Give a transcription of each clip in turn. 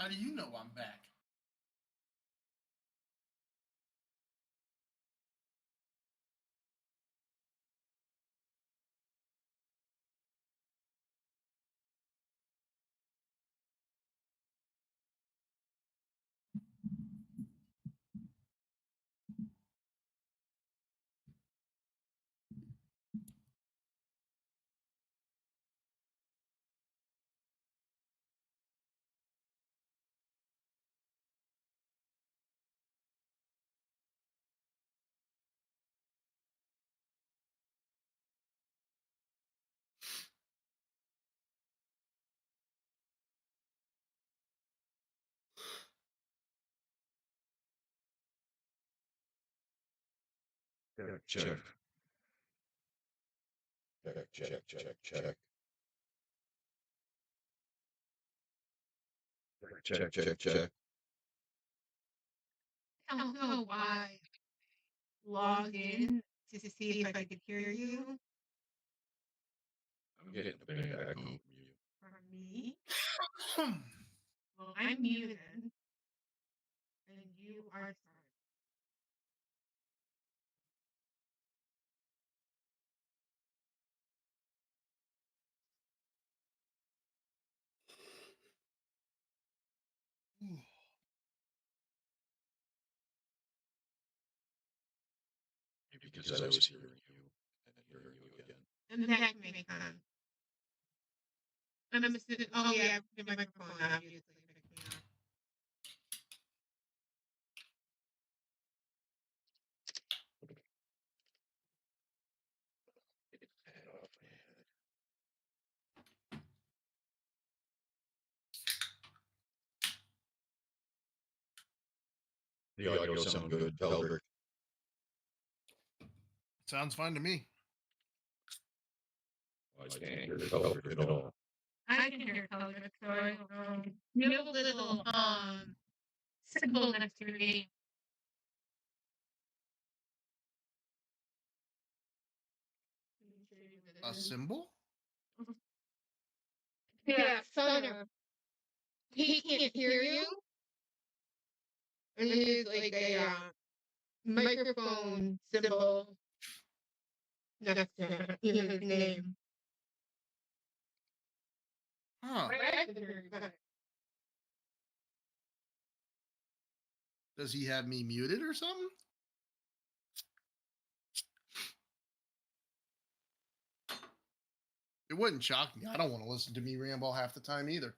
How do you know I'm back? Check, check, check, check, check, check, check, check, check. I don't know why. Logged in to see if I could hear you I'm getting a bad echo from you. from me. Well, I'm muted, and you are silent. Because I was hearing you and then hearing you again. And that can make sense. I'm assuming. Oh yeah, the microphone obviously picked me up. The audio sound good, Velbert. Sounds fine to me. I can't hear Velbert at all. I can hear color, so I don't know. You have a little symbol next to your name. A symbol? Yeah, Thunder. He can't hear you. And there's like a microphone symbol next to his name. Huh. I can hear you better. Does he have me muted or something? It wouldn't shock me. I don't want to listen to me ramble half the time either.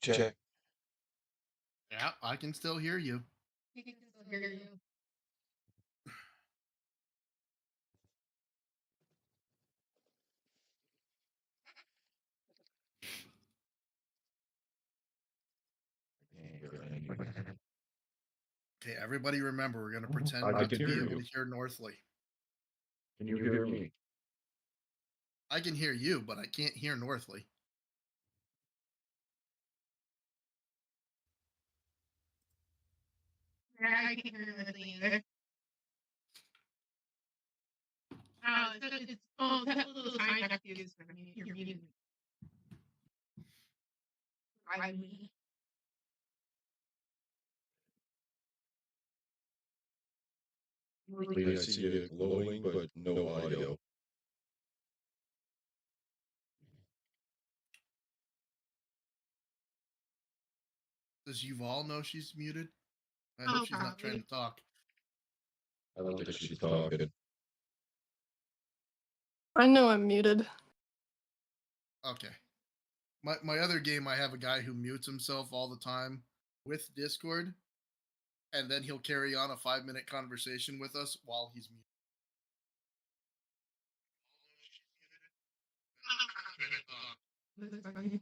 Check. Yeah, I can still hear you. He can still hear you. Okay, everybody remember, we're going to pretend I not can to be hear able you. to hear Northly. Can you hear me? I can hear you, but I can't hear Northly. Yeah, I can't hear you either. Oh, that little sign next to you is for me. You're muted. I mean. I see it glowing, but no audio. Does Yuval know she's muted? I hope Oh, she's not trying probably. to talk. I don't think she's talking. I know I'm muted. Okay. My other game, I have a guy who mutes himself all the time with Discord, and then he'll carry on a 5 minute conversation with us while he's muted. That's funny.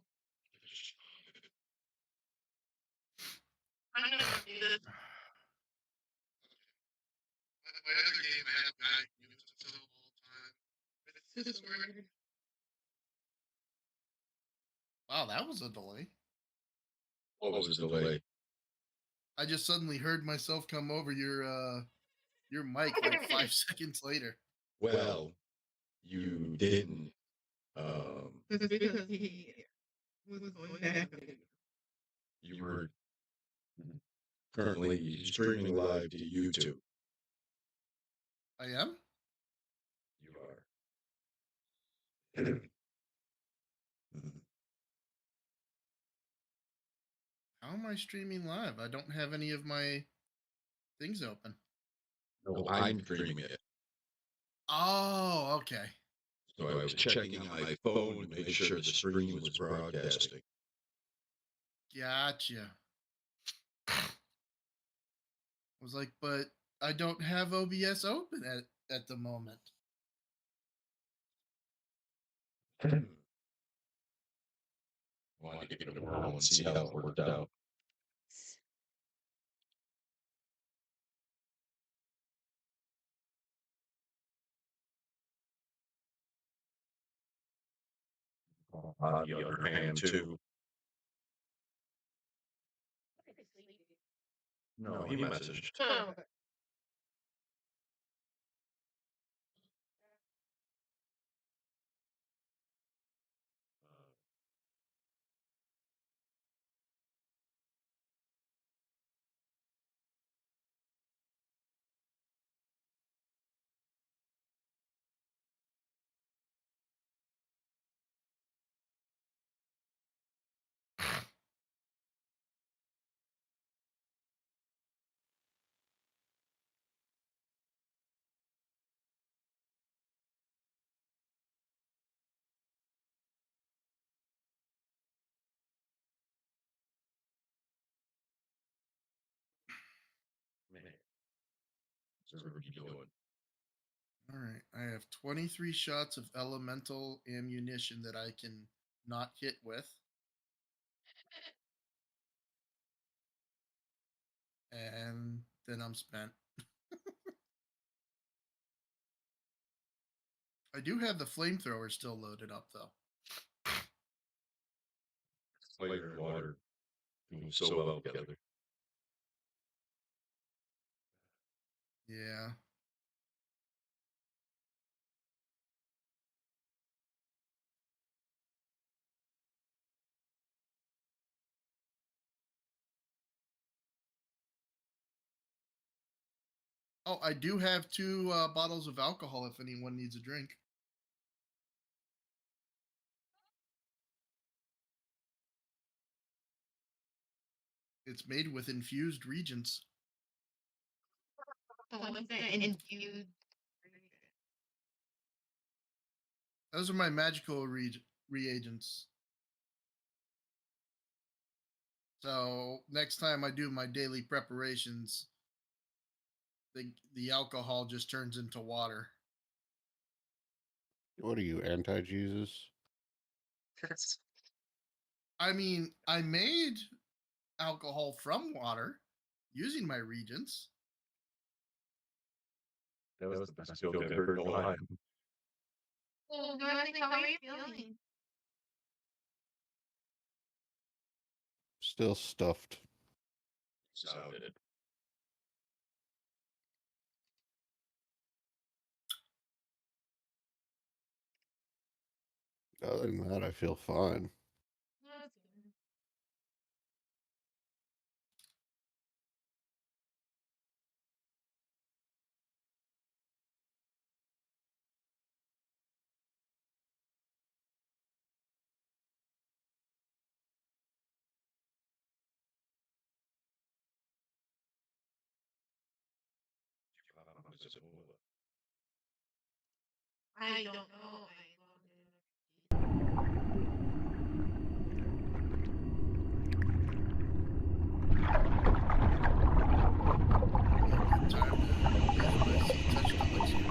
I know I'm muted. My other game, I have a guy who mutes himself all the time with Discord. Discord. Wow, that was a delay. What was the delay? I just suddenly heard myself come over your mic like 5 seconds later. Well, you didn't. It's because he was going back. You were currently streaming live to YouTube. I am? You are. Mhm. How am I streaming live? I don't have any of my things open. No, I'm streaming it. Oh, okay. So I was checking on my phone to make sure the stream was broadcasting. Gotcha. I was like, but I don't have OBS open at the moment. Wanted to give it a whirl and see how it worked out. On the other hand, too. No, he messaged. Oh, okay. Man, what's everybody doing? All right. I have 23 shots of elemental ammunition that I can not hit with. And then I'm spent. I do have the flamethrower still loaded up, though. Fire and water go so well together. Yeah. Oh, I do have two bottles of alcohol if anyone needs a drink. It's made with infused regents. What's that infused? Those are my magical reagents. So next time I do my daily preparations, the alcohol just turns into water. What are you, anti-Jesus? I mean, I made alcohol from water using my regents. That was the best joke I've heard in a while. Well, how are you feeling? Still stuffed. Sounded. Other than that, I feel fine. That's good. I don't know. Time to use my Z touch elixir.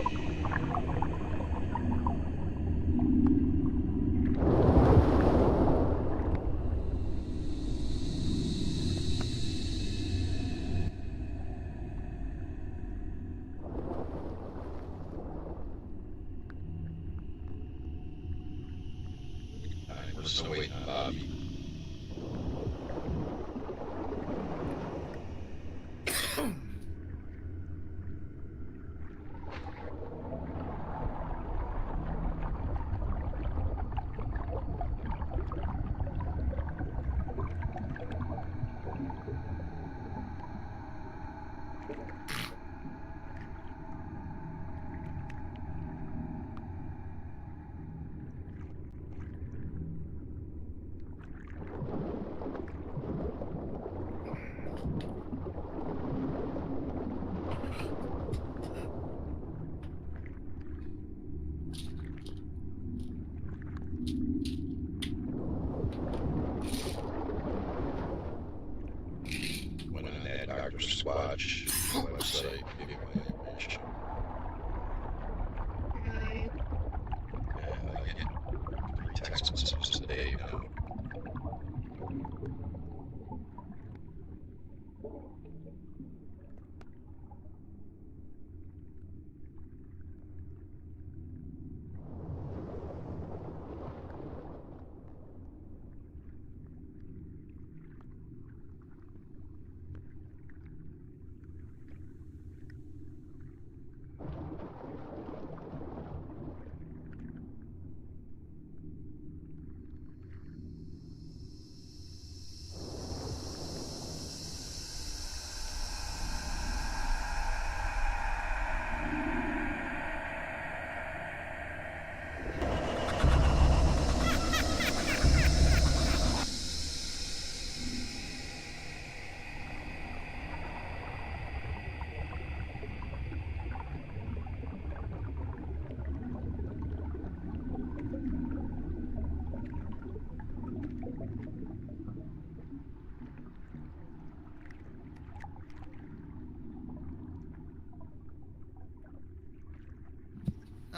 We're still waiting on Bobby. Went on that Dr. Squatch website, gave you my information. Really? Yeah, I get 3 text messages a day now.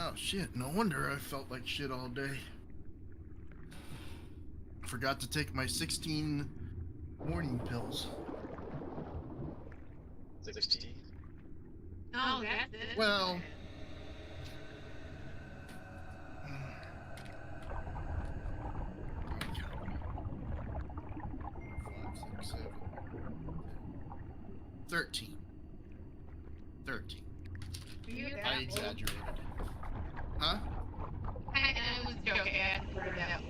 Oh shit, no wonder I felt like shit all day. Forgot to take my 16 morning pills. 16. Oh, that's it. Well, don't count. 4, 5, 6, 7, 10. 13. 13. You I that old? exaggerated. Huh? I was joking. I hadn't heard that.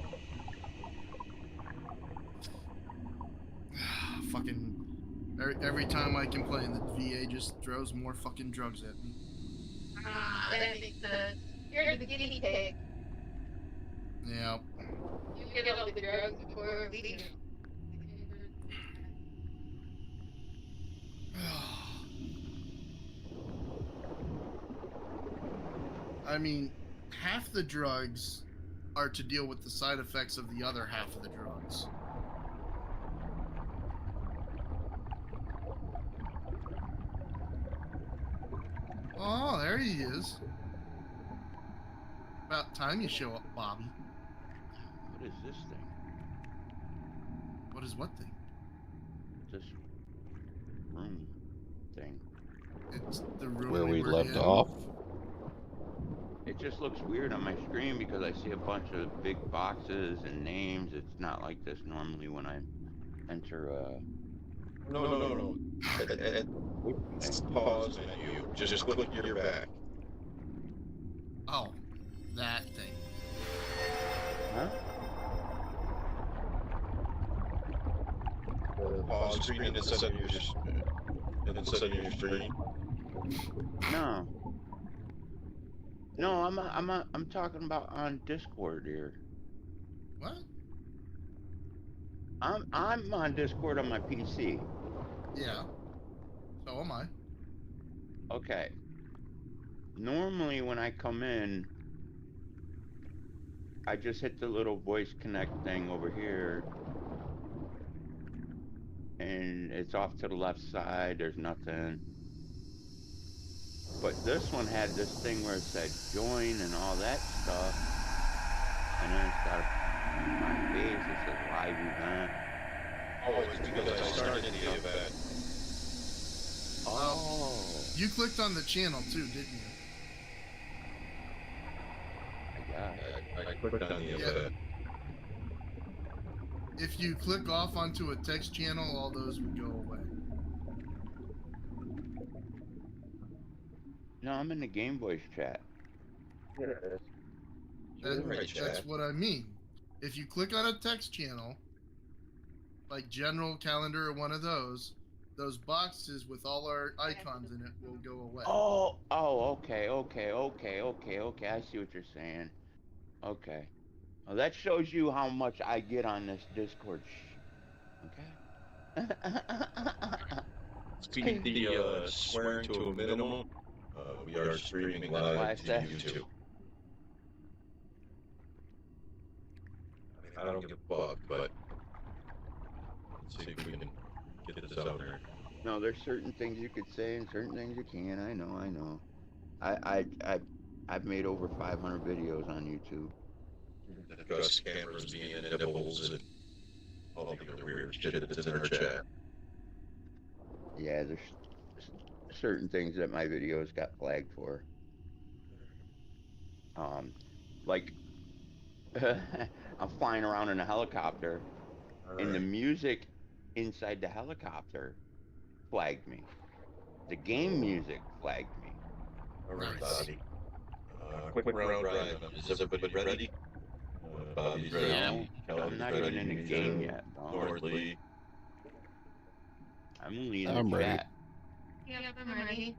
Fucking every time I complain, the VA just throws more fucking drugs at me. That makes sense. You're the guinea pig. Yeah. You get all the drugs before we do. I mean, half the drugs are to deal with the side effects of the other half of the drugs. Oh, there he is. About time you show up, Bobby. What is this thing? What is what thing? This room thing. It's the room Where we were left in. off. It just looks weird on my screen because I see a bunch of big boxes and names. It's not like this normally when I enter No. It's the pause menu. Just click your back. Oh, that thing. Huh? The pause screen instead of your screen. No. No, I'm talking about on Discord here. What? I'm on Discord on my PC. Yeah. So am I. Okay. normally when I come in, I just hit the little voice connect thing over here, and it's off to the left side. There's nothing. But this one had this thing where it said join and all that stuff, and then it's got my face. It says live event. Oh, it's because I started the event. Oh, You clicked on the channel too, didn't you? I guess. I clicked on the Yeah. event. If you click off onto a text channel, all those would go away. No, I'm in the Game Boys chat. That's what I mean. If you click on a text channel, like general calendar or one of those boxes with all our icons in it will go away. Okay. I see what you're saying. Okay. Well, that shows you how much I get on this Discord. Okay. Keep the swearing to a minimum. We are streaming That's why I live to said. YouTube. I don't give a fuck, but let's see if we can get this out there. No, there's certain things you could say and certain things you can't. I know. I've made over 500 videos on YouTube. Discuss cameras being nipples and all the other weird shit that's in our chat. Yeah, there's certain things that my videos got flagged for. Like I'm flying around in a helicopter, and the music inside the helicopter flagged me. The game music flagged me. All right, Nice. Bobby. Quick round drive. Is everybody ready? Bobby's ready. No, Kelly's I'm not ready. even in the game yet. No. Norley. I'm only in I'm the ready. chat. Yep, I'm ready.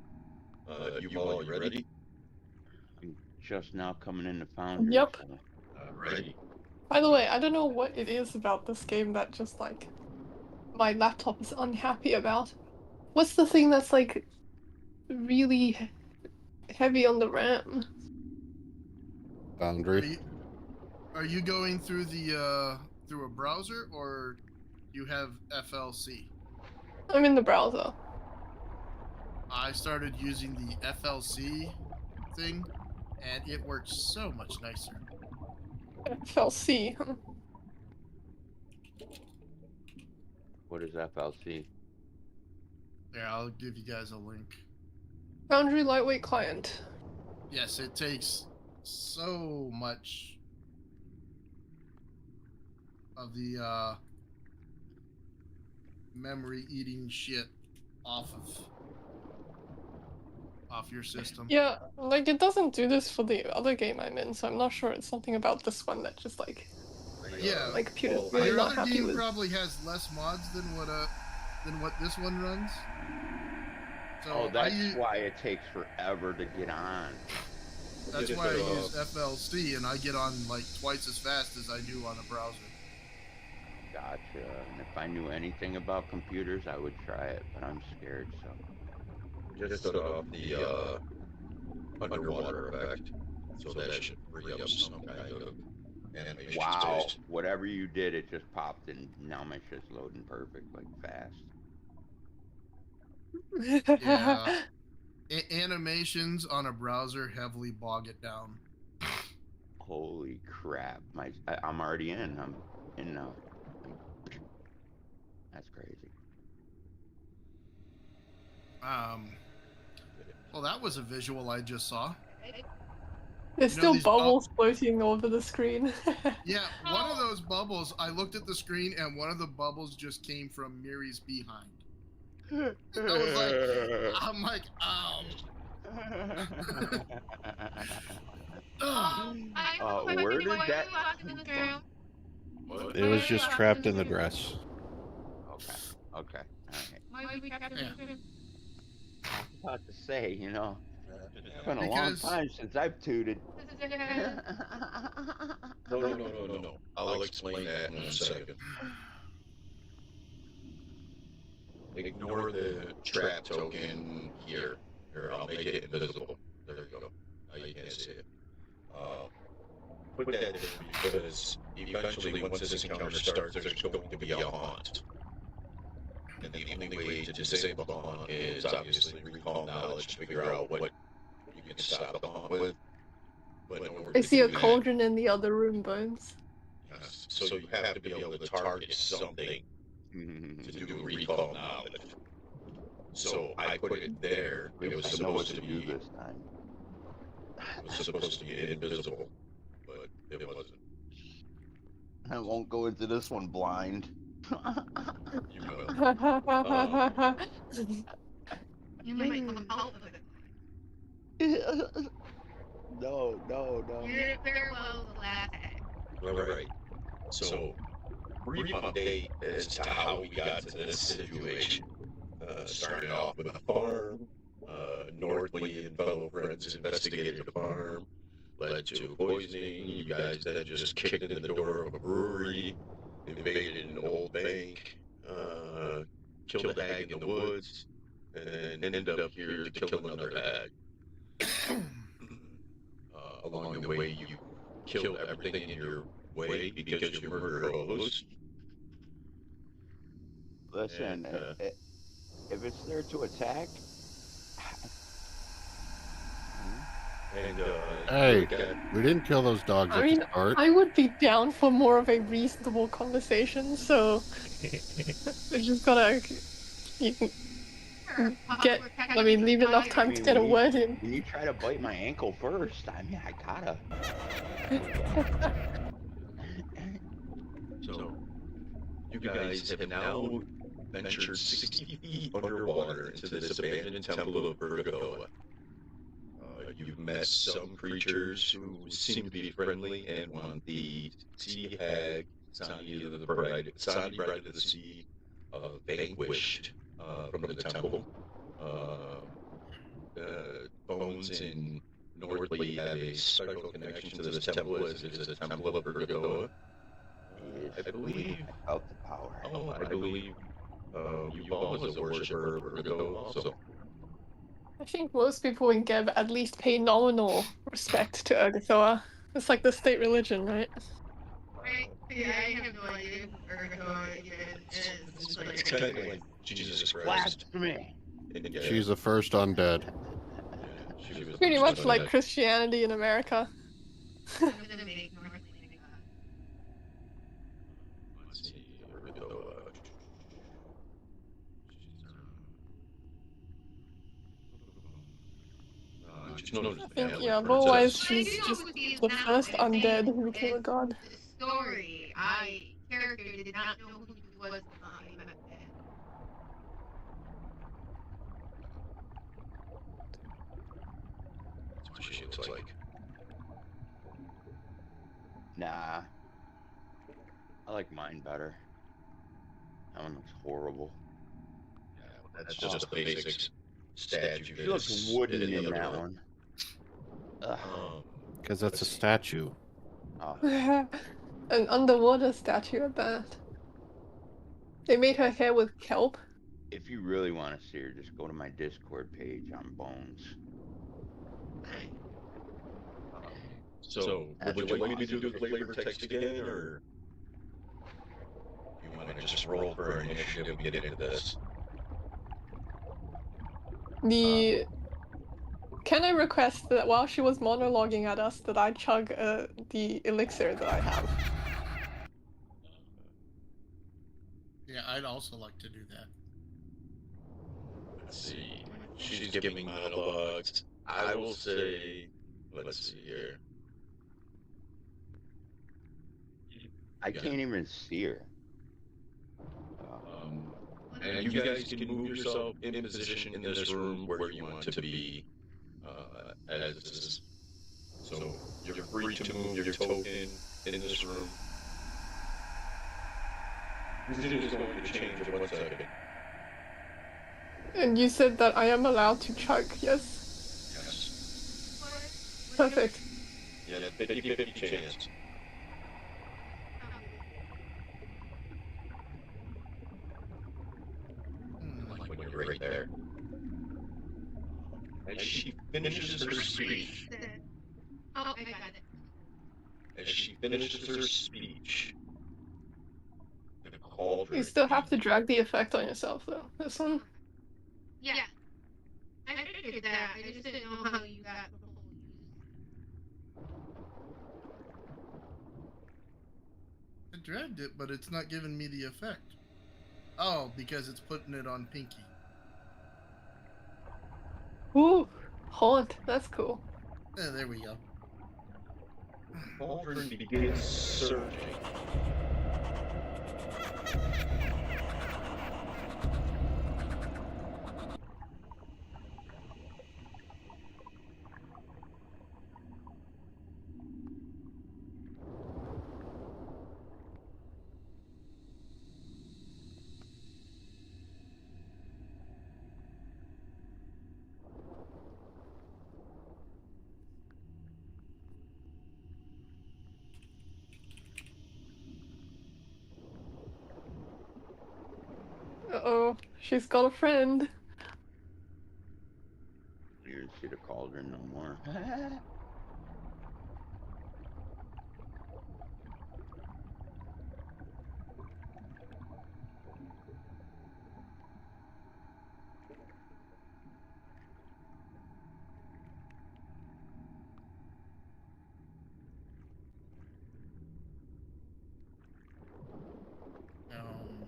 You all, you ready? I'm just now coming into Foundry. Yep. So. Ready. By the way, I don't know what it is about this game that just like my laptop is unhappy about. What's the thing that's like really heavy on the RAM? Boundary. Are you going through the through a browser or you have FLC? I'm in the browser. I started using the FLC thing, and it works so much nicer. FLC. What is FLC? There, I'll give you guys a link. Foundry lightweight client. Yes, it takes so much of the memory eating shit off your system. Yeah, like it doesn't do this for the other game I'm in, so I'm not sure it's something about this one that just like Yeah, my computer's really your not other happy game with. probably has less mods than what this one runs. So Oh, that's why it takes forever to get on. That's why I use FLC, and I get on like twice as fast as I do on a browser. Gotcha. And if I knew anything about computers, I would try it, but I'm scared, so. Just set off the underwater effect, so that should free up some kind of animation Wow. space. Whatever you did, it just popped, and now my shit's loading perfect, like fast. Yeah. Animations on a browser heavily bog it down. Holy crap. I'm already in. I'm in now. That's crazy. Well, that was a visual I just saw. There's You know still these bubbles floating over the screen. Yeah, one of those bubbles, I looked at the screen and one of the bubbles just came from Miri's behind. I'm like, ow. Where did that? It was just trapped in the dress. Okay. All right. Yeah. I was about to say, it's been a long time since I've tooted. No. I'll explain that in a second. Ignore the trap token here. Here, I'll make it invisible. There you go. against it. Put that there because eventually, once this encounter starts, there's going to be a haunt. And the only way to disable the haunt is obviously recall knowledge to figure out what you can stop the haunt with. But in order I to see a do that, cauldron in the other room, Bones. yes, so you have to be able to target something to do recall knowledge. So I put it there. It was I know what supposed to to do be. this time. It was supposed to be invisible, but it wasn't. I won't go into this one blind. You will. You might come out of it. No. You didn't fare well the last time. All right. So, brief update as to how we got to this situation. Started off with a farm. Northley and fellow friends investigated the farm. Led to poisoning. You guys then just kicked in the door of a brewery. Invaded an old bank. Killed a hag in the woods. And then ended up here to kill another hag. Along the way, you killed everything in your way because you murder host. Listen, if it's there to attack, Hey, we didn't kill those dogs I at mean, the start. I would be down for more of a reasonable conversation, so we just gotta leave enough time to get a word in. when you try to bite my ankle first, I mean, I gotta. So, you guys have now ventured 60 feet underwater into this abandoned temple of Bergoa. You've met some creatures who seem to be friendly and want the sea hag, Sani Bride of the Sea, vanquished from the temple. Bones and Northley have a special connection to this temple as it is a temple of Bergoa. Yes, I believe. I felt the power. I believe Yuval is a worshiper of Bergoa also. I think most people in Geb at least pay nominal respect to Urgathoa. It's like the state religion, right? Right? Yeah, I have no idea who Urgathoa even is. It's kind of like Jesus Christ. Blasphemy! Yeah, She's the first undead. she was Pretty the much first like undead. Christianity in America. I'm gonna make Northley think that. Let's see, Bergoa. Just noticed I the think, alley yeah, princess. otherwise What I she's do just know is the now first I'm undead saying who became a in god. the story, character did not know who he was until he met him. That's what she looks like. Nah, I like mine better. That one looks horrible. Yeah, well, that's just the basics statue. She looks wooden in that one. Ugh. Because that's a statue. Oh. An underwater statue at that. They made her hair with kelp. If you really want to see her, just go to my Discord page on Bones. So, would you like me to do the flavor text again, or you want to just roll for initiative and get into this? Can I request that while she was monologuing at us, that I chug the elixir that I have? Yeah, I'd also like to do that. Let's see. She's giving monologues. I will say, let's see here. I can't even see her. And you guys can move yourself in position in this room where you want to be as this is. So you're free to move your token in this room. This is going to change in 1 second. And you said that I am allowed to chug, yes? Yes. Perfect. Yeah, 50-50 chance. Like when you're right there. As she finishes her speech, got it. As she finishes her speech, the cauldron. You still have to drag the effect on yourself, though. This one. Yeah. I figured that. I just didn't know how you got the whole use. I dragged it, but it's not giving me the effect. Oh, because it's putting it on Pinky. Ooh, haunt. That's cool. There we go. Cauldron begins surging. Uh-oh, she's got a friend. You didn't see the cauldron no more.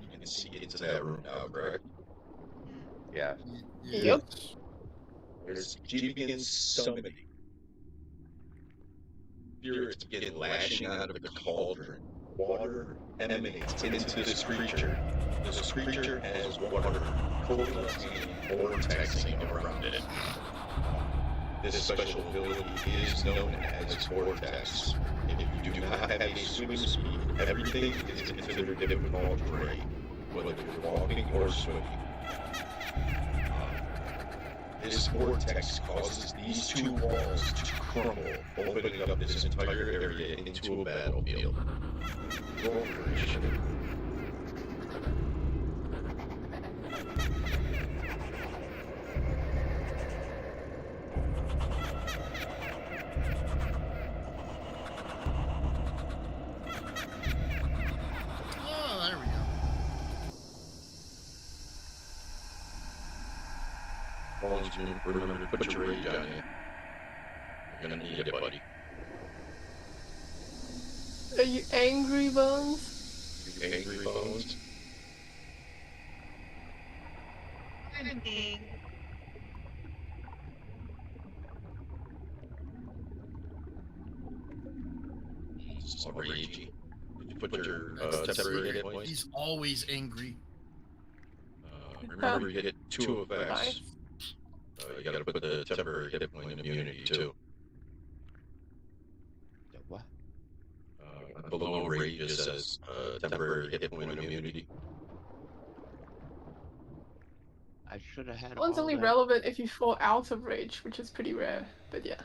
You can see into that room now, correct? Yeah. Yep. As she begins summoning, spirits begin lashing out of the cauldron. Water emanates into this creature. This creature has water coalescing and vortexing around it. This special ability is known as Vortex. If you do not have a swim speed, everything is considered difficult terrain, whether you're walking or swimming. This vortex causes these two walls to crumble, opening up this entire area into a battlefield. Roll for initiative. Oh, there we go. Remember to put your rage on you. You're gonna need it, buddy. Are you angry, Bones? You angry bones? I'm angry. He's ragey. Did you put your That's temporary hit points? He's always angry. Remember, you get two effects. Nice. You gotta put the temporary hit point immunity too. The what? Below rage it says temporary hit point immunity. I should have had One's all only that. relevant if you fall out of rage, which is pretty rare, but yeah.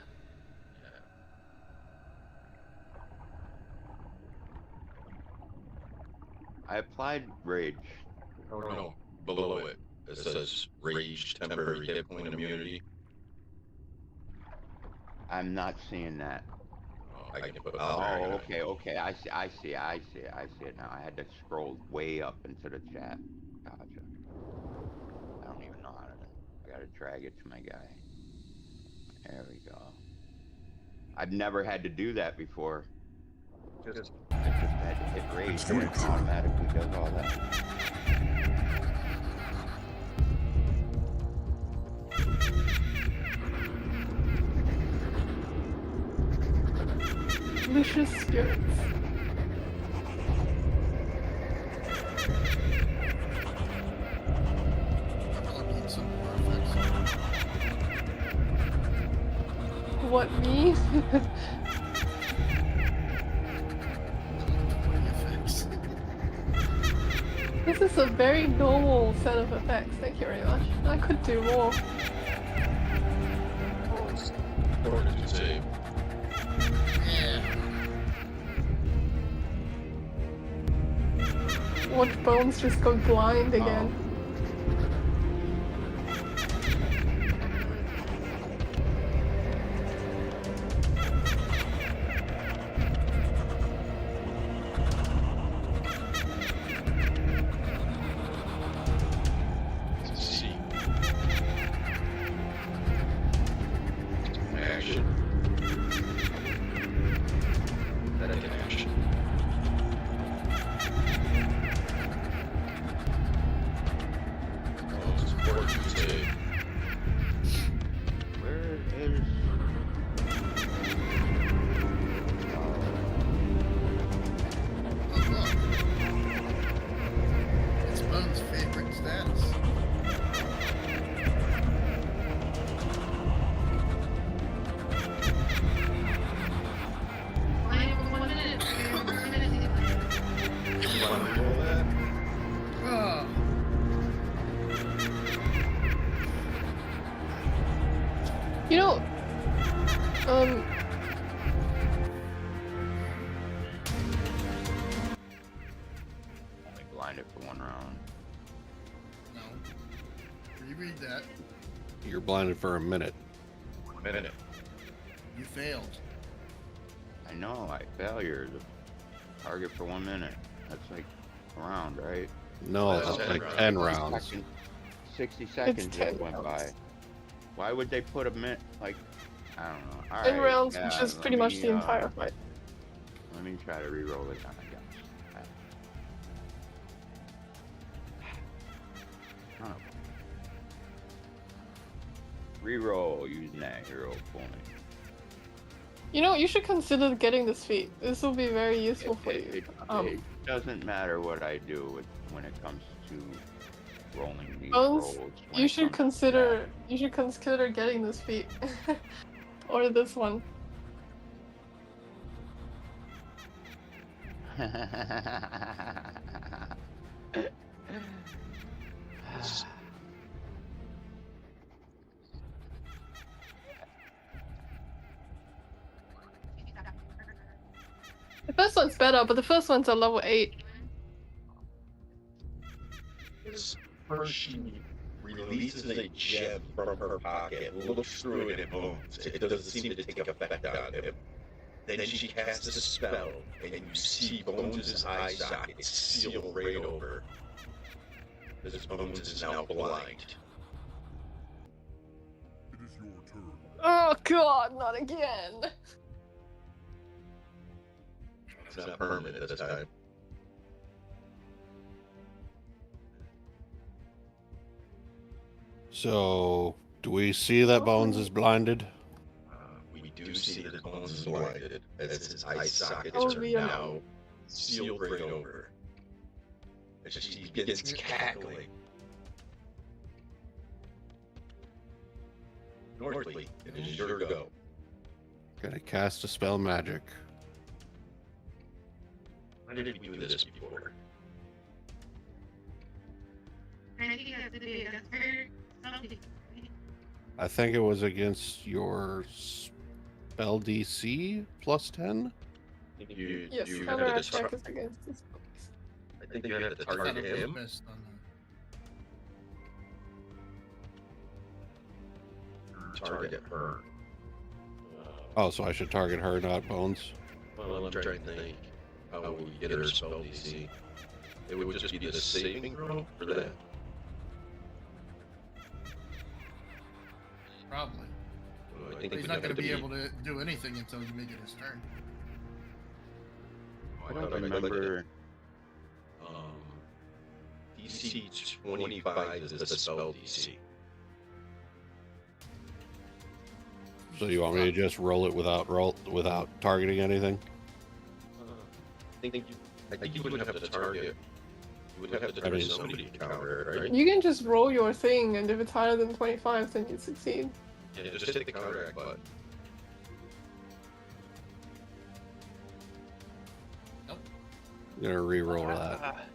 I applied rage. Oh no, below it. It says rage temporary hit point immunity. I'm not seeing that. Oh, I can put it Oh, there. okay. I see it now. I had to scroll way up into the chat. Gotcha. I don't even know how to. I gotta drag it to my guy. There we go. I've never had to do that before. I just had to hit rage and it automatically does all that. Vicious spirits. I'll need some more effects. What, me? Effects. This is a very normal set of effects, thank you very much. I could do more. Fortitude save. Yeah. Watch Bones just go blind again. to Where is? Oh, look. It's Bone's favorite status. I have 1 minute. 1 minute. you want to roll that? Oh, You know, Only blinded for 1 round. no. Reread that. You're blinded for a minute. 1 minute. You failed. I know. I failure. The target for 1 minute. That's like a round, right? No, That's that's 10 like rounds. 10 rounds. 60 seconds 10 just went rounds. by. Why would they put a minute? Like, I don't know. All 10 right, rounds, yeah, which is let pretty much me, the entire fight. Let me try to re-roll it. I guess. Son of a- Re-roll using that hero point. You know, you should consider getting this feat. This will be very useful for you. It doesn't matter what I do when it comes to rolling these Bones, rolls. when you it should comes to consider getting this feat. Or this one. that. The first one's better, but the first one's a level 8. First, she releases a gem from her pocket, looks through it and moans. It doesn't seem to take effect on him. Then she casts a spell, and you see Bones' eye socket seal right over. This Bones is now blind. Oh god, not again! It's not permanent this time. So, do we see that Bones is blinded? We do see that Bones is blinded, as his eye sockets Oh, are yeah. now sealed right over. And she begins cackling. Northly, it is your go. Gonna cast a spell magic. When did we do this before? I think that's the day. That's very something. I think it was against your spell DC plus 10? You Yes, have counter to attack is against this. I think you have to I thought target it was him. missed on Target her. Oh, so I should target her, not Bones? Well, I'm trying to think. How would we get her spell DC? It would just be the saving throw for that. that. Probably. I think He's we not have going to be be- able to do anything until you make it his turn. I don't remember. DC 25 is the spell DC. So you want me to just roll it without targeting anything? I think you would have to target. You would have to target somebody to counter it, right? You can just roll your thing, and if it's higher than 25, then you succeed. Yeah, just hit the counteract button. Nope. I'm gonna re-roll that.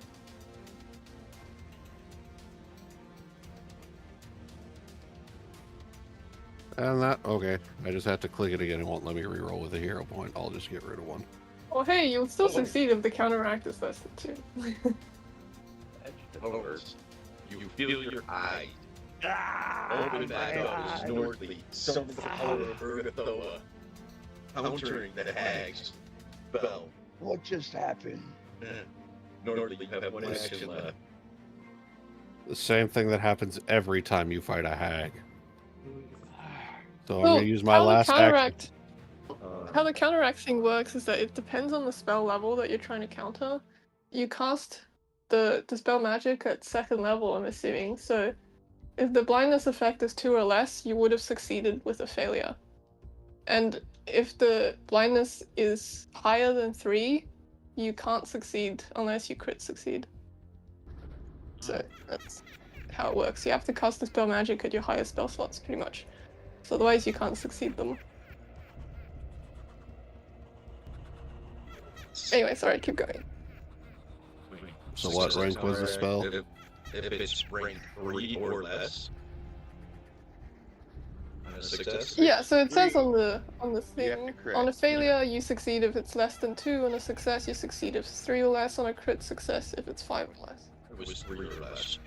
And that, okay. I just have to click it again. It won't let me re-roll with a hero point. I'll just get rid of one. Well, hey, you'll still succeed if the counteract is less than 2. However, you feel your eyes open back up as Northly, some of the power of Urgathoa, countering the hag's spell. What just happened? Northly, you have one action left. The same thing that happens every time you fight a hag. So I'm Well, gonna use my how the last action. counteract, how the counteract thing works is that it depends on the spell level that you're trying to counter. You cast the spell magic at 2nd level, I'm assuming. So If the blindness effect is 2 or less, you would have succeeded with a failure. And if the blindness is higher than 3, you can't succeed unless you crit succeed. So that's how it works. You have to cast the spell magic at your highest spell slots, pretty much. So otherwise you can't succeed them. Anyway, sorry, keep going. So what rank was the spell? If it's rank 3 or less. On a success? Yeah, so it says 3. on the You have thing, to crit. on a failure you succeed if it's less than 2, on a success you succeed if it's 3 or less, on a crit success if it's 5 or less. It was 3 or less.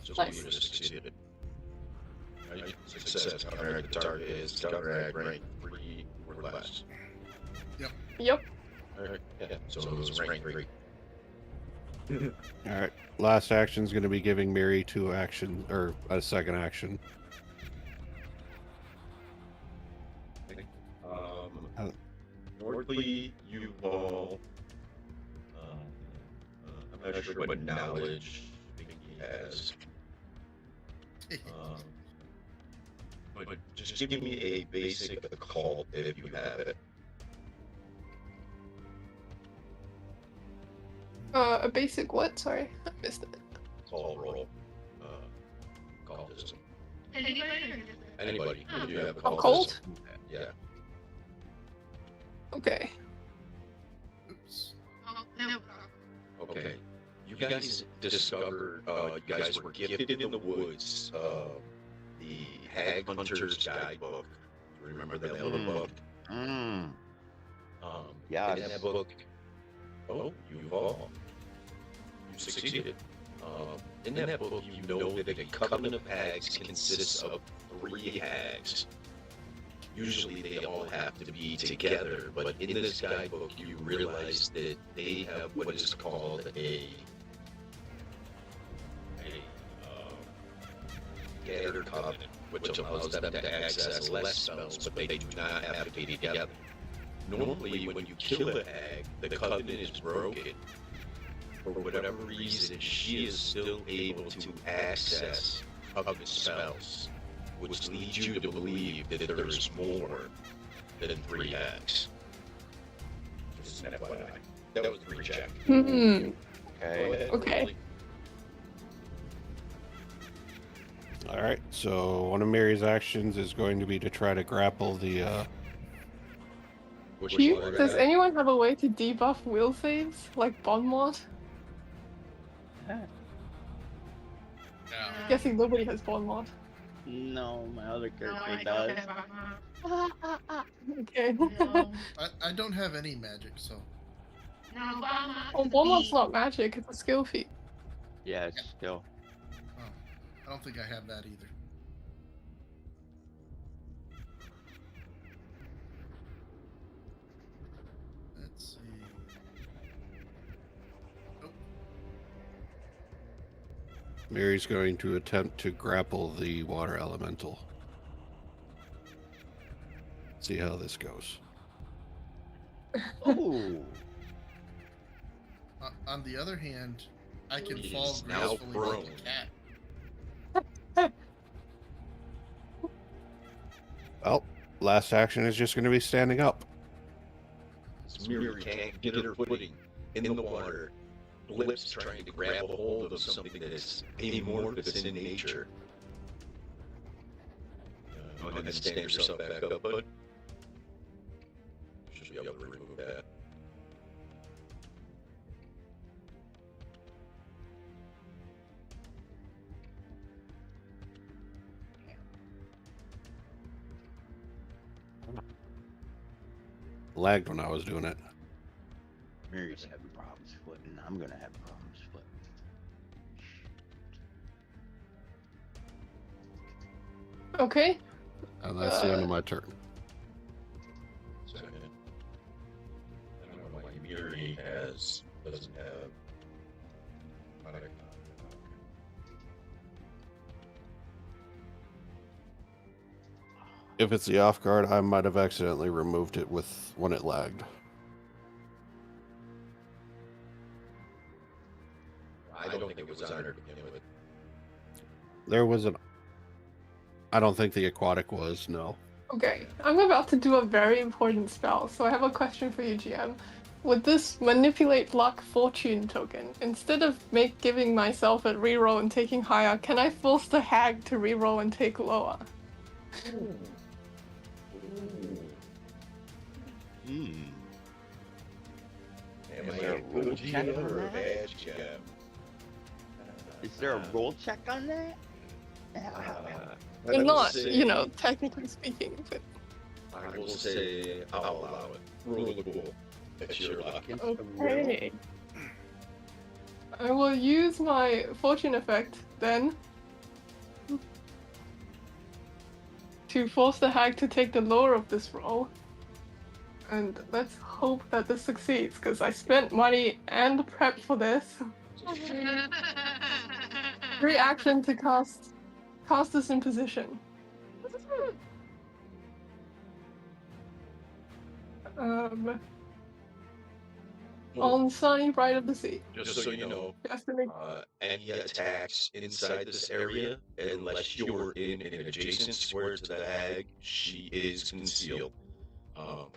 So Nice. you just succeeded. Right? Success, counteract the target is counteract rank 3 or less. Yep. Alright, yeah, so it was rank 3. Alright. Last action's gonna be giving Mary 2 action or a second action. Nordly, Yuval, I'm not sure what knowledge he has. But just give me a basic occult if you have it. A basic what? Sorry, I missed it. Call roll. Occultism. Anybody? Anybody. If you have Occult? occultism. Yeah. Okay. Oops. Oh, no. Okay. You guys discovered, you guys were gifted in the woods, the Hag Hunter's Guidebook. Remember that little book? Yes. In that book, you've all. You succeeded. In that book, you know that a covenant of hags consists of 3 hags. Usually they all have to be together, but in this guidebook you realize that they have what is called a Gathered Covenant, which allows them to access less spells, but they do not have to be together. Normally, when you kill a hag, the covenant is broken. For whatever reason, she is still able to access covenant spells, which leads you to believe that there is more than 3 hags. Just an FYI. That was a recheck. Hmm. Okay. Okay. Alright, so one of Mary's actions is going to be to try to grapple the Which Does anyone have a way to debuff will saves, like Bon Mod? Yeah. Guessing nobody has Bon Mod. No, my other No, character I does. don't have Okay. No. I don't have any magic, so No, Well, Bon Mod's not magic, it's a skill feat. Yeah, it's still. I don't think I have that either. Let's see. Nope. Mary's going to attempt to grapple the water elemental. See how this goes. Oh. On the other hand, I can He fall is now gracefully like prone. a cat. Well, last action is just going to be standing up. Miri can't get her footing in the water. Blips trying to grab a hold of something that is amorphous in nature. Go ahead and stand yourself back up, bud. Should be able to remove that. Lagged when I was doing it. Mary's having problems flipping. I'm gonna have problems flipping. Okay. And that's the end of my turn. Second. I don't know why Miri doesn't have. If it's the off guard, I might have accidentally removed it with when it lagged. I don't think it was on her to begin with. There was an. I don't think the aquatic was, no. Okay, I'm about to do a very important spell, so I have a question for you, GM. With this manipulate luck fortune token, instead of giving myself a reroll and taking higher, can I force the hag to reroll and take lower? Am I a good GM or a bad GM? Is there a roll check on that? I You're will not, say- technically speaking, but I will say I'll allow it. Roll the pool. It's your luck. okay. I will use my fortune effect then to force the hag to take the lower of this roll. And let's hope that this succeeds, because I spent money and prep for this. Free action to cast this in position. On Sunny Bride of the Sea. Just so you know, Yes, to make any attacks inside this area, unless you're in an adjacent square to the hag, she is concealed.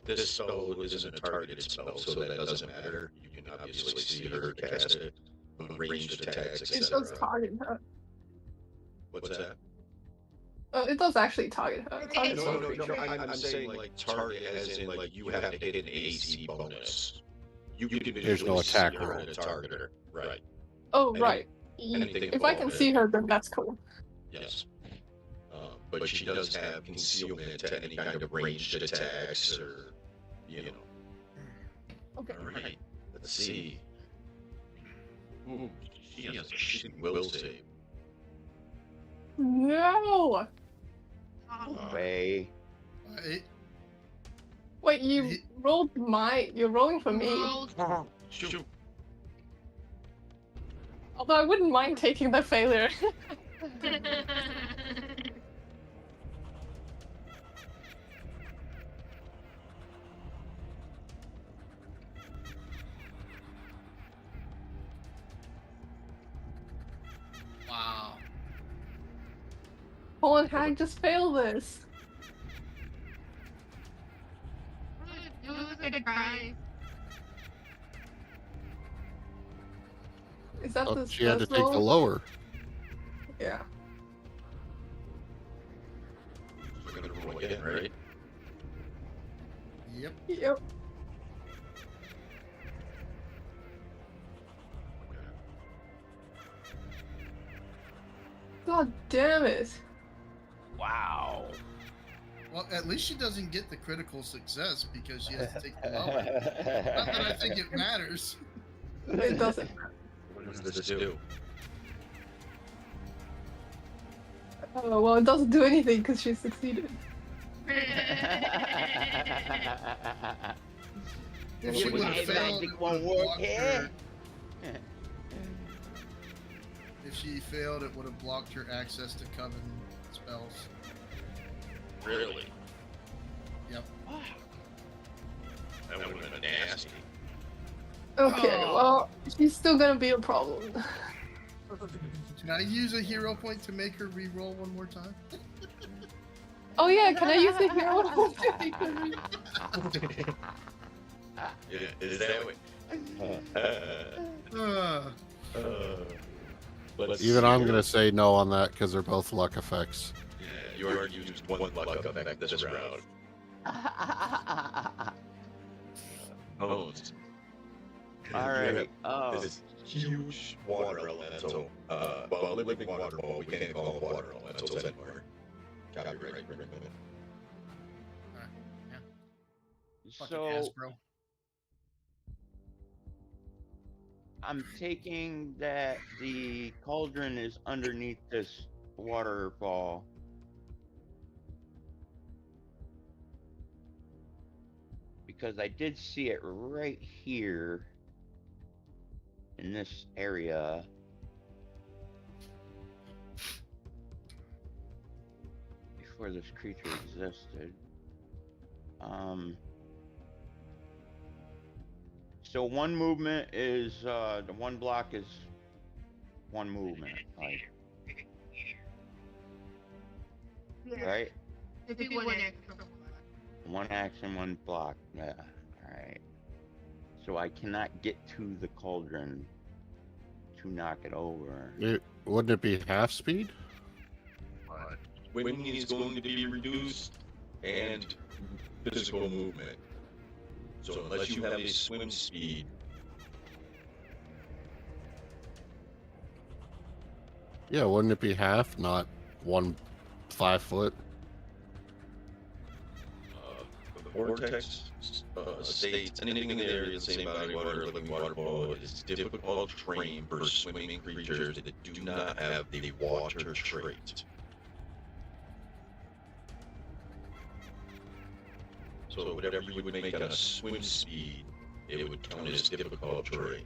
This spell isn't a targeted spell, so that doesn't matter. You can obviously see her cast it, ranged attacks, it does etc. target her. What's that? It does actually target her. It targets all No. creatures. I'm saying like target as in like you have to hit an AC bonus. You can There's no visually attack see her roll. and target her. Right. Oh, Any- right. anything If I can above see it. her, then that's cool. Yes. But she does have concealment to any kind of ranged attacks or, you know. Okay. Alright, let's see. Ooh, she has a shitty will save. No! Way. Wait, Wait, you rolled you're rolling for me. Shoot. Although I wouldn't mind taking the failure. wow. Colin Hag just failed this. It was a good try. Is that Oh, the she had to first take the roll? lower. Yeah. We're gonna roll again, right? Yep. Yep. God damn it. Wow. Well, at least she doesn't get the critical success because she has to take the lower. Not that I think it matters. It doesn't. What does this do? Oh, well, it doesn't do anything because she succeeded. If she Well, would have my failed, magic it won't would have work blocked here. her. If she failed, it would have blocked her access to coven spells. Really? Yep. That would have been nasty. Okay, Oh. well, she's still gonna be a problem. Can I use a hero point to make her re-roll one more time? Oh yeah, can I use the hero? Yeah, is that what? Let's Even see I'm here. going to say no on that because they're both luck effects. Yeah, you already used one luck effect this round. Opposed. Alright. This huge water elemental. Well, living water ball. We can't call them water elementals anymore. Copyright. Fucking So Hasbro. I'm taking that the cauldron is underneath this waterfall. Because I did see it right here in this area. Before this creature existed. So one movement is the one block is one movement. Like Yeah. right? It'd be one extra. One action, one block. Yeah. All right. So I cannot get to the cauldron to knock it over. Wouldn't it be half speed? Swimming is going to be reduced, and physical movement. So unless you have a swim speed, Yeah, wouldn't it be half, not 1 5 foot? the vortex states anything in the area of the same body of water or living water below is difficult terrain for swimming creatures that do not have the water trait. So whatever you would make on a swim speed, it would count as difficult terrain.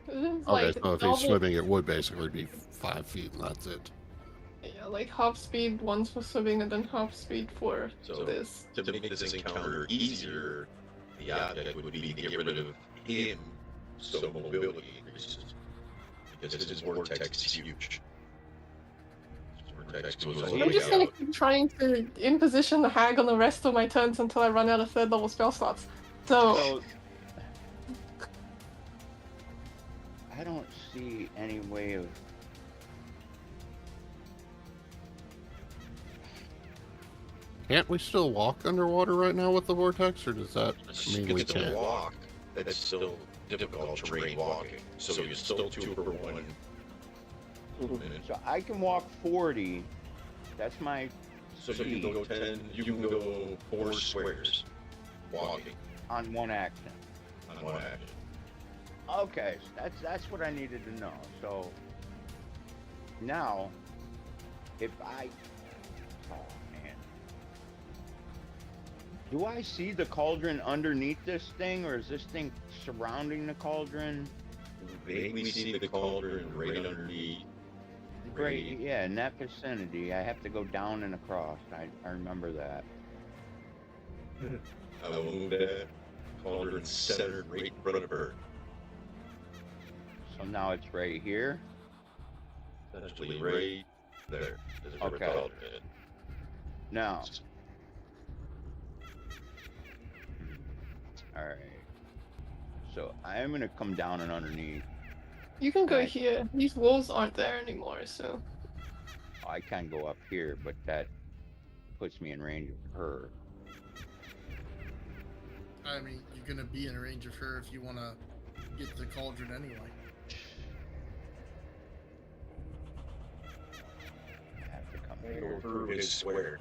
This is Okay, like so if he's normal- swimming, it would basically be 5 feet, and that's it. Yeah, like half speed once for swimming and then half speed for So this. to make this encounter easier, the object would be to get rid of him, so mobility increases. Because his vortex is huge. His vortex goes all the I'm way just gonna out. keep trying to imposition the hag on the rest of my turns until I run out of 3rd level spell slots. So So I don't see any way of. Can't we still walk underwater right now with the vortex, or does that mean we It's a can't? walk. That's still difficult terrain walking. So you're still 2 for 1 movement. So I can walk 40. That's my So you can go 10, you can go 4 squares walking on one action. on one action. Okay, that's what I needed to know. So now, if I, oh man, do I see the cauldron underneath this thing, or is this thing surrounding the cauldron? Vaguely see the cauldron right underneath. Right, yeah, in that vicinity. I have to go down and across. I remember that. I will move that cauldron centered right in front of her. So now it's right here. Essentially right there. This is where the Okay. cauldron is. Now, all right. So I am gonna come down and underneath. you can go Right. here. These walls aren't there anymore, so I can go up here, but that puts me in range of her. I mean, you're gonna be in range of her if you want to get to the cauldron anyway. I have to come Go here. through his square.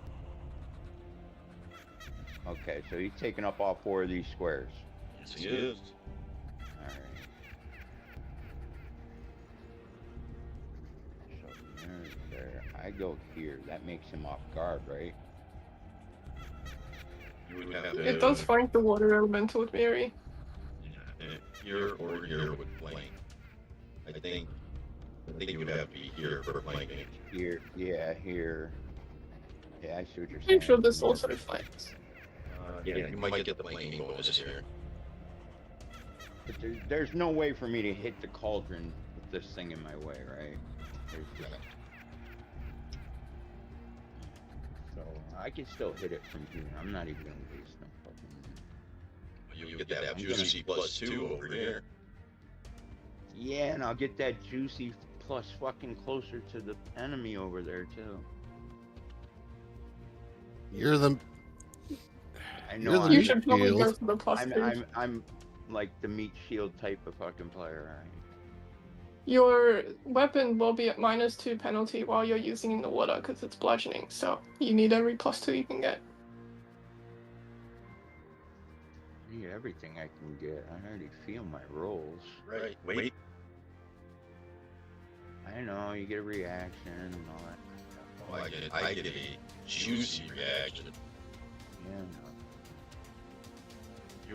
Okay, so he's taking up all 4 of these squares. Yes, he is. All right. So there's there. I go here. That makes him off guard, right? You would have to. it does flank the water elemental with Mary. Here or here with flank. I think you would have to be here for flanking. Here, yeah, here. Yeah, I see what you're saying. I'm sure this also flanks. Yeah, you might get the flanking bonus here. But there's no way for me to hit the cauldron with this thing in my way, right? There's just... So I can still hit it from here. I'm not even gonna waste no fucking. You get that juicy +2 over here. Yeah, and I'll get that juicy plus fucking closer to the enemy over there too. You're the I You're know. the I'm, You meat should probably go shield. for the plus two. I'm like the meat shield type of fucking player, right? Your weapon will be at -2 penalty while you're using in the water because it's bludgeoning, so you need every +2 you can get. I need everything I can get. I already feel my rolls. Right. Wait. I know you get a reaction and all that stuff. Oh, I get a juicy reaction. Yeah, no.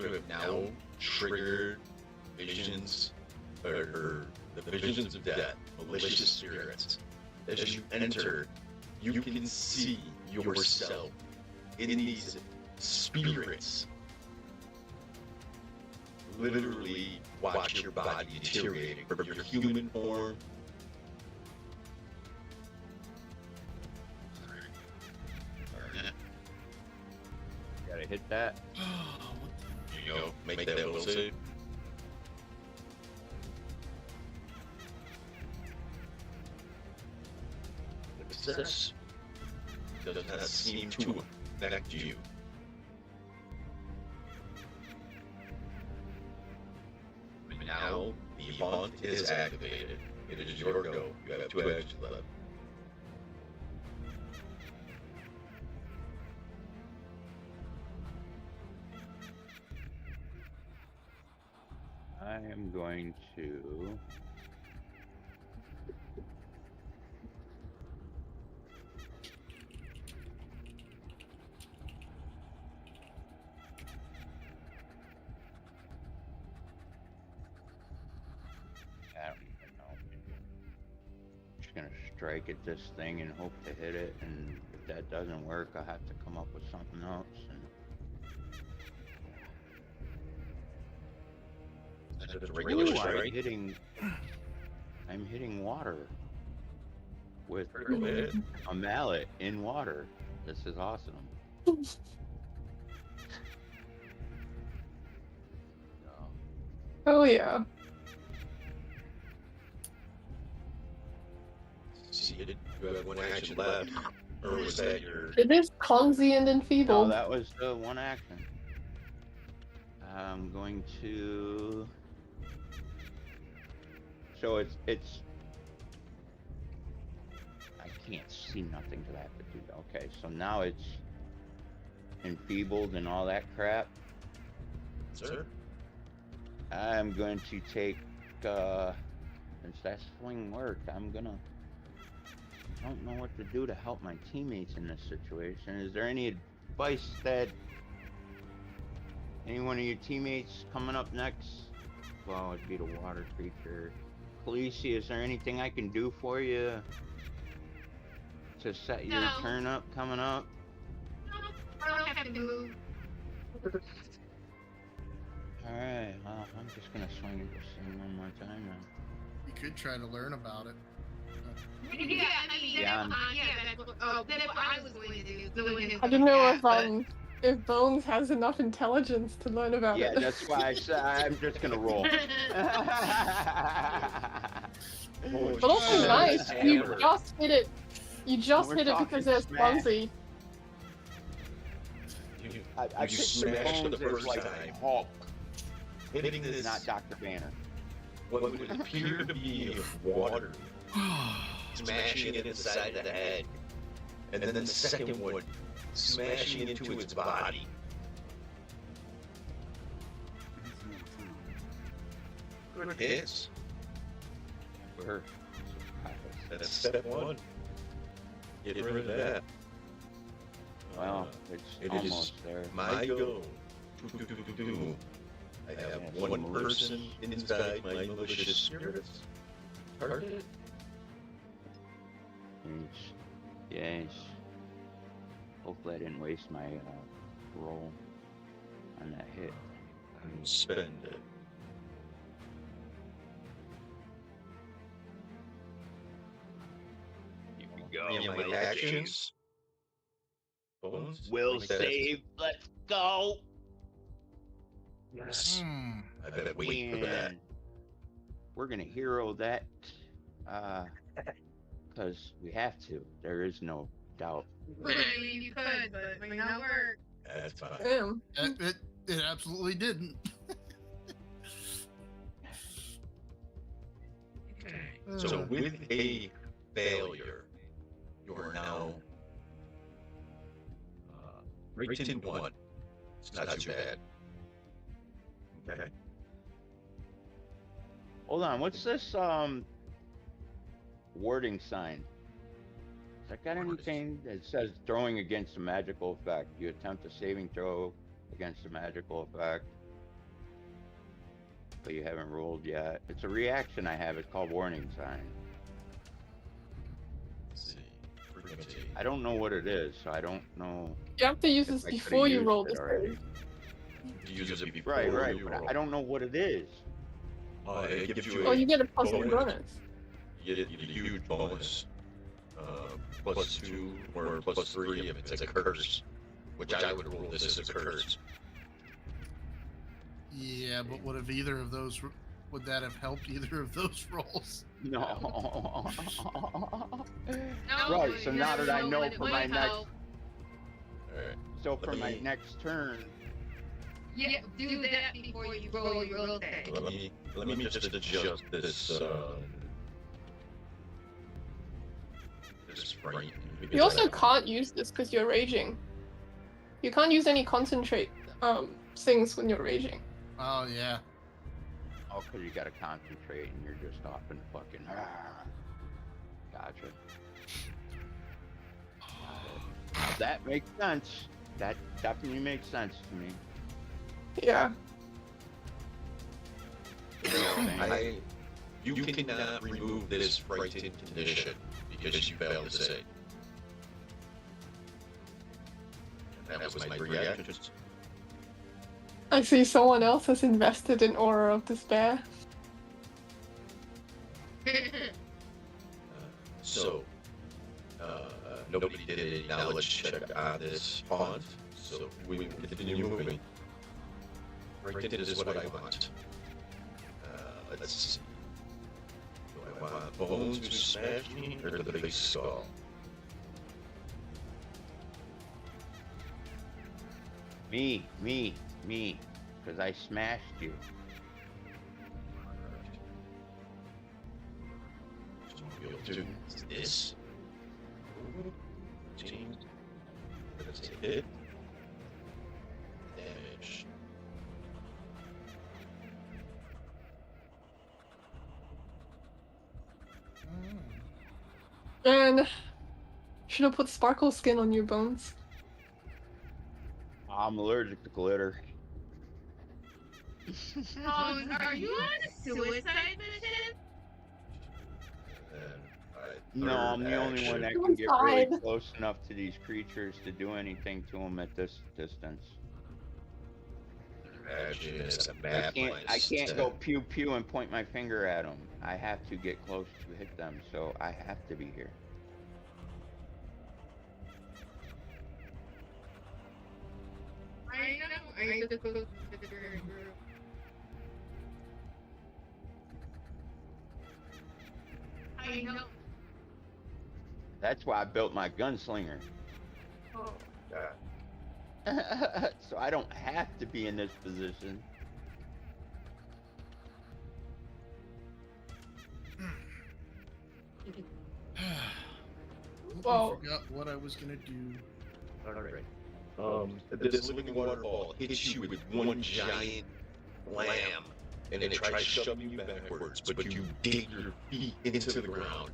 You have now triggered visions, or the visions of death, malicious spirits. As you enter, you can see yourself in these spirits. Literally watch your body deteriorating from your human form hit that. There you go. Make that will save. Success does not seem to affect you. But now the event is activated. It is your go. You have 2 actions left. I am going to. I don't even know. Just gonna strike at this thing and hope to hit it, and if that doesn't work, I'll have to come up with something else. And It's a regular ooh, strike. I'm hitting water with Critical hit. a mallet in water. This is awesome. Oh yeah. See, you have 1 action left. Or was that your... It is clumsy and No, enfeebled. that was the 1 action. I'm going to. So it's. I can't see nothing to have to do. Okay, so now it's enfeebled and all that crap. Sir? I'm going to take. Since that swing worked, I'm gonna. I don't know what to do to help my teammates in this situation. Is there any advice that any one of your teammates coming up next? Well, it'd be the water creature. Khaleesi, is there anything I can do for you to set your No. turn up coming up? I don't have to move. Alright, well, I'm just gonna swing at this thing one more time then. You could try to learn about it. Yeah, I mean, Yeah, that's what I was going to do. Doing his I don't know yeah, if Bones has enough intelligence to learn about Yeah, it. that's why I said I'm just gonna roll. But also nice, you just hit it. You just We're hit it talking because it's smack. clumsy. I You picked smashed Bones the as first like time. Hulk, Hitting this, not Dr. Banner. what would appear to be water, smashing it inside the head, and then the second one smashing into its body. Good hits. We're That's step 1. Get rid of that. well, it's It is almost there. my go. I have 1 person inside my malicious spirits. Target. Yes. Hopefully I didn't waste my roll on that hit. And spend it. Here we go. My actions. Bones. Will Make that- save. Let's go. Yes. Hmm. I better wait for that. And we're gonna hero that, because we have to. There is no doubt. You could, but it may not work. That's fine. Damn. It absolutely didn't. So with a failure, you're now right into 1. It's not too bad. Okay. Hold on. What's this wording sign? Has that got anything that says throwing against a magical effect? You attempt a saving throw against a magical effect, but you haven't rolled yet. It's a reaction I have. It's called warning sign. Let's see. Frequency. I don't know what it is, so I don't know. You have to use if this I could've before you used roll it this already. thing. You use it before Right. you But roll. I don't know what it is. It gives you Oh, a, you get a positive bonus. bonus. you get a huge bonus. +2 or +3 if it's a curse. which I would roll this as a curse. Yeah, but would that have helped either of those rolls? No. No, Right, so now that I know it for would my next, help. Alright. so for my me- next turn, Yeah, do that before you roll your roll thing. Let me just adjust this this frame. You also can't use this because you're raging. You can't use any concentrate things when you're raging. Oh yeah. oh, because you gotta concentrate and you're just off and fucking. Gotcha. That makes sense. That definitely makes sense to me. Yeah. You cannot remove this frightened condition because you failed to save. That was my reactions. I see someone else has invested in Aura of Despair. So, nobody did a knowledge check on this pond, so we will continue moving. Frightened is what I want. Let's see. Do I want bones to smash me or the big skull? Me, because I smashed you. So we'll do this. 15. That's a hit. Damage. And should have put sparkle skin on your bones. I'm allergic to glitter. Oh, are you on a suicide mission? No, I'm the only one that Come can get really inside. close enough to these creatures to do anything to them at this distance. Action is a I map. can't go pew pew and point my finger at them. I have to get close to hit them, so I have to be here. I know. I just go to the group. I know. That's why I built my gunslinger. Oh. So I don't have to be in this position. Whoa. I forgot what I was gonna do. Alright. This living waterfall hits you with one giant lamb, and it tries shoving you backwards, but you dig your feet into the ground.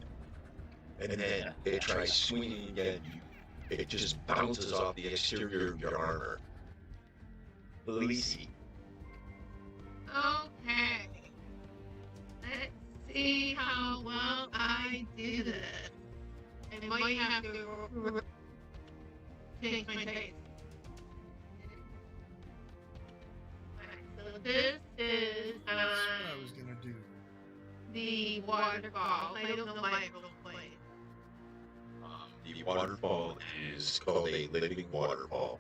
And then it tries swinging again. It just bounces off the exterior of your armor. Lacey. Okay. Let's see how well I do this. I might have to change my taste. So this is That's what I was gonna do. the waterfall. I don't know why I rolled play. The waterfall is called a living waterfall.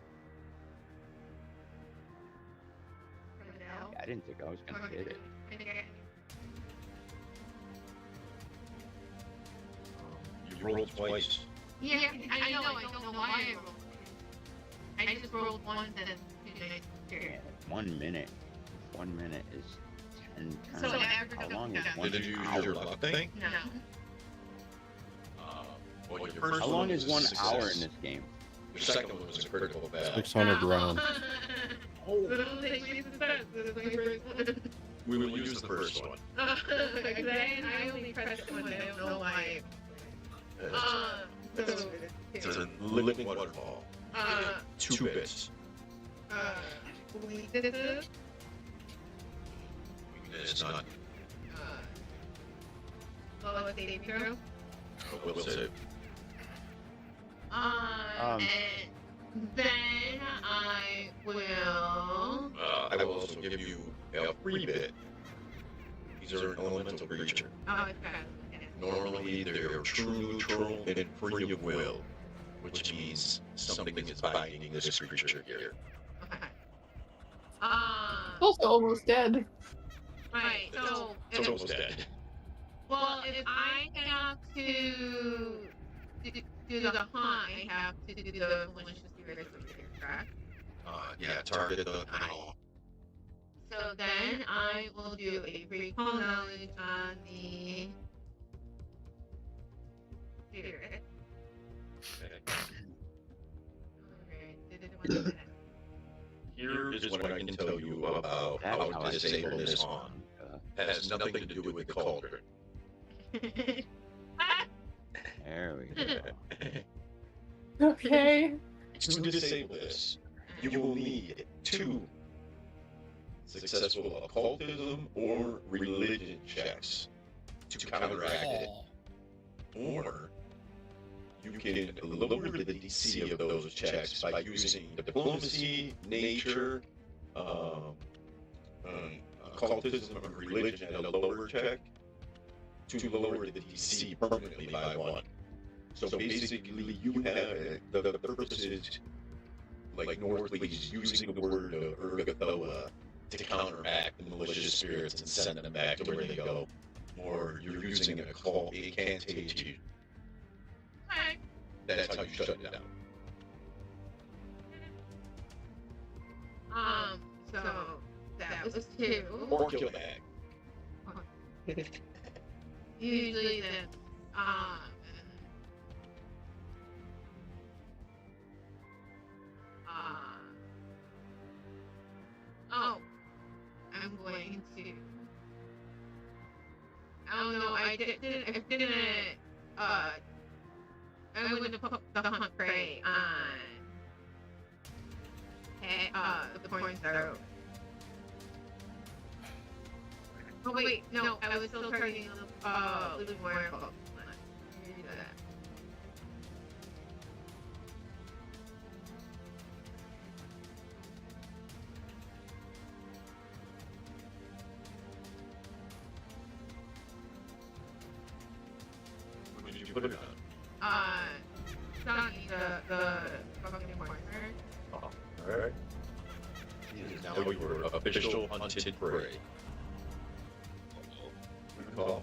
I didn't think I was gonna hit it. Okay. You rolled twice. Yeah, I know. I don't know why I rolled it. I just rolled once and Yeah, 1 minute. 1 minute is 10 So times. average How of long is yeah. 1 Did you use hour? your luck thing? No. Well, your first How long one is was a 1 hour in success. this game? Your second one was a critical fail. 600 rounds. We will use the first one. I only pressed one. I don't know why. So It's a living waterfall. 2 bits. weaknesses. It's not. Lowest saving throw. Will save. And then I will. I will also give you a free bit. These are an elemental creature. Oh, it's got. Normally, they're true neutral and free of will. which means something is binding this creature here. Okay. It's also almost dead. Right. So, It's almost dead. well, if I have to do the hunt, I have to do the malicious spirits over here, correct? Yeah, target the panel. So then I will do a recall knowledge on the spirit. Alright, did it one minute. Here is what I can tell you about how to disable this on. It has nothing to do with the cauldron. There we go. Okay. To disable this, you will need 2 successful occultism or religion checks to counteract it. Or you can lower the DC of those checks by using diplomacy, nature, occultism, or religion at a lower check to lower the DC permanently by 1. So basically, you have the purpose is like Northlee's using the word Urgathoa to counteract the malicious spirits and send them back to where they go, or you're using an occult incantation. Okay. That's how you shut it down. So that was 2. Or kill back. Usually then, oh, I'm going to, I don't know, I didn't, I wouldn't put the hunt prey on, the porn star. Oh wait, no, I was still targeting Living Oracle. Do that. What did you put it on? Johnny, the fucking porn star. Oh, alright. Now we were official hunted prey. Well,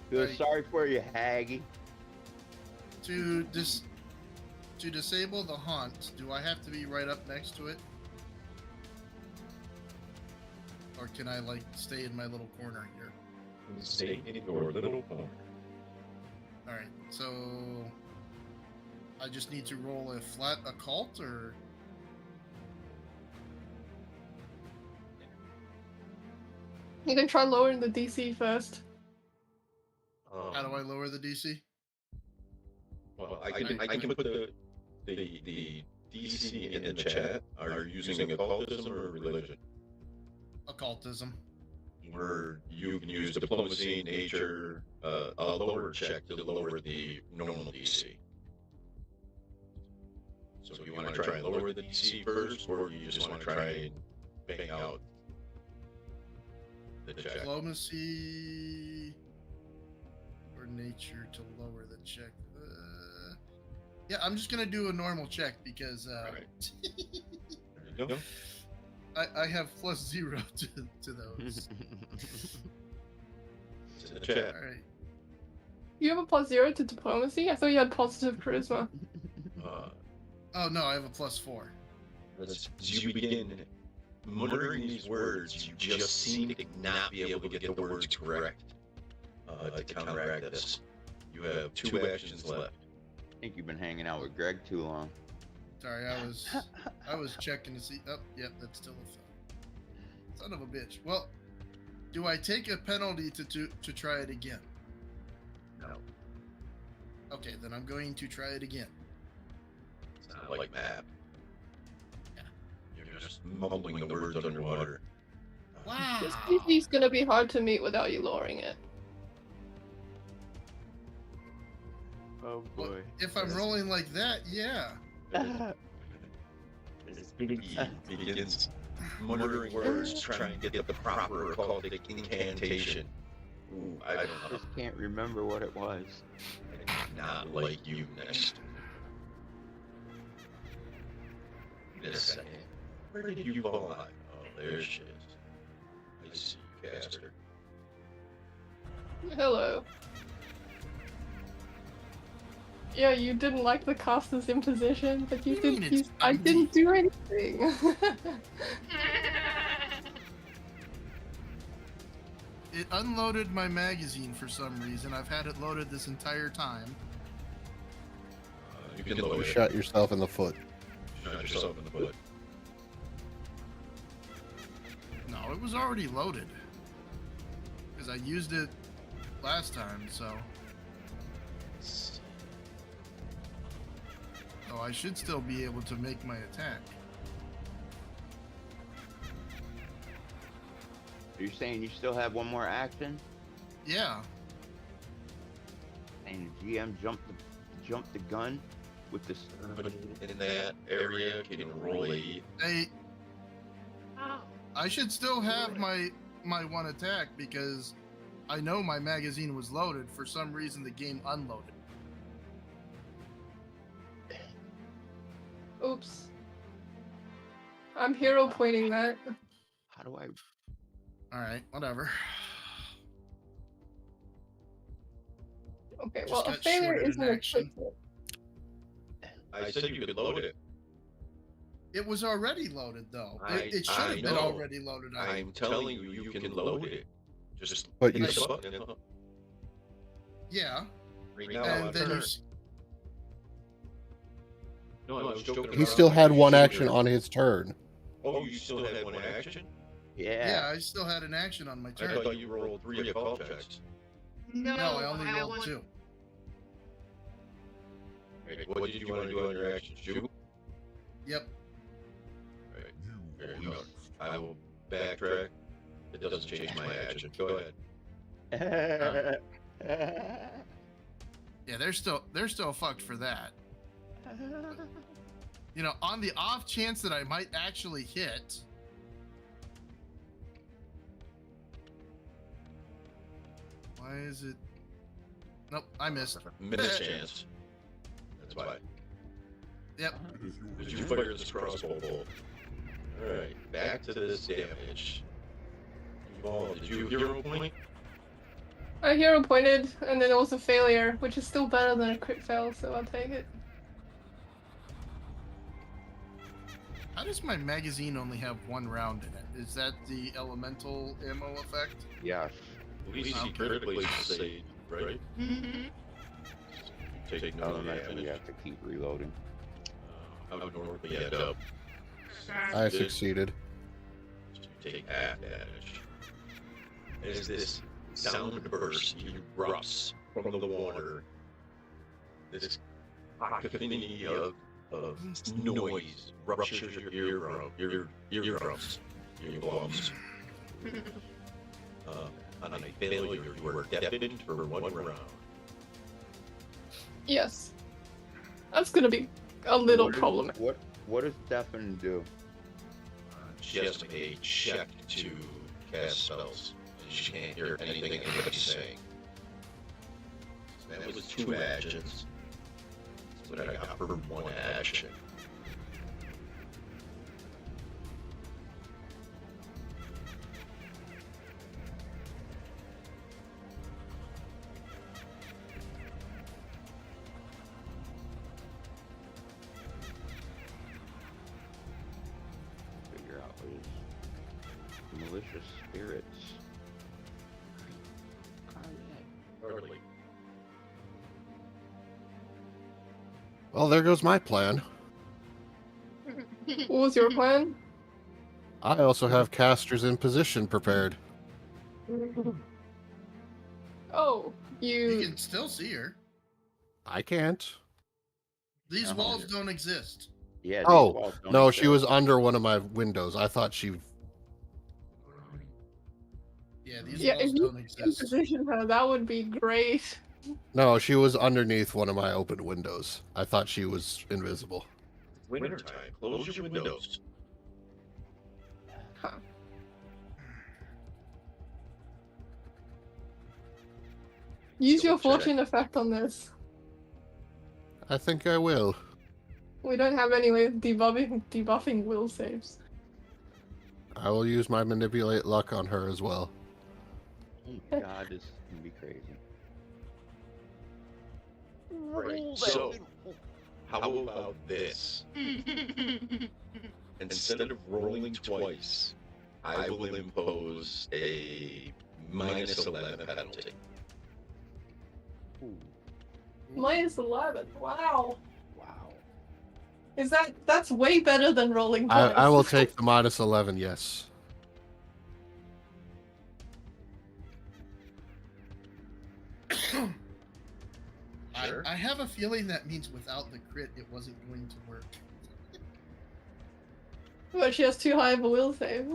Feel Right. sorry for you, Haggy. To disable the hunt, do I have to be right up next to it? Or can I like stay in my little corner here? stay in your little corner. Alright, so I just need to roll a flat occult or You can try lowering the DC first. how do I lower the DC? Well, I can put the DC in the chat. Are you using occultism or religion? Occultism. Where you can use diplomacy, nature, a lower check to lower the normal DC. So if you want to try and lower the DC first, or you just want to try and bang out the check. Diplomacy or nature to lower the check. Yeah, I'm just gonna do a normal check because Right. There you go. I have +0 to those. It's in the chat. All right. You have a +0 to diplomacy? I thought you had positive charisma. Oh no, I have a +4. As you begin muttering these words, you just seem to not be able to get the words correct to counteract this. You have 2 actions left. I think you've been hanging out with Greg too long. Sorry, I was checking to see. Oh, yep, that's still a fail. Son of a bitch. Well, do I take a penalty to try it again? No, Okay, then I'm going to try it again. it's not like map. Yeah. You're just mumbling the words underwater. Wow. This DC is gonna be hard to meet without you lowering it. Oh Well, if I'm rolling like that, yeah. He begins muttering words, trying to get the proper occultic incantation. Ooh, I don't know. Just can't remember what it was. I do not like you next. Wait a second. Where did you fall out? Oh, there she is. I see you, caster. Hello. Yeah, you didn't like the caster's imposition, but you What do you did. mean it's I didn't do anything. It unloaded my magazine for some reason. I've had it loaded this entire time. You can You load it. shot yourself in the foot. Shot yourself in the foot. No, it was already loaded. Because I used it last time, so. So I should still be able to make my attack. Are you saying you still have one more action? Yeah. And the GM jumped the gun with this. But in that area, can you roll a... Oh. I should still have my one attack because I know my magazine was loaded. For some reason, the game unloaded. Oops. I'm hero pointing that. How do I? All right, whatever. Okay, Just well, a got failure shorted in isn't a action. crit. I said you could load it. It was already loaded, though. It should I have been know. already loaded. I'm telling you, you can load it. Just But hit you the s- button and Yeah, right now, and then you. No, I was joking He around. still had You one should action have- on his turn. Oh, you still had one action? Yeah, I still had an action on my I turn. thought you rolled 3 occult checks. No, No, I only rolled want- 2. Right. What did you want to do on your action? Shoot? Yep. Right. There you go. I will backtrack. It doesn't change my action. Go ahead. Yeah, they're still fucked for that. You know, on the off chance that I might actually hit. Why is it? Nope, I missed. Miss chance. That's why. Yep. Did you fire this crossbow bolt? Alright, back to this damage. Did you hero point? I hero pointed, and then it was a failure, which is still better than a crit fail, so I'll take it. How does my magazine only have 1 round in it? Is that the elemental ammo effect? Yes. At least he critically saved, right? Mhm. Take no Other than that, you damage. have to keep reloading. How would normally end up? I succeeded. You take half damage. As this sound burst erupts from the water, this cacophony of noise ruptures your eardrums, your lungs. On a failure, you are deafened for 1 round. Yes. That's gonna be a little What is- problematic. What does deafen do? She has to make a check to cast spells. She can't hear anything anybody's saying. That was 2 actions. That's what I got for 1 action. Figure out what is malicious spirits. Hardly. Well, there goes my plan. What was your plan? I also have casters in position prepared. Oh, You you. can still see her. I can't. These Oh, walls yeah. don't exist. Yeah. these Oh, walls don't no, she exist. was under one of my windows. I thought she... Yeah, these Yeah, walls if you don't can exist. position her, that would be great. No, she was underneath one of my open windows. I thought she was invisible. Wintertime. Close your windows. Huh. Use your Skill check. fortune effect on this. I think I will. We don't have any way of debuffing will saves. I will use my manipulate luck on her as well. Oh God, this can be crazy. Right. So, how about this? Instead of rolling twice, I will impose a -11 penalty. Ooh, -11. Wow. wow. That's way better than rolling twice. I will take the -11, yes. Sure. I have a feeling that means without the crit, it wasn't going to work. But she has too high of a will save.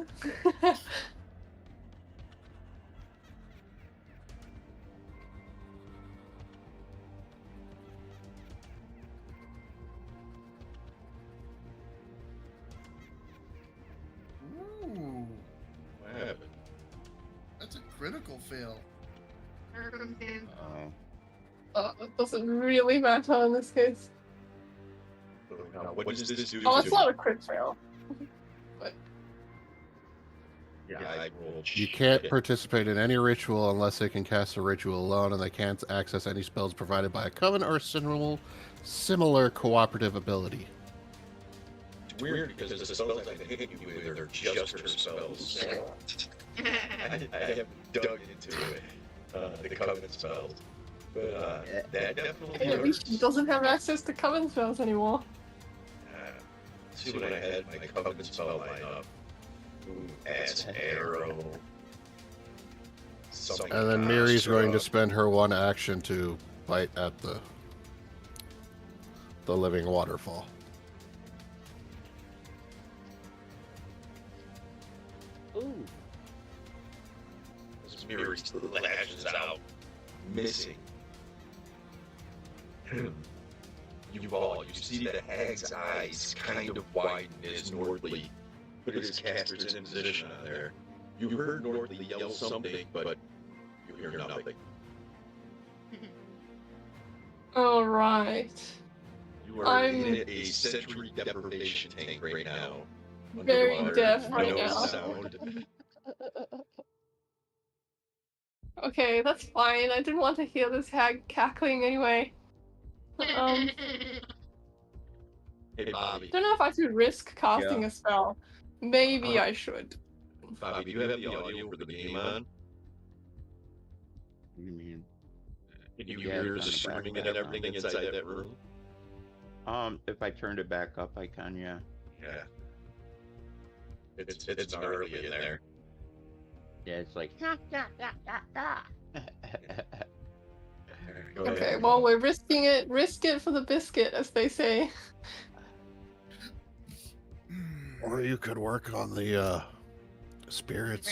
Ooh, What happened? that's a critical fail. Circumstance. It doesn't really matter in this case. Now, what does this do Oh, to it's not a crit fail. Yeah, I rolled You can't shit. participate in any ritual unless they can cast a ritual alone, and they can't access any spells provided by a coven or similar cooperative ability. It's weird because the spells I've been hitting you with are just her spells. I haven't dug into it, the covenant spells. But that definitely At least she hurts. doesn't have access to coven spells anymore. See what I had my covenant spell line up. Ooh, as an arrow. Something And then Miri's going to construct. spend her one action to bite at the living waterfall. Ooh. As Miri lashes out, missing. You see the hag's eyes kind of widen as Nordley put his casters in position on there. You heard Nordley yell something, but you hear nothing. Alright. You are in a sensory deprivation tank right now. Very Underwater, deaf right no now. sound. Okay, that's fine. I didn't want to hear this hag cackling anyway. Hey, Bobby. Don't know if I should risk casting Yeah. a spell. Maybe I should. Bobby, do you have the audio for the game on? What do you mean? Can you Yeah, hear it's the on the screaming back and background. everything inside that room? If I turned it back up, I can, yeah. Yeah. It's gnarly in there. Yeah, it's like. Go Okay, ahead. well, we're risking it. Risk it for the biscuit, as they say. Or you could work on the spirits.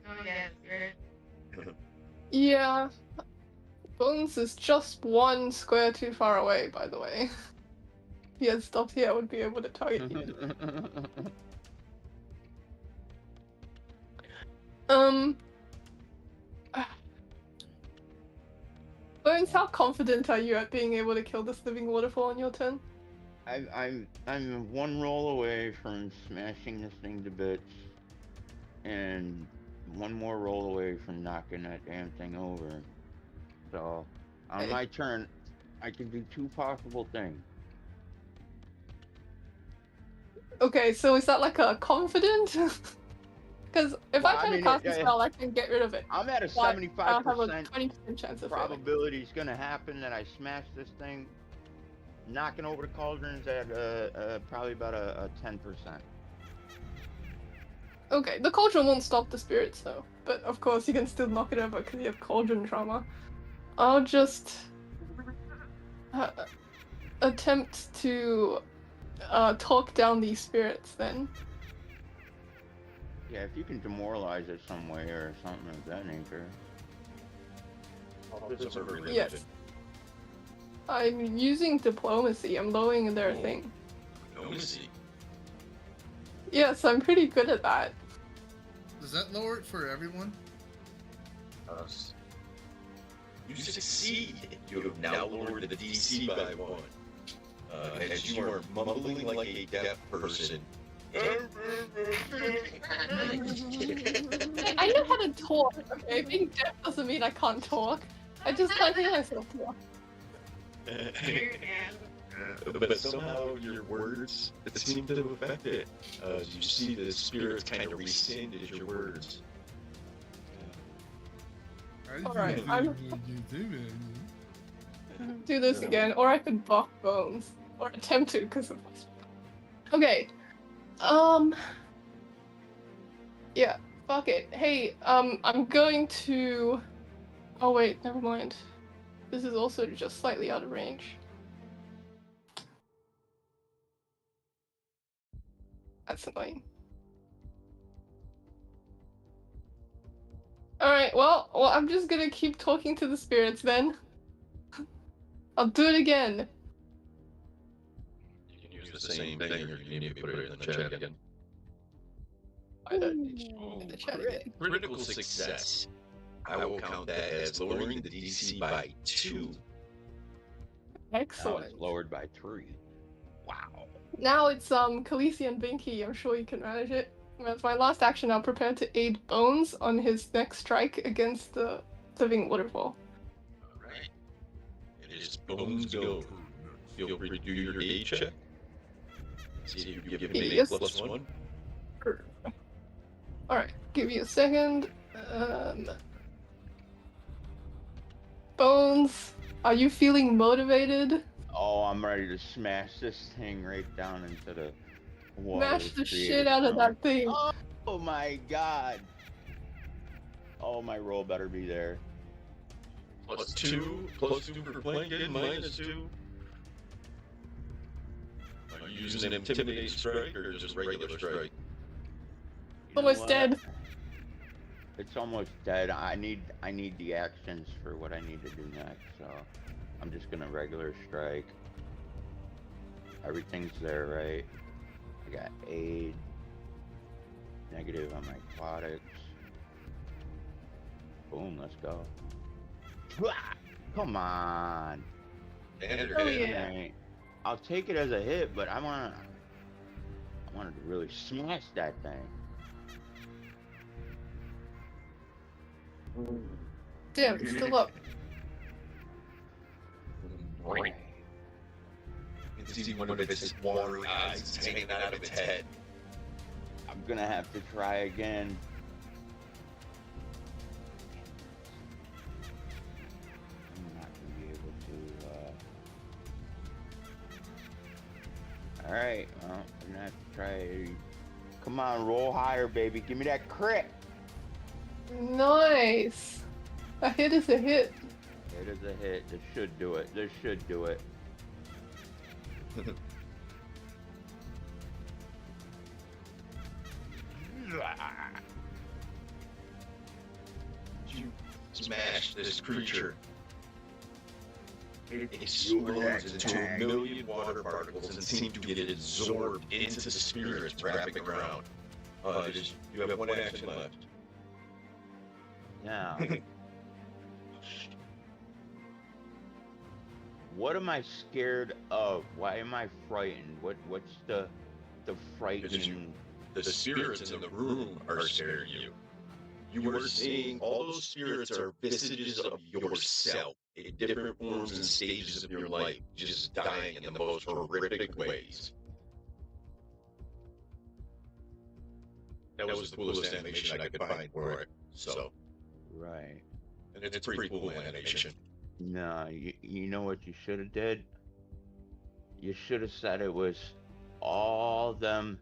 Oh yeah, spirit. Yeah. Bones is just one square too far away, by the way. If he had stopped here, I would be able to target you. Bones, how confident are you at being able to kill this living waterfall on your turn? I'm one roll away from smashing this thing to bits, and one more roll away from knocking that damn thing over. So, on my turn, I can do two possible things. Okay, so is that like a confident? Because if Well, I I try to mean, cast a spell, I can get rid of it. I'm at a But I'll have a 75% 20% chance of failing. probability it's gonna happen that I smash this thing. Knocking over the cauldrons at probably about a 10%. Okay, the cauldron won't stop the spirits though. But of course, you can still knock it over because you have cauldron trauma. I'll just attempt to talk down these spirits then. Yeah, if you can demoralize it some way or something of that nature. Yes. I'm using diplomacy. I'm lowering their thing. Diplomacy. Yes, I'm pretty good at that. Does that lower it for everyone? You succeed. You have now lowered the DC by 1. as you are mumbling like a deaf person. I know how to talk, okay? Being deaf doesn't mean I can't talk. I just can't hear myself talk. But somehow your words seem to affect it. You see the spirits kind of rescind as your words. Alright, I'm do this again, or I could block Bones. Or attempt to, because of this. Okay. Yeah, fuck it. Hey, I'm going to... Oh wait, never mind. This is also just slightly out of range. That's annoying. Alright, well, I'm just gonna keep talking to the spirits then. I'll do it again. You can use the same thing, or you need to put it in the chat again. In the chat again. Critical success. I will count that as lowering the DC by 2. Now Excellent. it's lowered by 3. Wow. Now it's Khaleesi and Binky. I'm sure you can manage it. As my last action, I'll prepare to aid Bones on his next strike against the living waterfall. Alright. It is Bones go. Feel free to do your aid check. See if you can give me a +1. Alright, give me a second. Bones, are you feeling motivated? Oh, I'm ready to smash this thing right down into the water. Smash the shit out of that thing. Oh my god. Oh, my roll better be there. +2 for flanking, -2. Are you using an intimidate strike or just regular strike? Almost dead. It's almost dead. I need the actions for what I need to do next, so I'm just gonna regular strike. Everything's there, right? I got aid, negative on my aquatics. Boom, let's go. Come on. Standard Oh, hit. yeah. Alright. I'll take it as a hit, but I wanted to really smash that thing. Damn, it's still up. You can see one of its watery eyes hanging out of its head. I'm gonna have to try again. I'm not gonna be able to. Alright, well, I'm gonna have to try. Come on, roll higher, baby. Give me that crit. Nice. A hit is a hit. It is a hit. This should do it. This should do it. You smash this creature. It explodes into a million water particles and seems to get absorbed into the spirits wrapping around. You have one action left. Now, what am I scared of? Why am I frightened? What's the frightening? The spirits in the room are scaring you. You are seeing all those spirits are visages of yourself in different forms and stages of your life, just dying in the most horrific ways. That was the coolest animation I could find for it. So, Right. and it's a pretty cool animation. No, you know what you should have did? You should have said it was all them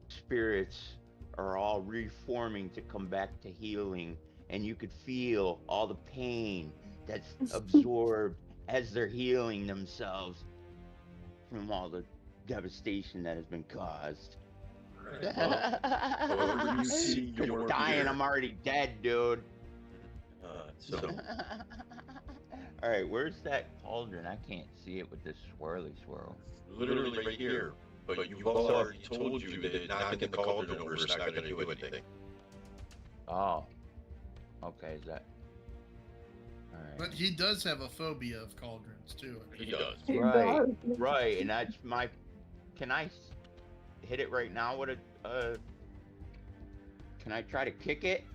spirits are all reforming to come back to healing, and you could feel all the pain that's absorbed as they're healing themselves from all the devastation that has been caused. Right. Well, you see your dying, peer. I'm already dead, dude. So, All right, where's that cauldron? I can't see it with this swirly swirl. literally right here. But you've also already told you that knocking the cauldron over is not going to do anything. Oh, okay. Is that? Alright. But he does have a phobia of cauldrons too. He does. It Right, does. right, and that's my. Can I hit it right now with a? Can I try to kick it?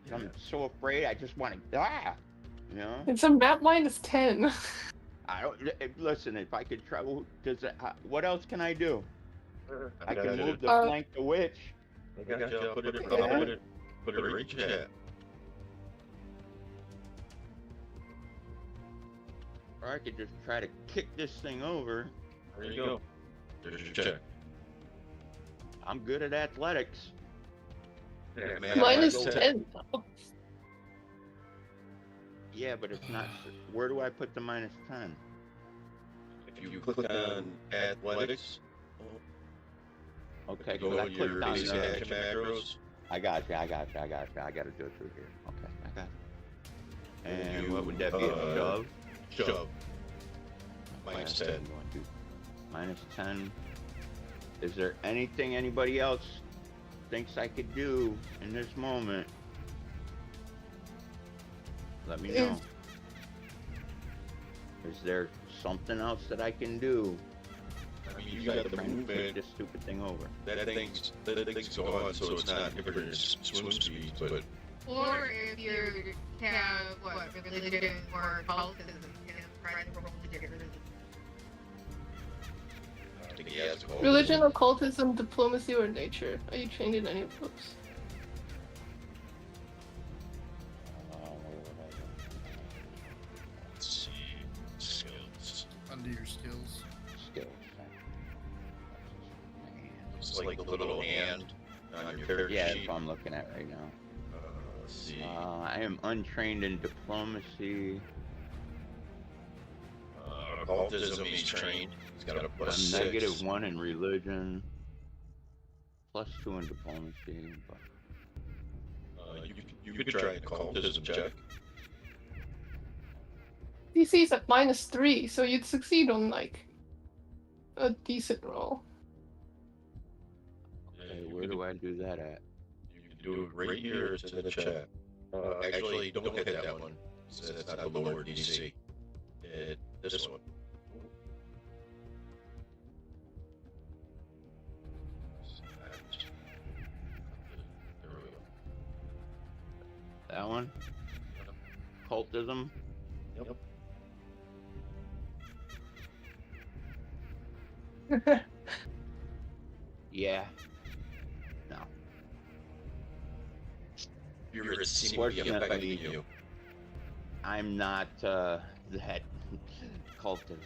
'Cause I'm so afraid. I just want to. You know. It's a map -10. I don't listen. If I could try, does it, what else can I do? I can move the flank the witch. I got you. I'll put it right in chat. Or I could just try to kick this thing over. There you go. There's your check. I'm good at athletics. Yeah, man, -10. though. Yeah, but it's not. Where do I put the -10? If you click on athletics, Okay, go because I to your clicked on basic action macros. I got you. I got to do it through here. Okay, I got you. And what would that be? A shove? Shove. Okay, -10. I'm going to -10. Is there anything anybody else thinks I could do in this moment? Let me know. Is there something else that I can do? I mean, you got the Trying to kick movement. this stupid thing over. That thing's gone, so it's not inhibiting its swim speed, but Or if you have what religion or Catholicism, you can try to roll to get rid of it. I think he has to hold. Religion, occultism, diplomacy, or nature. Are you trained in any of those? Let's see. Skills. Under your skills. Skills. It's like the little hand on your character Yeah, sheet. that's what I'm looking at right now. Let's see. I am untrained in diplomacy. Occultism, he's trained. He's got a I'm +6. -1 in religion. +2 in diplomacy. But You could try an occultism check. DC's at -3, so you'd succeed on like a decent roll. okay, where do I do that at? You can do it right here. It's in the chat. Actually, don't hit that one. It's not the lower DC. Hit this one. There we go. That one? Cultism? Yep. Yeah. No. Spirits seem to be affecting you. I'm not that cultist.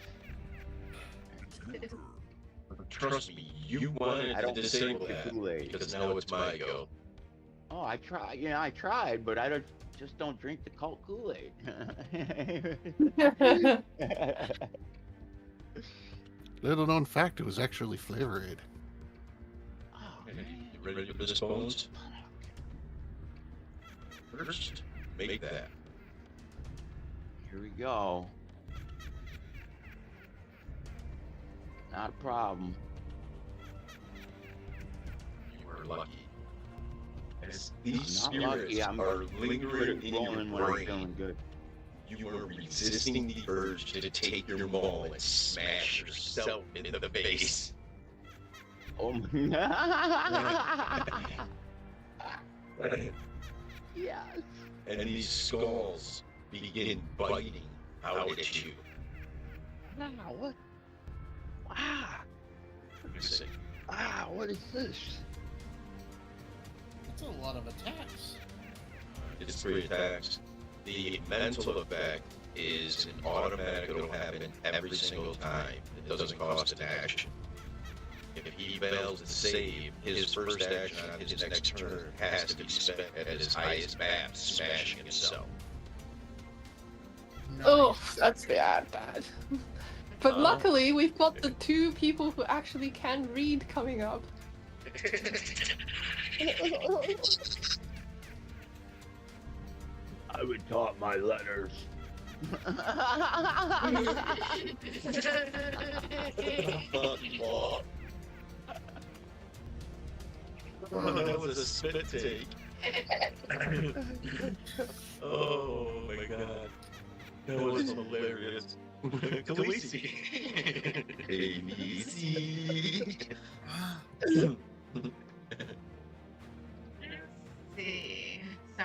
Trust me, you wanted I to don't disable drink the that Kool-Aid. because now it's my go. Oh, I tried. Yeah, I tried, but I just don't drink the cult Kool-Aid. Little known fact, it was actually Flavor Aid. Oh, Okay, man. you ready to put this bones? First, make that. Here we go. Not a problem. You are lucky. As these I'm not lucky. spirits I'm are lingering in your rolling when I'm brain, feeling good. you are resisting the urge to take your maul and smash yourself in the face. Oh my Yes. And these skulls begin biting out at you. Wow, what? Wow. You say, Wow, what is this? That's a lot of attacks. it's 3 attacks. The mental effect is an automatic, it'll happen every single time. It doesn't cost an action. If he fails to save, his first action on his next turn has to be spent at his highest map, smashing himself. Oh, Nice. that's bad. But luckily, we've got the 2 people who actually can read coming up. I would taught my letters. That was a spit take. Oh my god. That was hilarious. Khaleesi. ABC. Let's see. So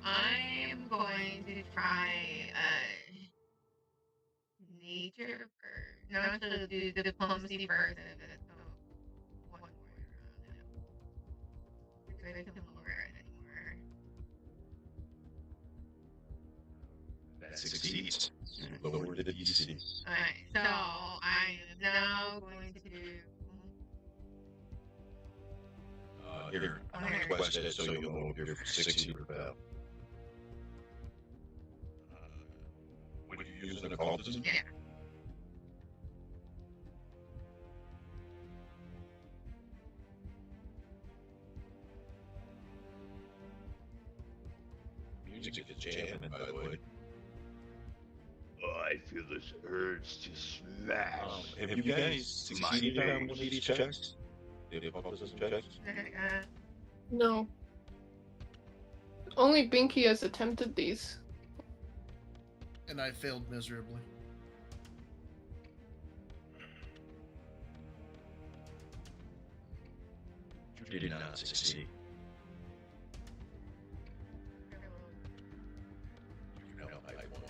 I'm going to try nature first. No, actually do diplomacy first. And then one more. Because I can lower it anymore. That succeeds. Lower the DC. Alright, so I am now going to do. Here, request it so you'll know if you're succeed or fail. Would you use an occultism? Yeah. Music is jamming, by the way. Oh, I feel this urge to smash. Have you guys succeeded on one of these checks? The occultism checks? No. Only Binky has attempted these. And I failed miserably. You did not succeed. You know, I won.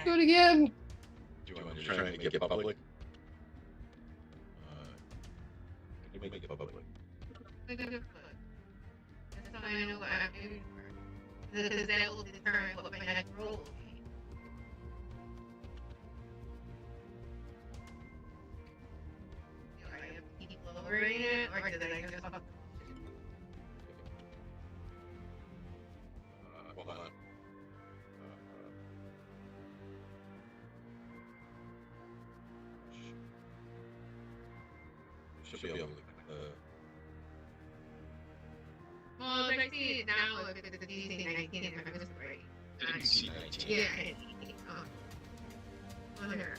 Do it again! Do you want to try and make it public? You make it public. That's how I know what I'm doing for. Because that will determine what my next roll will be. Do I have to keep lowering it, or did I just have to... Hold on. Should be able to. Well, if I see it now, if it's a DC 19, if I missed it right. DC 19. Yeah, oh, here.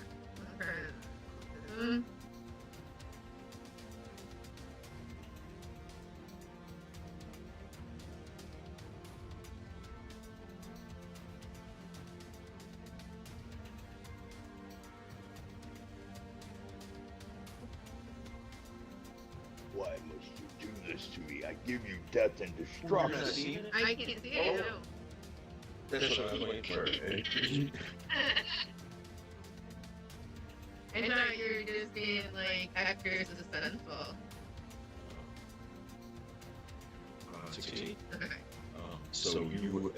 Why must you do this to me? I give you death and destruction. I can't see it, no. That's what I'm waiting for. I thought you were just being like extra suspenseful. 16. Okay. So you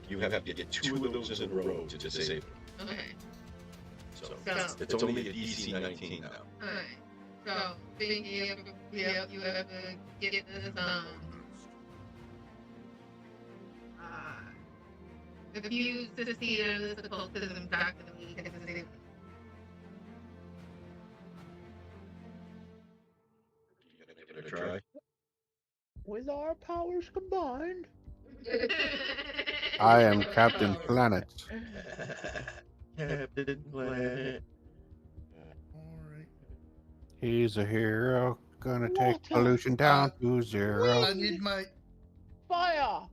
you have to get 2 of those in a row to disable. Okay. So it's only a DC 19 now. Okay. So, think you have to get this, if you succeed in this occultism doctrine, then we can disable. You gonna give it a try? With our powers combined. I am Captain Planet. Captain Planet. Alright. He's a hero. Gonna take pollution down to 0. I need my Fire!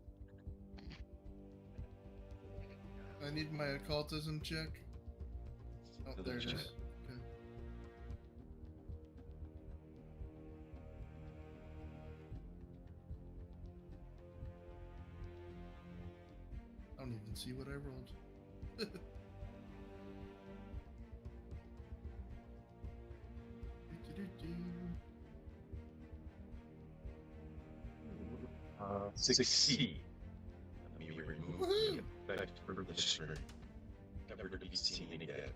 occultism check. Oh, there it is. Okay. I don't even see what I rolled. Succeed. Let me remove the effect from the screen. Never to be seen again.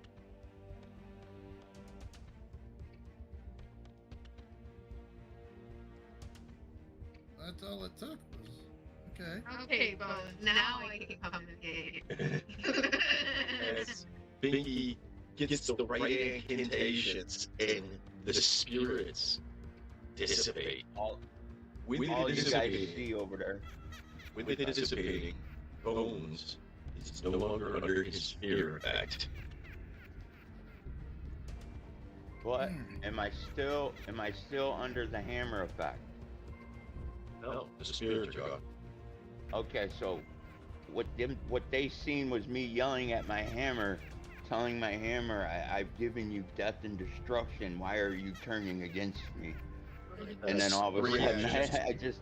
That's all it took was okay. Okay, but now I can come to the game. As Binky gets the right incantations and the spirits dissipate. With All it you guys dissipating, see over there. with it dissipating, Bones is no longer under his fear effect. What? Am I still under the hammer effect? No, the spirits are gone. Okay, so what they seen was me yelling at my hammer, telling my hammer, I've given you death and destruction. Why are you turning against me? And then all of a sudden, I just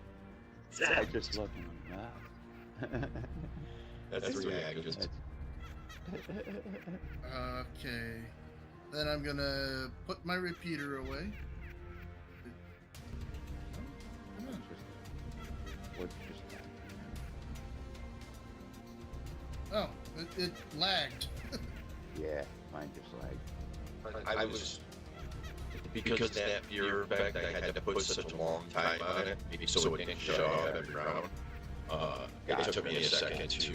look and I'm like, That's 3 actions. Okay. Then I'm gonna put my repeater away. Come on. What's just Oh, it lagged. yeah, mine just like I was because that fear effect. I had to put such a long time on it, so it didn't shut off every round. It took me a second to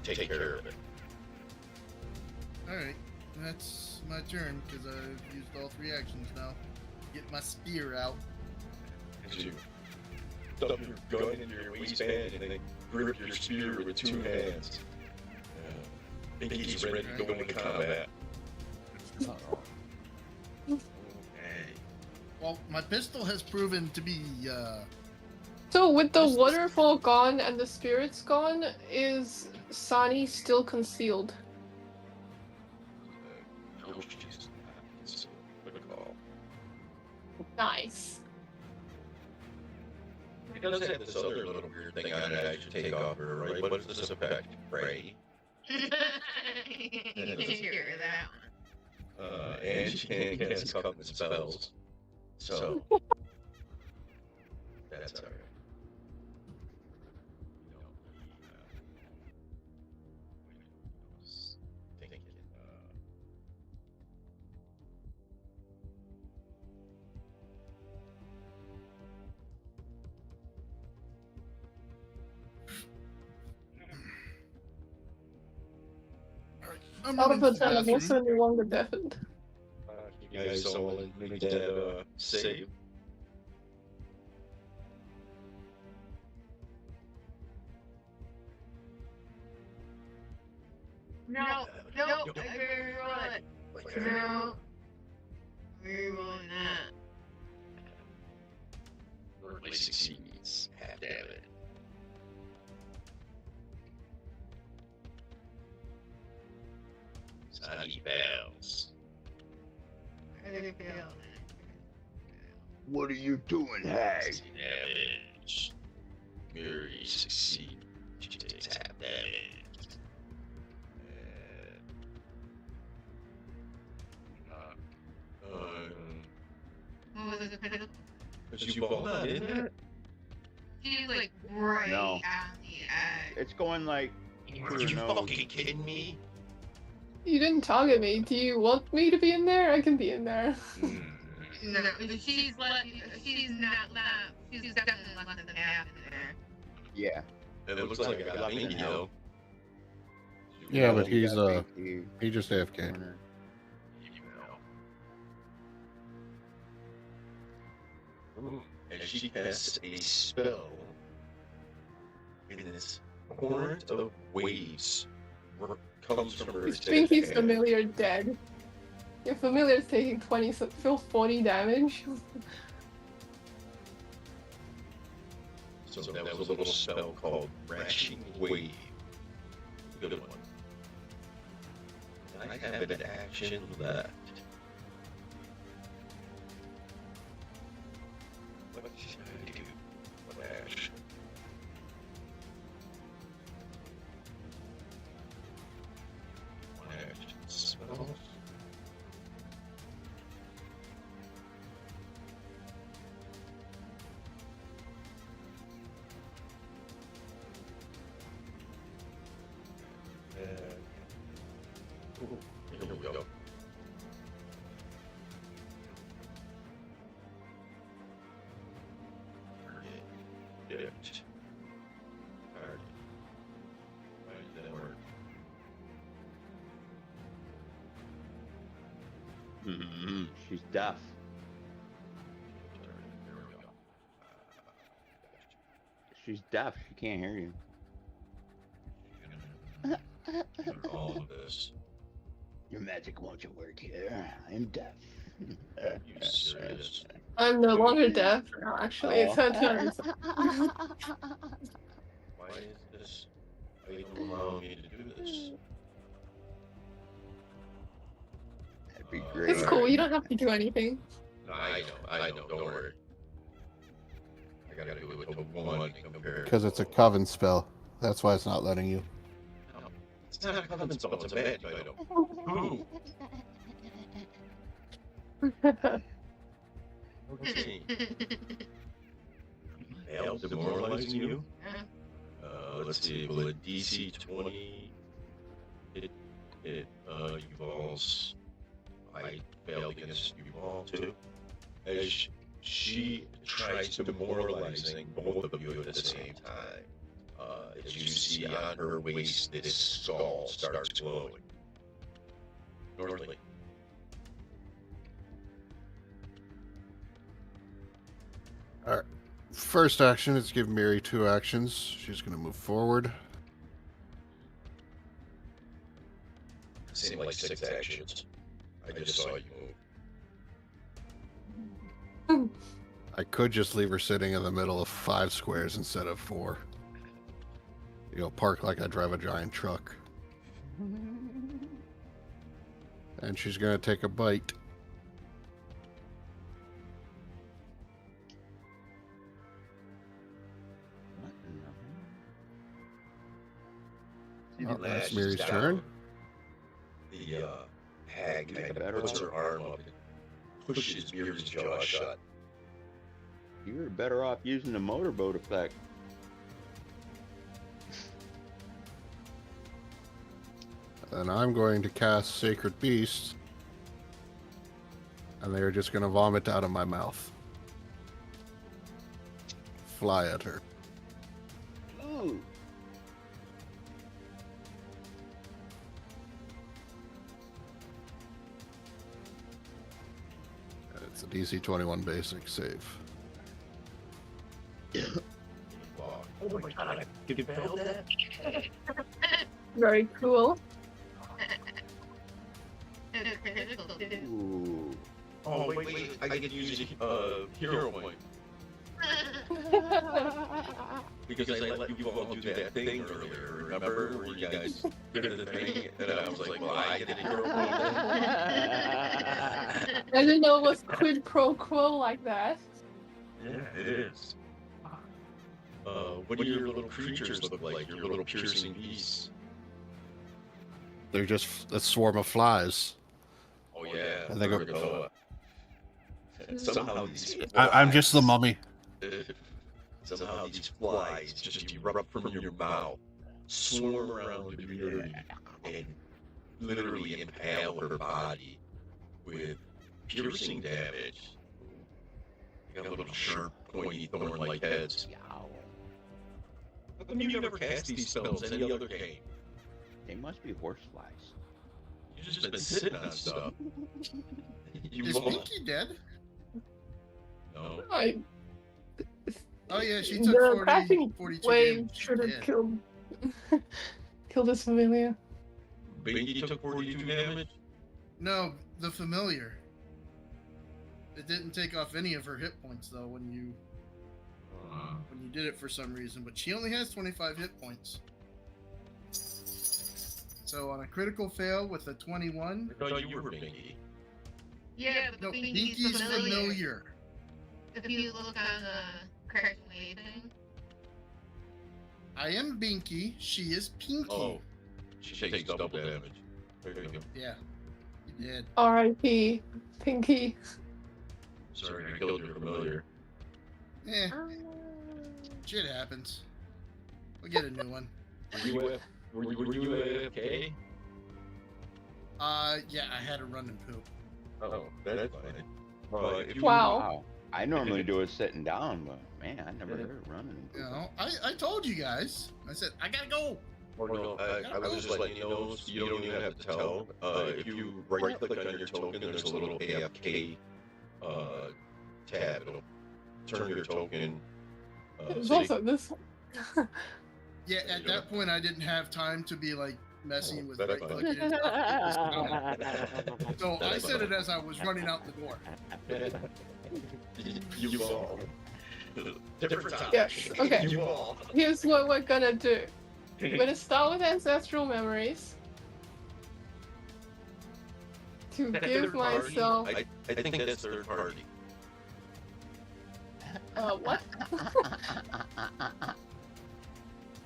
take care of it. Alright, that's my turn because I've used all 3 actions now. Get my spear out. You stuff your gun in your waistband and then grip your spear with 2 hands. Think he's ready to go into combat. Okay. Well, my pistol has proven to be, So with the waterfall gone and the spirits gone, is Sani still concealed? Oh, jeez. It's good call. Nice. It does have this other little weird thing on it I should take off her, right? What does this affect? Ray? You can hear that one. And she can't cast covenant spells. So that's alright. alright, I'm Out running of to the a 10, I'm bathroom. also no longer deafened. You guys all make that save. No, I reroll it. No. Rerolling that. Normally succeeds. Half damage. Sunny fails. I didn't fail that. what are you doing, Hag? 60 damage. Mary succeeds. She takes half damage. What was it? But you fall not in it? She's like right No. on the edge. It's going like Are you fucking kidding me? You didn't target me. Do you want me to be in there? I can be in there. No, she's not left. She's definitely less than half in there. yeah. It looks like I got Binky though. Yeah, but You he's got Binky he just AFK. corner. And she casts a spell in this torrent of waves comes from her Is extended Pinky's hand. familiar dead? Your familiar's taking 20, so feel 40 damage. So that was a little spell called Crashing Wave. Good one. I have an action left. What should I do? What action? One action spells. Here we go. Target. Target. Why did that work? She's deaf. Target. There we go. She's deaf. She can't hear you. All of this. Your magic won't work here. I'm deaf. Are you serious? I'm no longer deaf. No, actually, it's her turn. Why is this this. Why you don't allow me to do this? That'd be great. It's cool. You don't have to do anything. I know, don't worry. I gotta do it to one compared. Because it's a coven spell. That's why it's not letting you. It's not a coven spell, it's a magic item. Ooh. Okay. Fail demoralizing you? Let's see, will it DC 20? It evolves. I failed against Evolve too. As she tries demoralizing both of you at the same time. As you see on her waist, this skull starts glowing. Northly. Alright. First action is give Miri 2 actions. She's going to move forward. Seemed like 6 actions. I just saw you move. I could just leave her sitting in the middle of 5 squares instead of 4. You know, park like I drive a giant truck. And she's going to take a bite. Oh, that's Miri's turn. The hag kind of puts her arm up and pushes Miri's jaw shut. You were better off using the motorboat effect. And I'm going to cast Sacred Beast. And they're just going to vomit out of my mouth. Fly at her. Ooh. It's a DC 21 basic save. Oh my god, you failed that? Very cool. Ooh. Oh, wait, I get to use a hero point. Because I let you all do that thing earlier, remember? Where you guys did the thing, and I was like, well, I get a hero point. I didn't know it was quid pro quo like that. Yeah, it is. What do your little creatures look like? Your little piercing beasts? They're just a swarm of flies. Oh yeah, I think Garganoa. Somehow these I'm just the mummy. Somehow these flies just erupt from your mouth, swarm around Miri, and literally impale her body with piercing damage. They got little sharp, pointy, thorn-like heads. How come you never cast these spells any other game? They must be horseflies. You've just been sitting on stuff. You Is won't. Pinky dead? No. Oh yeah, she The took 40, crashing 42 wave damage. should have Yeah. killed this familiar. Binky took 42 damage? No, the familiar. It didn't take off any of her hit points though when you did it for some reason, but she only has 25 hit points. So on a critical fail with a 21, I thought you were Binky. Yeah, but no, Binky's Pinky's familiar. familiar. If you look on the correct way thing. I am Binky, she is Pinky. Oh, she takes double damage. There you go. Yeah, you did. R.I.P. Pinky. Sorry, I killed your familiar. Eh, shit happens. We'll get a new one. Were you AFK? Yeah, I had to run and poop. Oh, that's fine. If you, Wow. I normally do it sitting down, but man, I never heard it running. You know, I told you guys. I said, I gotta go. Or no, I was just letting you know, so you don't even have to tell. If you right-click on your token, there's a little AFK tab. It'll turn your token. There's so you- also this one. Yeah, at that point, I didn't have time to be like messing with That's right fine. clicking and stuff. It was so I said it as I was running out the door. You all. Different topic. Yes, okay. You all. Here's what we're gonna do. I'm gonna start with ancestral memories. To Third give party? myself. I think that's third party. What?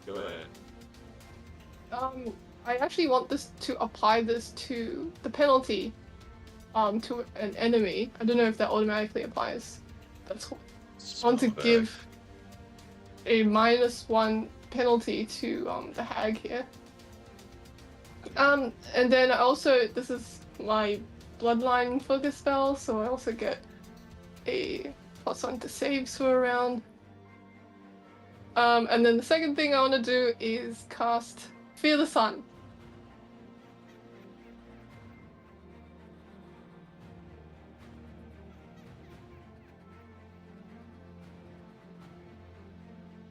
Go ahead. I actually want this to apply this to the penalty, to an enemy. I don't know if that automatically applies. That's I want to give a -1 penalty to the hag here. And then also this is my bloodline focus spell, so I also get a +1 to saves for a round. And then the second thing I want to do is cast Fear the Sun.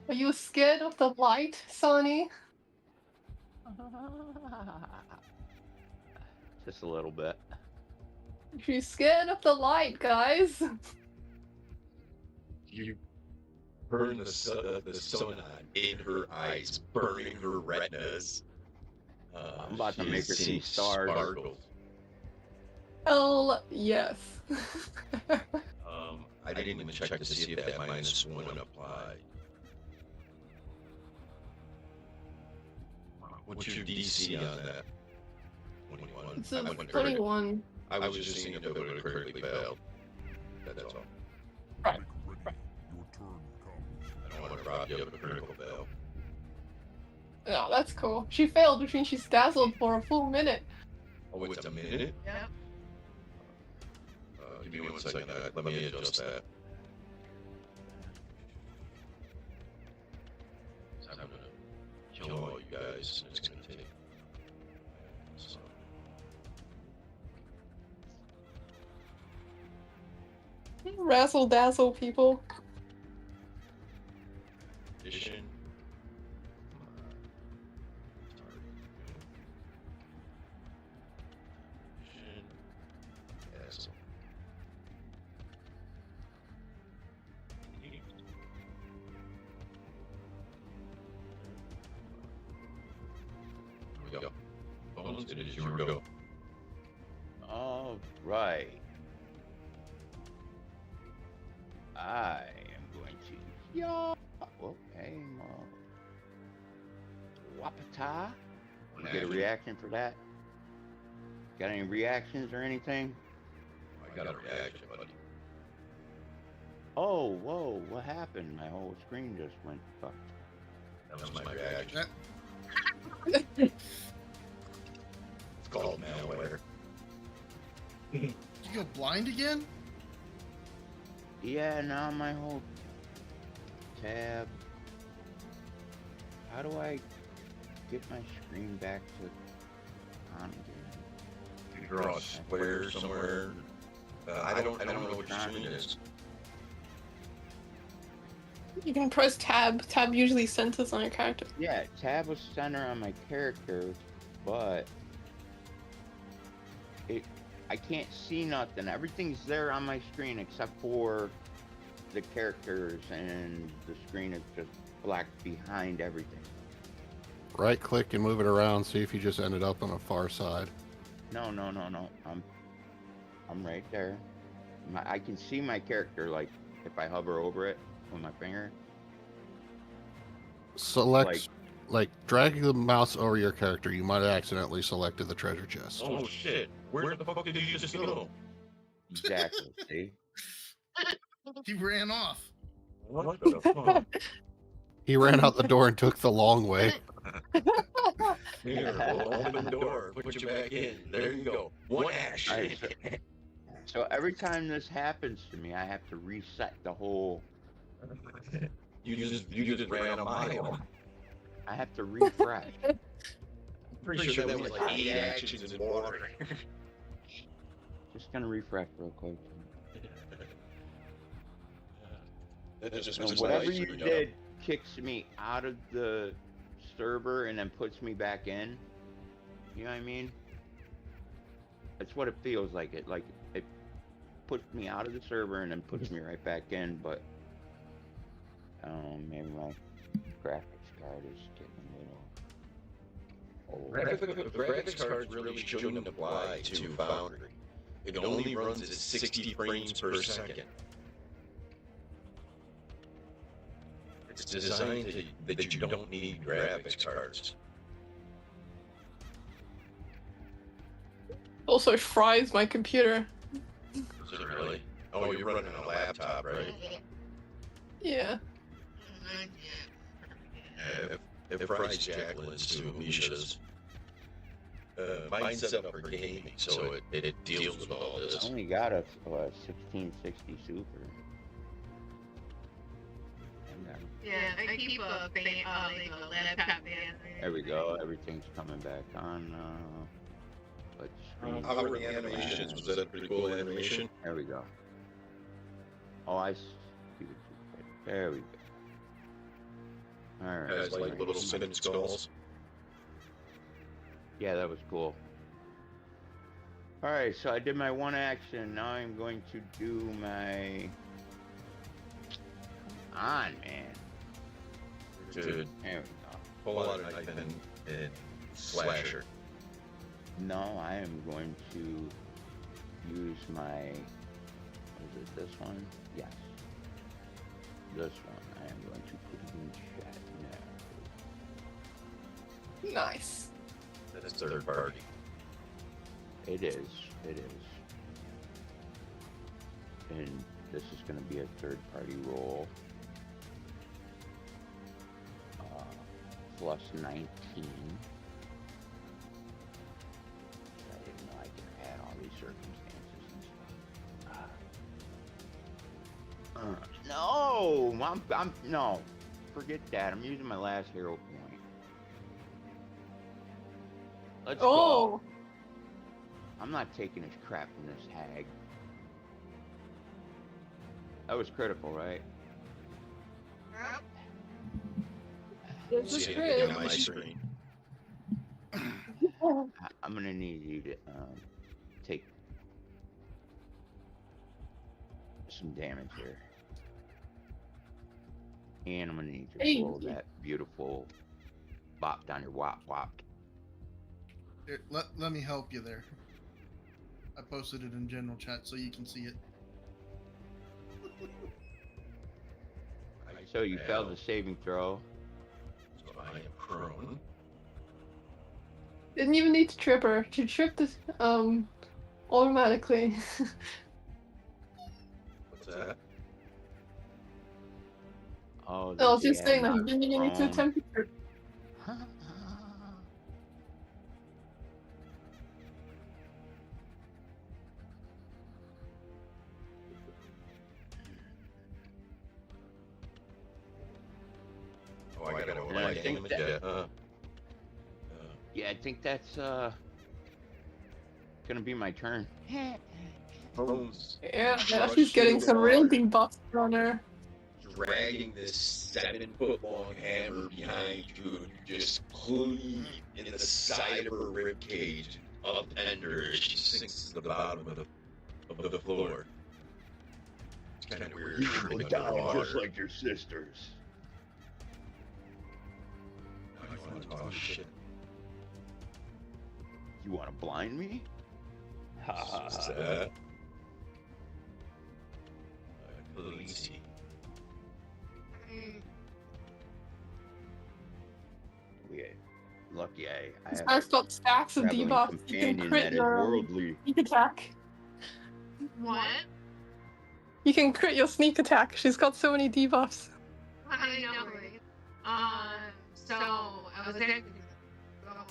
Are you scared of the light, Sonny? Just a little bit. She's scared of the light, guys. You burn the sun in her eyes, burning her retinas. I'm about to She make her see sees stars. sparkles. Hell yes. I didn't even check to see if that -1 applied. What's your DC on that? 21. It's a I went 21. I was just seeing if it would have critically failed. That's all. Right. Your turn comes. I don't want to rob you of a critical fail. No, that's cool. She failed, which means she's dazzled for a full minute. Oh, it's a minute? Yep. Give me 1 second. Let me adjust that. I'm gonna kill all you guys. It's gonna take. So. Razzle dazzle, people. Addition. Yes. Here we go. Bones, it is your go. All right. I am going to. Yeah. Okay. Wapata. You get a reaction for that? Got any reactions or anything? I got a reaction, buddy. Oh, whoa! What happened? My whole screen just went fucked. That was my reaction. That- It's called malware. You go blind again? Yeah, now my whole tab. How do I get my screen back to on again? You draw a square somewhere. I don't know what your screen is. You can press tab. Tab usually centers on your character. Yeah, tab was center on my character, but I can't see nothing. Everything's there on my screen except for the characters, and the screen is just black behind everything. Right click and move it around. See if you just ended up on the far side. No. I'm right there. I can see my character, like, if I hover over it with my finger. Select, like drag the mouse over your character. You might have accidentally selected the treasure chest. Oh shit! Where the fuck did you just go? Exactly. See? He ran off. What the fuck? He ran out the door and took the long way. Here, open the door, put you back in. There you go. One action. Alright, So every time this happens to me, I have to reset the whole. You just ran a mile. I have to refresh. Pretty sure that was like 8 actions in water. Just gonna refresh real quick. That just So was whatever nice, you know. did kicks me out of the server and then puts me back in. You know what I mean? That's what it feels like. It puts me out of the server and then puts me right back in. But maybe my graphics card is getting a little. Graphics cards really shouldn't apply to Foundry. It only runs at 60 frames per second. It's designed that you don't need graphics cards. Also fries my computer. Is it really? Oh, you're running a laptop, right? Yeah. It fries Jacqueline's to Alicia's. Mine's set up for gaming, so it deals with all I this. only got a 1660 Super. Yeah, I keep a laptop battery. There we go. Everything's coming back on. Let's screen. How were the animations? Was that a pretty cool animation? There we go. Oh, I see what you did. There we go. All right. Guys like little spinning skulls. Yeah, that was cool. All right, so I did my one action. Now I'm going to do my. Come on, man. Good. There we go. Pull out a knife and slasher. No, I am going to use my. Is it this one? Yes. This one. I am going to put it in chat now. Nice. That's third party. It is. It is. And this is going to be a third-party roll. Plus 19. I didn't know I could add all these circumstances and stuff. No! No. Forget that. I'm using my last hero point. Let's go. Oh! I'm not taking his crap from this hag. That was critical, right? Yep. This is See it good. on my screen. I'm gonna need you to take some damage here. And I'm gonna need you to roll that beautiful bop down your wop wop. Here, let me help you there. I posted it in general chat so you can see it. So you failed the saving throw. So I am prone. Didn't even need to trip her. She tripped this automatically. What's that? Oh, I was the just saying DM I'm bringing you to prone. temperature. Oh, I gotta Yeah, I think damage that- that. Yeah, I think that's gonna be my turn. Bones Yeah, now she's getting some real debuffs on her. dragging this 7-foot long hammer behind you, and you just cleave in the side of her rib cage, upender as she sinks to the bottom of the floor. It's kind of weird. Really just like your sisters. I want to talk shit. You want to blind me? What's that? Khaleesi. Yeah, lucky I have I've got stacks of traveling debuffs. You can companion crit that is your worldly. sneak attack. What? You can crit your sneak attack. She's got so many debuffs. I know, right? So I was actually. Oh.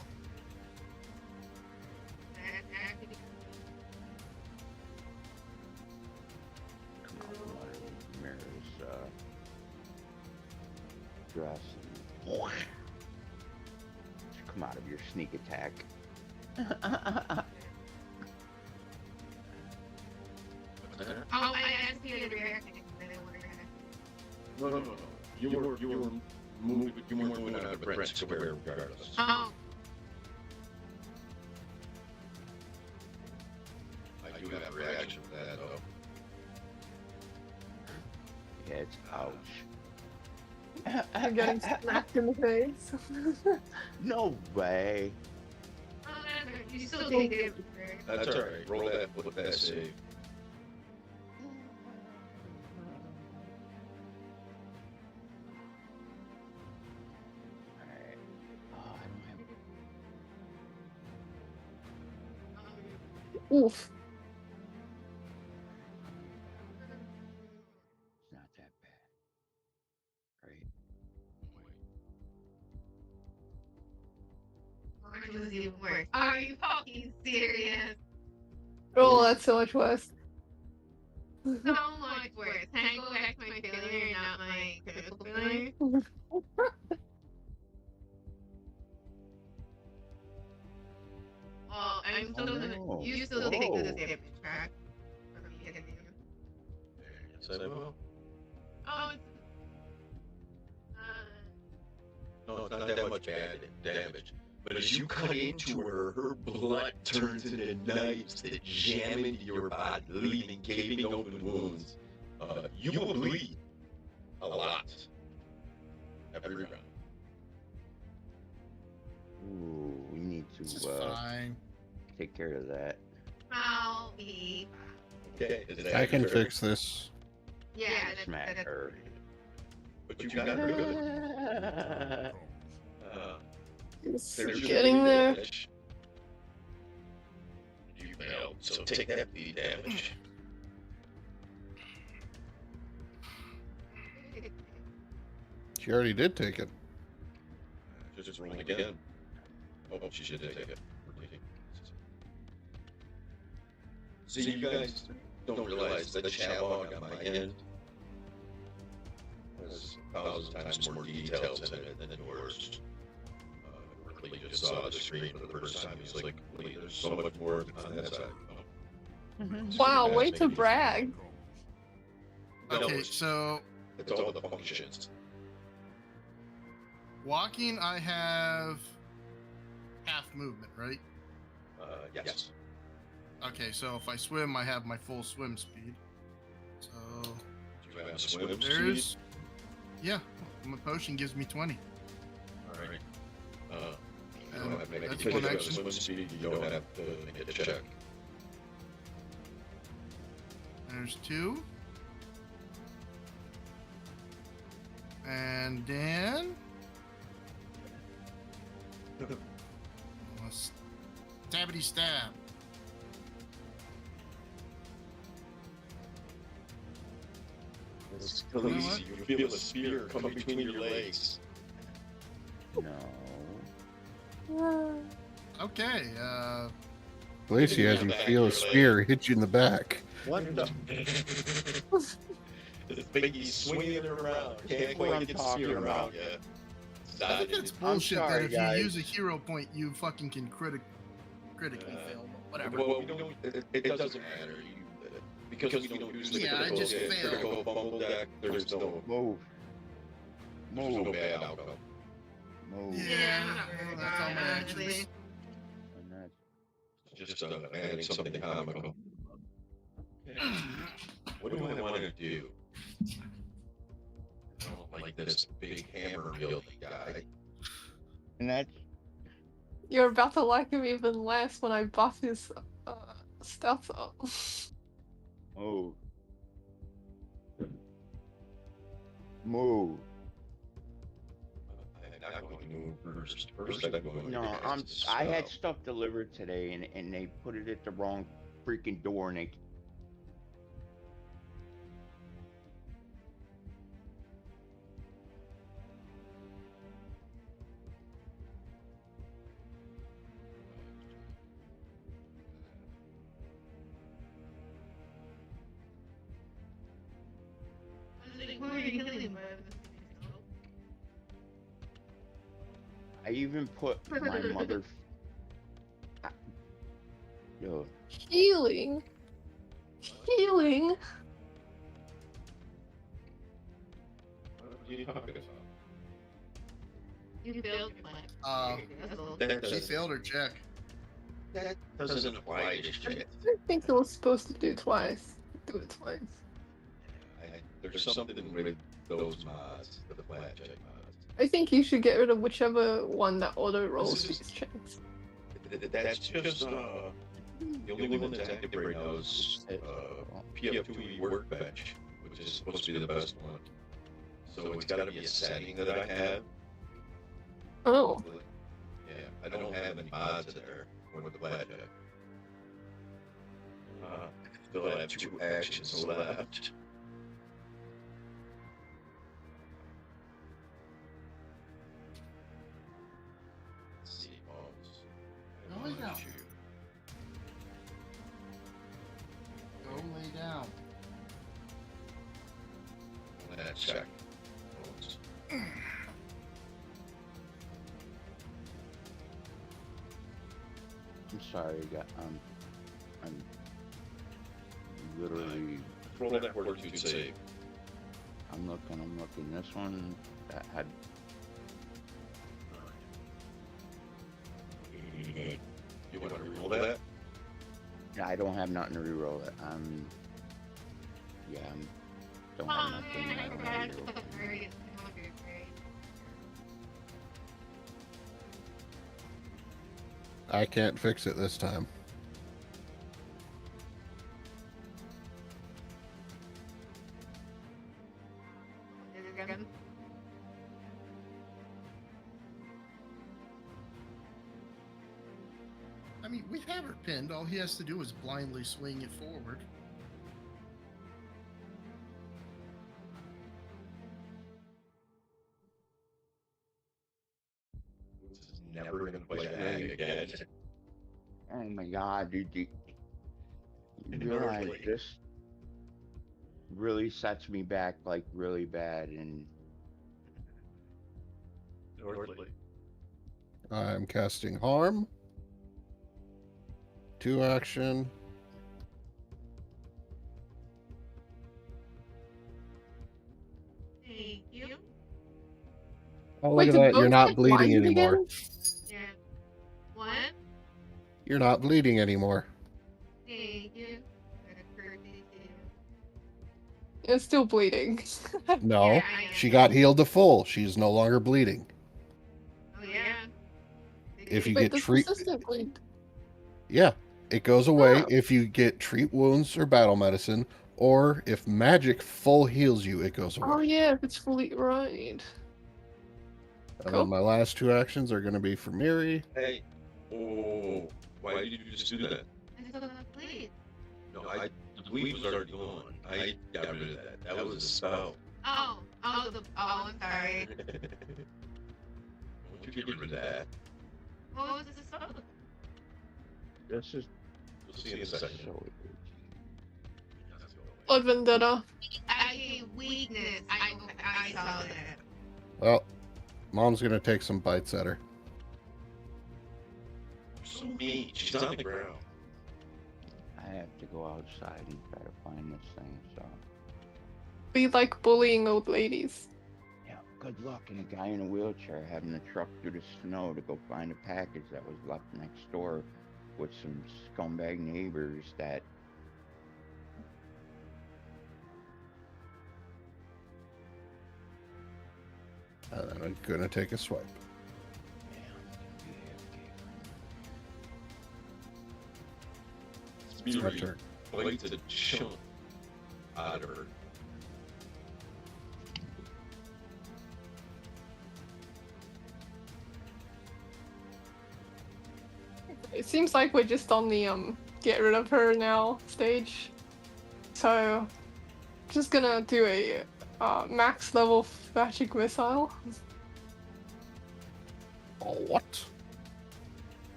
Come on, water mirrors, dress. And... Come out of your sneak attack. Oh, I asked you to react. No. You were moving out of Brent's square regardless. Oh, I do have a reaction to that though. Yeah, it's ouch. I'm getting slapped in the face. No way. You still take damage, right? That's alright. Roll that with that save. Alright. Oh, I don't have. Oof. It's not that bad. Right. Orange was even worse. Are you fucking serious? Oh, that's so much worse. So much worse. Can I go back to my failure and not my critical failure? Well, I'm still gonna. no. You still take Whoa. this damage, correct? From me hitting you. So, well, Oh, it's. no, it's not that much bad damage. But as you cut into her blood turns into knives that jam into your body, leaving gaping open wounds. You will bleed a lot every round. Ooh, we need This is to fine. take care of that. I'll be. Okay, is that I can fair? fix this. Yeah, that's, Smack that's her. But you got her good. It's There's your getting bleed there. damage. You failed, so take that bleed damage. She already did take it. Just roll again. Oh, she should take it. So you guys don't realize that Shalog on my end has 1,000 times more details in it than yours. Really just saw the screen for the first time. He's like, wait, there's so much more on that side. Wow, way to brag. Okay, so It's all the functions. walking, I have half movement, right? Yes. Okay, so if I swim, I have my full swim speed. So Do you have swim speed? there's, yeah, my potion gives me 20. All right. You And don't have to make that's because one you have action. swim speed. You don't have to make a check. There's 2. And then Stabbity stab. It's You know crazy. what? You feel a spear come between your legs. No. Okay, At least he has you feel a spear hit you in the back. What the? This baby swinging it around. Can't what quite I'm get the spear talking around yet. It's not I think in it's it. bullshit that sorry, if guys. you use a hero point, you fucking can critically fail. Whatever. Well, we don't, it doesn't matter. Because we don't use the Yeah, I critical, just failed. critical fumble deck, there's no Move. Move. bad outcome. Move. Yeah, I'm not very that's all my good, actions. honestly. And that's It's just adding something comical. What do I want to do? I don't like this big hammer wielding guy. and that's You're about to like him even less when I buff his stuff up. move. Move. I'm not going to move first. First, I'm going to No, cast I'm. a I had spell. stuff delivered today, and they put it at the wrong freaking door, and they. I was like, who are you killing him with? I even put my mother. Yo, Healing. Healing. What are you talking about? You failed one. That's a little- That She doesn't, failed her check. that doesn't apply to this shit. I think it was supposed to do twice. Do it twice. There's something with those mods, the flat check mods. I think you should get rid of whichever one that auto rolls these checks. That's just the only one that's active right now is PF2E Workbench, which is supposed to be the best one. So it's got to be a setting that I have. Oh. Yeah, I don't have any mods there with the blackjack. Still have 2 actions left. Let's see, Go lay down. Go lay down. Let's check. I'm sorry, I'm literally. Roll that fortitude save. I'm looking. This one that had. You want to reroll that? I don't have nothing to reroll it. Don't have nothing. I don't have to reroll. I can't fix it this time. I mean, we have her pinned. All he has to do is blindly swing it forward. Never gonna play ag again. Oh my god, dude. You realize this really sets me back like really bad, and Northly. I'm casting Harm. 2 action. Thank you. Oh, Wait, look at did that. You're both not get bleeding blinded anymore. again? Yeah. What? You're not bleeding anymore. Thank you. It's still bleeding. No, Yeah, I know. she got healed to full. She's no longer bleeding. Oh yeah. If you Wait, get the treat, persistent bleed. yeah, it goes away Oh. if you get treat wounds or battle medicine, or if magic full heals you, it goes away. Oh yeah, if it's fully right. And Cool. then my last 2 actions are going to be for Miri. Hey. Oh, why did you just do that? I still have bleed. No, the bleed was already gone. I got rid of that. That was a spell. Oh, I'm sorry. Why don't you get rid of that? What was the spell? this is You'll see in a second. so. Blood Vendetta. I gave weakness. I saw that. Well, Mom's going to take some bites at her. So mean. She's on the ground. I have to go outside and try to find this thing. So Be like bullying old ladies. yeah, good luck. And a guy in a wheelchair having to truck through the snow to go find a package that was left next door with some scumbag neighbors that. And then I'm going to take a swipe. It's my turn. Bites a chunk out of her. It seems like we're just on the get rid of her now stage. So just gonna do a max level magic missile. Oh, what?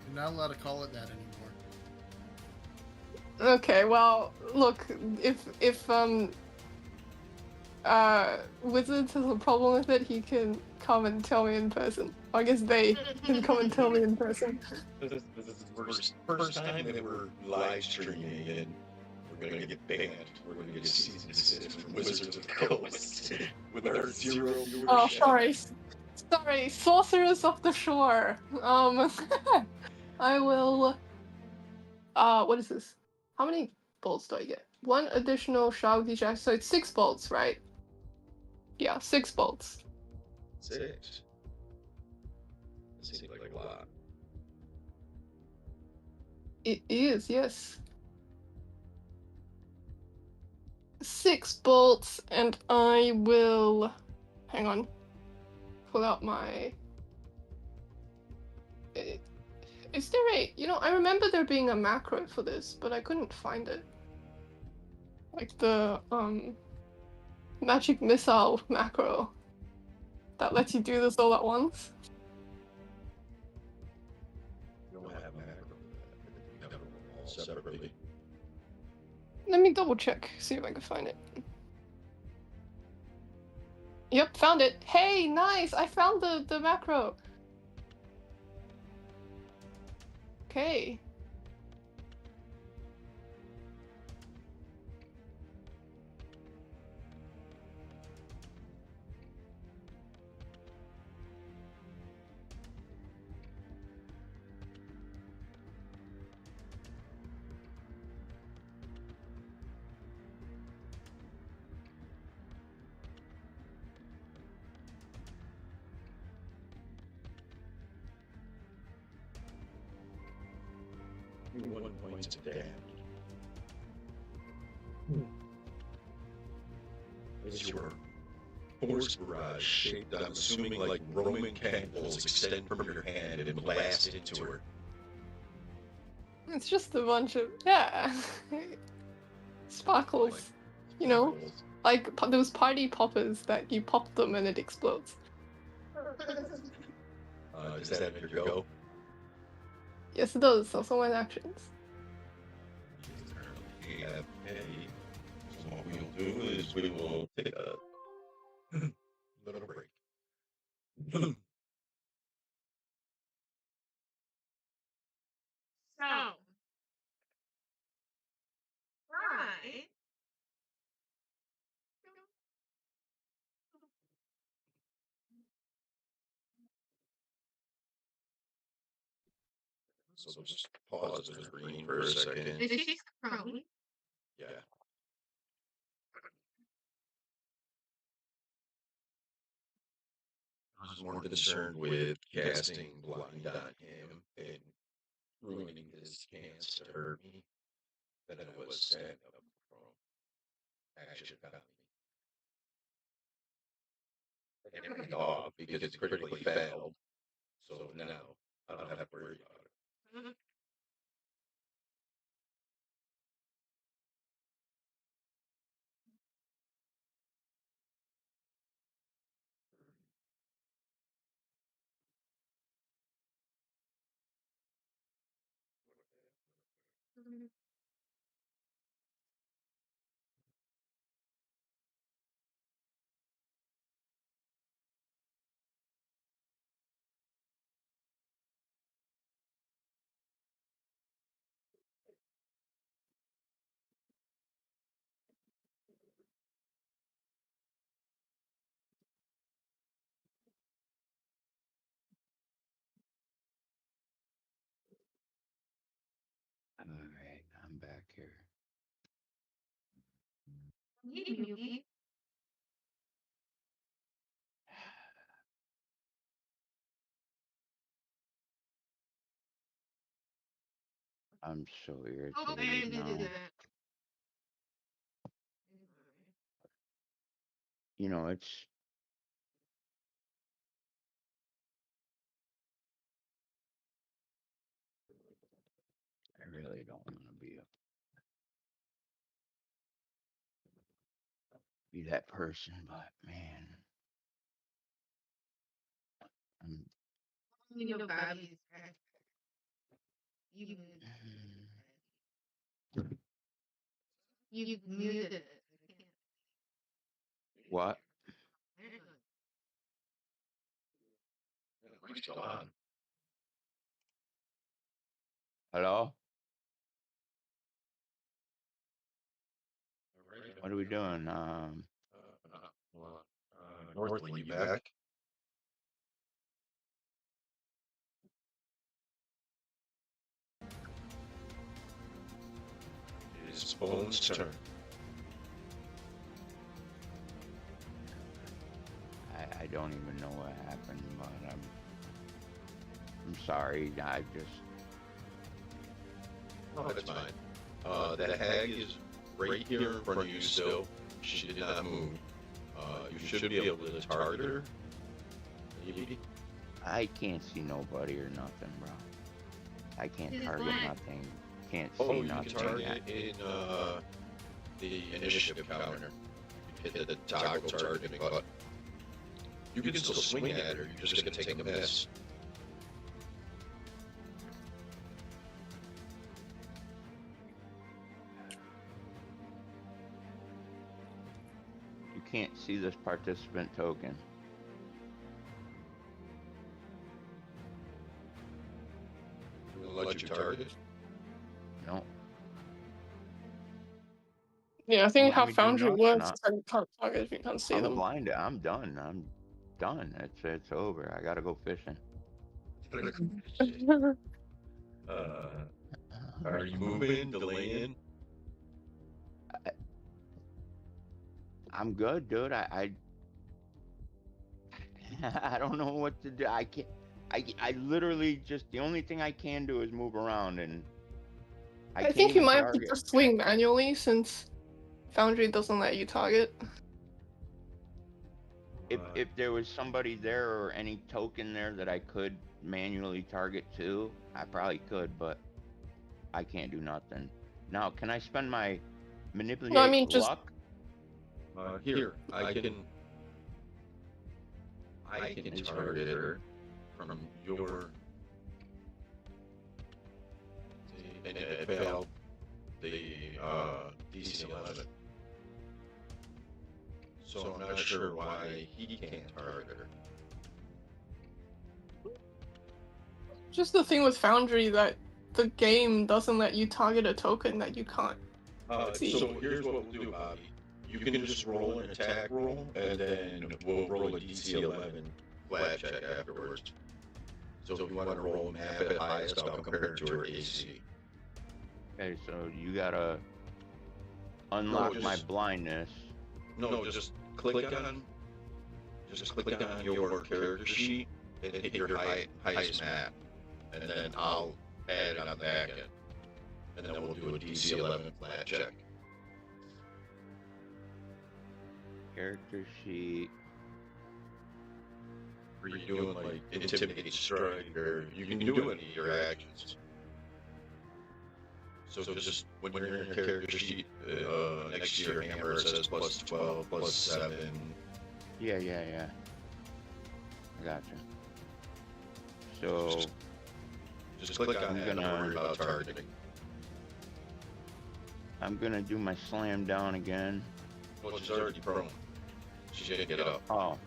You're not allowed to call it that anymore. Okay, well, look, if Wizards has a problem with it, he can come and tell me in person. I guess they can come and tell me in person. This is the first time that we're live streaming and we're gonna get banned. We're gonna get season 6 from Wizards of the Coast with our 0 viewership. Oh, sorry, Sorcerers of the Shore. I will. What is this? How many bolts do I get? 1 additional Shaggy Jack, so it's 6 bolts, right? Yeah, 6 bolts. 6. That seems like a lot. It is, yes. 6 bolts, and I will... Hang on. Pull out my... Is there a... You know, I remember there being a macro for this, but I couldn't find it. Like the, magic missile macro that lets you do this all at once. You don't have macro for that. You have them all separately. Let me double check, see if I can find it. Yep, found it. Hey, nice! I found the macro. Okay. One points of damage. As your force barrage shaped, I'm assuming like Roman cannons extend from your hand and blast into her. It's just a bunch of... Yeah. Sparkles. You know? Like those party poppers that you pop them and it explodes. Does that make your go? Yes, it does. Also my actions. Yeah, okay. So what we'll do is we will take a little break. So, right. So just pause the screen for a second. Is she scrolling? Yeah. I was more concerned with casting blind on him and ruining his chance to hurt me than I was standing up from action value. And it paid off because it critically failed. So now I don't have to worry about it. Alright, I'm back here. Yuki. I'm so Oh, I irritated didn't do now. that. You know, it's I really don't want to be that person, but man, I'm You know, Bobby's you you muted it. what? We're still on. Hello? What are we doing? Northly, you back? It is Bone's turn. I don't even know what happened, but I'm sorry. I just Oh, that's fine. That hag is right here in front of you still. She did not move. You should be able to target her. Maybe. I can't see nobody or nothing, bro. I can't She's target black. nothing. Can't Oh, see you can nothing. target in the initiative counter. You hit the toggle targeting button. You can still swing at her, you're just gonna take a miss. You can't see this participant token. We'll let you target. No. Yeah, I think Let how me do Foundry nothing. works is that you can't target if you can't see I'm them. blinded. I'm done. I'm done. It's over. I gotta go fishing. Are you moving, delaying? I'm good, dude. I I don't know what to do. I can't. I literally just the only thing I can do is move around, and I I can't think you even might have to target. just swing manually since Foundry doesn't let you target. If there was somebody there or any token there that I could manually target to, I probably could, but I can't do nothing. Now, can I spend my manipulate No, I mean just luck? Here, I can target her from your. And it failed the DC 11. So I'm not sure why he can't target her. just the thing with Foundry that the game doesn't let you target a token that you can't see. So here's what we'll do, Bobby. You can just roll an attack roll, and then we'll roll a DC 11 flat check afterwards. So if you want to roll map at highest, I'll compare it to her AC. Okay, so you gotta unlock my just- blindness. No, just click on your character sheet and hit your highest map, and then I'll add it on the back end, and then we'll do a DC 11 flat check. Character sheet. Are you doing like intimidate strike, or you can do any of your actions? So just when you're in your character sheet, next to your hammer it says plus 12, plus 7. Yeah. I gotcha. So Just click on that and don't worry about targeting. I'm gonna do my slam down again. Well, she's already prone. She didn't get up. Oh,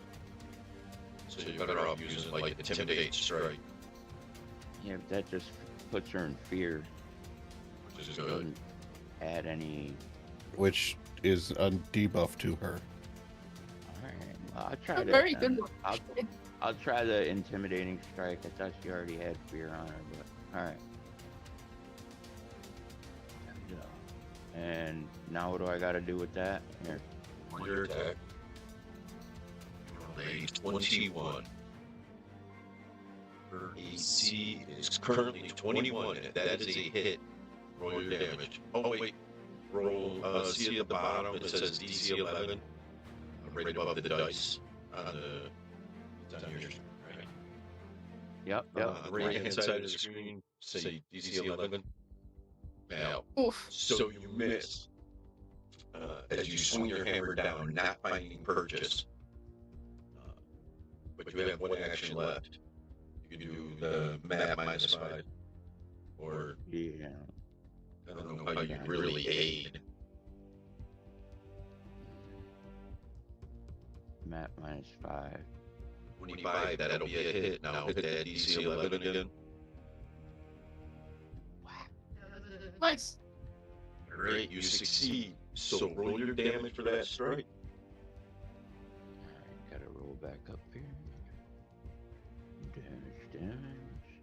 So you're better off using like intimidate strike, yeah, but that just puts her in fear. which is good. Doesn't add any. which is a debuff to her. Alright, well, I'll try A that. very then. good one. I'll try the intimidating strike. I thought she already had fear on her, but alright. There we go. And now what do I gotta do with that? Here. On your attack, you roll a 21. Her AC is currently 21. If that is a hit, roll your damage. Oh wait, roll. See at the bottom it says DC 11, right above the dice on the. It's on your screen, right? Yep. On the right hand side of the screen, say DC 11. Now, Oof. so you miss. As you swing your hammer down, not finding purchase. But you have one action left. You can do the map -5, or Yeah. I don't know how you really aid. Map -5. 25, that'll be a hit. Now hit that DC 11 again. Nice. Great, you succeed. So roll your damage for that strike. Alright, gotta roll back up here. Damage.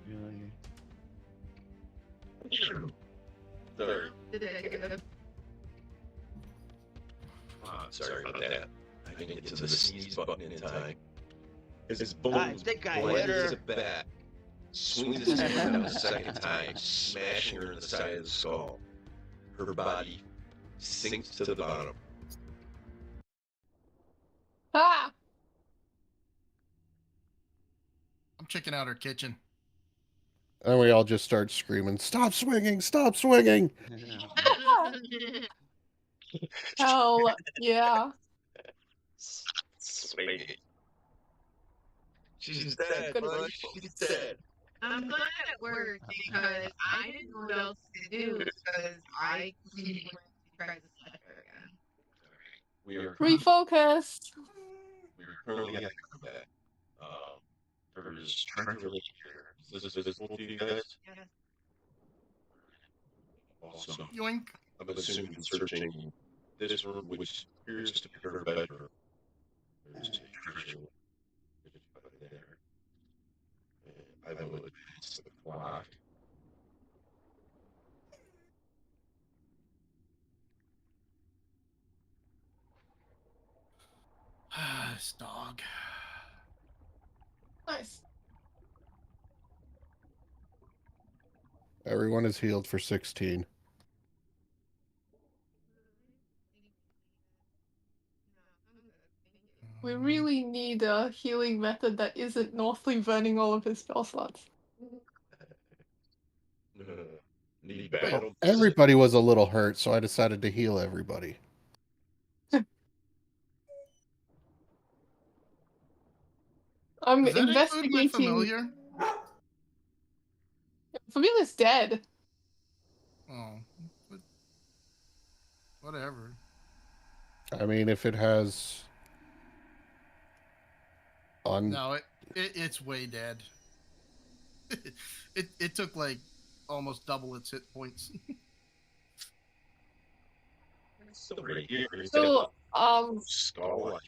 Really? Third. Sorry about that. I couldn't get to the sneeze button in time. His I bones think I hit blazes her. back, swings his hammer a second time, smashing her in the side of the skull. Her body sinks to the bottom. Ah! I'm checking out her kitchen. And we all just start screaming, "Stop swinging! Stop swinging!" Hell yeah. Swinging. She's dead, Good bud. one. She's dead. I'm glad it worked because I didn't know what else to do because I couldn't wait to try to slash her again. We are Refocus. currently at combat. There's Trent Village here. Is this visible to you guys? Yes. Also, Yoink. I'm assuming searching this room, which appears to be her bedroom. There's a treasure there. I will advance the clock. This dog. Nice. Everyone is healed for 16. We really need a healing method that isn't Northly burning all of his spell slots. Need battle. Everybody was a little hurt, so I decided to heal everybody. I'm Does that include my investigating. familiar? Familiar's dead. Oh, whatever. I mean, if it has No, it's way dead. it took like almost double its hit points. So right here, So, skull.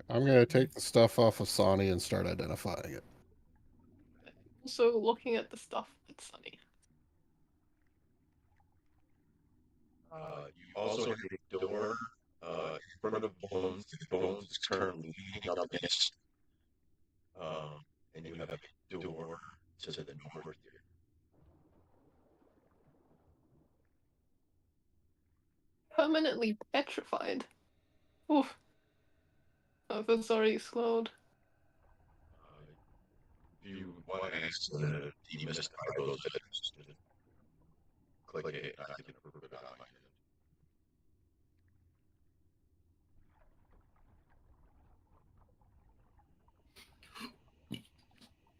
I'm gonna take the stuff off of Sonny and start identifying it. also looking at the stuff that's Sunny. You also have a door in front of Bones. Bones is currently leading up against. And you have a door to the north here. Permanently petrified. Oof. Oh, that's already slowed. If you want to demystify those items, click it. I can approve it on my end.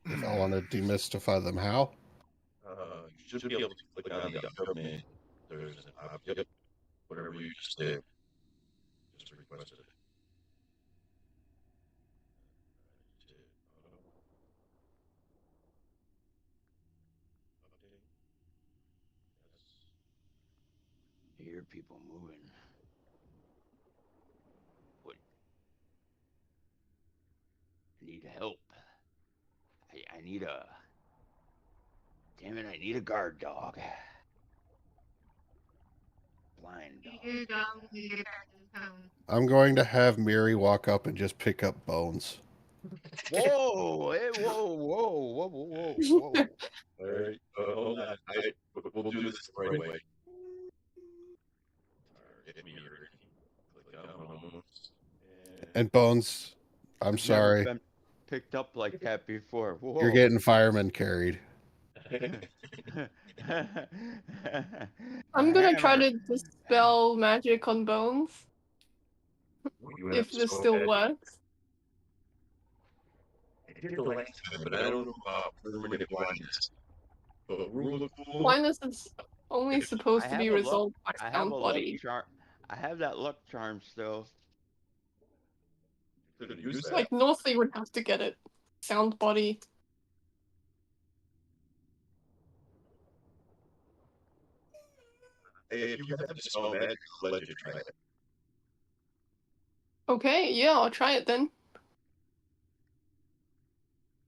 If I want to demystify them, how? You should be able to click on the equipment. There's an object, whatever you just did. Just requested it. I hear people moving. What? I need help. I need a. Damn it! I need a guard dog. Blind dog. You don't need to get back to town. I'm going to have Miri walk up and just pick up Bones. Whoa! Hey, whoa! All right, hold on. We'll do this the right way. Hit me here. Click on Bones. And Bones, I'm I've sorry. never been picked up like that before. Whoa. You're getting fireman carried. I'm gonna try Hammer. to dispel magic on Bones. If this still works. I did the last time, but I don't know about permanent blindness. But rule of cool. Blindness is only supposed I to be have a resolved by I have sound a luck body. charm. I have that luck charm still. Couldn't use that. Like Northly would have to get it. Sound body. Hey, if you have to spell magic, I'll let you try it. Okay, yeah, I'll try it then.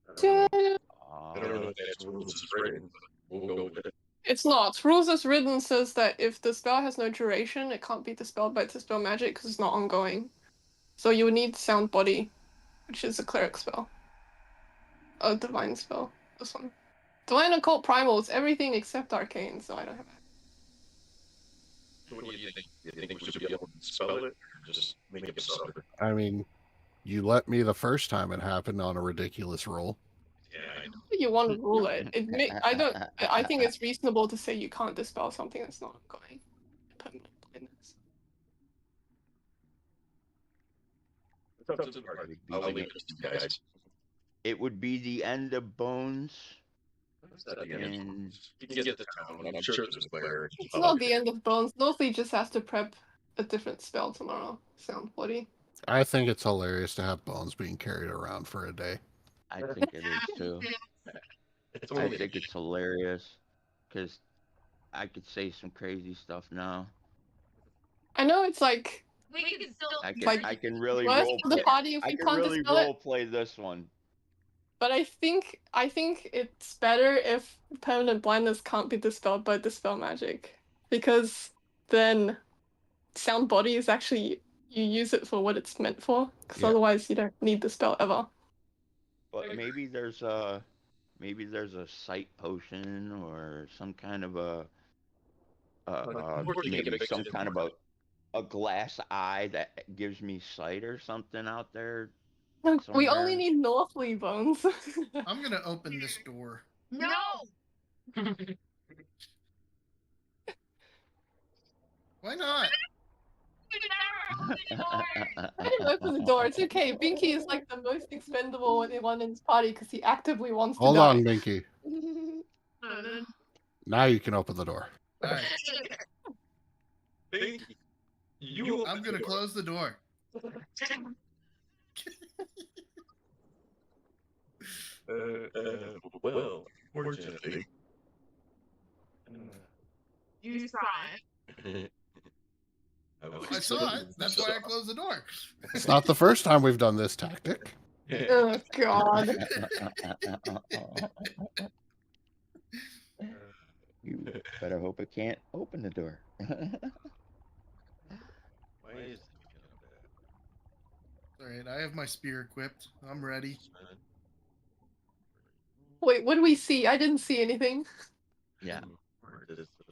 I don't know if that's rules is written, but we'll go with it. It's not. Rules as written says that if the spell has no duration, it can't be dispelled by dispel magic because it's not ongoing. So you would need sound body, which is a cleric spell. A divine spell. This one. Divine occult primal is everything except arcane, so I don't have. So what do you think? Do you think we should be able to spell it, or just make him suffer? I mean, you let me the first time it happened on a ridiculous roll. Yeah, I know. You want to rule it. I think it's reasonable to say you can't dispel something that's not ongoing. Permanent blindness. It's up to the party. I'll leave it to you guys. It would be the end of Bones. That's not the end of And Bones. You can get the town, and I'm sure there's a player. It's not the end of Bones. Northley just has to prep a different spell tomorrow. Sound body. I think it's hilarious to have bones being carried around for a day. I think it is too. It's I only think it's hilarious because I could say some crazy stuff now. I know it's like We can still. I can really worse role for the play. party if I we can can't really dispel it. role play this one. But I think it's better if permanent blindness can't be dispelled by dispel magic, because then sound body is actually you use it for what it's meant for. Because Yeah. otherwise you don't need the spell ever. But maybe there's a sight potion or some kind of maybe some kind of a glass eye that gives me sight or something out there. We only somewhere. need Northley bones. I'm gonna open this door. No. Why not? I didn't open the door. It's okay. Binky is like the most expendable one in this party because he actively wants to Hold die. on, Minky. Now you can open the door. All right. Binky, you. I'm gonna close the door. Well, fortunately. You saw it. I saw it. That's why I closed the door. It's not the first time we've done this tactic. Oh God. You better hope it can't open the door. Why is All right, I have my spear equipped. I'm ready. Wait, what do we see? I didn't see anything. Yeah.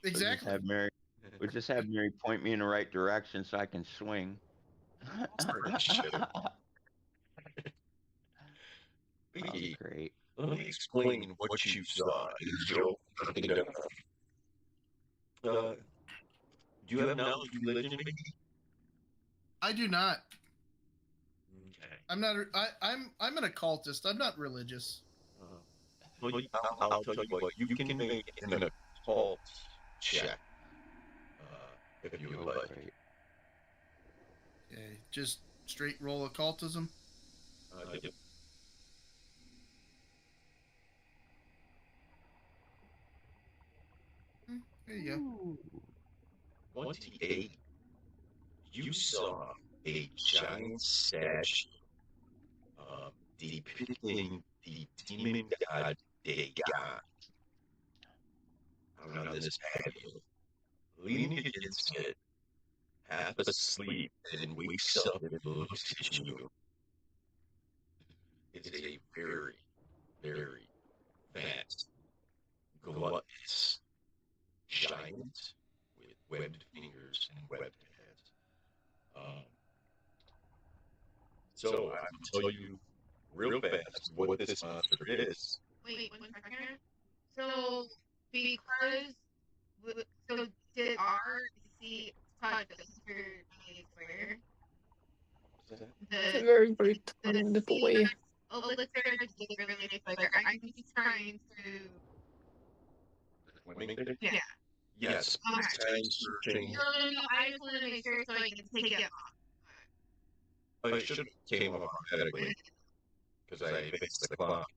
Exactly. We just have Mary point me in the right direction so I can swing. Binky, Great. let me explain what you saw in Joe. Do you have knowledge of religion, Binky? I do not. Okay. I'm not. I'm an occultist. I'm not religious. Well, I'll tell you what. You can make an occult check if you would like. Great. Okay, just straight roll occultism. Yep. There you go. 28. You saw a giant statue depicting the demon god Dagon around this patio. Leaning against it, half asleep, and wakes up and looks at you. It's a very, very fat, gluttonous giant with webbed fingers and webbed hands. So I'll tell you real fast what this monster is. Wait, 1 second. So, because, so did our DC touch the spirit square? It's a The very, very tiny little way. elixir is really clear. I'm just trying to. Yeah. Yes, Okay. time searching. No. I just want to make sure so I can take it off. I should have came off automatically because I fixed the clock.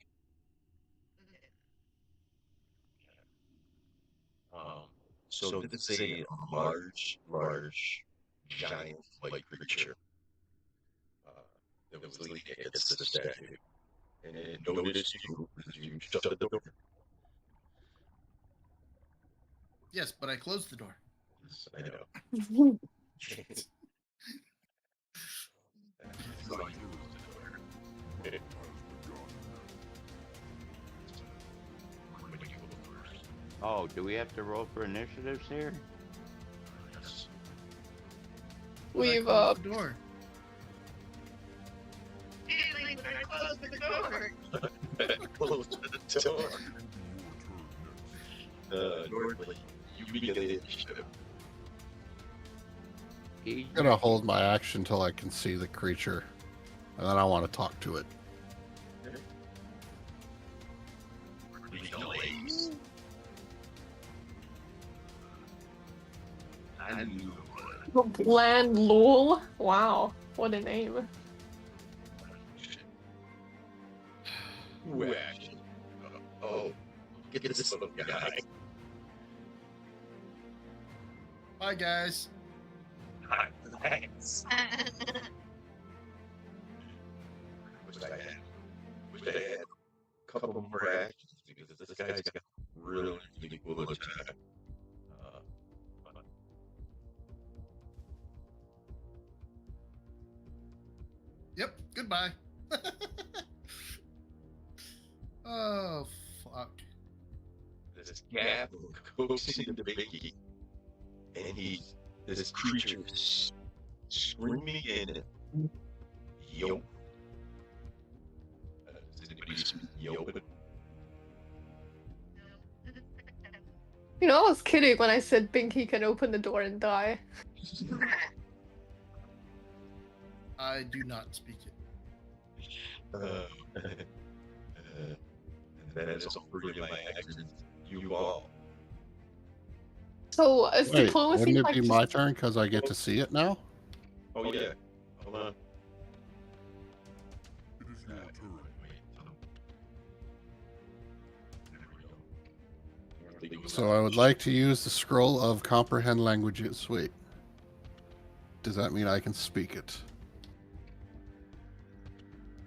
So this is a large, giant-like creature that was leaning against the statue, and it noticed you as you shut the door. Yes, but I closed the door. Yes, I know. It's like you closed the door. When you go first. Oh, do we have to roll for initiatives here? Yes. But I We've closed the door. Haley, I closed the door. Close the door. It'll be your turn next. Normally, you begin the initiative. He I'm gonna hold my action till I can see the creature, and then I want to talk to it. Delays. I knew Bland Lul. Wow, what a name. who actually. Oh, get this little guy. Bye, guys. Thanks. Wish I had a couple more actions because this guy's got really cool attack. But Yep. Goodbye. Oh fuck. this gap goes into Mickey, and this creature is screaming and yo. Does anybody speak Yopan? You know, I was kidding when I said Binky can open the door and die. I do not speak it. And that is all three of my actions. You all. So, is Wait, diplomacy wouldn't it like be just... my turn because I get to see it now? Oh yeah. Hold on. It is your turn. There we go. So I would like to use the scroll of comprehend languages. Wait, does that mean I can speak it?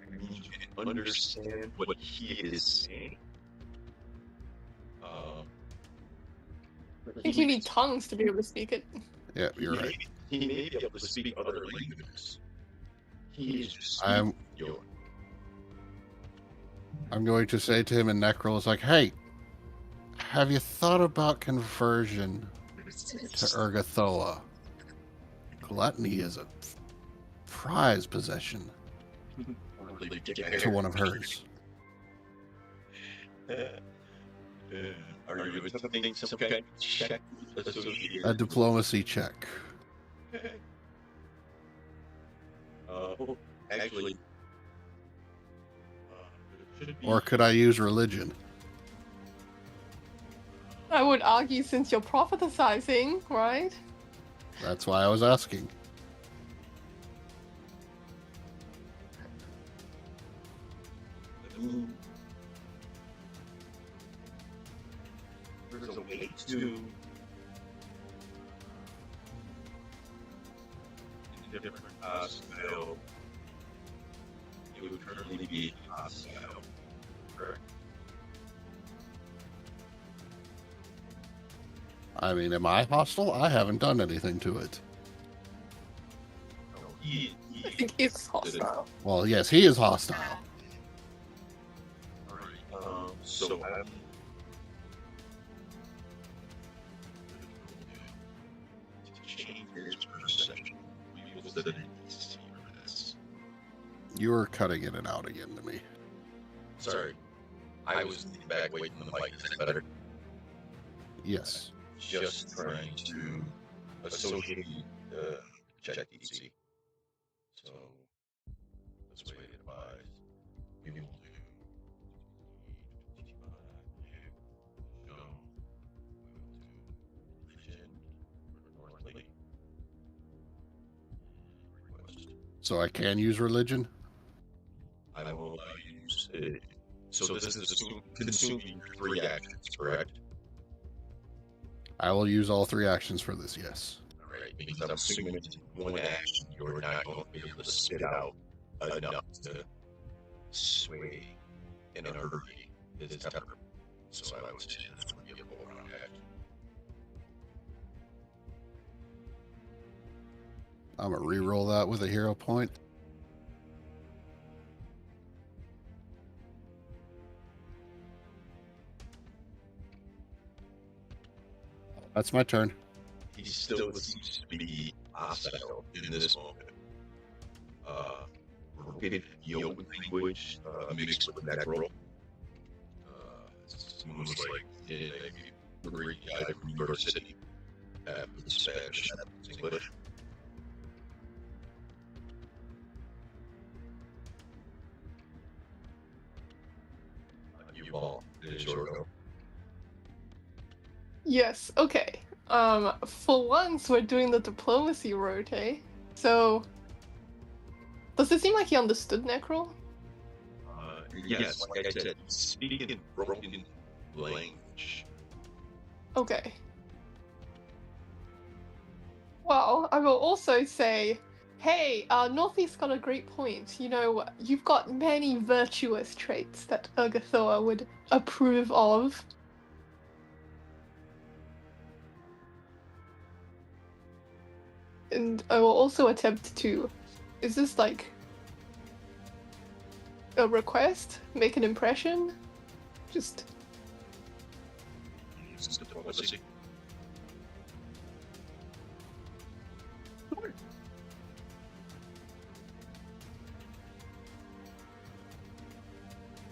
I mean, you can understand what he is saying. I think you need tongues to be able to speak it. Yeah, you're right. He may be able to speak other languages. He is just I'm your. going to say to him in Necrol, it's like, hey, have you thought about conversion to Urgathoa? Gluttony is a prized possession to one of hers. Are you attempting some kind of check associated? A diplomacy check. Actually, Or could I use religion? I would argue since you're propheticizing, right? That's why I was asking. there's a way to different style. It would currently be hostile. Correct. I mean, am I hostile? I haven't done anything to it. No, I think it's hostile. Well, yes, he is hostile. Alright, so to change his perception, we will set an DC for this. You were cutting in and out again to me. Sorry, I was leaning back waiting on the mic. Is that better? Yes. Just trying to associate check DC. So let's wait and advise. We will do show. We will do legend Northly. Request. So I can use religion? I will use it. So this is consuming your 3 actions, correct? I will use all 3 actions for this, yes. Alright, because I'm assuming in 1 action you're not going to be able to spit out enough to sway in a hurry his temper. So I would say this would be a full round action. I'm gonna re-roll that with a hero point. That's my turn. He still seems to be hostile in this moment. Repeated the open language mixed with necro. It's almost like in a Greek guy from New York City. With Spanish, English. You all, it is your go. Yes, okay. For once we're doing the diplomacy route, eh? So does it seem like he understood Necro? Yes, like I said, speaking broken language. Okay. Well, I will also say, hey, Northeast got a great point. You know, you've got many virtuous traits that Urgathoa would approve of. And I will also attempt to... Is this like a request? Make an impression? Just... Diplomacy.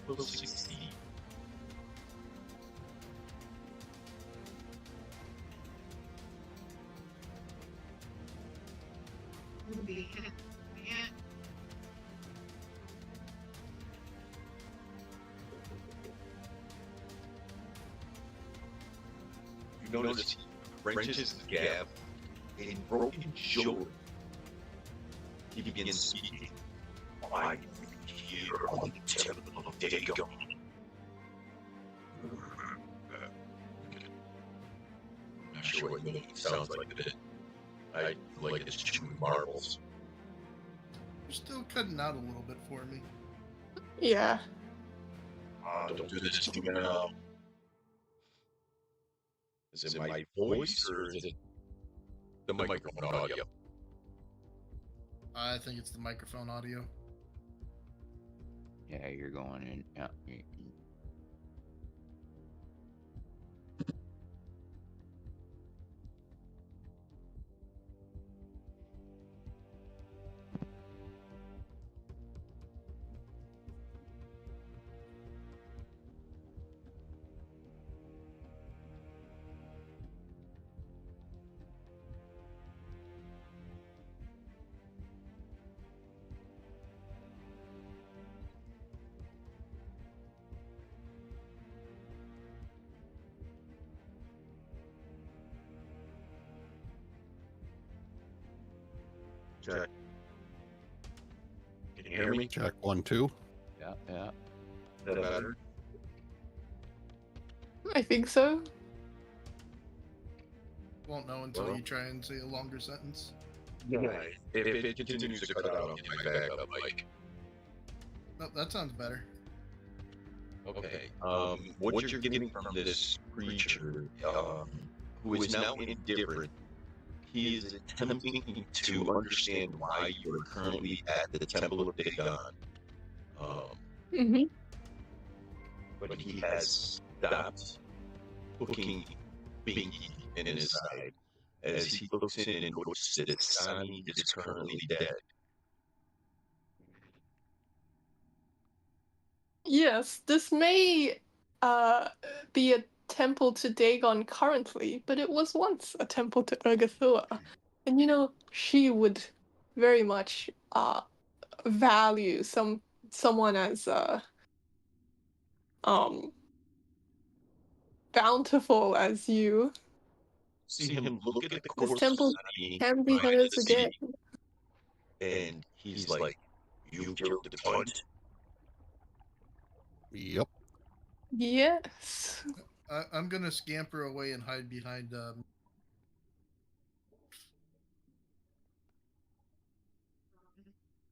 Will succeed. You notice he wrenches the gap in broken shoulder. He begins speaking. I am here on the temple of Dagon. Not sure what it sounds like a bit. I like it's chewing marbles. You're still cutting out a little bit for me. Yeah. Don't do this to me now. Is it my voice or is it the microphone audio? I think it's the microphone audio. Yeah, you're going in. Yeah. Check. Can you hear me? Check 1, 2. Yeah, yeah. Is that better? I think so. Won't know until Well. you try and say a longer sentence. Right. If it continues to cut out, I'll get my backup mic. No, that sounds better. Okay. What you're getting from this creature, who is now indifferent, he is attempting to understand why you are currently at the Temple of Dagon. Mm-hmm. But he has stopped hooking Binky in his side as he looks in and notices that Sani is currently dead. Yes, this may be a temple to Dagon currently, but it was once a temple to Urgathoa. And you know, she would very much value someone as bountiful as you. See him look at the This corpse of temple Sani can be lying in hers the again. sea, and he's like, "You killed the punt." Yep. Yes. I'm gonna scamper away and hide behind.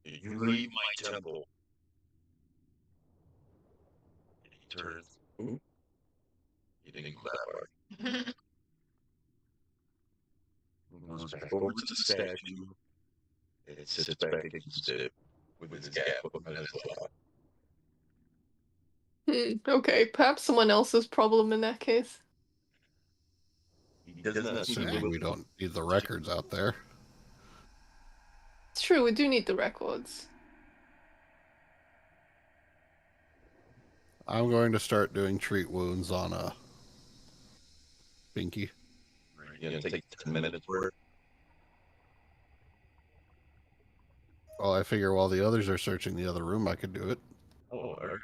You leave my temple. He turns. Ooh. He didn't go that far. Goes back over to the statue, It sits back against it with its gap open as well. Okay, perhaps someone else's problem in that case. He does not seem Assuming we don't need the records out there. It's true, we do need the records. I'm going to start doing treat wounds on Binky. You're gonna take 10 minutes for it. Well, I figure while the others are searching the other room, I could do it. Oh, all right.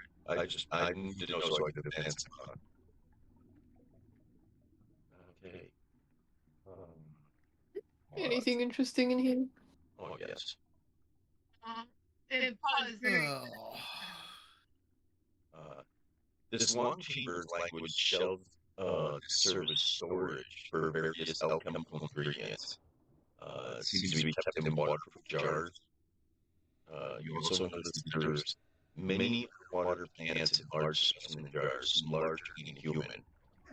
I need to know so I can advance the clock. Okay. Anything interesting in here? Oh, yes. It was very Oh. This long chamber language shelved service storage for various alchemical ingredients. Seems to be kept in waterproof jars. You also notice that there's many water plants in large specimen jars, some larger than human.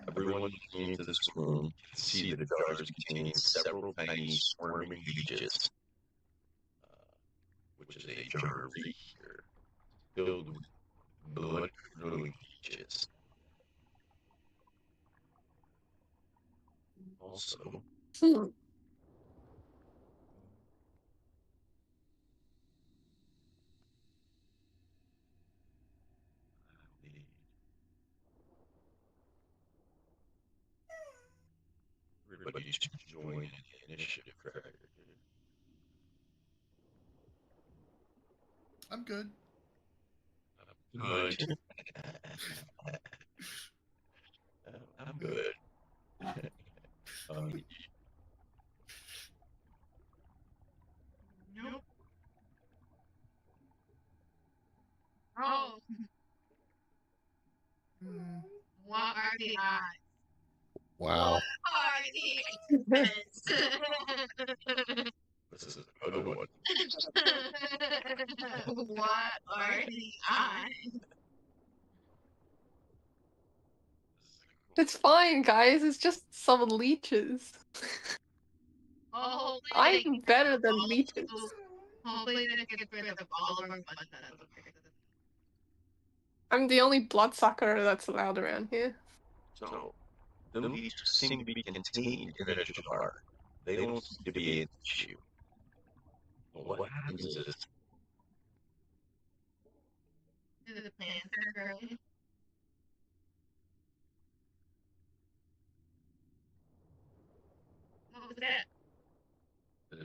Everyone looking into this room can see that the jars contain several tiny squirming mages, which is a jar right here, filled with blood-curdling mages. Also, Hmm. everybody to join the initiative tracker. I'm good. Good. I'm good. nope. Oh, what are the odds? Wow. What are the odds? This is a good one. What are the odds? It's fine, guys. It's just some leeches. Oh, I'm better than leeches. hopefully this gets rid of all of our fun. I'm the only bloodsucker that's allowed around here. So, the leeches seem to be contained in a jar. They don't seem to be an issue. Well, what happens is Do the plants are growing? What was that? Yeah.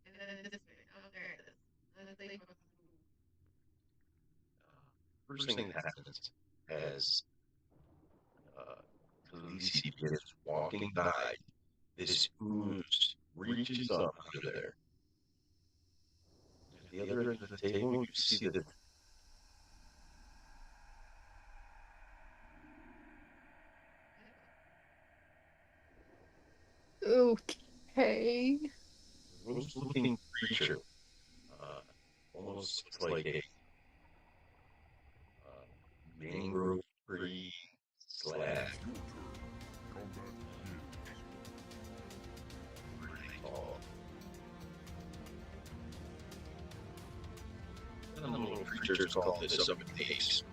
And then this way. Oh, there it is. And then they first thing that happens as Khaleesi is walking by, this ooze reaches up out of there. At the other end of the table, you see that Okay. gross-looking creature almost looks like a mangrove tree slab. Tall. And the little creatures called the summon days.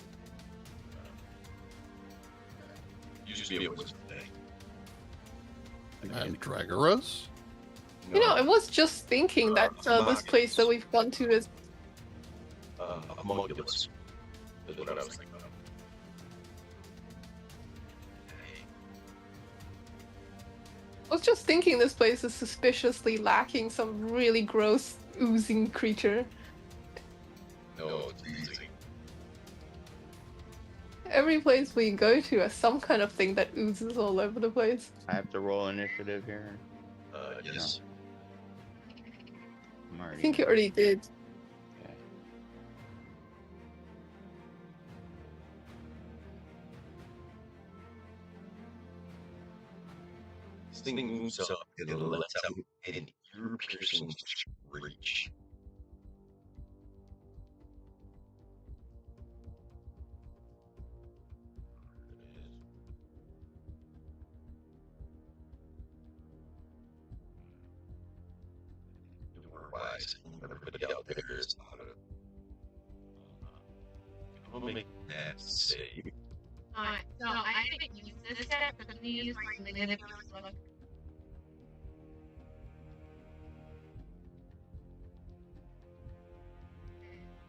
Used to be a wizard today. And Dragaras? You know, I was just thinking that this place that we've gone to is. Homunculus is what I was thinking of. I was just thinking this place is suspiciously lacking some really gross oozing creature. No, it's easy. Every place we go to has some kind of thing that oozes all over the place. I have to roll initiative here. Yes. I'm I already. think you already did. Okay. This thing moves up and lets out an ear-piercing screech. You were wise figures out of it. I'll make that save. Alright, so I haven't used this yet, but I'm gonna use my manipulative look.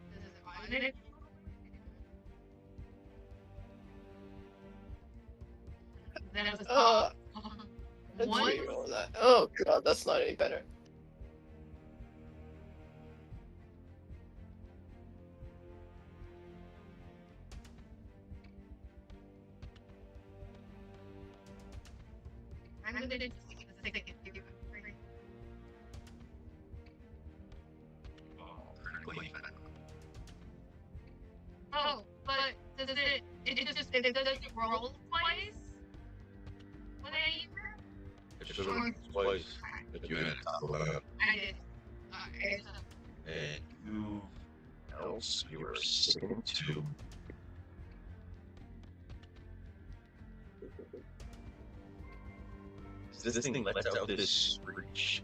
This is a minute. That was Let's one. reroll that. Oh god, that's not any better. I'm gonna just take a second to give you a break. Oh, but does it does it roll twice? When I use it? If it twice, but you had to top it up. I did. Okay, so And you else you are sticking to. This thing lets out this screech.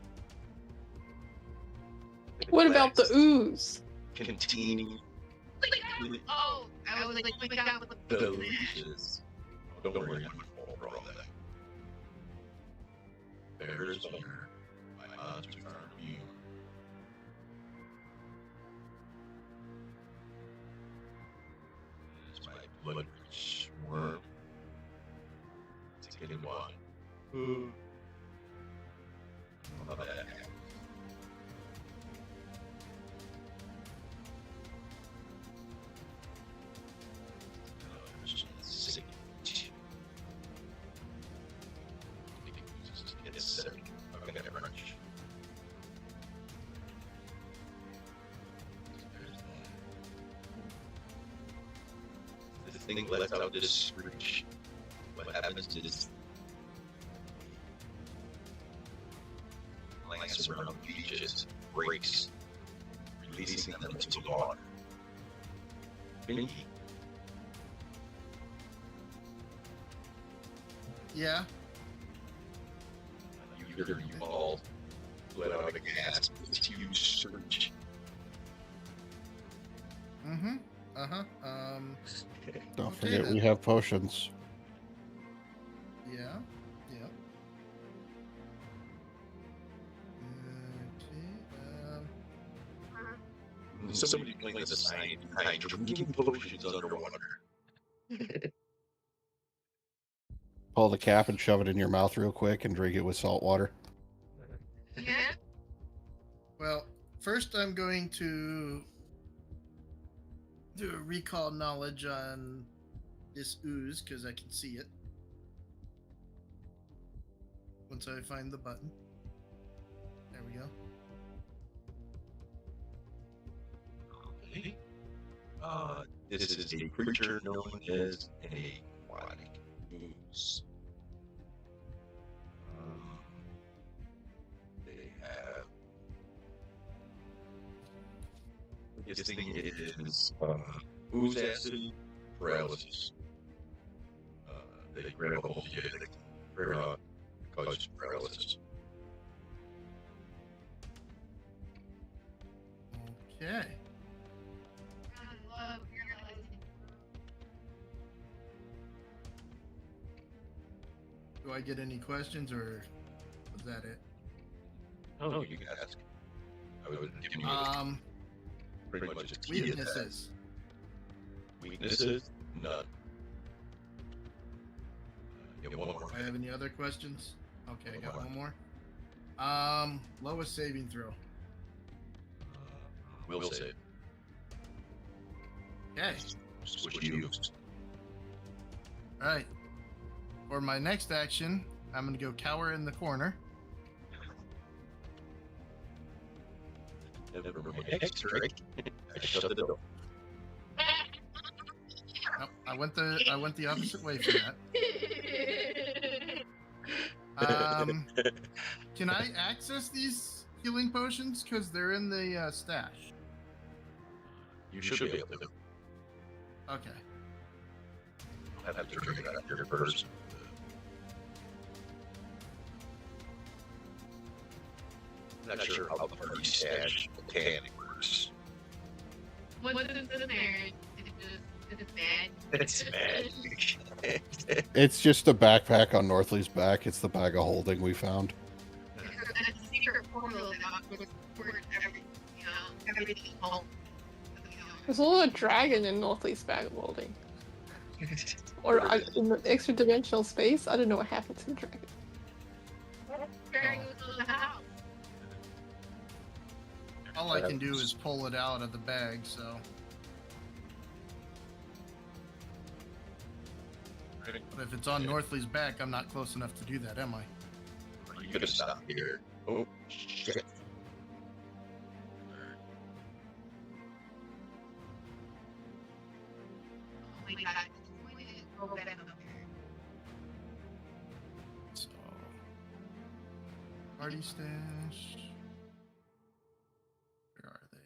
What about the ooze? Containing oh, I was like, my god, what the the leashes. Don't worry, I'm gonna roll that. Bears under my odds in front of you. It's my blood rich worm. It's getting one. How about that? This thing lets out this screech. What happens is lance around beaches breaks, releasing them into the water. Binky. Yeah. You all let out a gasp. This huge surge. Mm-hmm. Uh-huh. Don't Okay, forget then. we have potions. Yeah. Yep. Okay. Somebody playing the sign behind drinking potions underwater. Pull the cap and shove it in your mouth real quick and drink it with salt water. Yeah? Well, first I'm going to do a recall knowledge on this ooze because I can see it. Once I find the button. There we go. Okay. This is a creature known as a aquatic ooze. They have. This thing is ooze acid paralysis. They grab a hold of you, they cause paralysis. Okay. I love realizing. Do I get any questions or was that it? Oh, you can ask. I would have given you pretty much a key to that. Weaknesses. Weaknesses? None. You have one more. Do I have any other questions? Okay, I got one more. Lowest saving throw. We'll say. Okay. Switch used. All right. For my next action, I'm gonna go cower in the corner. Never mind. Extra. I shut the door. Nope, I went the opposite way for that. Can I access these healing potions because they're in the stash? You should be able to. Okay. I'll have to trigger that after first. I'm not sure how the party stash mechanic works. What's in there? It's bad. It's bad. It's just a backpack on Northley's back. It's the bag of holding we found. It's a secret portal that where everything home. There's also a dragon in Northley's bag of holding. Or in the extra dimensional space. I don't know what happened to the dragon. Dragon goes to the house. All I can do is pull it out of the bag, so. But if it's on Northley's back, I'm not close enough to do that, am I? You could have stopped here. Oh, shit. Oh my god. Go back up there. So. Party stash. Where are they?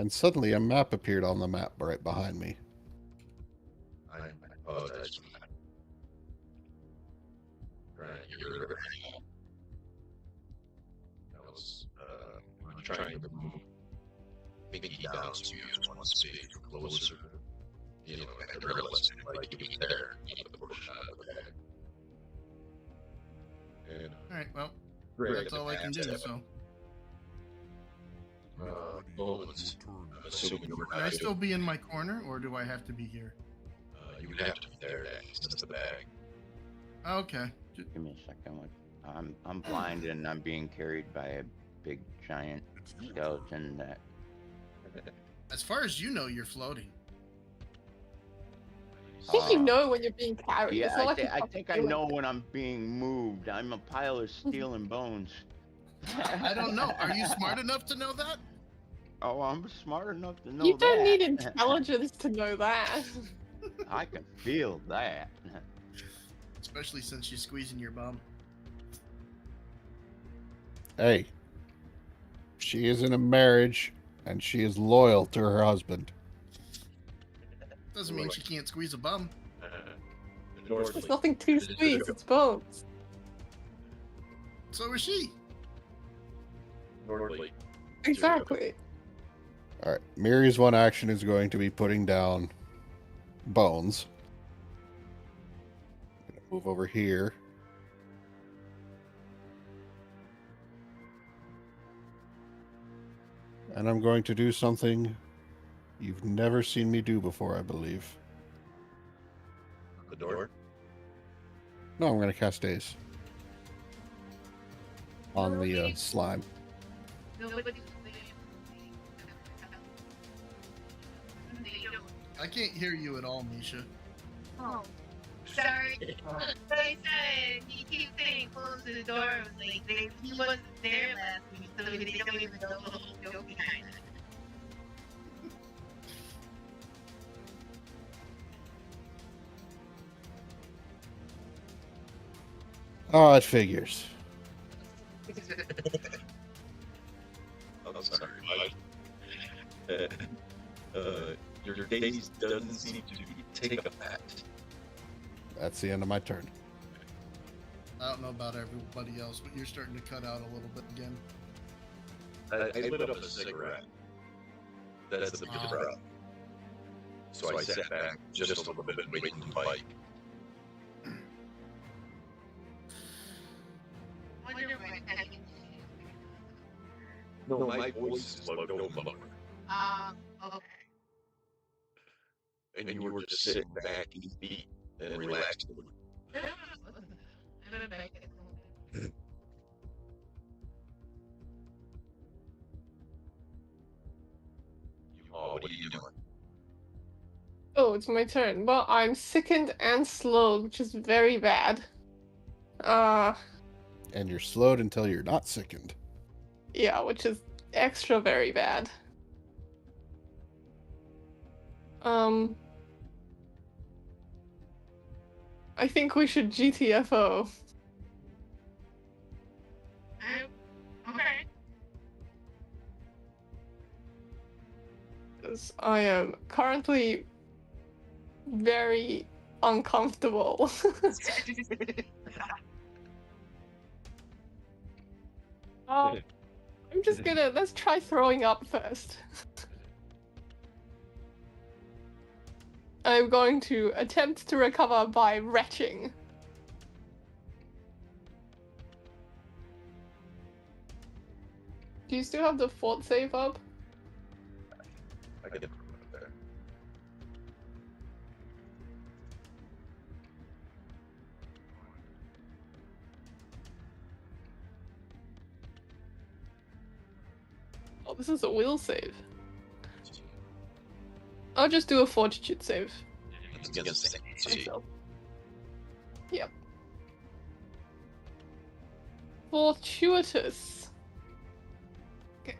And suddenly a map appeared on the map right behind me. I apologize for that. Trying to get rid of it. I was trying to move Mickey down so you just want to see closer. You know, I realized like he was there. The poor shot of the head. And Alright, well, Greg, that's all I can do, so. Bones. I'm assuming you were Can I not. still be in my corner, or do I have to be here? You would have to be there to access the bag. Okay. Give me a second. I'm blind and I'm being carried by a big giant skeleton that. As far as you know, you're floating. I think you know when you're being carried. Yeah, It's not like I think I know when I'm being moved. I'm a pile of steel and bones. I don't know. Are you smart enough to know that? Oh, I'm smart enough to know You don't that. need intelligence to know that. I can feel that. Especially since she's squeezing your bum. Hey, she is in a marriage and she is loyal to her husband. Doesn't mean she can't squeeze a bum. There's nothing to squeeze, it's bones. So is she. Normally. Exactly. All right, Miri's one action is going to be putting down bones. Move over here. And I'm going to do something you've never seen me do before, I believe. The door. No, I'm going to cast Daze on the slime. Nobody's I can't hear you at all, Misha. Oh, sorry. They said he keeps saying close the door. I was like, he wasn't there last week, so they don't even know the whole joke behind it. Oh, it figures. I'm sorry. Your days doesn't seem to take effect. That's the end of my turn. I don't know about everybody else, but you're starting to cut out a little bit again. I lit up a cigarette. That's the big problem. So I sat back just a little bit waiting to bite. I wonder if I can. No, my voice is like no lower. Okay. And you were just sitting back and eat and relaxing. I'm back at home. Oh, what are you doing? Oh, it's my turn. Well, I'm sickened and slowed, which is very bad. And you're slowed until you're not sickened. Yeah, which is extra very bad. I think we should GTFO. Okay. Because I am currently very uncomfortable. I'm just gonna let's try throwing up first. I'm going to attempt to recover by retching. Do you still have the fort save up? I get it there. Oh, this is a will save. I'll just do a fortitude save. It's against the Myself. Yep. Fortuitous. Okay.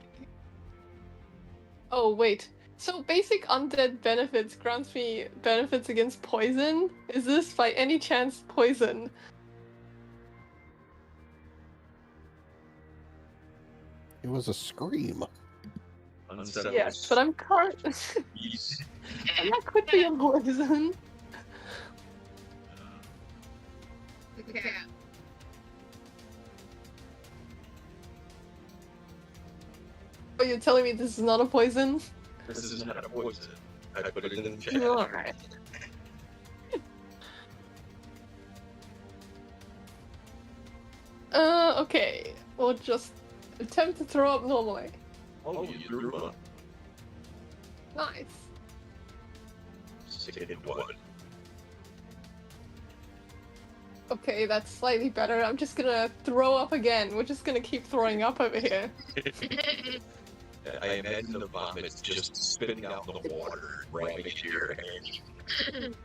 Oh, wait. So basic undead benefits grants me benefits against poison? Is this by any chance poison? It was a scream. unsettled. Yes, but I'm current. Beast. That could be a poison. Okay. Oh, you're telling me this is not a poison? This is not a poison. I put it in the chat. Alright. Okay. We'll just attempt to throw up normally. Oh, you threw one. Nice. Stick it in one. Okay, that's slightly better. I'm just gonna throw up again. We're just gonna keep throwing up over here. I imagine the vomit's just spitting out the water, ramming into your head.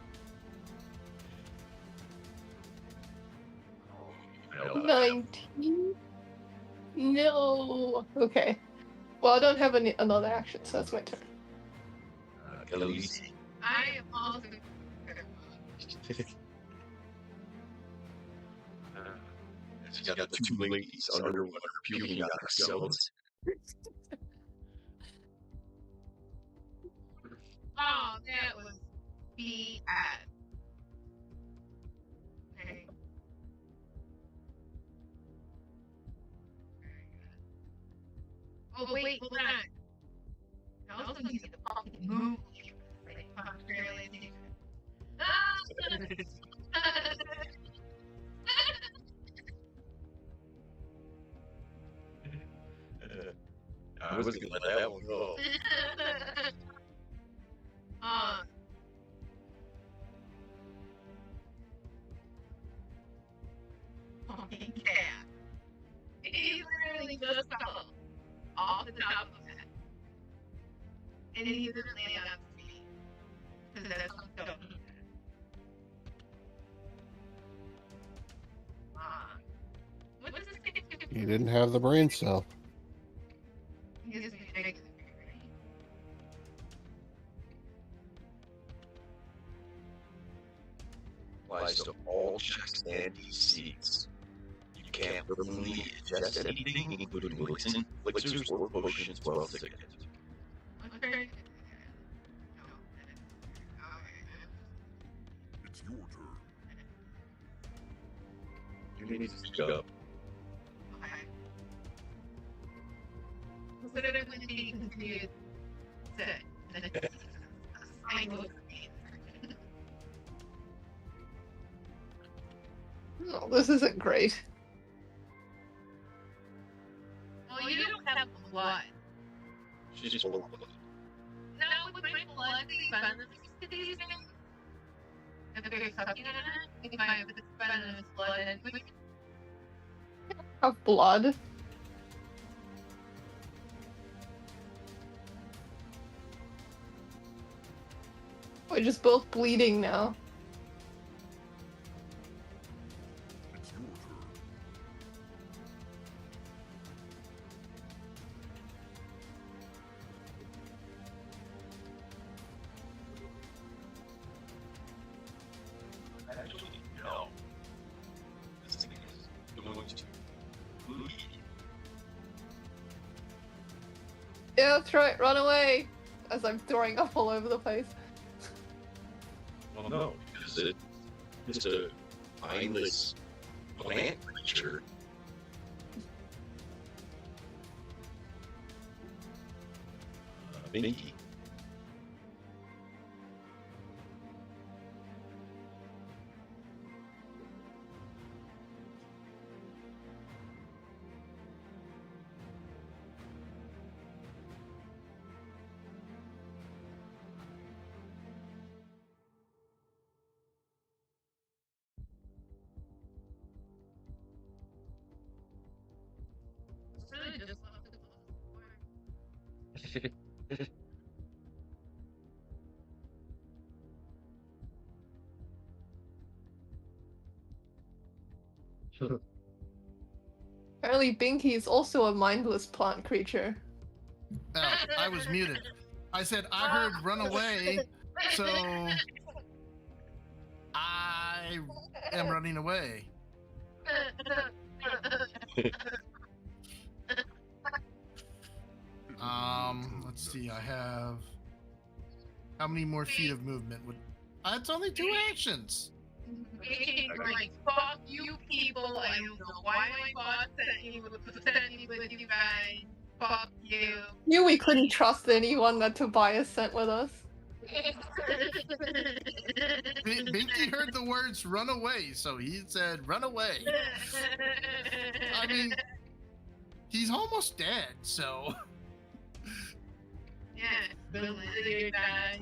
Oh, 19? No. Okay. Well, I don't have another action, so that's my turn. Elise. I am also. She's got the two ladies underwater puking out ourselves. Oh, that was bad. Okay. Oh wait, hold on. I also need to fucking move. Like, fuck, barely. I was gonna let that one go. Fucking cat. He literally just fell off the top of it. And he didn't land on his feet. Because that's fucked up. What does this thing do? He didn't have the brain cell. He gives me negative, right? Applies to all checks and DCs. You can't permanently adjust anything, including elixirs or potions well taken. Okay. It's your turn. You need to speak up. Okay. So that I'm going to be continued to I know No, this isn't great. well, you don't have blood. She's just full of blood. No, with my blood, the venomous to these things. If they're sucking on it, if I have this venomous blood and we Have blood. We're just both bleeding now. It's your turn. Actually, no. This thing is going to bleed. Yeah, that's right. Run away! As I'm throwing up all over the place. Well, no, because it's just a mindless plant creature. Binky. Really just love the Apparently, Binky is also a mindless plant creature. Oh, I was muted. I said I heard run away, so I am running away. Let's see. I have how many more feet of movement? Would it's only 2 actions. Like, fuck you people, I don't know why my boss sent me with you guys. Fuck you. Knew we couldn't trust anyone that Tobias sent with us. Binky heard the words "run away," so he said "run away." I mean, he's almost dead, so. Yeah, the lizard guy.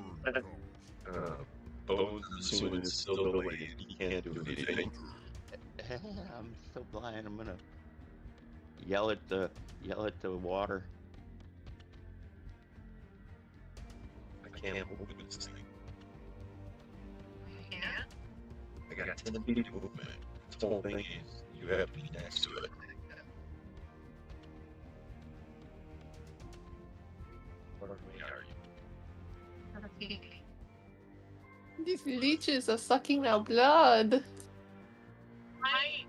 Bones, assuming it's still delayed, he can't do anything. I'm still blind. I'm gonna yell at the water. I can't open this thing. Yeah. I got 10 feet of movement. The whole thing is, you have to be next to it. Where are you? These leeches are sucking our blood. I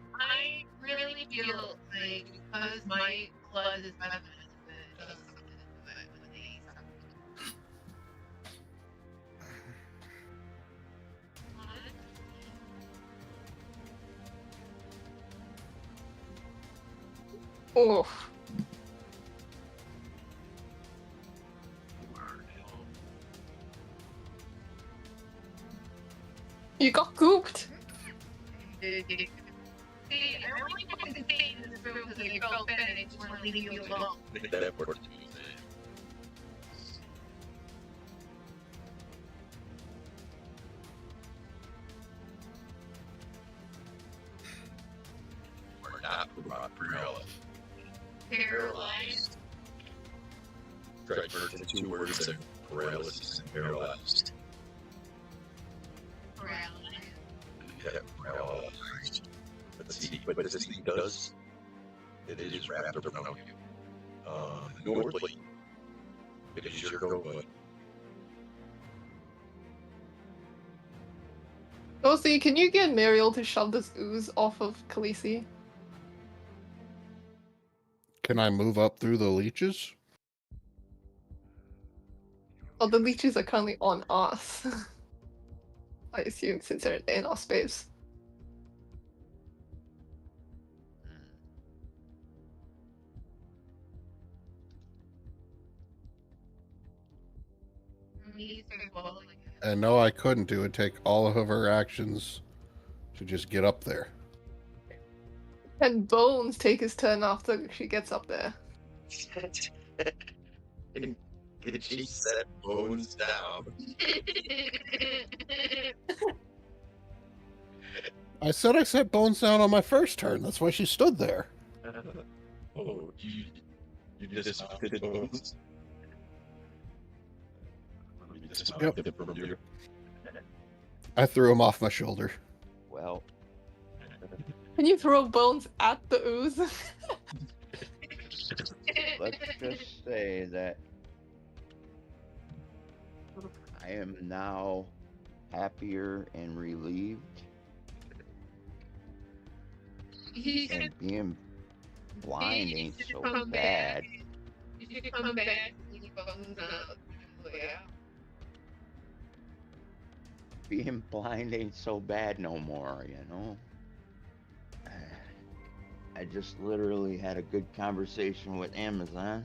really feel like because my blood is better Oh. You got gooped. See, I only want to stay in this room because I felt bad and I just want to leave you alone. That works. We're not Paralyzed. Try to merge the 2 words of paralysis and paralyzed. Paralyzed. Yeah, paralyzed. But this thing does, it is wrapped around you. Northly, it is your go, but Rosie, can you get Muriel to shove this ooze off of Khaleesi? Can I move up through the leeches? Oh, the leeches are currently on us. I assume since they're in our space. And no, I couldn't. It would take all of her actions to just get up there. And Bones take his turn after she gets up there. Did she set Bones down? I said I set Bones down on my first turn. That's why she stood there. Oh, you dismounted Bones? You dismounted him from your... I threw him off my shoulder. Well, Can you throw Bones at the ooze? let's just say that I am now happier and relieved, and being blind ain't so bad. You should come back and leave Bones up. Yeah. Being blind ain't so bad no more, you know? I just literally had a good conversation with Amazon.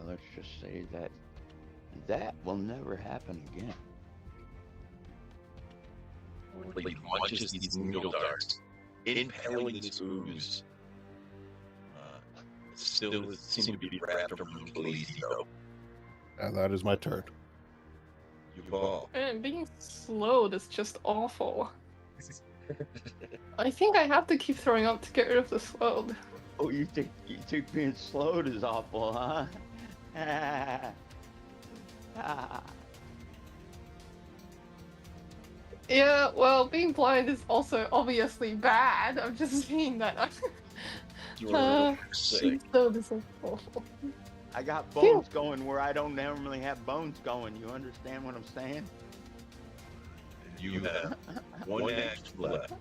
let's just say that that will never happen again. Like launches these needle darts, impaling this ooze. It still seems to be wrapped around Khaleesi, though. And that is my turn. You fall. Man, being slowed is just awful. I think I have to keep throwing up to get rid of the slowed. Oh, you think being slowed is awful, huh? Yeah, well, being blind is also obviously bad. I'm just saying that. You're sick. Being slowed is so awful. I got bones going where I don't normally have bones going. You understand what I'm saying? You have one action left.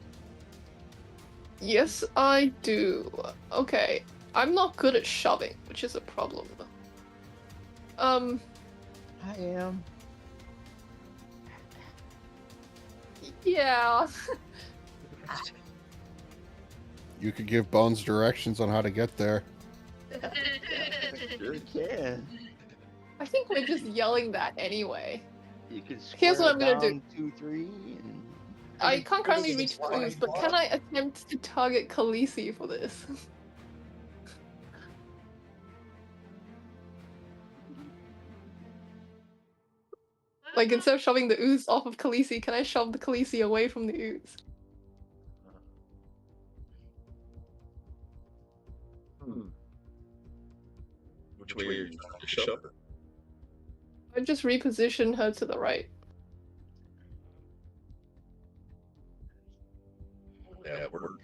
Yes, I do. Okay, I'm not good at shoving, which is a problem. I am. Yeah. You could give Bones directions on how to get there. Sure can. I think we're just yelling that anyway. You can Here's what square I'm gonna do. down 2, 3, and I can't currently reach clues, but can I attempt to target Khaleesi for this? Like, instead of shoving the ooze off of Khaleesi, can I shove the Khaleesi away from the ooze? Which way are you trying to shove her? I just reposition her to the right. That work.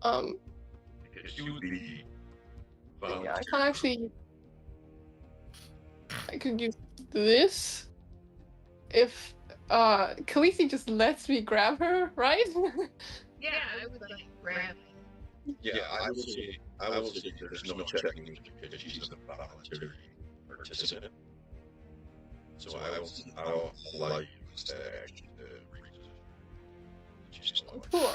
Because you the Yeah, I can't actually. I could use this if Khaleesi just lets me grab her, right? Yeah, I would like grab it. Yeah, I will say there's no checking because she's a voluntary participant. So I'll allow you to use that action to reposition. She's still alive. Cool.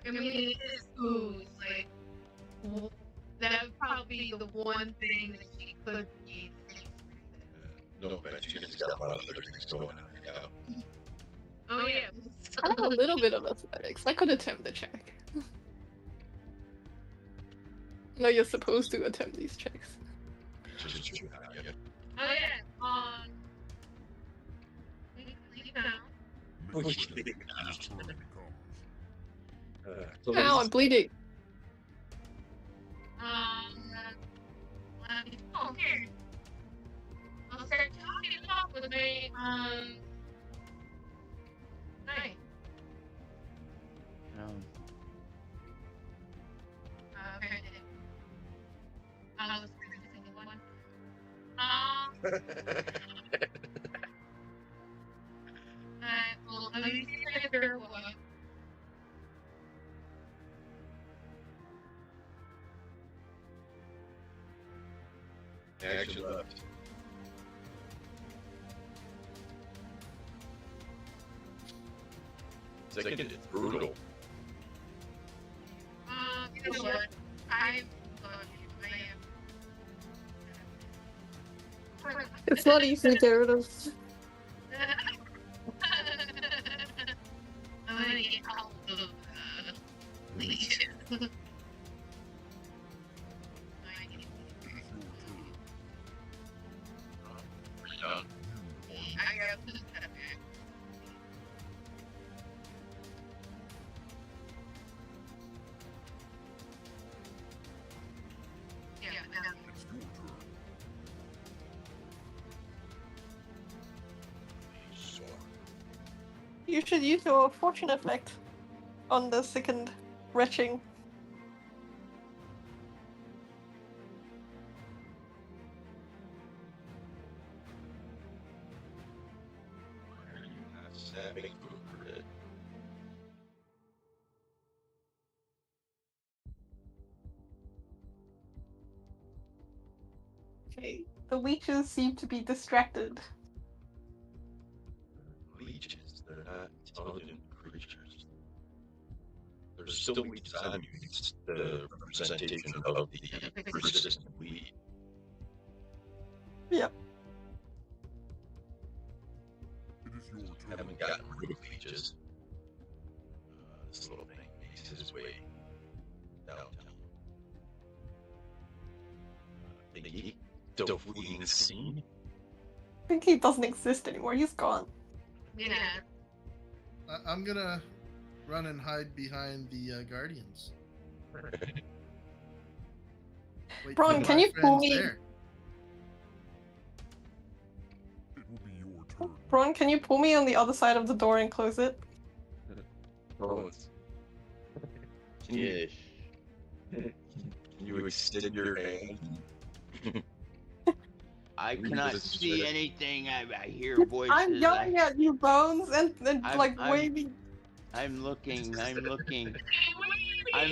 I mean, it is ooze. Like, that would probably be the one thing that she could be. No, but she's got a lot of other things going on right now. Oh, yeah. I have a little bit of athletics. I could attempt the check. No, you're supposed to attempt these checks. Just true. Yeah. Oh, yeah. Leave now. This turn becomes Ow, I'm bleeding. Okay. I'll start talking up with my, Night. Okay. I was thinking one. Well, let me see if I can figure out what. Action left. Second is brutal. You know what? I am. It's not easy to get rid of. I'm gonna get all of leech. Done. I got this. Yeah, it's your turn. You should use your fortune effect on the second retching. Snapping food for it. Okay, the leeches seem to be distracted. Leeches, they're not intelligent creatures. They're still leads on you. It's the representation of the persistent lead. Yep. It is your turn. Haven't gotten rid of leeches. This little thing makes his way downtown. The fleeing scene. I think he doesn't exist anymore. He's gone. Yeah. I'm gonna run and hide behind the Guardians. Wait Braun, for can my you pull friends me? there. It will be your turn. Braun, can you pull me on the other side of the door and close it? Oh, Yes. Can you extend your hand? I Read cannot this see way. anything. I hear voices. I'm yelling at you, Bones, and like I'm- waving. I'm looking. I'm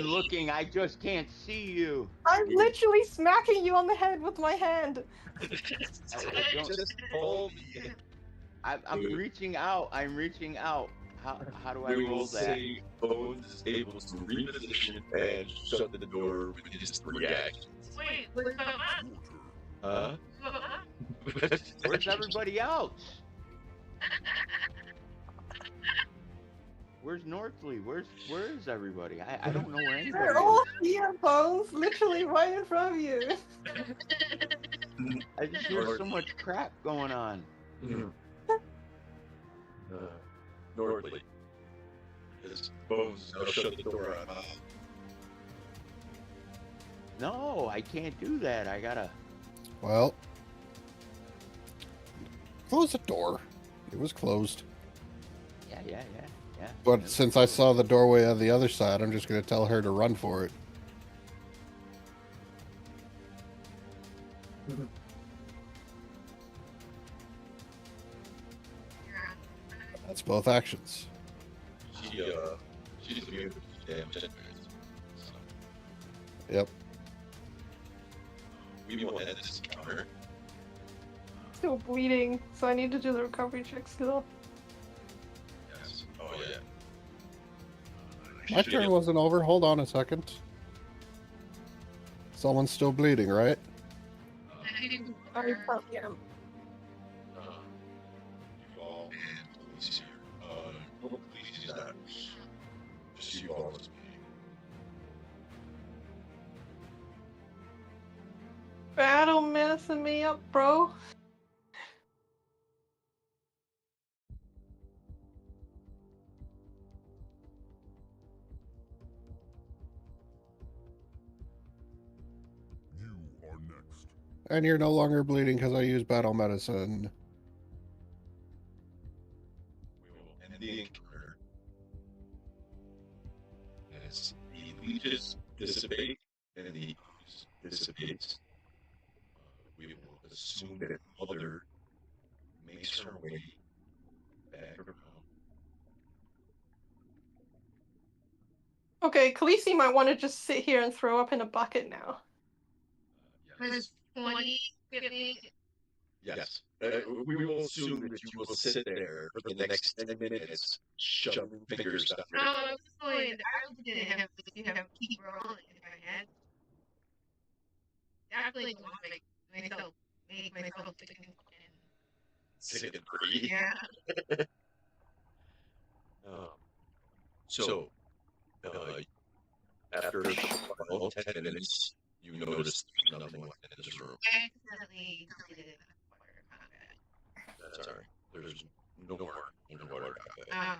looking. I just can't see you. I'm literally smacking you on the head with my hand. I don't. Just hold me. I'm reaching out. I'm reaching out. How do I We roll will that? say Bones is able to reposition and shut the door with his reaction. Wait, what's going on? Your turn. Huh? What's going on? Where's everybody else? Where's Northley? Where is everybody? I don't know where anybody They're all is. here, Bones, literally right in front of you. I just hear so much crap going on. Northley. His Bones now shut the door on. No, I can't do that. I gotta. Well, close the door. It was closed. Yeah. But since I saw the doorway on the other side, I'm just going to tell her to run for it. That's both actions. She's immune to damage anyways. So Yep. we will end this encounter. Still bleeding, so I need to do the recovery check still. Yes. Oh yeah. My turn wasn't over. Hold on a second. Someone's still bleeding, right? I am. You all and police here. No police is not. Just you all as me. Battle messing me up, bro. You are next. And you're no longer bleeding because I used battle medicine. We will end the encounter as the leeches dissipate and the ooze dissipates. We will assume that Mother makes her way back around. Okay, Khaleesi might want to just sit here and throw up in a bucket now. Was 20 giving? Yes. We will assume that you will sit there for the next 10 minutes, shoving fingers down No, your I was going. I was gonna have to keep rolling if I had. Definitely want to make myself sick and sick and pretty. yeah. So, after about 10 minutes, you notice there's nothing like that in this room. I accidentally deleted underwater combat. That's alright. There's no more underwater combat.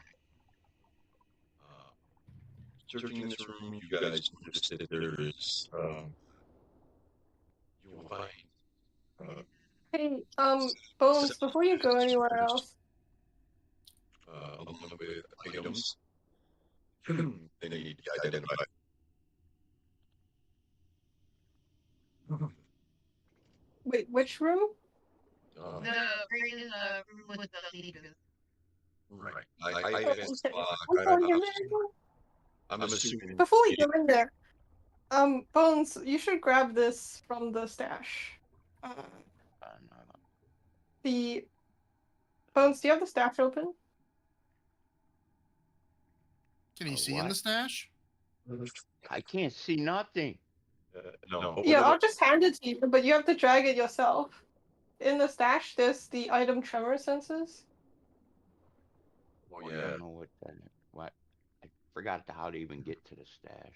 Searching this room, you guys notice that there is, you will find, Hey, Bones, before you go anywhere else, along with items, they need to be identified. wait, which room? The right in the room with the leaders. Right. I advanced the clock. I'm assuming. Before we go in there, Bones, you should grab this from the stash. No. The Bones, do you have the stash open? Can you A see in what? the stash? I can't see nothing. No. Yeah, I'll just hand it to you, but you have to drag it yourself. In the stash, there's the item tremor sensors. Oh I yeah. don't know what that is. What? I forgot how to even get to the stash.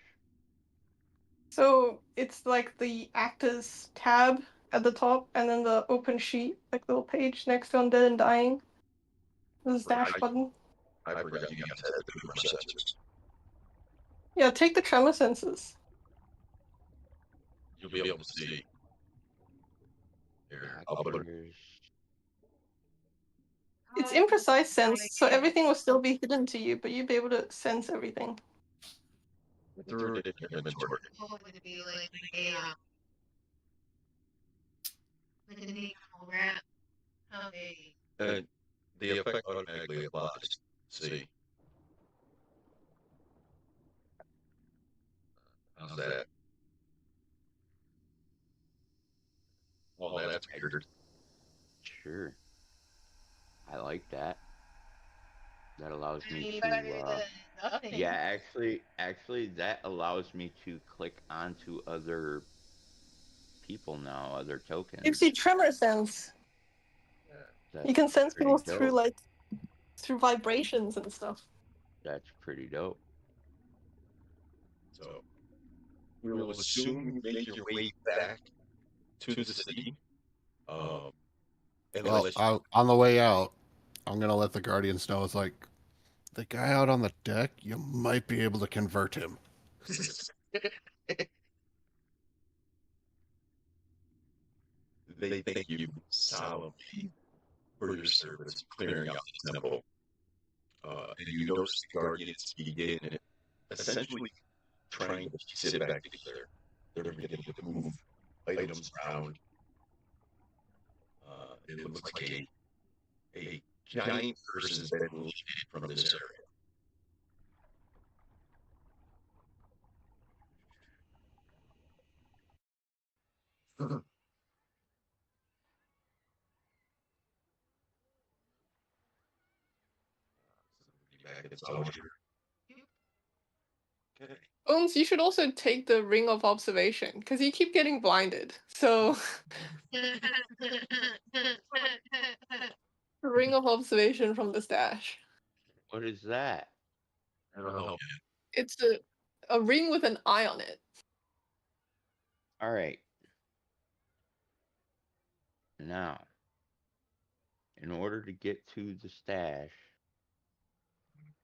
So it's like the actors tab at the top, and then the open sheet, like little page next to Undead and Dying. The stash button. I forgot you guys had the tremor sensors. Yeah, take the tremor sensors. You'll be able to see. Here, I'll put it. Actors. It's imprecise sense, so everything will still be hidden to you, but you'll be able to sense everything. Through it in your inventory. What would it be like an equal rat? How big? And the effect automatically applies. See? How's that? Oh, that's weird. Sure. I like that. That allows I me mean, to. better than nothing. Yeah, actually, that allows me to click onto other people now, other tokens. Gives you tremor sense. That's You can sense pretty people dope. through vibrations and stuff. That's pretty dope. So, we will assume you make your way back to the city. Well, Unless on the way out, I'm gonna let the Guardians know. It's like the guy out on the deck. You might be able to convert him. they thank you solemnly for your service clearing out the temple. And you notice the Guardians begin essentially trying to piece it back together. They're beginning to move items around. It looks like a giant person's been lifted from this area. Back at Soldier. Okay. Bones, you should also take the ring of observation, because you keep getting blinded. So, ring of observation from the stash. What is that? That'll help It's a ring with an eye on it. All right. Now, in order to get to the stash,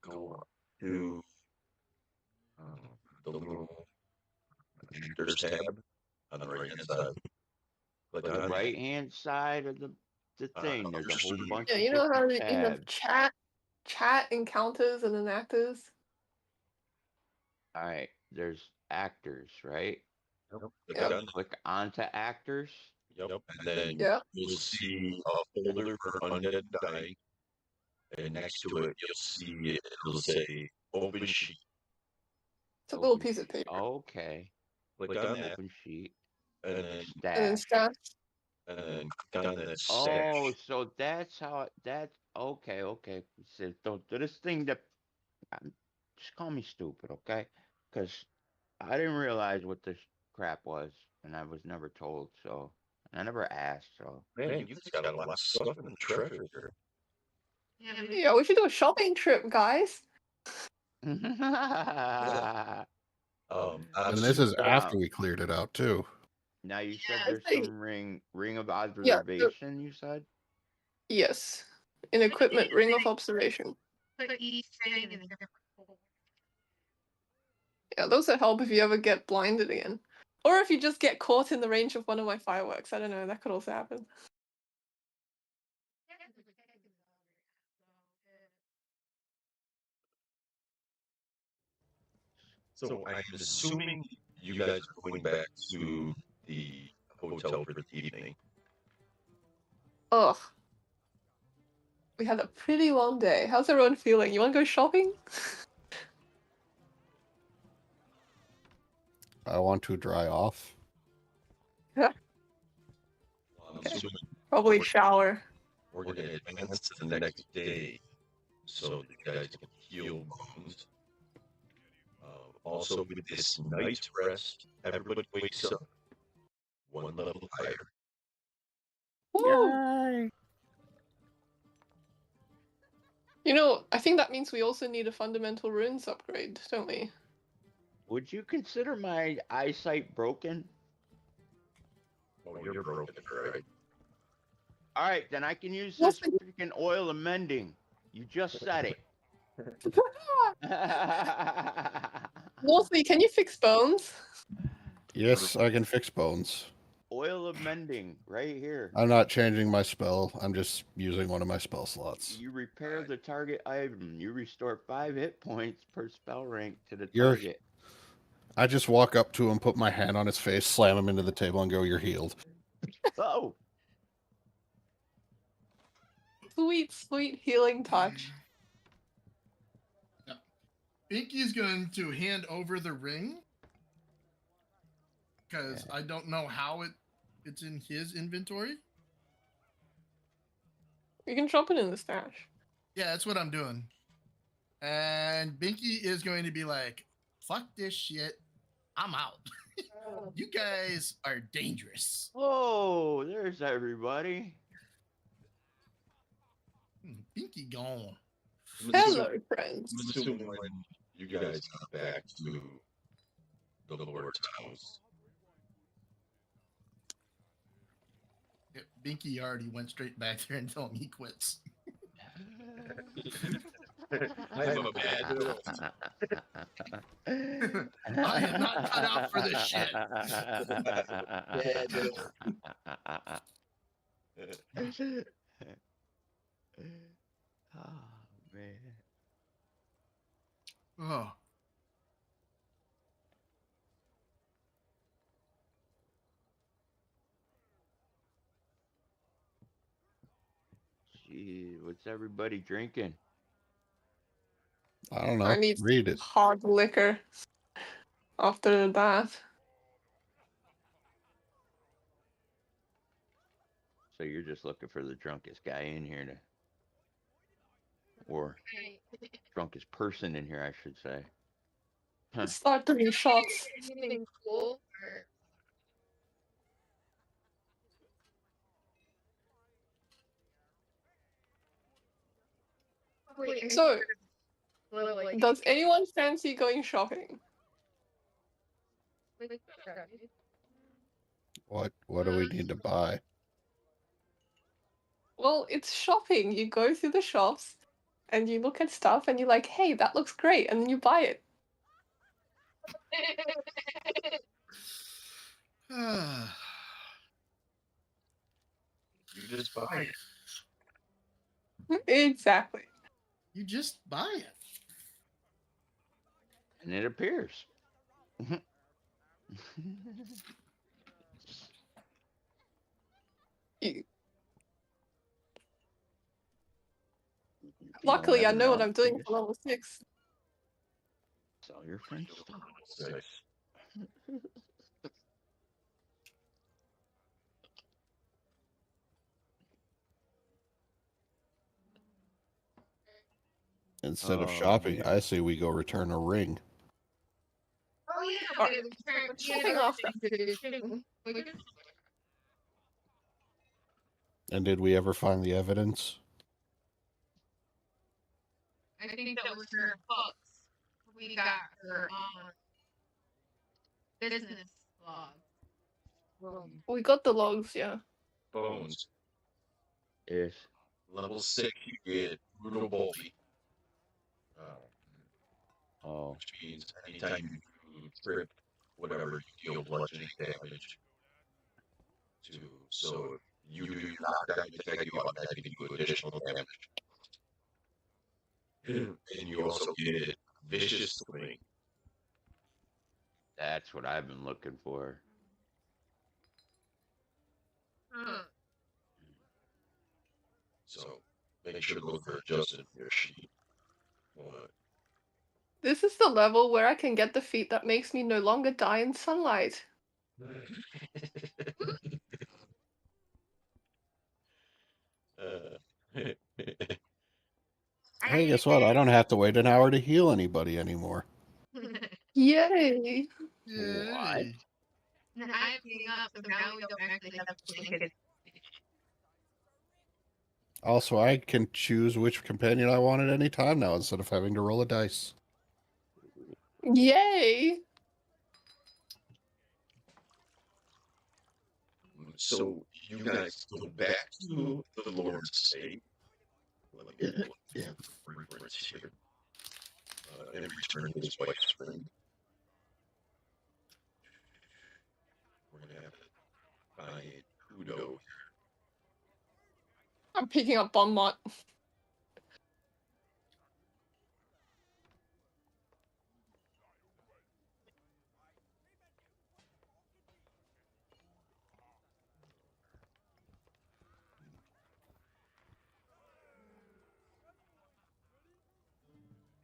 go up to the little actors tab on the right hand side. Click the on right hand side of the thing, there's a whole bunch Yeah, of you know how different you have tabs. chat encounters and then actors? All right, there's actors, right? Click Yep. on. Click onto actors. Yep. And then Yep. you'll see a folder for Undead and Dying. And next to it, you'll see it'll say open sheet. It's a little piece of paper. Okay. Click on that. Open sheet. And then And then Stash. click on that stash. Oh, so that's how that's okay. So don't do this thing that just call me stupid, okay? Because I didn't realize what this crap was, and I was never told. So I never asked. So Man, you guys got a lot of stuff in the treasure here. Yeah, we should do a shopping trip, guys. And And this is after we cleared it out too. Now you said Yeah, there's I think- some ring of observation. You said Yes. In equipment, ring of observation. Put each thing in a different folder. Yeah, those will help if you ever get blinded again. Or if you just get caught in the range of one of my fireworks. I don't know, that could also happen. So I'm assuming you guys are going back to the hotel for the evening. Ugh. We had a pretty long day. How's everyone feeling? You want to go shopping? I want to dry off. I'm Okay. assuming Probably shower. we're going to advance to the next day so that you guys can heal wounds. Also, with this night's rest, everybody wakes up one level higher. Woo! You know, I think that means we also need a fundamental runes upgrade, don't we? Would you consider my eyesight broken? Oh, you're broken, right? All right, then I can use Yes, this freaking oil of mending. You just said it. Wolfie, can you fix bones? Yes, I can fix bones. Oil of mending, right here. I'm not changing my spell. I'm just using one of my spell slots. You repair the target item. You restore 5 hit points per spell rank to the You're- target. I just walk up to him, put my hand on his face, slam him into the table, and go, "You're healed." Oh, Sweet, sweet healing touch. Binky's going to hand over the ring because I don't know how it's in his inventory. You can drop it in the stash. Yeah, that's what I'm doing. And Binky is going to be like, "Fuck this shit. I'm out. You guys are dangerous." oh, there's everybody. Binky gone. Hello, friends. I'm assuming when you guys got back to the Lord's house. Yeah, Binky already went straight back there and told him he quits. I'm a bad villain. I am not cut out for this shit. Oh, man. Oh, Gee, what's everybody drinking? I don't know. I need Read it. hard liquor after that. So you're just looking for the drunkest guy in here to, or drunkest person in here, I should say. Huh. Let's start doing shots. Anything cool? Wait, So, like, does anyone fancy going shopping? What do we need to buy? Well, it's shopping. You go through the shops and you look at stuff and you're like, hey, that looks great. And then you buy it. You just buy it. Exactly. you just buy it. And it appears. Luckily, I know what I'm doing for level 6. Sell your friend's stuff. Nice. Instead of Oh, shopping, man. I say we go return a ring. Oh yeah, Alright. but Shopping after. And did we ever find the evidence? I think that was her books. We got her business log. We got the logs, yeah. Bones. Yes. Level 6, you get brutal bully. Oh. Which means anytime you trip, whatever, you deal bludgeoning damage. So if you do knock down, you automatically do additional damage. And you also get vicious swing. That's what I've been looking for. So make sure to look for adjusted in your sheet. What? This is the level where I can get the feat that makes me no longer die in sunlight. Hey, guess what? I don't have to wait an hour to heal anybody anymore. Yay! Yay. And I'm being up, so now we don't actually have to think it. Also, I can choose which companion I want at any time now instead of having to roll a dice. Yay! So you guys go back to the Lord's estate. Let me get reference here. And return to his wife's ring. We're gonna have to find Kudo. I'm picking up Bonmot.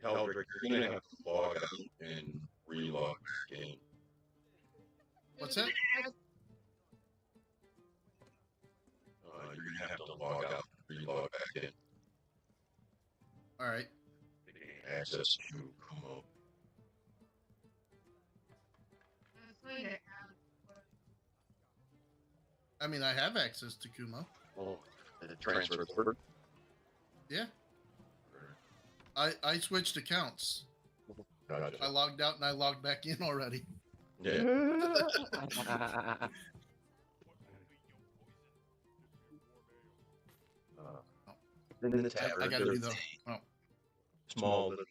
Eldrick, you're gonna have to log out and re-log back in. What's that? You're gonna have to log out and re-log back in. All right. To gain access to Kumo. I mean, I have access to Kumo. Oh, the transfer over. Yeah. I switched accounts. Gotcha. I logged out and I logged back in already. Yeah. In the tavern, I gotta do there's though. Oh, a small little,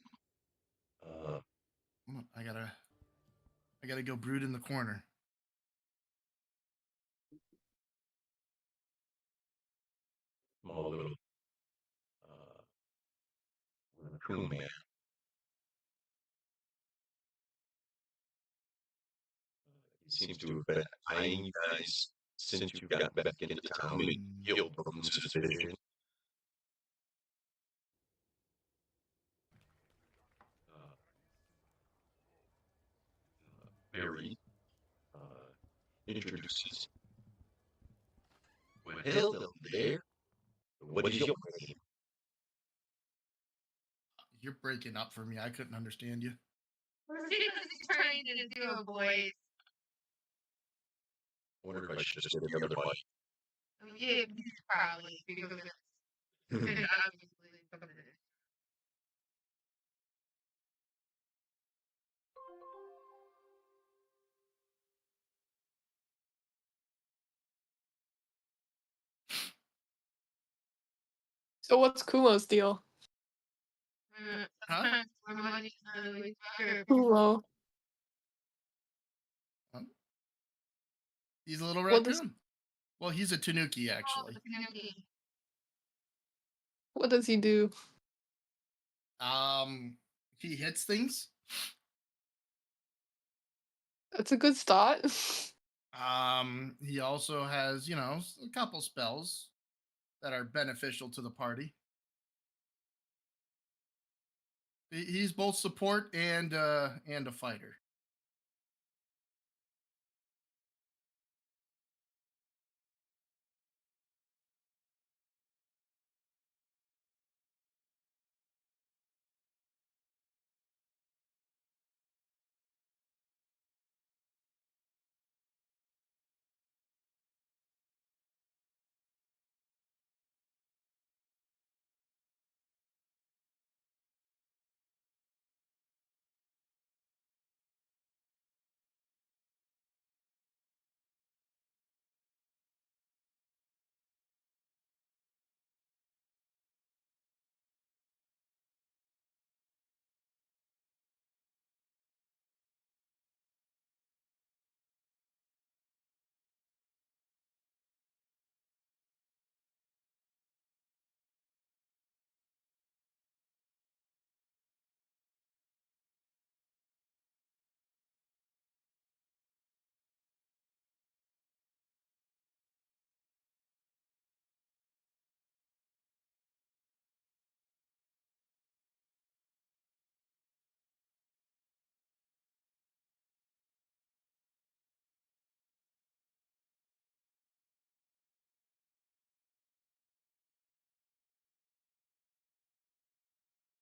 I gotta go brood in the corner. small little, raccoon man. He seems to have been eyeing you guys since you got back into town and healed from suspicion. Barry introduces. Well, hello there. What is your name? You're breaking up for me. I couldn't understand you. She's trying to do a voice. I wonder if I should just get another mic. Yeah, probably because it's obviously something. So what's Kumo's deal? Huh? Kumo. He's a little What does- raccoon. Well, he's a tanuki actually. What does he do? He hits things. That's a good start. He also has, a couple spells that are beneficial to the party. He's both support and a fighter.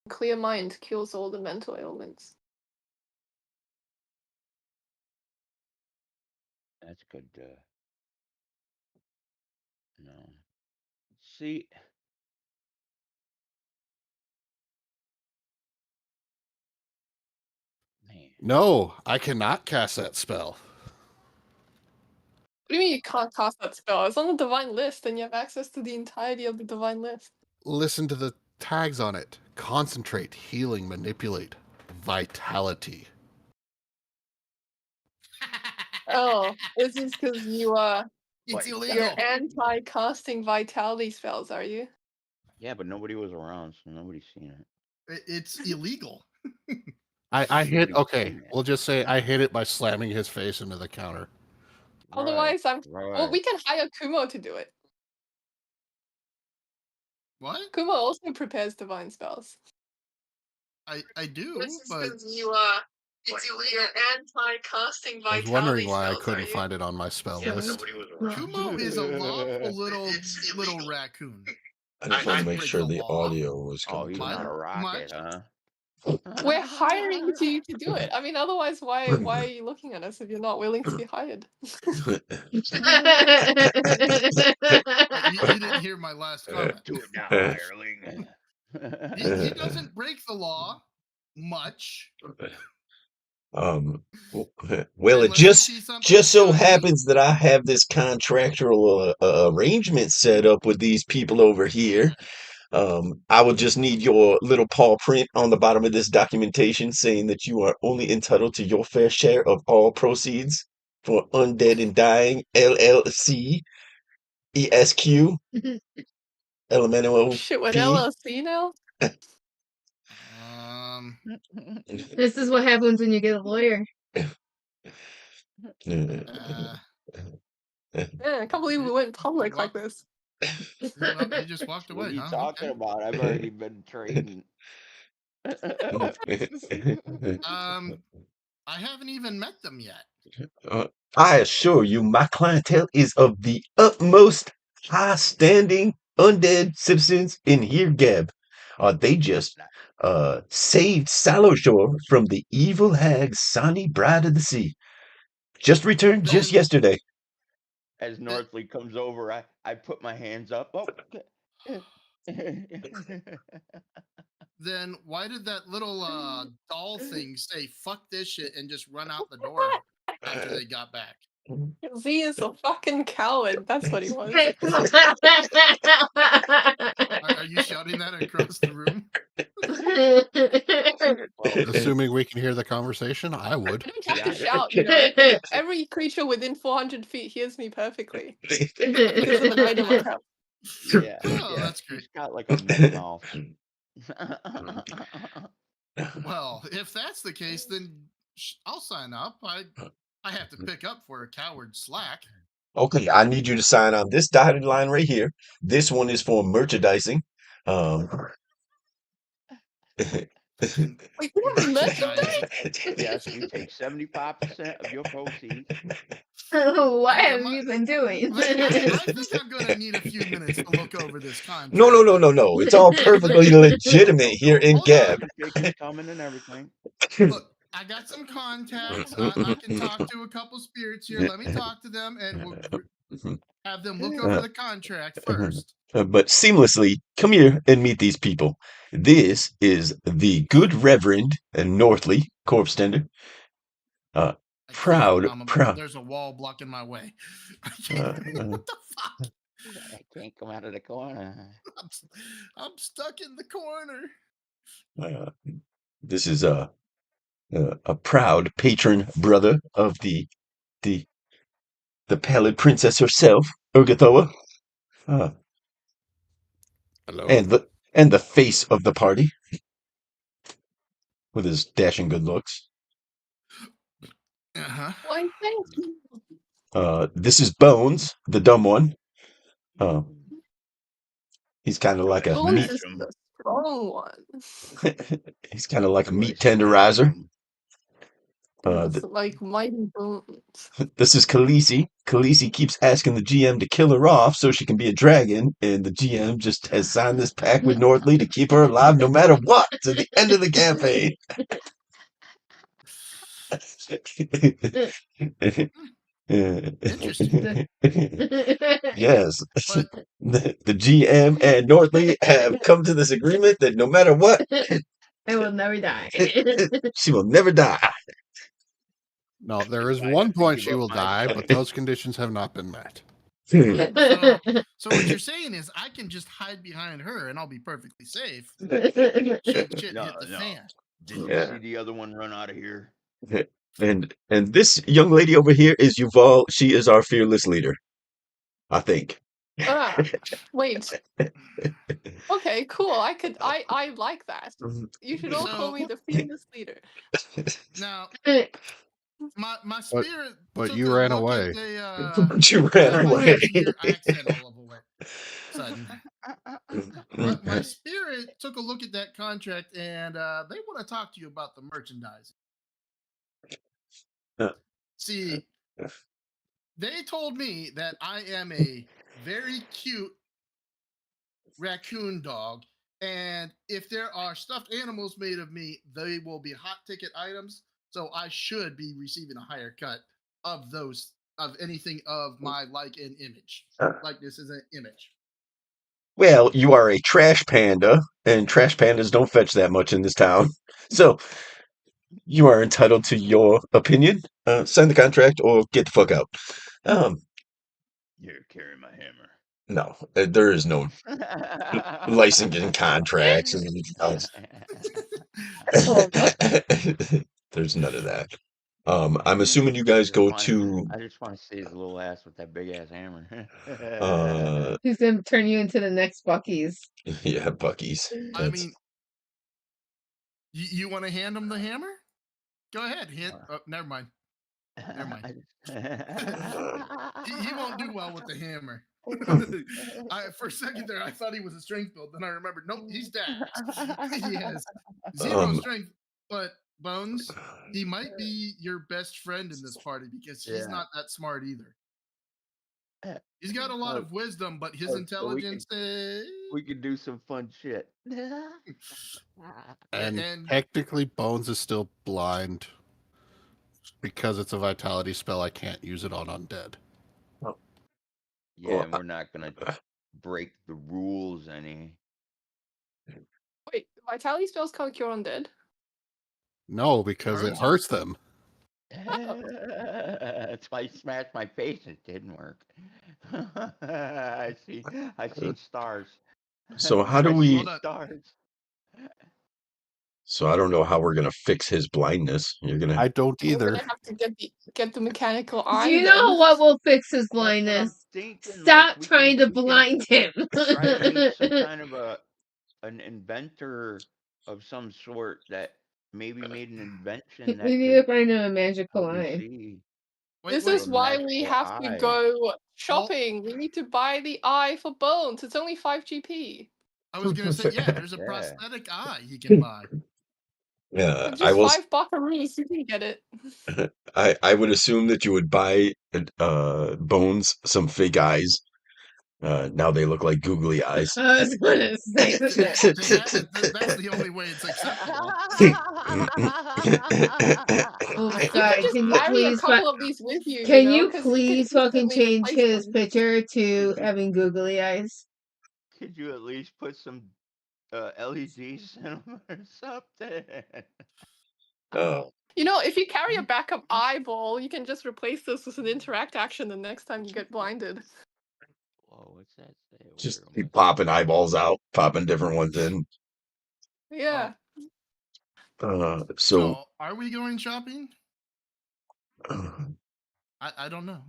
Clear mind cures all the mental ailments. That's good. No. See, man. No, I cannot cast that spell. What do you mean you can't cast that spell? It's on the divine list, and you have access to the entirety of the divine list. Listen to the tags on it. Concentrate, healing, manipulate, vitality. Oh, this is because you It's What? illegal. you're anti-casting vitality spells, are you? Yeah, but nobody was around, so nobody's seen it. It's illegal. I hit. Nobody's Okay, seen it. we'll just say I hit it by slamming his face into the counter. Otherwise, well, Right. we can hire Kumo to do it. What? Kumo also prepares divine spells. I do, This is but because you're anti-casting I vitality was wondering why I spells, couldn't are you? find it on my spell Yeah, list. Kumo is a lawful little raccoon. I just want to make break sure the the law. audio was Oh, coming he's through. not a rocket, huh? We're hiring you to do it. I mean, otherwise, why are you looking at us if you're not willing to be hired? You didn't hear my last comment. Do it now, hireling. He doesn't break the law much. Well, it Unless you see something just so shiny. happens that I have this contractual arrangement set up with these people over here. I will just need your little paw print on the bottom of this documentation saying that you are only entitled to your fair share of all proceeds for Undead and Dying LLC ESQ Elemental Shit, what P. LLC now? This is what happens when you get a lawyer. Yeah, I can't believe we went public like this. Well, he just walked What away, are you huh? talking about? I've already been trading. I haven't even met them yet. I assure you, my clientele is of the utmost high-standing undead citizens in here, Gab. They just saved Shore from the evil hag Sani, Bride of the Sea. Just returned just yesterday. As Northley comes over, I put my hands up. Oh. Then why did that little doll thing say "fuck this shit" and just run out the door after they got back? Z is a fucking coward. That's what he was. Are you shouting that across the room? Well, Assuming we can hear the conversation, I would. I don't have to shout, every creature within 400 feet hears me perfectly. Because of an item I have. yeah, Oh, yeah, that's great. he's got like a meta mouth. Well, if that's the case, then I'll sign up. I have to pick up for a coward slack. Okay, I need you to sign on this dotted line right here. This one is for merchandising. Wait, you have merchandise? Yes, we take 75% of your proceeds. What have you been doing? I think I'm going to need a few minutes to look over this contract. No. It's all perfectly legitimate here in Hold Gab. Jake is coming and everything. Look, I got some contacts. I can talk to a couple spirits here. Let me talk to them, and we'll have them look over the contract first. But seamlessly, come here and meet these people. This is the Good Reverend Northley, corpse tender. Proud. There's a wall blocking my way. What the fuck? I can't come out of the corner. I'm stuck in the corner. This is a proud patron brother of the pallid princess herself, Urgathoa. Hello. And the face of the party, with his dashing good looks. Why, thank you. This is Bones, the dumb one. He's kind of like a Bones meat. is the strong one. He's kind of like a meat tenderizer. It's like Mighty Bones. This is Khaleesi. Khaleesi keeps asking the GM to kill her off so she can be a dragon, and the GM just has signed this pact with Northley to keep her alive no matter what to the end of the campaign. Interesting. Yes. But The GM and Nortley have come to this agreement that no matter what, I will never die. she will never die. No, there is I one have to point give she up will my die, but those conditions have not been met. so what you're saying is I can just hide behind her and I'll be perfectly safe. Should shit No, hit the no. fan. Did you Yeah. see the other one run out of here? And this young lady over here is Yuval. She is our fearless leader, I think. Ah, wait. Okay, cool. I like that. You should all call So me the fearless leader. now my spirit But took you a ran look away. at the You ran I away. have to hear accent all of a sudden. My spirit took a look at that contract and they want to talk to you about the merchandise. See, they told me that I am a very cute raccoon dog, and if there are stuffed animals made of me, they will be hot ticket items. So I should be receiving a higher cut of those of anything of my like and image. Like this is an image. Well, you are a trash panda, and trash pandas don't fetch that much in this town. So you are entitled to your opinion. Sign the contract or get the fuck out. Here, carry my hammer. No, there is no licensing contracts and anything else. There's none of that. I'm assuming you guys go to I just want to see his little ass with that big ass hammer. He's gonna turn you into the next Bucky's. yeah, Bucky's. I That's mean, you want to hand him the hammer? Go ahead. Hit. Oh, never mind. Never mind. He won't do well with the hammer. For a second there, I thought he was a strength build. Then I remembered, nope, he's dax. He has 0 strength. But Bones, he might be your best friend in this party because he's Yeah. not that smart either. He's got a lot of wisdom, but his intelligence. We could do some fun shit. And technically, Bones is still blind. Because it's a vitality spell, I can't use it on undead. Yeah, and we're not gonna break the rules any. Wait, vitality spells can't cure undead? No, because it hurts them. That's why I smashed my face. It didn't work. I see stars. So how do I we? see stars. So I don't know how we're gonna fix his blindness. You're gonna. I don't We're either. gonna have to get the mechanical eye. Do you know what will fix his That's what I'm blindness? thinking, Stop we trying to we can blind him. try to meet some kind of an inventor of some sort that maybe made an invention that We need to could find him a magical help you eye. see. This Wait, is why we magical have to eye. go shopping. We need to buy the eye for Bones. It's only 5 GP. I was gonna say, yeah, there's a Yeah. prosthetic eye he can buy. Yeah, For I just will. 5 buckaroos, you can get it. I would assume that you would buy Bones some fake eyes. Now they look like googly eyes. I was gonna say that. That's the only way it's acceptable. Oh my You god, can just can you carry a please couple of these with you. can know, you 'cause please can fucking instantly change replace his them. picture to having googly eyes? Could you at least put some LEDs in them or something? Oh, You know, if you carry a backup eyeball, you can just replace this with an interact action the next time you get blinded. Whoa, what's that say? just Where keep was popping eyeballs out, popping different ones in. Yeah. So So, are we going shopping? I don't know.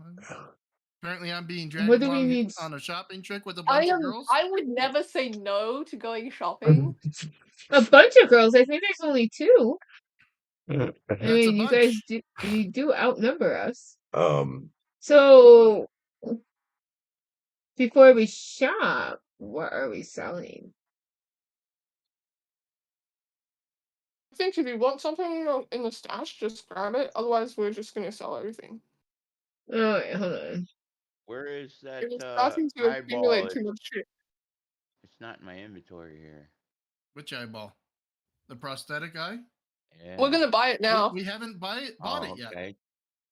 Apparently, I'm being dragged What do we along need? on a shopping trip with a bunch of girls. I would never say no to going shopping. A bunch of girls. I think there's only 2. I That's mean, a you bunch. guys do outnumber us. um, So before we shop, what are we selling? I think if you want something in the stash, just grab it. Otherwise, we're just gonna sell everything. Oh, wait, hold on. Where is that You're starting to eyeball? accumulate too much shit. It's not in my inventory here. Which eyeball? The prosthetic eye? Yeah. We're gonna buy it now. We haven't bought it yet. Okay.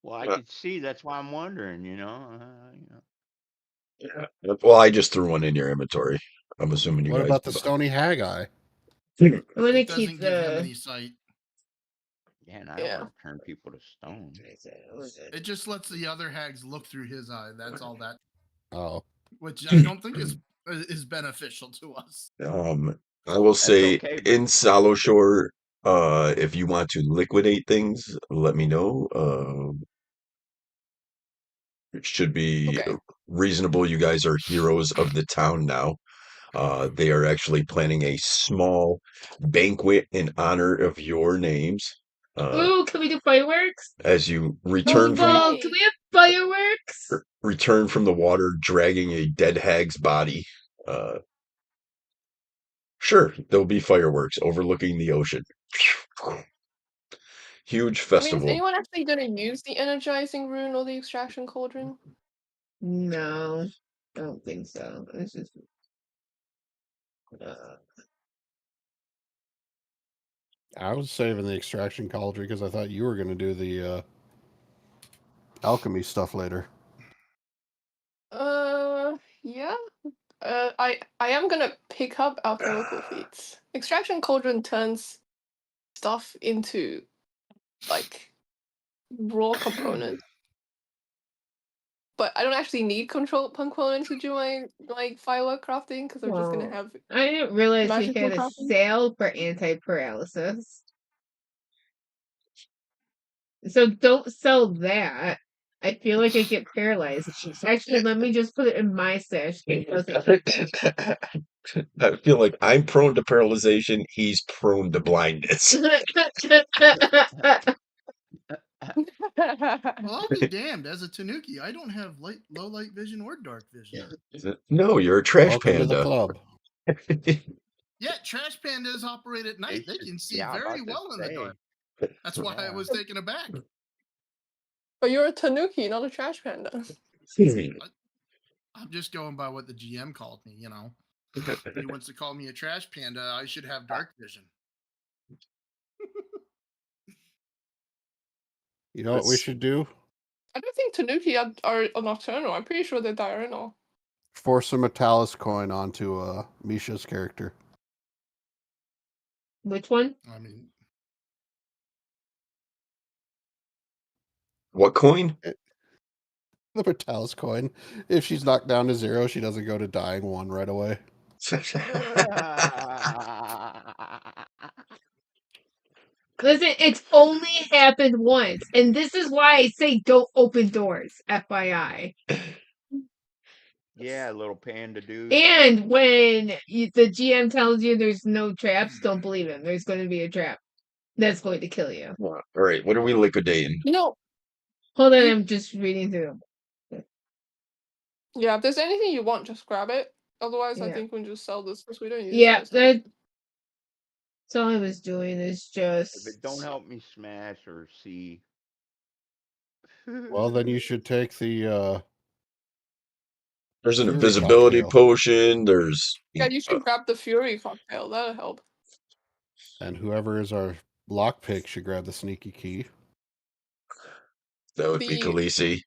Well, I could see. That's why I'm wondering. You know. Well, I just threw one in your inventory. I'm assuming you What guys. about the stony haggai? I'm gonna It keep doesn't give him the. any sight. Yeah, and I don't Yeah. want to turn people to stone. It just lets the other hags look through his eye. That's all that. Oh, Which I don't think is beneficial to us. I will That's say okay, but in Salo Shore, if you want to liquidate things, let me know. It should be Okay. reasonable. You guys are heroes of the town now. They are actually planning a small banquet in honor of your names. Ooh, can we do fireworks? As you Oh, return from Well, yay. can we have fireworks? return from the water, dragging a dead hag's body. Sure, there'll be fireworks overlooking the ocean. Huge I mean, is festival. anyone actually gonna use the energizing rune or the extraction cauldron? No, I don't think so. It's just. I was saving the extraction cauldron because I thought you were going to do the alchemy stuff later. Yeah. I am gonna pick up alchemical feats. Extraction cauldron turns stuff into like raw components, but I don't actually need control components to do my firework crafting because I'm just gonna Well, have I didn't realize we magical had a crafting. sale for anti-paralysis. So don't sell that. I feel like I get paralyzed. Actually, let me just put it in my stash. I feel like I'm prone to paralyzation. He's prone to blindness. Well, I'll be damned. As a Tanuki, I don't have low light vision or dark vision. No, you're a trash Welcome to the panda. club. Yeah, trash pandas operate at night. They can see Yeah, I'm very about to well in the say. dark. That's why I Yeah. was taken aback. But you're a tanuki, not a trash panda. I'm just going by what the GM called me, you know. He wants to call me a trash panda. I should have dark vision. You know what we should do? I don't think tanuki are nocturnal. I'm pretty sure they're diurnal. Force a Metalis coin onto Misha's character. Which one? I mean, What coin? The Metalis coin. If she's knocked down to 0, she doesn't go to dying 1 right away. Listen, it's only happened once, and this is why I say don't open doors. FYI. Yeah, little panda dude. And when the GM tells you there's no traps, don't believe him. There's going to be a trap that's going to kill you. All right, what are we liquidating? You know, Hold on, I'm just reading through. yeah, if there's anything you want, just grab it. Otherwise, I Yeah. think we just sell this because we don't use Yeah, this. that's all I was doing is If just. it don't help me smash or see. Well, then you should take the There's an Fury invisibility cocktail. potion. There's Yeah, you should grab the Fury cocktail. That'll help. And whoever is our lockpick should grab the sneaky key. that would be Khaleesi.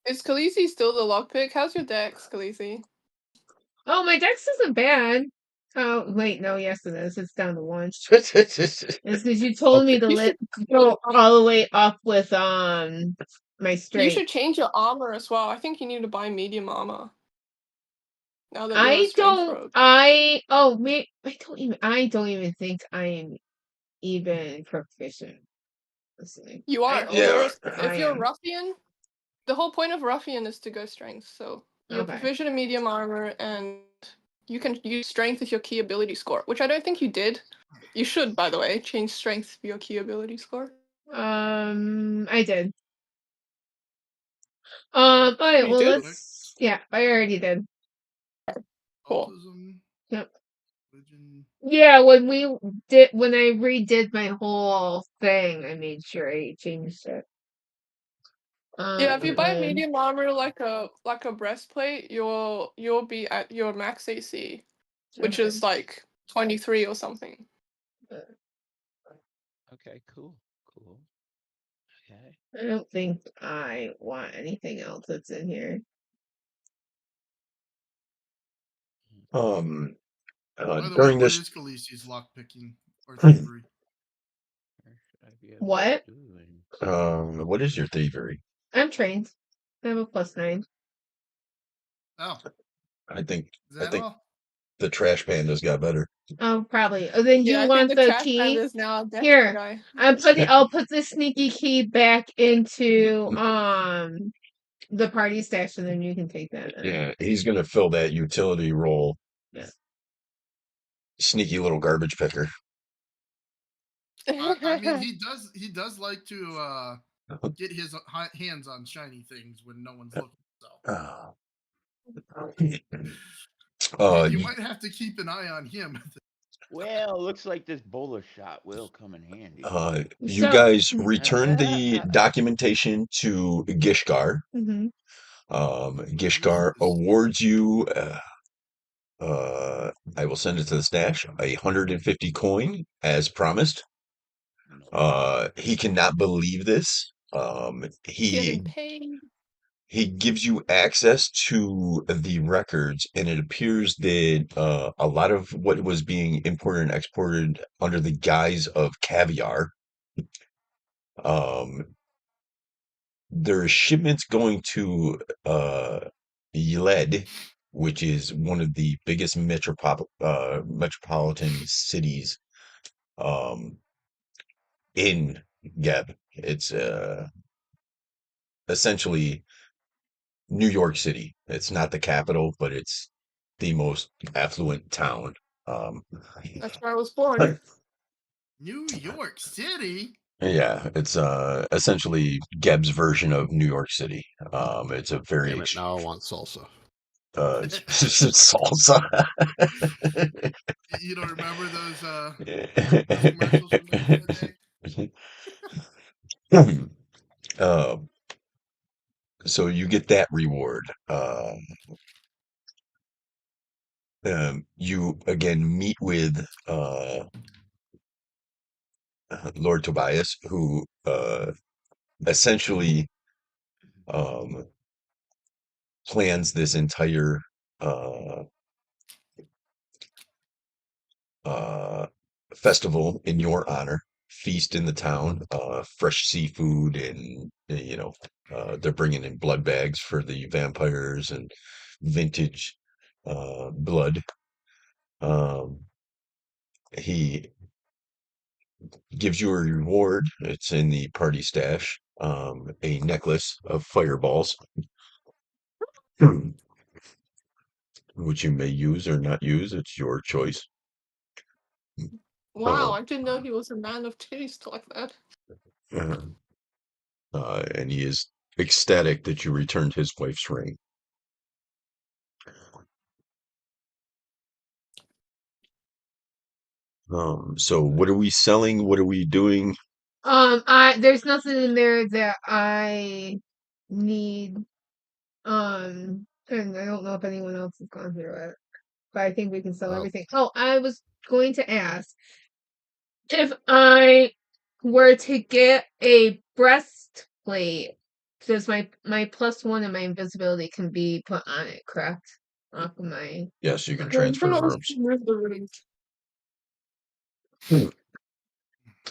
Is Khaleesi still the lockpick? How's your dex, Khaleesi? Oh, my dex isn't bad. Oh, wait, no, yes, it is. It's down to 1. It's It's because you told me to go all the way up with my You strength. should change your armor as well. I think you need to buy medium armor. Now that you're a I strength don't. rogue. I don't even think I am even proficient. Listening. You are. Yeah. If you're a ruffian, the whole point of ruffian is to go strength. So you're Okay. proficient in medium armor, and you can use strength as your key ability score, which I don't think you did. You should, by the way, change strength for your key ability score. I did. All right. You Well, did? let's. Yeah, I already did. Cool. autism, Yep. religion. Yeah, when I redid my whole thing, I made sure I changed it. Yeah, if you buy and- medium armor like a breastplate, you'll be at your max AC, which Okay. is like 23 or something. Okay, cool. Okay. I don't think I want anything else that's in here. By the way, During what this, is Khaleesi's lockpicking or thievery? Where should I be able What? to do it? what is your thievery? I'm trained. I have a +9. Oh, I think is that all? the trash panda's got better. Oh, probably. Oh, then Yeah, you I want think the the trash key? man is now a dead Here. guy. I'll put the sneaky key back into the party stash, and then you can take that. Yeah, he's gonna fill that utility role. Yeah. Sneaky little garbage picker. I mean, he does like to get his hands on shiny things when no one's looking. So you might have to keep an eye on him. Well, looks like this bowler shot will come in handy. You So- guys return the documentation to Gishgar. Mhm. Gishgar awards you. I will send it to the stash. 150 coin as promised. He cannot believe this. Getting paid. He gives you access to the records, and it appears that a lot of what was being imported and exported under the guise of caviar, there are shipments going to Yeled, which is one of the biggest metropolitan cities in Geb. It's essentially New York City. It's not the capital, but it's the most affluent town. That's where I was born. New York City. Yeah, it's essentially Geb's version of New York City. It's a very Damn it! Now I want salsa. salsa. You don't remember those commercials from back in the day? So you get that reward. You again meet with Lord Tobias, who essentially plans this entire festival in your honor, feast in the town, fresh seafood, and they're bringing in blood bags for the vampires and vintage blood. He gives you a reward. It's in the party stash. A necklace of fireballs, which you may use or not use. It's your choice. Wow, I didn't know he was a man of taste like that. And he is ecstatic that you returned his wife's ring. So what are we selling? What are we doing? There's nothing in there that I need. And I don't know if anyone else has gone through it, but I think we can sell everything. Oh, I was going to ask if I were to get a breastplate, does my +1 and my invisibility can be put on it, correct? Off of my. Yes, you can Yeah, transfer you can always rooms. remove the rings.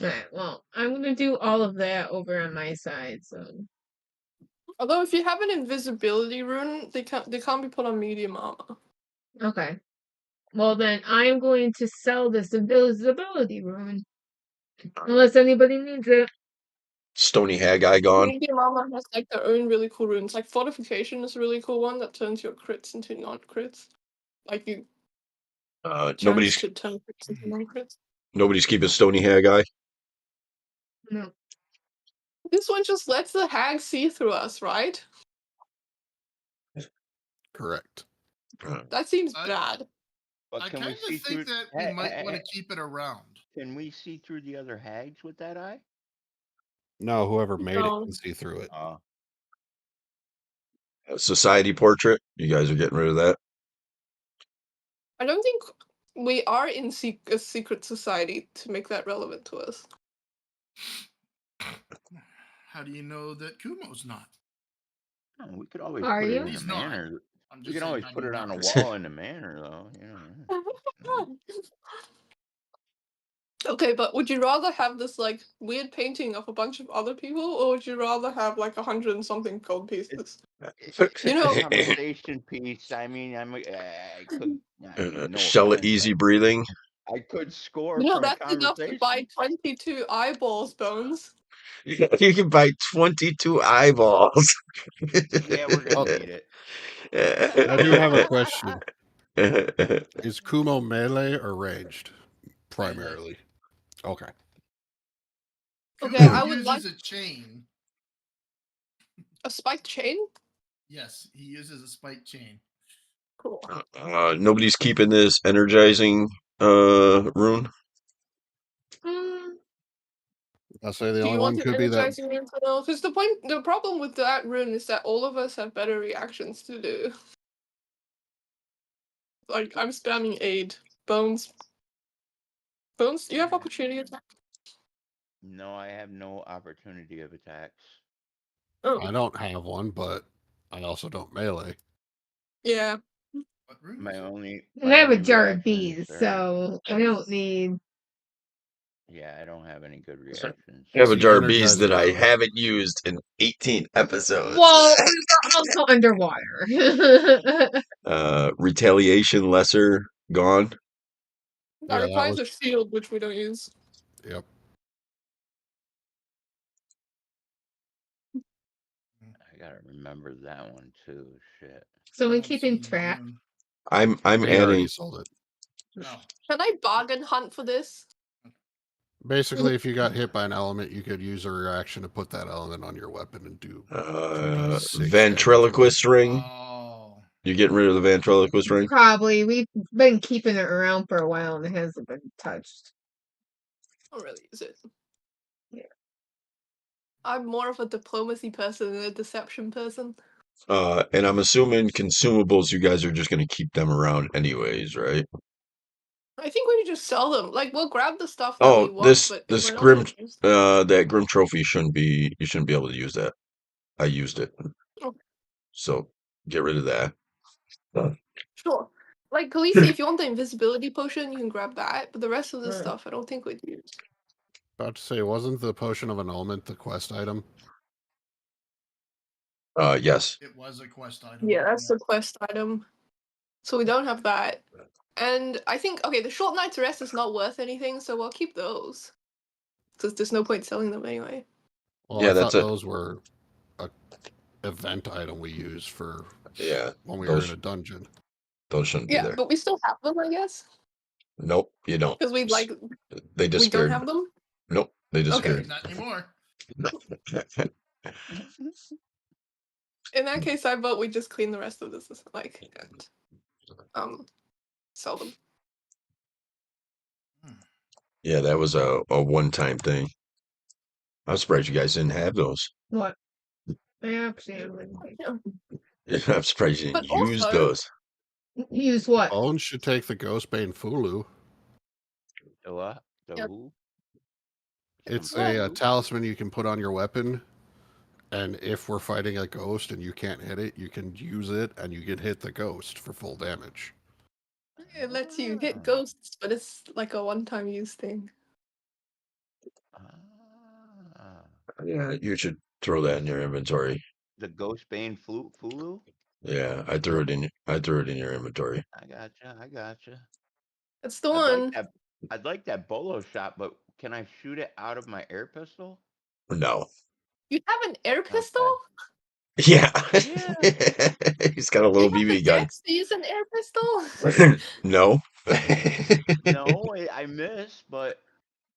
Alright, well, I'm gonna do all of that over on my side, so. Although if you have an invisibility rune, they can't be put on medium armor. Okay. Well, then I am going to sell this invisibility rune. Unless anybody needs it. Stony Haggai gone. Medium armor has like their own really cool runes. Like fortification is a really cool one that turns your crits into non-crits. Like you chance Nobody's to turn crits into non-crits. nobody's keeping Stony Haggai. No. This one just lets the hag see through us, right? Correct. That seems I- bad. But I can kind we of see think through? that we might want to keep it around. Can we see through the other hags with that eye? No, whoever made it No. can see through it. Society portrait. You guys are getting rid of that. I don't think we are in a secret society to make that relevant to us. How do you know that Kumo's not? Oh, we could always Are put it you? in a He's not. manor. I'm We just can saying, always how do put you it on a know? wall in a manor, though. Okay, but would you rather have this like weird painting of a bunch of other people, or would you rather have like 100 and something gold pieces? You know, Conversation piece. I mean, I could. No Shell offense. easy breathing. I could score you know from a that's enough to conversation. buy 22 eyeballs, Bones. You can buy 22 eyeballs. Yeah, we're gonna Oh. need it. I do have a question. Is Kumo melee or ranged? Primarily. Okay. Kumo Okay, I would uses like a chain. a spiked chain. Yes, he uses a spiked chain. Cool. Nobody's keeping this energizing rune. I'll say the Do only you one want it could be that. energizing rune for now? Because the problem with that rune is that all of us have better reactions to do. Like I'm spamming aid. Bones, you have opportunity attack. No, I have no opportunity of attacks. Oh I don't have one, but I also don't melee. yeah. What rune My is it? only. I my have a only jar of reactions bees, are- so I don't need. Yeah, I don't have any good reactions. I have a See, jar of bees that I energizing rune. haven't used in 18 episodes. Well, we're also underwater. Retaliation lesser gone. That Yeah, that requires was. a shield, which we don't use. Yep. I gotta remember that one too. Shit. So I we don't keeping see the track. rune. I'm They already adding. sold it. Oh, Can I bargain hunt for this? Basically, if you got hit by an element, you could use a reaction to put that element on your weapon and do pretty sick Ventriloquist ring. oh. You getting rid of the ventriloquist ring? Probably. We've been keeping it around for a while and it hasn't been touched. I don't really use it. Yeah. I'm more of a diplomacy person than a deception person. And I'm assuming consumables, you guys are just going to keep them around anyways, right? I think we should just sell them. Like we'll grab the stuff that we Oh, want, but if this we're not grim gonna use that grim trophy you shouldn't be able to use that. I used it. Okay. So get rid of that. Sure. Like Khaleesi, if you want the invisibility potion, you can grab that. But the rest of the stuff, I don't think we'd use. About to say, wasn't the potion of annulment the quest item? Yes. It was a quest item. Yeah, that's the quest item. So we don't have that. And I think the short night's rest is not worth anything, so we'll keep those. Because there's no point selling them anyway. Well, Yeah, I that's thought it. those were a event item we use for when we were those in a dungeon. those shouldn't be Yeah, there. but we still have them, I guess. Nope, you don't. Because we They we don't disappeared. have them. Nope, they Okay. disappeared. Not anymore. In that case, I vote we just clean the rest of this, and sell them. Yeah, that was a one-time thing. I'm surprised you guys didn't have those. What? Absolutely. Yeah. I'm surprised you But didn't use also- those. Use what? Bones should take the Ghostbane Fulu. The what? The Yep. who? It's a talisman you can put on your weapon, and if we're fighting a ghost and you can't hit it, you can use it, and you can hit the ghost for full damage. It lets you hit ghosts, but it's like a one-time use thing. Yeah, you should throw that in your inventory. The Ghostbane Fulu? Yeah, I threw it in your inventory. I gotcha. It's the one. I'd like that bolo shot, but can I shoot it out of my air pistol? No. You have an air pistol? Yeah. Yeah. He's got a little You have the BB gun. dex to use an air pistol? No. No, I miss, but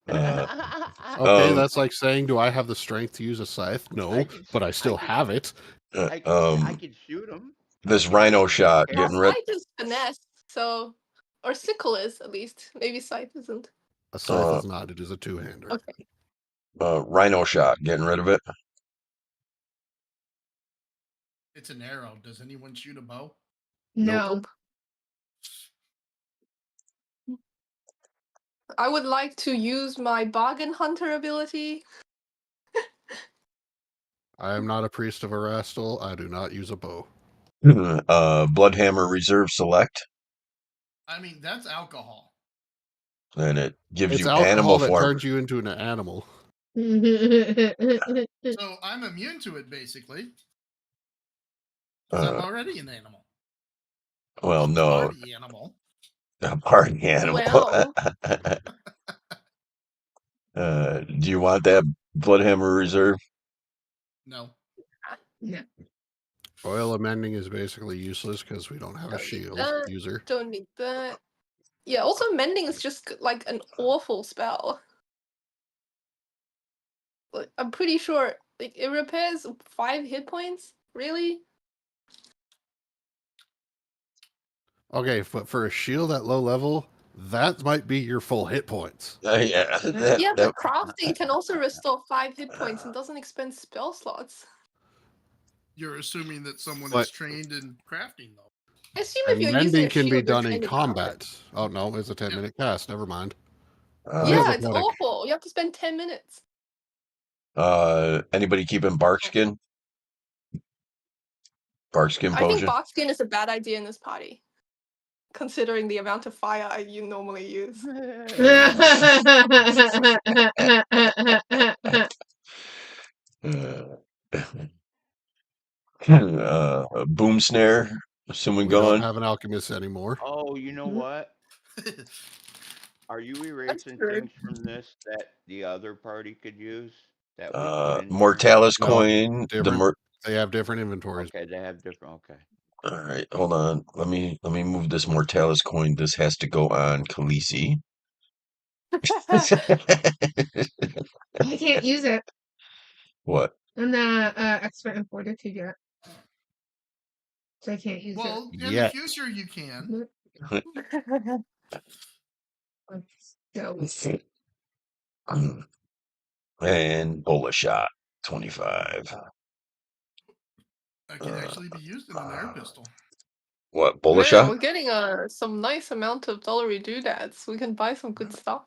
Okay, that's like saying, do I have the strength to use a scythe? No, but I still have it. I can shoot him. This rhino shot Well, getting rid. scythe is finesse, so or sickle is at least. Maybe scythe isn't. A scythe is not. It is a two-hander. Okay. Rhino shot, getting rid of it. It's an arrow. Does anyone shoot a bow? No. I would like to use my bargain hunter ability. I am not a priest of Erastil. I do not use a bow. Bloodhammer Reserve Select, I mean, that's alcohol. and it gives It's you animal alcohol that form. turns you into an animal. So I'm immune to it, basically. Because I'm already an animal. Well, A no, party animal. a party animal. Well, Do you want that Bloodhammer Reserve? No. No. Oil amending is basically useless because we don't have a don't need shield that. user. Don't need that. Yeah, also mending is just like an awful spell. Like, I'm pretty sure like it repairs 5 hit points. Really? Okay, but for a shield at low level, that might be your full hit points. Yeah, Yeah, but crafting can also restore 5 hit points and doesn't expend spell slots. You're assuming that someone But- is trained in crafting, though. I assume And if you're using mending a can shield, be you're done in trained in combat. combat. Oh no, it's a 10-minute cast. Never mind. Yeah, it's pathetic. awful. You have to spend 10 minutes. Anybody keeping barkskin? Barkskin I think potion? Barkskin is a bad idea in this party, considering the amount of fire you normally use. Boom snare. Assuming We don't gone. have an alchemist anymore. Oh, you know what? Are you That's erasing true. things from this that the other party could use that we put in here? Mortalis No, coin. different. They have different inventories. Okay, they have different. Okay. All right, hold on. Let me move this Mortalis coin. This has to go on Khaleesi. I can't use it. What? I'm not expert in fortitude yet. So I can't use Well, in the Yet. future, you can. it. So, And bullet shot. 25. That can actually be used in an air pistol. What? Bullet Man, shot? we're getting some nice amount of dollary doodads. We can buy some good stuff.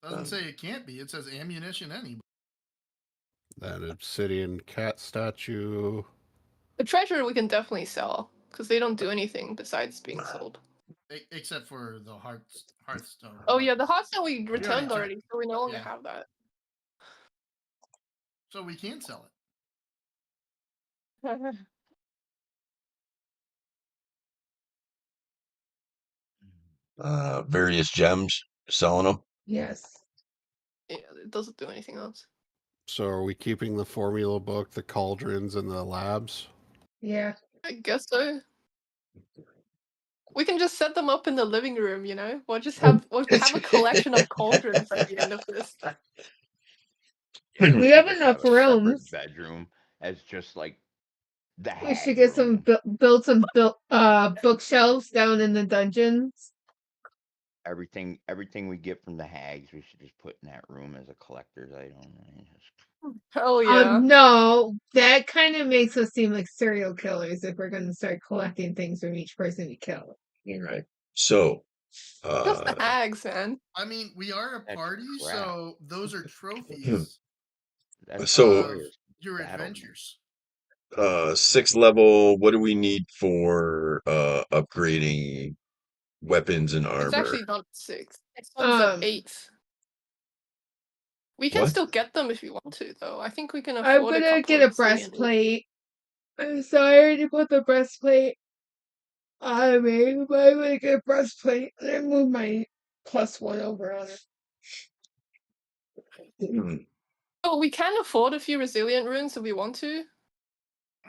Doesn't say it can't be. It says ammunition any. That obsidian cat statue. The treasure we can definitely sell because they don't do anything besides being sold. Except for the Hearthstone. Oh yeah, the Hearthstone we returned took- already, so we no longer yeah. have that. So we can sell it. Various gems. Selling them. yes. Yeah, it doesn't do anything else. So are we keeping the formula book, the cauldrons, and the labs? Yeah. I guess so. We can just set them up in the living room, you know? We'll have a collection of cauldrons at the end of this. We have Just enough a separate rooms. bedroom as just like the We should hag get some room. build some bookshelves down in the dungeons. Everything we get from the hags, we should just put in that room as a collector's item. Hell yeah. No, that kind of makes us seem like serial killers if we're going to start collecting things from each person we kill. Right. So, Just the hags, man. I mean, we are a That's party, crap. so those are trophies That's So- of glorious. your Battle. adventures. 6th level, what do we need for upgrading weapons and armor? It's actually not 6. It's one's at 8. We can What? still get them if you want to, though. I think we can afford I'm gonna get a breastplate. So I already put the breastplate on me, but I'm gonna get a breastplate and then move my +1 over on it. Oh, we can afford a few resilient runes if we want to.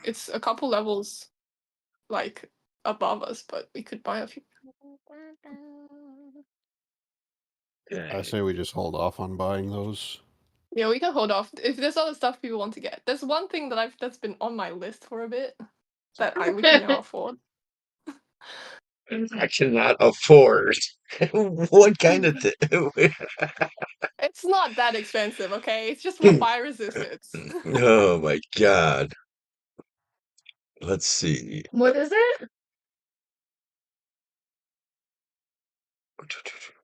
It's a couple levels, like, above us, but we could buy a few. I say we just hold off on buying those. Yeah, we can hold off. If there's other stuff people want to get. There's one thing that's been on my list for a bit that we can now afford. I cannot afford. What kind of thing? It's not that expensive, okay? It's just for fire resistance. Oh my god. Let's see. What is it?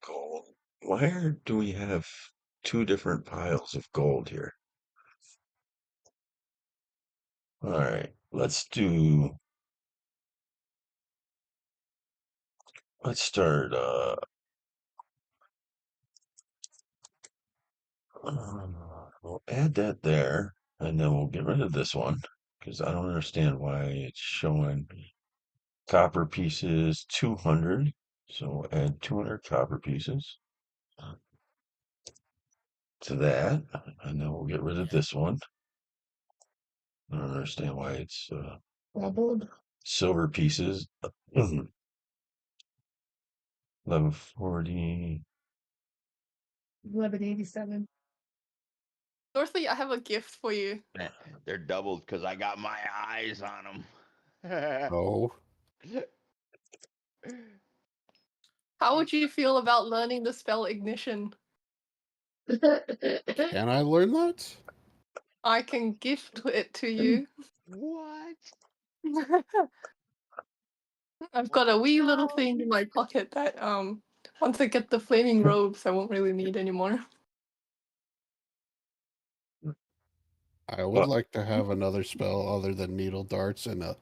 Gold. Why do we have 2 different piles of gold here? All right, let's start. We'll add that there, and then we'll get rid of this one because I don't understand why it's showing copper pieces 200. So we'll add 200 copper pieces to that, and then we'll get rid of this one. I don't understand why it's Doubled. silver pieces. 1140. 1187. Dorothy, I have a gift for you. They're doubled because I got my eyes on them. Oh, How would you feel about learning the spell ignition? can I learn that? I can gift it to you. What? I've got a wee little thing in my pocket that once I get the flaming robes I won't really need anymore. I would Well, like to have another spell other than needle darts in a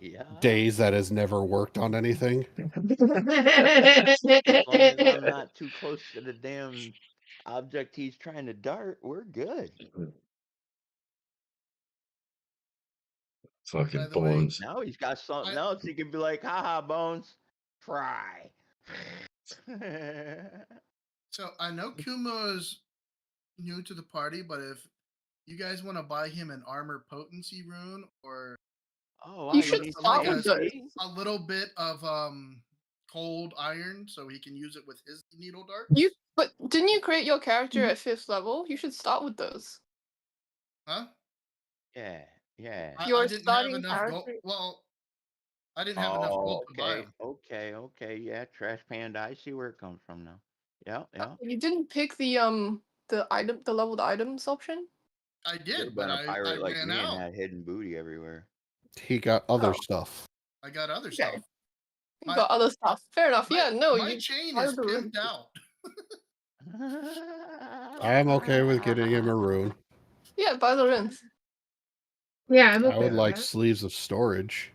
Yeah. days that has never worked on anything. As long as I'm not too close to the damn object he's trying to dart, we're good. By fucking the way, bones. Now he's got something I- else he can be like, haha, Bones, try. so I know Kumo's new to the party, but if you guys want to buy him an armor potency rune or Oh, You I should need start like with those. a little bit of cold iron so he can use it with his needle darts. But didn't you create your character at 5th level? You should start with those. Huh? Yeah, yeah. Your I didn't have starting enough gold. character. Well, I didn't have enough Oh, gold to buy okay, him. okay. Yeah, Trash Panda. I see where it comes from now. Yeah, yeah. You didn't pick the leveled items option? I Should did, have but been a I pirate like ran me and out. had hidden booty everywhere. He got other Oh. stuff. I got other Okay. stuff. You got other stuff. Fair enough. Yeah, no, my you chain buy is the rune. pimped out. I am okay with getting him a rune. Yeah, buy the runes. Yeah, I'm I okay would with like that. sleeves of storage.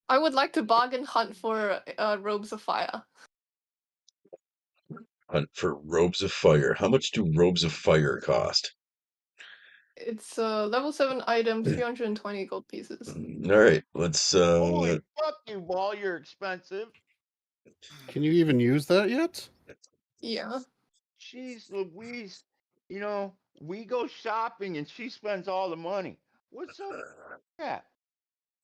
I would like to bargain hunt for robes of fire. Hunt for robes of fire. How much do robes of fire cost? It's a level 7 item, 320 gold pieces. All right, let's. Holy fuck you, Ball, you're expensive. Can you even use that yet? Yeah. Jeez Louise. You know, we go shopping and she spends all the money. What's up with that?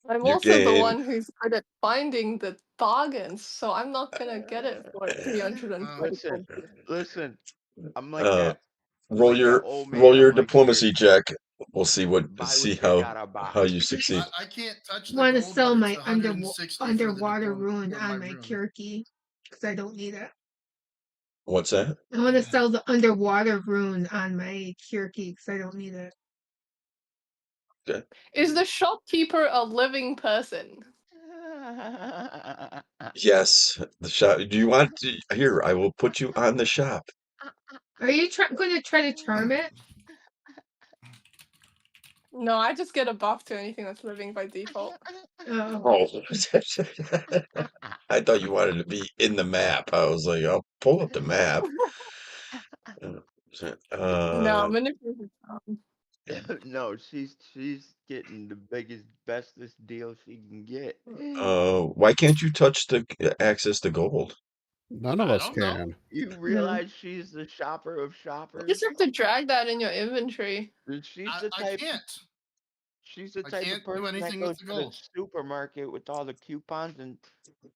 I'm Your also the game. one who's good at finding the bargains, so I'm not gonna get it for 320 Listen, gold pieces. listen. I'm like Uh, that. roll like your that old man. roll your I'm like, diplomacy "Here, check. We'll see buy what you gotta buy." how you succeed. I can't touch the Want to gold, sell but it's my 160 for the underwater diploma rune for my on my rune. cure key because I don't need it. What's that? I want to sell the underwater rune on my cure key because I don't need it. Okay. Is the shopkeeper a living person? Yes, the shop. Do you want to, here? I will put you on the shop. Are you going to try to charm it? No, I just get a buff to anything that's living by default. Oh. Oh, I thought you wanted to be in the map. I was like, I'll pull up the map. No, manipulative. No, she's getting the biggest, bestest deal she can get. Why can't you touch the access to gold? None of I us don't know. can. You realize she's the shopper of You shoppers? just have to drag that in your inventory. And she's I, the I type. can't. She's the I type can't of do person that anything goes with the to the gold. supermarket with all the coupons and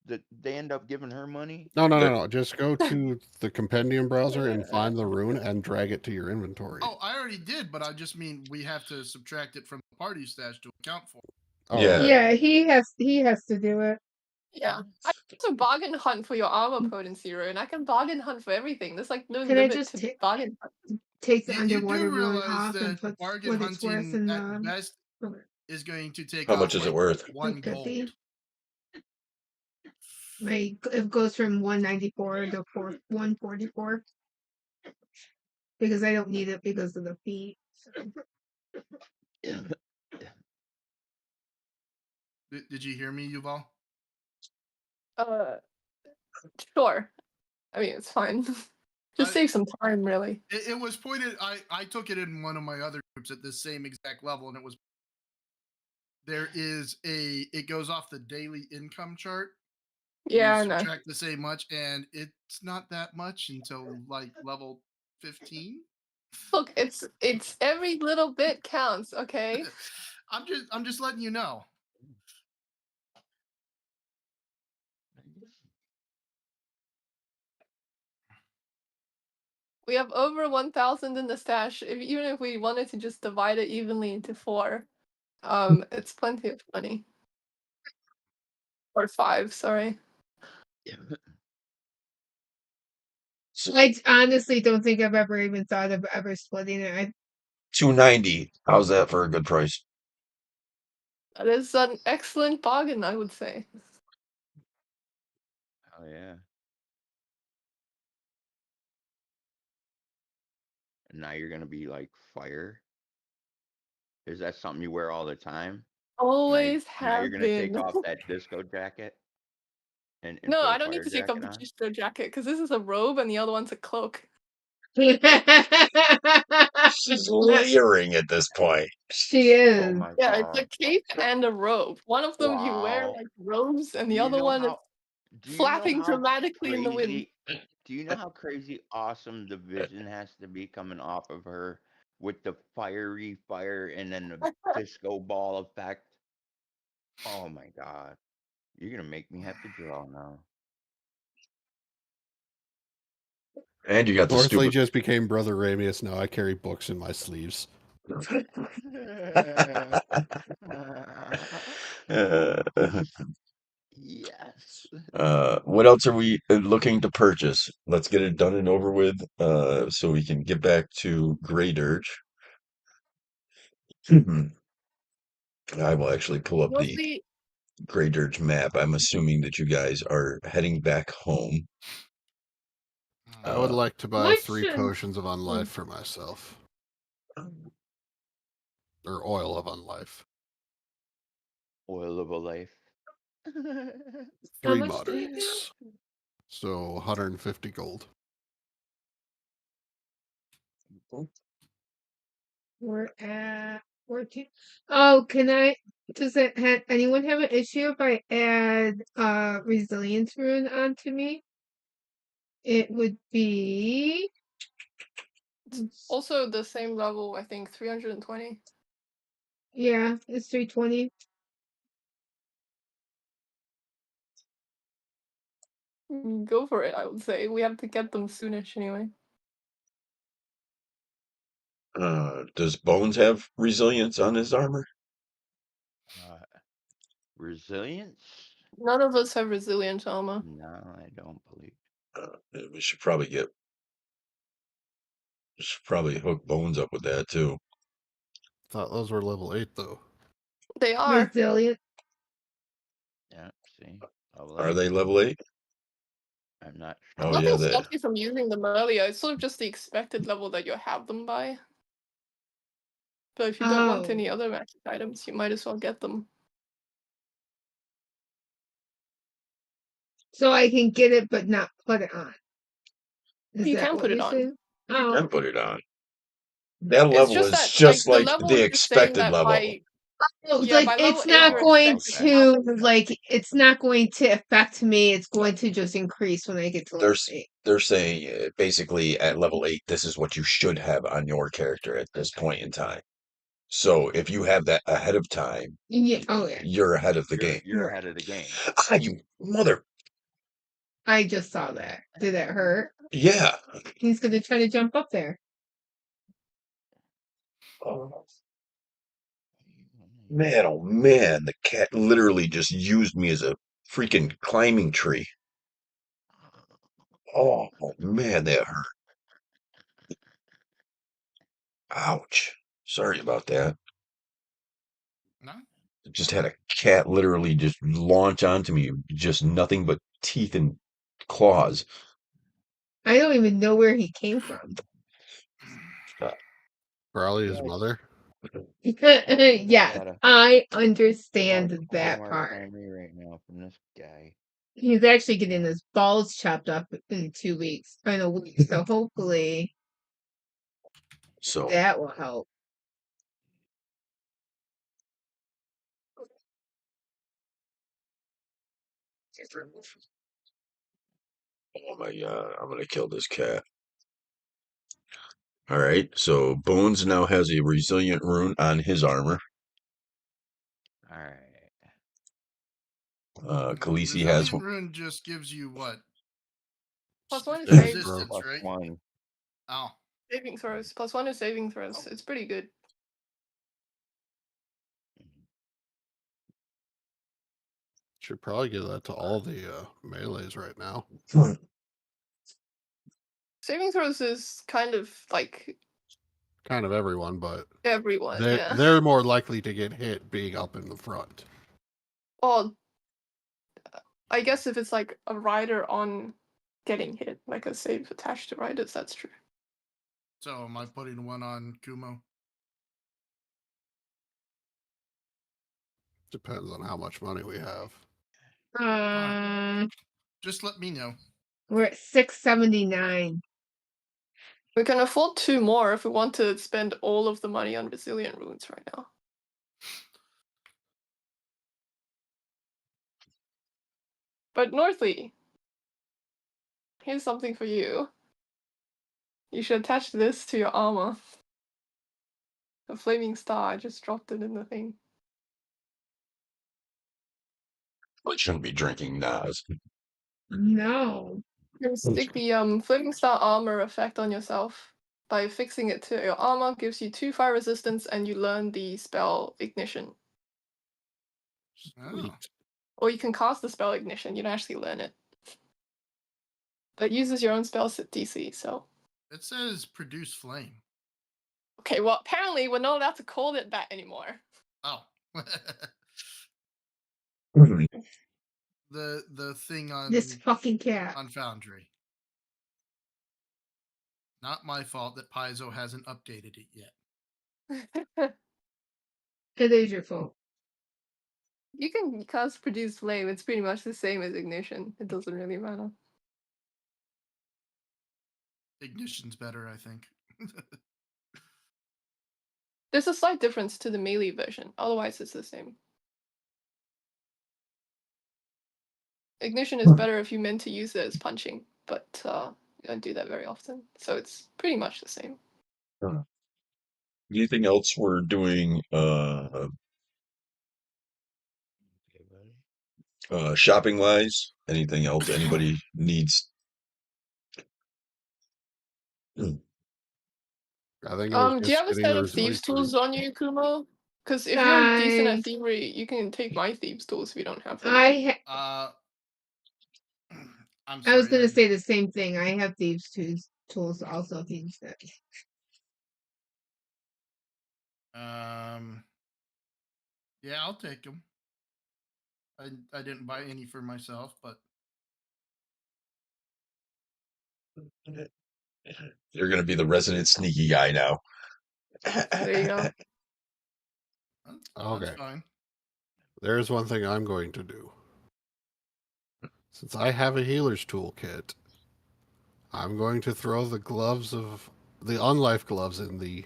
that they end up giving her money. No. Just go to the compendium browser and find the rune and drag it to your inventory. Oh, I already did, but I just mean we have to subtract it from the party stash to account for it. Oh, Yeah. okay. Yeah, he has to do it. Yeah. I also bargain hunt for your armor potency rune. I can bargain hunt for everything. There's like no Can I limit just to bargain hunt. take the You underwater do rune realize off and that put bargain what it's worth hunting in at the best is going to take How off much is it like worth? 1 gold. 250. It goes from 194 to 144 because I don't need it because of the fee. Did you hear me, Yuval? Sure. I mean, it's fine. Just save some time, really. It was pointed. I took it in one of my other groups at the same exact level, and it was it goes off the daily income chart. Yeah, You I know. subtract the same much, and it's not that much until like level 15. Look, it's every little bit counts, okay? I'm just letting you know. We have over 1,000 in the stash. Even if we wanted to just divide it evenly into 4, it's plenty of money. Or 5, sorry. I honestly don't think I've ever even thought of ever splitting it. $290. How's that for a good price? That is an excellent bargain, I would say. Oh yeah. And now you're gonna be like fire. Is that something you wear all the time? Always Now you're have gonna take been. off that disco jacket and No, put a I don't need fire to take off jacket the on? disco jacket because this is a robe and the other one's a cloak. She's layering at this point. She Oh is. my Yeah, it's a god. cape and a robe. One of them you wear Wow. like robes, and Do the you other know one is how do you know flapping how dramatically in the wind. crazy do you know how crazy awesome the vision has to be coming off of her with the fiery fire and then the disco ball effect? Oh my god. You're gonna make me have to draw now. And you got the Northley stupid. just became Brother Ramius. Now I carry books in my sleeves. Yes. What else are we looking to purchase? Let's get it done and over with, so we can get back to Grey Dirge. I will actually pull up the Mostly, Grey Dirge map. I'm assuming that you guys are heading back home. I would like to buy What 3 should- potions of unlife for myself. Or oil of unlife. Oil of a life. How 3 much do we have? moderates. So 150 gold. We're at 14. Oh, does anyone have an issue if I add resilience rune onto me? It would be also the same level, I think 320. yeah, it's 320. Go for it, I would say. We have to get them soonish anyway. Does Bones have resilience on his armor? Resilience? None of us have resilient armor. No, I don't believe. We should probably hook Bones up with that too. Thought those were level 8 though. They are. Resilient. Yeah, see. Are they level 8? I'm not Oh sure. Nothing yeah, stops you from using them earlier. It's sort of just the expected level that you have them by. But if you don't want Oh. any other magic items, you might as well get them. So I can get it but not put it on. Is You that can what put it you're on. saying? you Oh. can put it on. That It's level just is that, just the like level the is just saying expected that level. by Like by level it's 8 not you're going expected to have to it's not going to affect me. It's going to just increase when I get to level 8. They're saying basically at level 8, this is what you should have on your character at this point in time. So if you have that ahead of time, Yeah. Oh yeah. you're ahead of the game. You're ahead of the game. Ah, you mother. I just saw that. Did that hurt? Yeah. He's gonna try to jump up there. Oh. Man, oh man, the cat literally just used me as a freaking climbing tree. Oh man, that hurt. Ouch. Sorry about that. No? Just had a cat literally just launch onto me, just nothing but teeth and claws. I don't even know where he came from. Probably his mother. Yes, got a I understand Hallmark that part. family right now from this guy. He's actually getting his balls chopped off in 2 weeks, in a week. So hopefully So that will help. oh my god, I'm gonna kill this cat. All right, so Bones now has a resilient rune on his armor. All right. Khaleesi has Resilient rune just gives you what? +1 is Saving save throw. Resistance, right? +1. Oh, saving throws. +1 is saving throws. It's pretty good. Should probably give that to all the melees right now. Saving throws is kind of like Kind of everyone, but everyone, they're yeah. they're more likely to get hit being up in the front. Well, I guess if it's like a rider on getting hit, like a save attached to riders, that's true. so am I putting one on Kumo? Depends on how much money we have. Just let me know. We're at 679. We can afford 2 more if we want to spend all of the money on resilient runes right now. But Northley, here's something for you. You should attach this to your armor. A flaming star, I just dropped it in the thing. I shouldn't be drinking Nas. No. You stick the flaming star armor effect on yourself. By fixing it to your armor, gives you 2 fire resistance, and you learn the spell Ignition. Oh. Sweet. Or you can cast the spell Ignition, you don't actually learn it. But it uses your own spell set DC, so. It says produce flame. Okay, well, apparently we're not allowed to call it that anymore. Oh. the thing on This fucking cat. on Foundry. Not my fault that Paizo hasn't updated it yet. It is your fault. You can cast Produce Flame, it's pretty much the same as Ignition. It doesn't really matter. Ignition's better, I think. There's a slight difference to the melee version, otherwise it's the same. Ignition is better if you meant to use it as punching, but you don't do that very often, so it's pretty much the same. Anything else we're doing? Shopping wise, anything else anybody needs? I think it was Do you just have a getting set the of thieves resilience tools rune. on you, Kumo? Because if you're decent at I thievery, you can take my thieves tools if you don't have them. I'm I sorry. was gonna say the same thing. I have thieves tools also thieves that. Yeah, I'll take them. I didn't buy any for myself, but You're gonna be the resident sneaky guy now. There you go. that's Okay. fine. There's one thing I'm going to do. Since I have a healer's toolkit, I'm going to throw the unlife gloves in the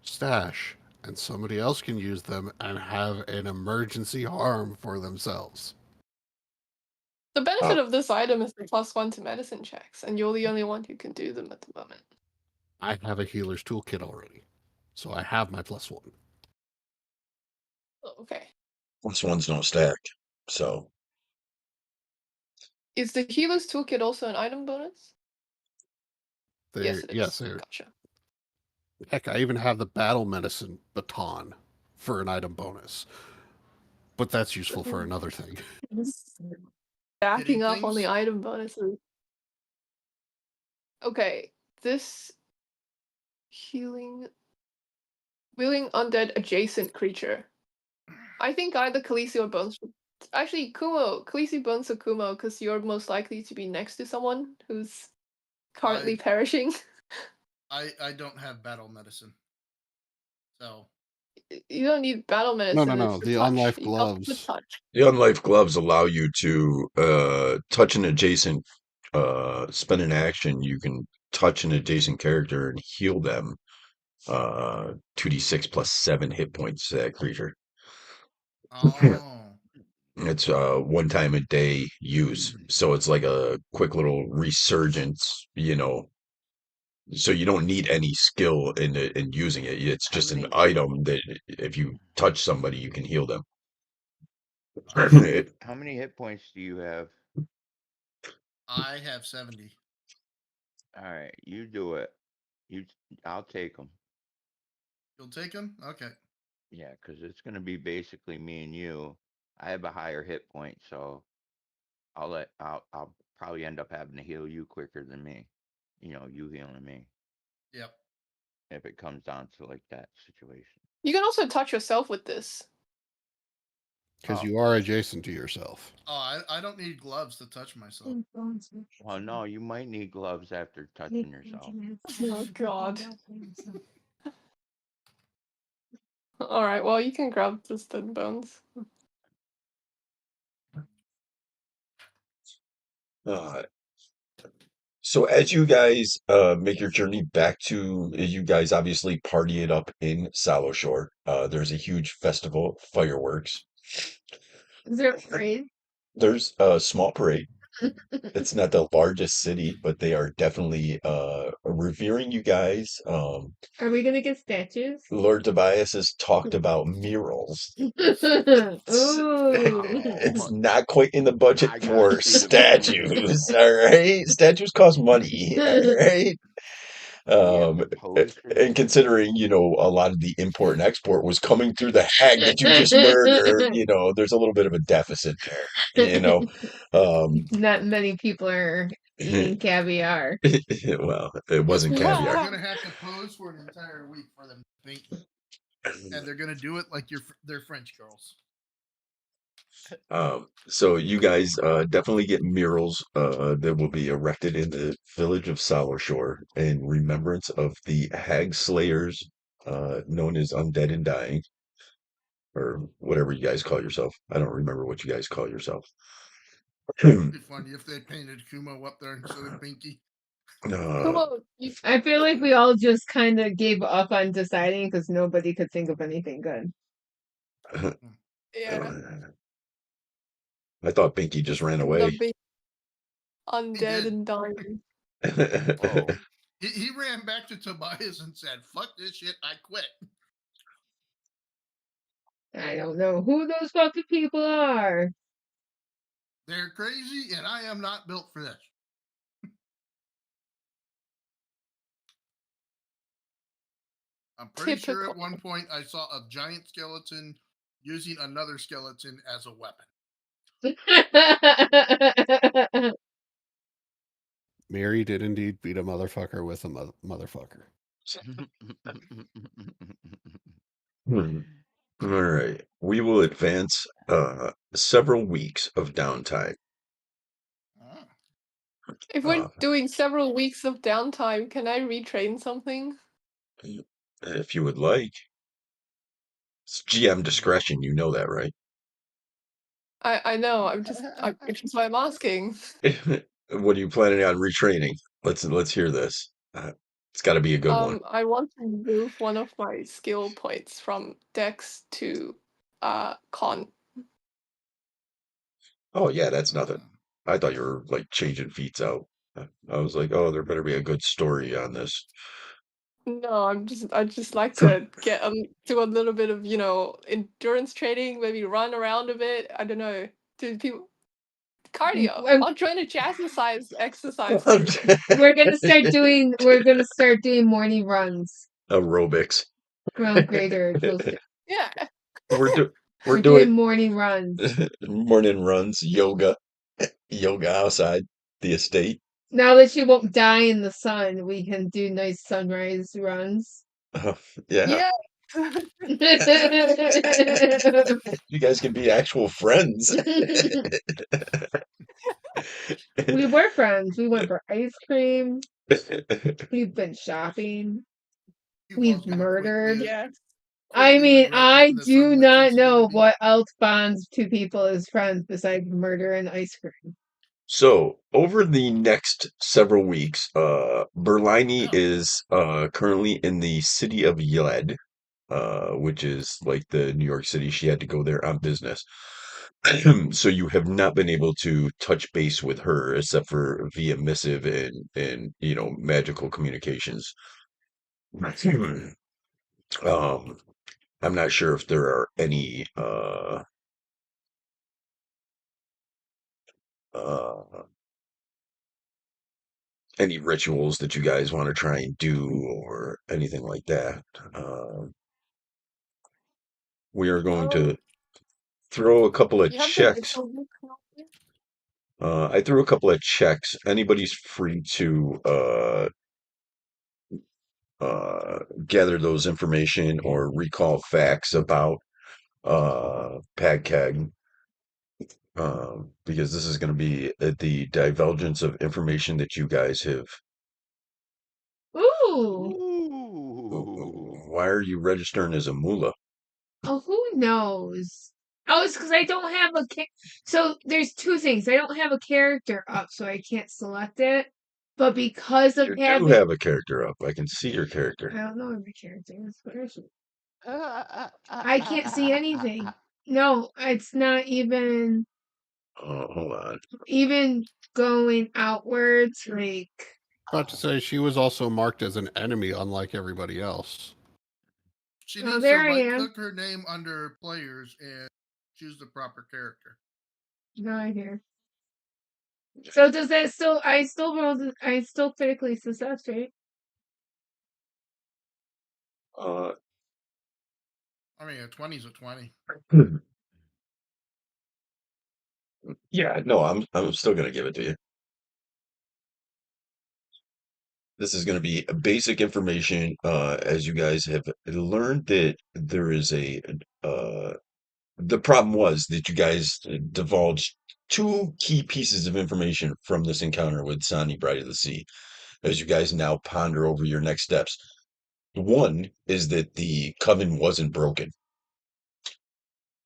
stash, and somebody else can use them and have an emergency harm for themselves. The benefit of this item is the +1 to medicine checks, and you're the only one who can do them at the moment. I have a healer's toolkit already, so I have my +1. Oh, okay. +1s don't stack, so Is the healer's toolkit also an item bonus? Yes, it is. Yes, Gotcha. heck, I even have the battle medicine baton for an item bonus, but that's useful for another thing. Backing up on the things? item bonuses. Okay, this healing undead adjacent creature. I think either Khaleesi or Bones. Actually, Kumo, Khaleesi, Bones, or Kumo, because you're most likely to be next to someone who's currently perishing. I don't have battle medicine. So You don't need battle medicine. no. It's the The touch. on-life You help with gloves. touch. The unlife gloves allow you to touch an adjacent, spend an action. You can touch an adjacent character and heal them 2d6 plus 7 hit points to that creature. oh It's one time a day use, so it's like a quick little resurgence, so you don't need any skill in using it. It's How just an many item that if you touch somebody, you can heal them. how many hit points do you have? I have 70. All right, you do it. You, I'll take them. You'll take them? Okay. Yeah, because it's gonna be basically me and you. I have a higher hit point, so I'll probably end up having to heal you quicker than me. You healing me Yep. if it comes down to like that situation. You can also touch yourself with this. Because Oh. you are adjacent to yourself. Oh, I don't need gloves to touch myself. Well, no, you might need gloves after touching yourself. Oh God. All right. Well, you can grab the stun bones. So as you guys make your journey back to, you guys obviously party it up in Sallow Shore. There's a huge festival, fireworks. Is there a parade? There's a small parade. It's not the largest city, but they are definitely revering you guys. Are we gonna get statues? Lord Tobias has talked about murals. Ooh. It's not quite in the budget I gotta for see the murals. statues, all right? Statues cost money, all right? We have to Um, pose for and this. considering, a lot of the import and export was coming through the hag that you just murdered, there's a little bit of a deficit there. Not many people are eating caviar. Well, it wasn't You're caviar. gonna have to pose for an entire week for them to paint you. And they're gonna do it like they're French girls. So you guys definitely get murals that will be erected in the village of Sour Shore in remembrance of the hag slayers known as Undead and Dying, or whatever you guys call yourself. I don't remember what you guys call yourself. It'd be funny if they painted Kumo up there instead of Binky. Come on. I feel like we all just kind of gave up on deciding because nobody could think of anything good. Yeah. I thought Binky just ran The away. big undead did. and dying. Oh, He ran back to Tobias and said, "Fuck this shit, I quit." I don't know who those fucking people are. They're crazy, and I am not built for this. I'm pretty sure at one point I saw a giant skeleton using another skeleton as a weapon. Mary did indeed beat a motherfucker with a motherfucker. All right. We will advance several weeks of downtime. If we're doing several weeks of downtime, can I retrain something? If you would like. It's GM discretion, you know that, right? I know. Which is why I'm asking. What are you planning on retraining? Let's hear this. It's got to be a good one. I want to move one of my skill points from Dex to Con. Oh yeah, that's nothing. I thought you were like changing feats out. I was like, oh, there better be a good story on this. No, I just like to get to a little bit of endurance training, maybe run around a bit. I don't know. Do people cardio? I'll join a jazzercise exercise group. We're gonna start doing morning runs. Aerobics. Ground grader. Yeah. We're doing morning runs. Morning runs, yoga outside the estate. Now that you won't die in the sun, we can do nice sunrise runs. Yeah. You guys can be actual friends. We were friends. We went for ice cream. We've been shopping. You We've both gonna murdered. Yeah. I quickly mean, regret I getting the do sunlit not juice know immunity. what else bonds two people as friends besides murder and ice cream. So over the next several weeks, Berlini Yeah. is currently in the city of Yeled, which is like the New York City. She had to go there on business. So you have not been able to touch base with her except for via missive and magical communications. Um, I'm not sure if there are uh any rituals that you guys want to try and do or anything like that. We are going to throw a couple of You have the checks. ritual book now? I threw a couple of checks. Anybody's free to gather those information or recall facts about PAGCAG, because this is going to be the divulgence of information that you guys have. Ooh. Ooh. Why are you registering as a mullah? Oh, who knows? Oh, it's because I don't have a So there's two things. I don't have a character up, so I can't select it. But because of You do having, have a character up. I can see your I character. don't know my character is. Where is it? I can't see anything. No, it's not even Hold on. going outwards. Like, About to say she was also marked as an enemy, unlike everybody else. She oh, needs there to I right am. click her name under players and choose the proper character. Right here. So does that still? I still rolled. I still critically success, right? Uh, I mean, a 20 is a 20. yeah, no, I'm still gonna give it to you. This is gonna be basic information. As you guys have learned that there is the problem was that you guys divulged two key pieces of information from this encounter with Sani, Bride of the Sea. As you guys now ponder over your next steps, one is that the coven wasn't broken,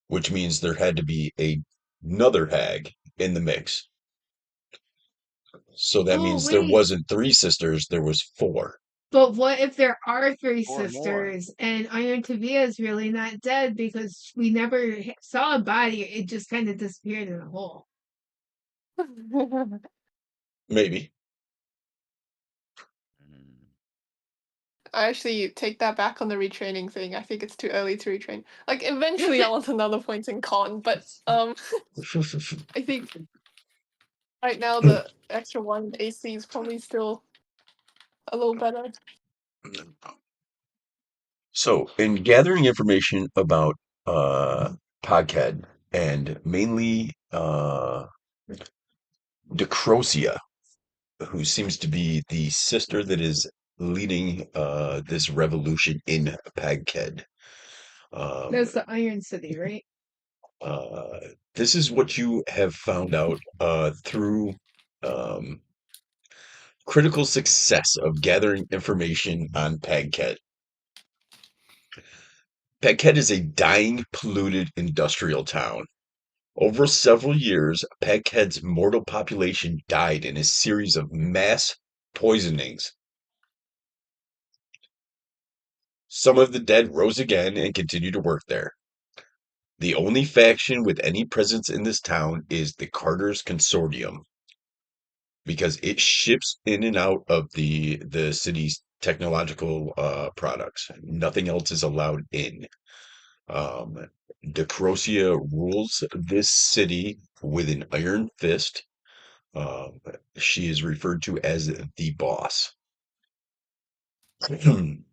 which means there had to be another hag in the mix. So that Oh, means there wait. wasn't three sisters, there was four. But what if there are three Four more. sisters and Iron Tavia is really not dead because we never saw a body? It just kind of disappeared in a hole. Maybe. Mm. I actually take that back on the retraining thing. I think it's too early to retrain. Like eventually I want another point in con, but I think right now the extra one AC is probably still a little better. So, in gathering information about Podhead and mainly Decrosia, who seems to be the sister that is leading this revolution in Pagked. That's the Iron City, right? Uh, this is what you have found out through um, critical success of gathering information on Pagked. Pagked is a dying, polluted industrial town. Over several years, Pagked's mortal population died in a series of mass poisonings. Some of the dead rose again and continue to work there. The only faction with any presence in this town is the Carter's Consortium, because it ships in and out of the city's technological products. Nothing else is allowed in. Decrosia rules this city with an iron fist. Um, she is referred to as the boss. Getting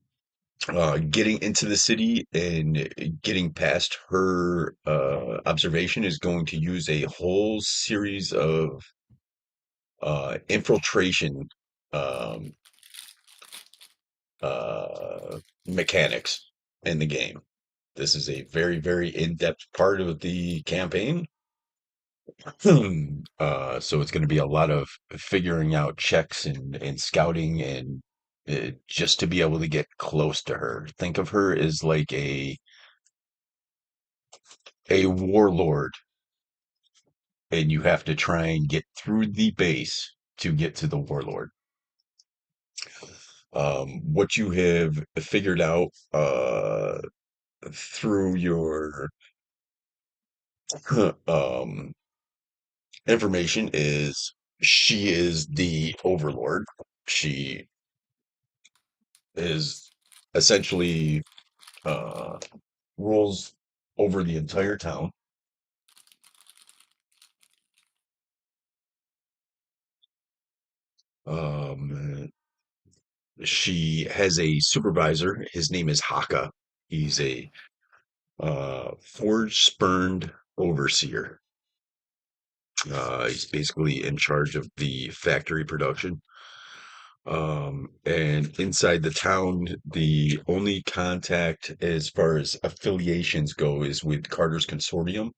into the city and getting past her observation is going to use a whole series of infiltration um, mechanics in the game. This is a very, very in-depth part of the campaign. So it's going to be a lot of figuring out checks and scouting and just to be able to get close to her. Think of her as like a warlord, and you have to try and get through the base to get to the warlord. What you have figured out through your um, information is she is the overlord. She is essentially uh, rules over the entire town. She has a supervisor. His name is Haka. He's a forge spurned overseer. He's basically in charge of the factory production. And inside the town, the only contact as far as affiliations go is with Carter's Consortium.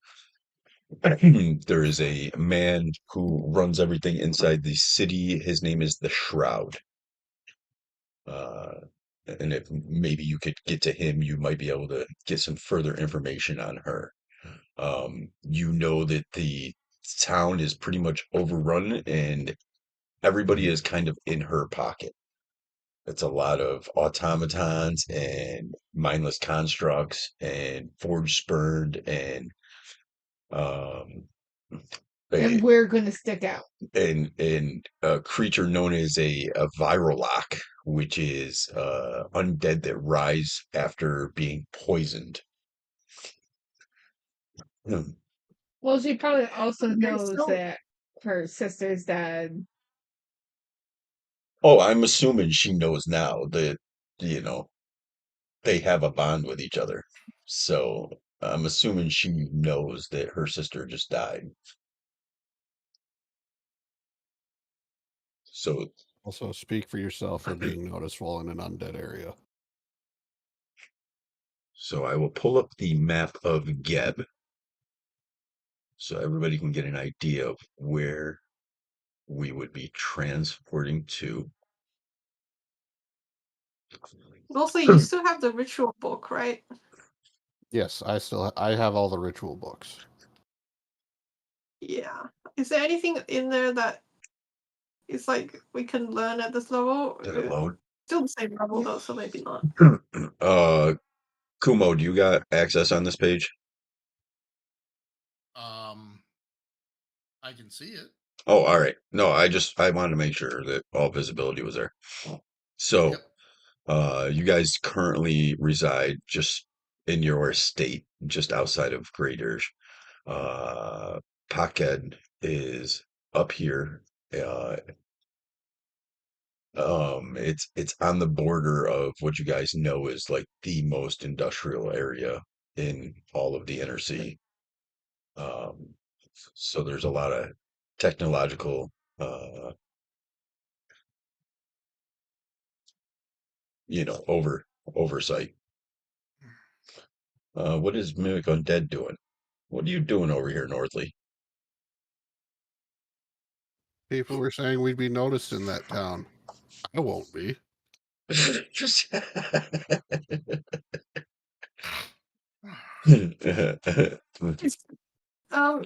There is a man who runs everything inside the city. His name is the Shroud. Uh, and if maybe you could get to him, you might be able to get some further information on her. You know that the town is pretty much overrun and everybody is kind of in her pocket. It's a lot of automatons and mindless constructs and forge spurned and um And a we're gonna stick out. and a creature known as a virolock, which is undead that rise after being poisoned. Hmm. Well, she probably also Okay, knows so that her sister's dead. Oh, I'm assuming she knows now that, you know, they have a bond with each other. So I'm assuming she knows that her sister just died. So Also, speak for yourself for being noticed while in an undead area. so I will pull up the map of Geb so everybody can get an idea of where we would be transporting to. also you still have the ritual book, right? Yes, I have all the ritual books. Yeah. Is there anything in there that is like we can learn at this level? Did it load? Still the same level though, so maybe not. Kumo, do you got access on this page? I can see it. Oh, all right. No, I wanted to make sure that all visibility was there. So, Yep. you guys currently reside just in your estate, just outside of Great Urge. Paked is up here. Uh, it's on the border of what you guys know is like the most industrial area in all of the inner sea. Um, so there's a lot of technological, uh, oversight. What is Mimic Undead doing? What are you doing over here, Northley? People were saying we'd be noticed in that town. I won't be. Just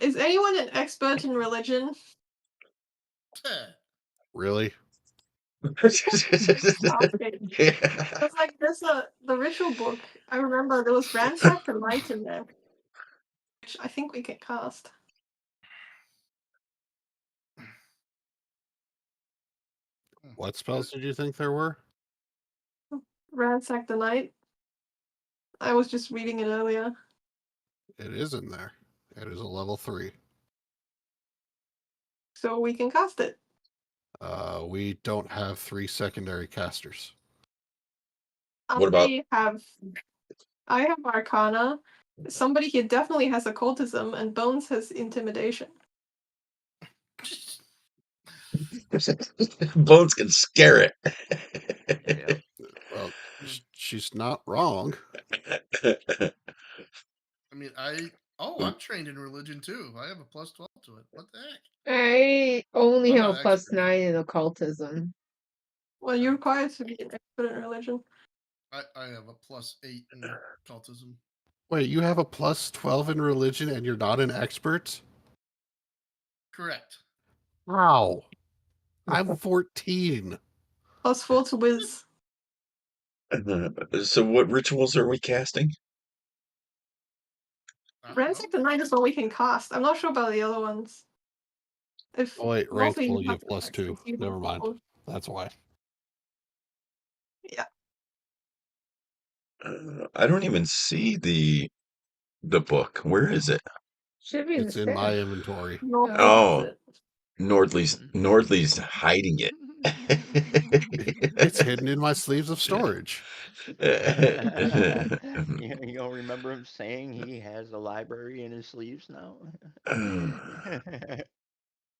Is anyone an expert in religion? Really? Okay. Because like there's the ritual book. I remember there was ransack the light in there, which I think we can cast. What spells did you think there were? Ransack the night. I was just reading it earlier. It is in there. It is a level 3. So we can cast it. We don't have 3 secondary casters. What about I have Arcana. Somebody here definitely has occultism, and Bones has intimidation. Bones can scare it? Yeah. Well, she's not wrong. I mean, Oh, I'm trained in religion too. I have a plus 12 to it. What the heck? I only I'm have not an plus expert. 9 in occultism. Well, you're required to be an expert in religion. I have a plus 8 in cultism. Wait, you have a plus 12 in religion and you're not an expert? Correct. How? I'm 14. Plus 4 to whiz. So what rituals are we casting? I don't know. Ransack the Night is what we can cast. I'm not sure about the other ones. If Oh, wait, mostly Rankful, you have have plus to 2. conceive Never of mind. both. That's why. Yeah. I don't even see the book. Where is it? Should be in the It's in my stack. inventory. Nordley Oh, has it. Nordley's hiding it. It's hidden in my sleeves of storage. You'll remember him saying he has a library in his sleeves now.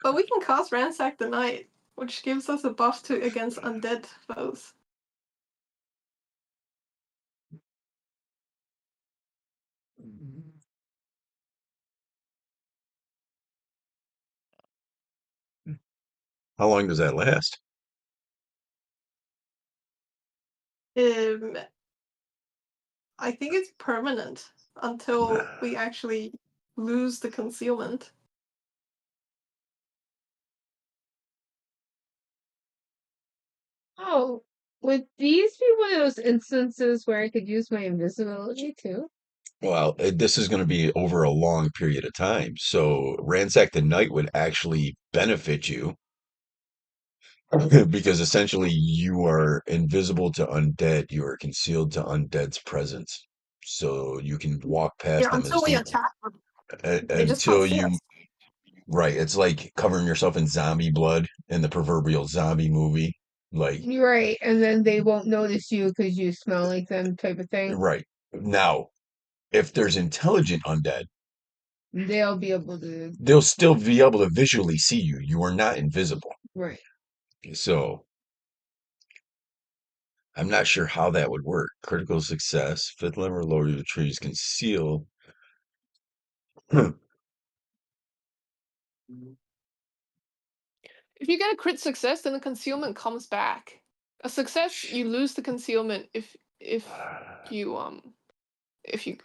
But we can cast Ransack the Night, which gives us a buff to against undead foes. How long does that last? I think it's permanent until we actually lose the concealment. Oh, would these be one of those instances where I could use my invisibility too? Well, this is going to be over a long period of time. So Ransack the Night would actually benefit you because essentially you are invisible to undead. You are concealed to undead's presence. So you can walk past Yeah, them until as we attack them. They just can't until see you, us. right. It's like covering yourself in zombie blood in the proverbial zombie movie. Like, You're right, and then they won't notice you because you smell like them, type of thing. right. Now, if there's intelligent undead, They'll be able to. they'll still be able to visually see you. You are not invisible. Right. So I'm not sure how that would work. Critical success, fifth level or lower your trees conceal. If you get a crit success, then the concealment comes back. A success, you lose the concealment if you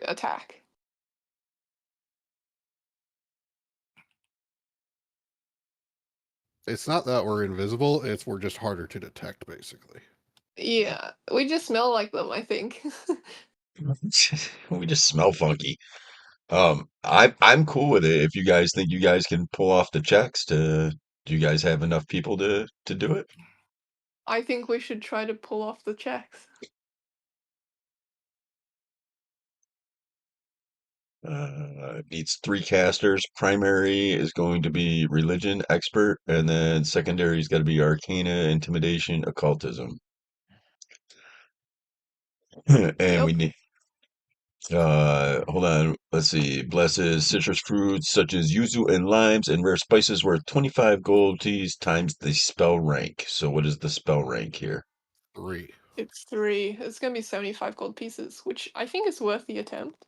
attack. It's not that we're invisible, it's we're just harder to detect, basically. Yeah, we just smell like them, I think. We just smell funky. I'm cool with it if you guys think you guys can pull off the checks to do you guys have enough people to do it? I think we should try to pull off the checks. It needs 3 casters. Primary is going to be religion expert, and then secondary's got to be arcana, intimidation, occultism. And we Yep. need hold on, let's see. Blesses citrus fruits such as yuzu and limes and rare spices worth 25 gold keys times the spell rank. So what is the spell rank here? 3. It's 3. It's gonna be 75 gold pieces, which I think is worth the attempt.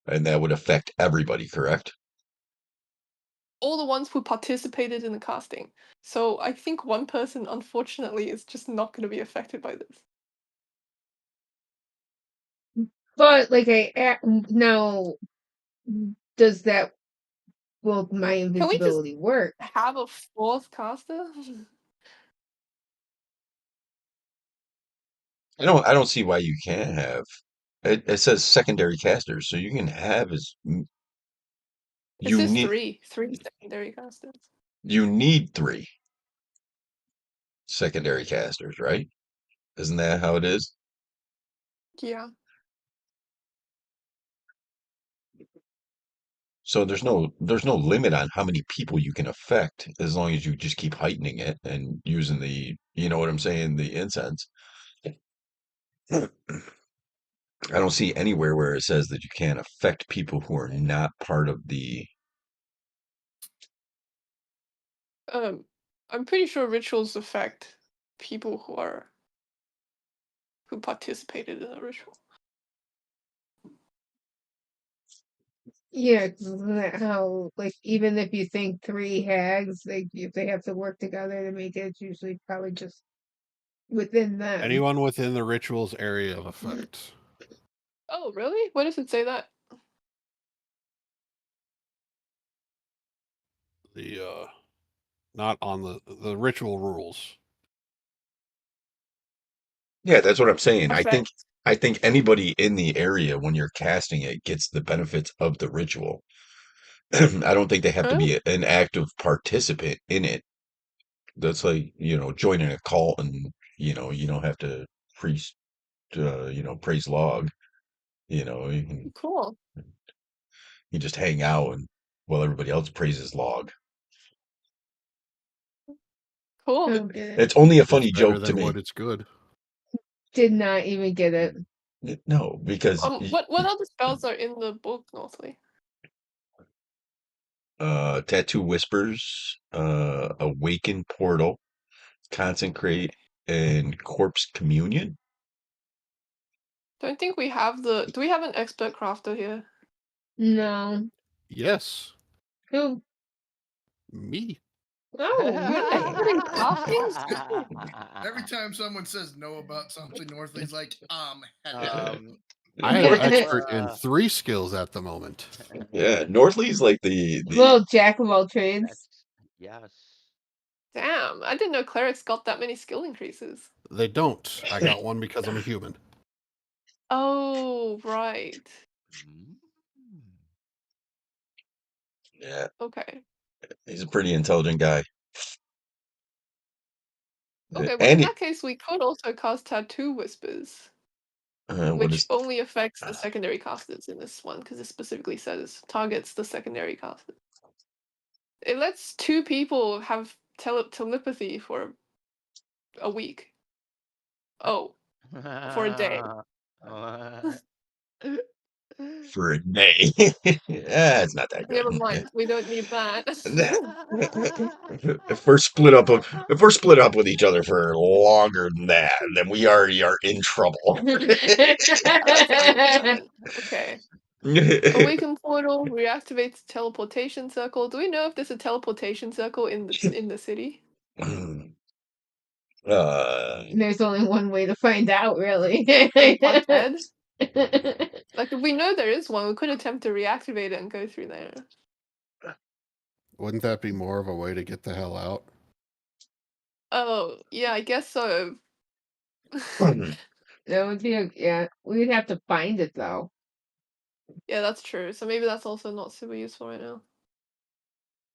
And that would affect everybody, correct? All the ones who participated in the casting. So I think one person, unfortunately, is just not going to be affected by this. But like now, does that will my Can we just invisibility work? have a 4th caster? I don't see why you can't have it says secondary casters, so you can have It you says need 3 secondary casters. you need 3 secondary casters, right? Isn't that how it is? Yeah. So there's no limit on how many people you can affect as long as you just keep heightening it and using the, you know what I'm saying, the incense. I don't see anywhere where it says that you can't affect people who are not part of the. I'm pretty sure rituals affect people who participated in a ritual. Yeah, 'cause isn't that how, like, even if you think three hags, if they have to work together to make it, it's usually probably just within them. Anyone within the ritual's area of effect. Oh, really? Why does it say that? The not on the ritual rules. Yeah, that's what I'm saying. Effect. I think anybody in the area when you're casting it gets the benefits of the ritual. I don't think they have to Huh? be an active participant in it. That's like, joining a cult and, you don't have to priest, praise log. Cool. You just hang out and while everybody else praises log. Cool. Don't get it. It's only a It's funny better joke to than me. what it's good. Did not even get it. No, because What other spells are in the book, Northly? Tattoo Whispers, Awaken Portal, Consecrate, and Corpse Communion. Don't think we have the. Do we have an expert crafter here? No. Yes, Who? me. Oh, really? Expert in crafting? Every time someone says no about something, Northley's like, hello. I am North- expert in 3 skills at the moment. yeah, Northley's like the Well, jack of all trades. That's yes. Damn, I didn't know clerics got that many skill increases. They don't. I got one because I'm a human. Oh, right. Mm. yeah, Okay. he's a pretty intelligent guy. Okay, well, in And that case, we could also cast Tattoo Whispers, what which is only affects the secondary casters in this one, because it specifically says targets the secondary casters. It lets 2 people have telepathy for a week. Oh, for a day. for a day? Yeah, it's not that Never good. mind, we don't need that. If we're split up with each other for longer than that, then we already are in trouble. That's fine with that then. Okay. Awaken portal reactivates teleportation circle. Do we know if there's a teleportation circle in the city? There's only one way to find out, really. On head? Like if we know there is one, we could attempt to reactivate it and go through there. Wouldn't that be more of a way to get the hell out? Oh, yeah, I guess so. That would be yeah. We'd have to find it though. Yeah, that's true. So maybe that's also not super useful right now.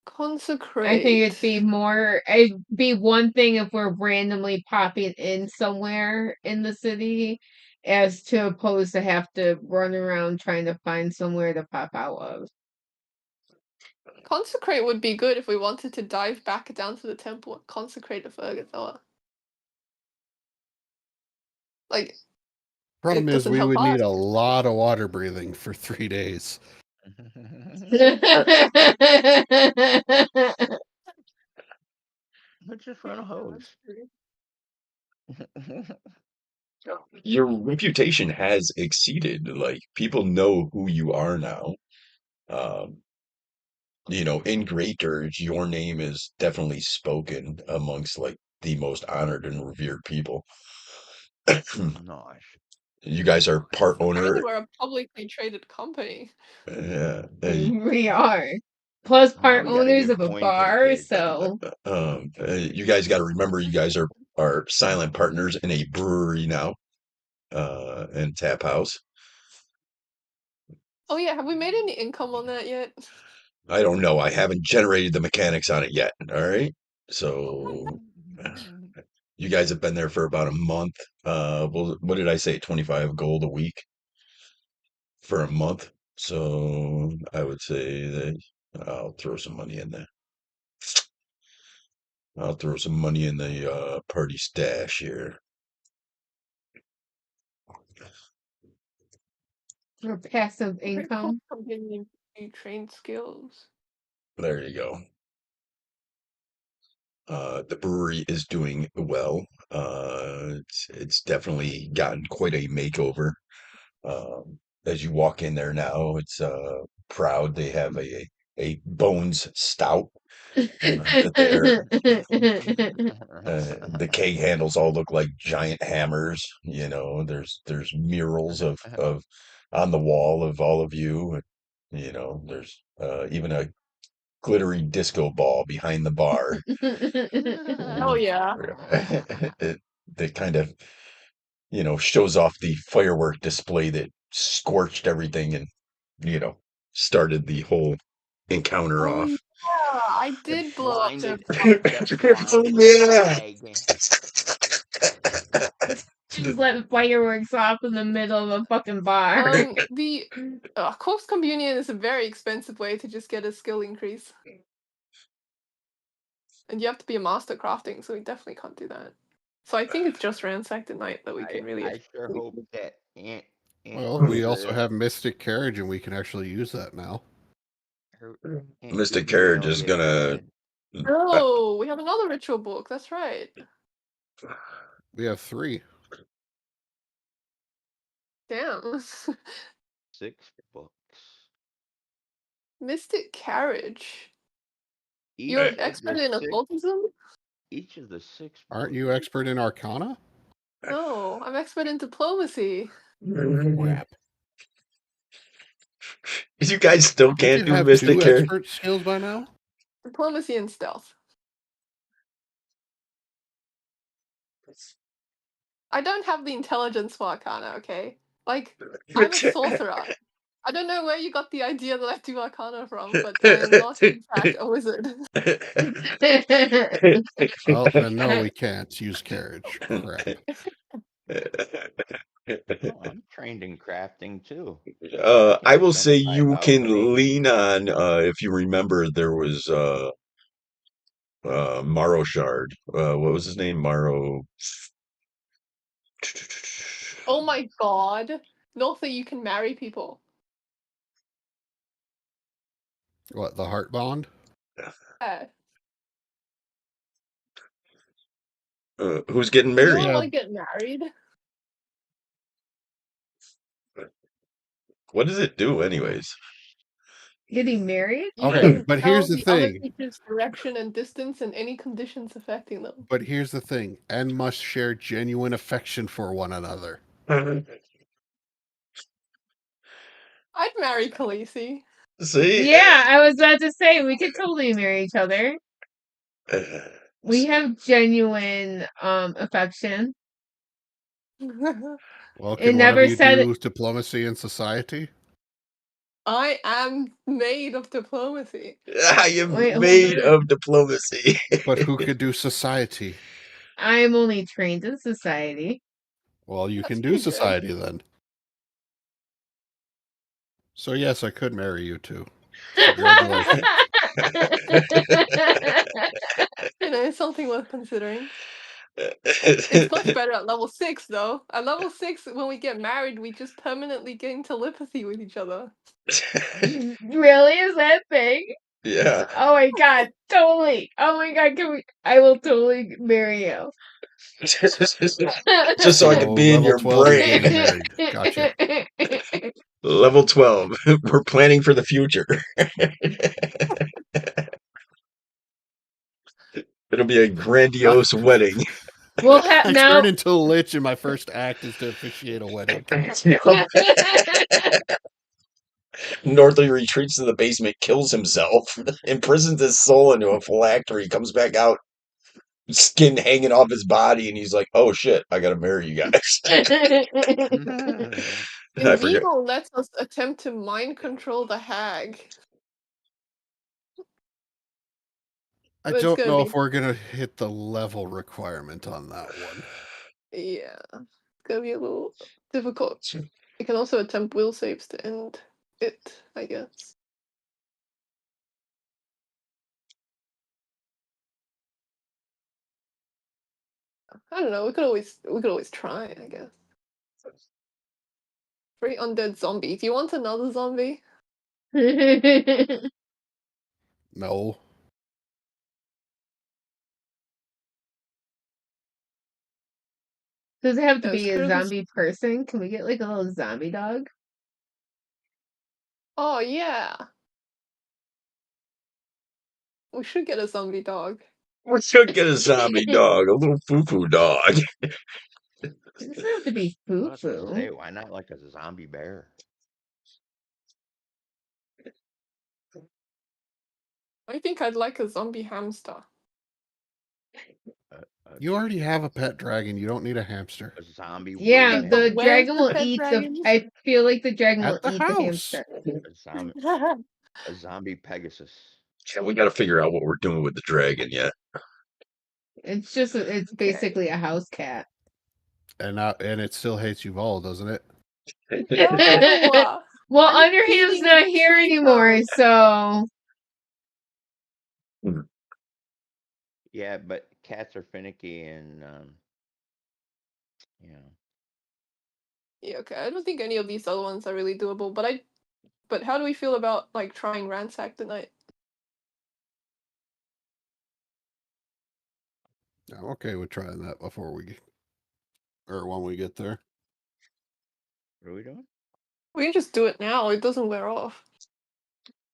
Consecrate. I think it'd be one thing if we're randomly popping in somewhere in the city, as to opposed to have to run around trying to find somewhere to pop out of. Consecrate would be good if we wanted to dive back down to the temple and consecrate a Fergathoa. Like, Problem it is, doesn't we help would need us. a lot of water breathing for 3 days. Let's just run a hose. Your reputation has exceeded. Like people know who you are now. Um, in Great Dirge, your name is definitely spoken amongst like the most honored and revered people. Nice. You guys are part Apparently owner. we're a publicly traded company. Yeah. We are. Plus Now part we gotta owners give of a coin to the bar, kids. so You guys got to remember, you guys are silent partners in a brewery now, and tap house. Oh yeah, have we made any income on that yet? I don't know. I haven't generated the mechanics on it yet. All right. So you guys have been there for about a month. Well, what did I say? 25 gold a week for a month. So I would say that I'll throw some money in there. I'll throw some money in the party stash here. for passive Very cool income. company you train skills. There you go. The brewery is doing well. It's definitely gotten quite a makeover. As you walk in there now, it's proud. They have a Bones Stout that they're the keg handles all look like giant hammers. You know, there's murals of on the wall of all of you. You know, there's even a glittery disco ball behind the bar. Oh yeah. it, that kind of shows off the firework display that scorched everything and started the whole encounter Oh off. yeah. I did blow up the. Blinded the flag. Just let fireworks off in the middle of a fucking bar. The Corpse Communion is a very expensive way to just get a skill increase. And you have to be a master crafting, so we definitely can't do that. So I think it's just Ransacked at Night that we can really. I sure hope that Aunt Well, we also Hilda, have Mystic Carriage, and we can actually use that now. Aunt Mystic Hilda Carriage don't is get gonna. offended. Oh, we have another ritual book. That's right. We have 3. Damn. 6 books. Mystic Carriage. Each You're of the expert in 6 occultism? Each of the 6 Aren't books. you expert in Arcana? No, I'm expert in diplomacy. Crap. You guys still Don't you can't do have Mystic 2 Carriage? expert skills by now? Diplomacy and stealth. I don't have the intelligence for Arcana, okay? Like, I'm a sorcerer. I don't know where you got the idea that I do Arcana from, but I'm not, in fact, a wizard. Well, then no, we can't use Carriage. Crap. Well, I'm trained in crafting too. I Can't will jump say right you out can to me. lean on if you remember there was Maro Shard. What was his name? Maro. Oh my god. Not that you can marry people. What, the Heart Bond? Yeah. Who's getting You married? don't Yeah. want to get married? What does it do, anyways? Getting married? You Okay, can but tell here's the the other thing. creature's direction and distance and any conditions affecting them. But here's the thing. And must share genuine affection for one another. I'd marry Khaleesi. See? Yeah, I was about to say we could totally marry each other. We have genuine affection. Well, It can one of never you said do diplomacy in society? I am made of diplomacy. I am Wait, hold made on. of diplomacy. But who could do society? I am only trained in society. Well, you That's can do pretty good. society then. So yes, I could marry you too. Congratulations. You know, it's something worth considering. It's much better at level 6, though. At level 6, when we get married, we just permanently gain telepathy with each other. Really? Is that a thing? Yeah. Oh my god, totally. Oh my god, I will totally marry you. Just so I can be in level your 12 you're brain. getting married. Gotcha. Level 12. We're planning for the future. It'll be a grandiose wedding. We'll have I now. turn into a lich and my first act is to officiate a wedding. Northley retreats to the basement, kills himself, imprisons his soul into a phylactery, comes back out, skin hanging off his body, and he's like, "Oh shit, I gotta marry you guys." I forget. Invisible lets us attempt to mind control the hag. I But it's don't gonna know be- if we're going to hit the level requirement on that one. Yeah, it's gonna be a little difficult. You can also attempt will saves to end it, I guess. I don't know. We could always try. I guess. 3 undead zombie. Do you want another zombie? No. Does it have to Yeah, be a Screw this- zombie person? Can we get like a little zombie dog? Oh yeah. We should get a zombie dog. We should get a zombie dog, a little foo-foo dog. It doesn't have to be I foo was gonna say, foo. why not like a zombie bear? I think I'd like a zombie hamster. You already have a pet dragon. You don't need a hamster. A zombie Yeah, woolly the mammoth. Where's dragon the will pet eat the. dragon? I feel like the dragon will At the eat the house. hamster. A zombie Pegasus. Yeah, we got to figure out what we're doing with the dragon yet. It's just. It's Okay. basically a house cat. And it still hates you all, doesn't it? No! Well, I'm Underham's feeding not it here anymore, Cheetos. so Yeah, but cats are finicky and you know. Yeah, okay. I don't think any of these other ones are really doable, but how do we feel about like trying ransack tonight? I'm okay with trying that before when we get there. What are we doing? We can just do it now. It doesn't wear off.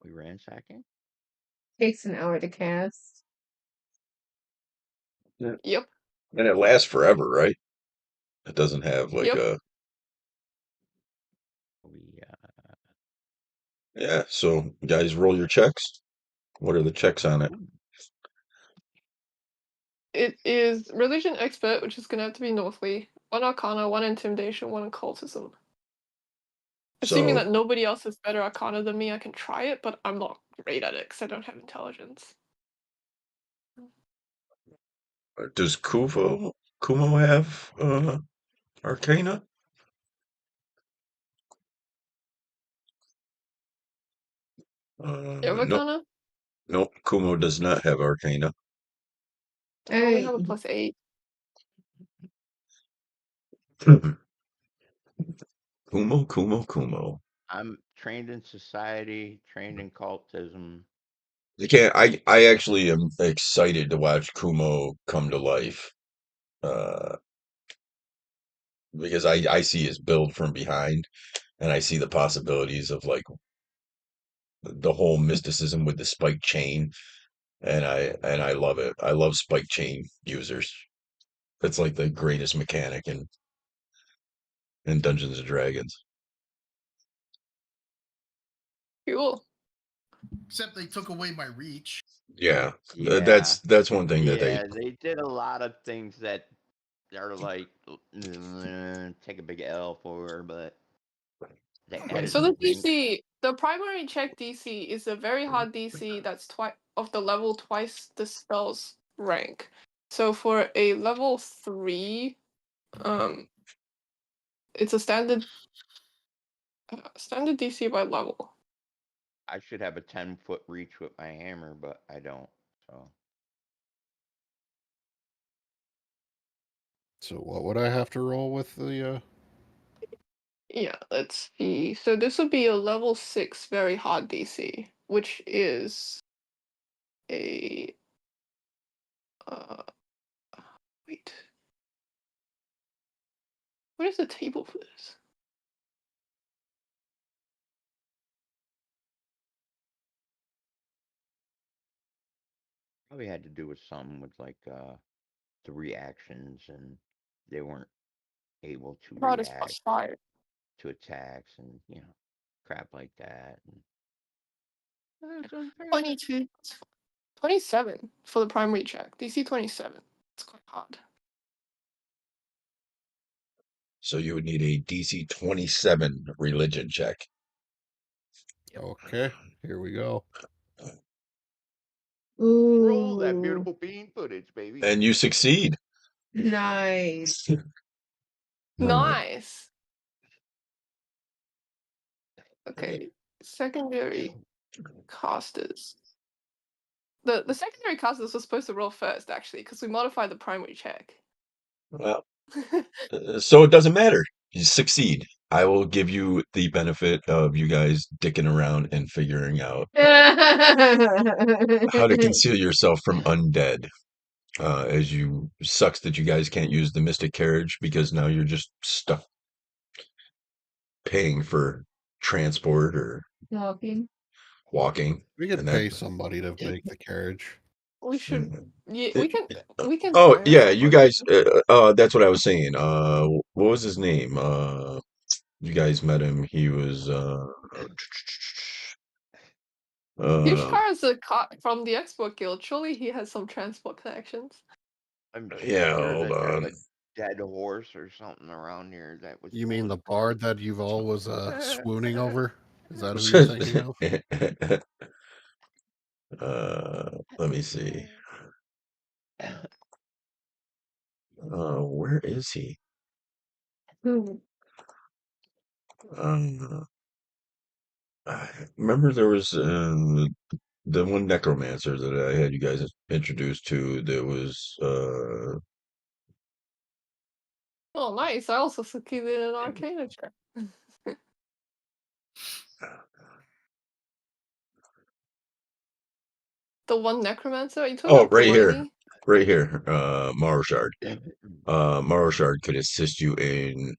We ransacking? takes an hour to cast. Yep. And it lasts forever, right? It doesn't have like Yep. a. We Yeah, so guys, roll your checks. What are the checks on it? It is religion expert, which is gonna have to be Northly. 1 Arcana, 1 Intimidation, 1 Occultism. Assuming So, that nobody else has better Arcana than me, I can try it, but I'm not great at it because I don't have intelligence. does Kumo have Arcana? You have No, Arcana? no, Kumo does not have Arcana. I only have a I +8. Kumo. I'm trained in society, trained in cultism. You can't. I actually am excited to watch Kumo come to life. Because I see his build from behind, and I see the possibilities of like the whole mysticism with the spike chain, and I love it. I love spike chain users. It's like the greatest mechanic in Dungeons and Dragons. Cool. Except they took away my reach. Yeah, Yeah. that's one thing that Yeah, they did a lot of things that are like take a big L for, but they Okay, added so the some things. DC, the primary check DC is a very hard DC that's twice of the level twice the spell's rank. So for a level 3, it's a standard DC by level. I should have a 10-foot reach with my hammer, but I don't. So what would I have to roll with the? Yeah, let's see. So this would be a level 6 very hard DC, which is a wait. What is the table for this? Probably had to do with something with like the reactions, and they weren't able to Rod is react +5. to attacks and crap like that. And that's unfair. 22. 27 for the primary check. DC 27. It's quite hard. So you would need a DC 27 religion check. Okay, here we go. Roll that ooh beautiful bean footage, baby. And you succeed. nice. Nice. Okay. Secondary casters. The secondary casters were supposed to roll first, actually, because we modified the primary check. Well, so it doesn't matter. You succeed. I will give you the benefit of you guys dicking around and figuring out how to conceal yourself from undead. As you sucks that you guys can't use the mystic carriage because now you're just stuck paying for transport or Walking. We could and pay that. somebody to make the carriage. We should. Yeah, It- we can oh hire yeah, you somebody. guys. That's what I was saying. What was his name? You guys met him. He was Yushkar is a from the Export Guild. Surely he has some transport connections. I'm yeah. sure Hold that there's on. a dead horse or something around here that was. You mean pulling the a bard cart. that you've all was swooning over? Is that who you're thinking of? Let me see. Where is he? Who? I remember there was the one necromancer that I had you guys introduced to. That was Oh, nice! I also succeeded in an Arcana check. The one necromancer? Are you talking about right here, Galani? right here. Maroshard. Maroshard could assist you in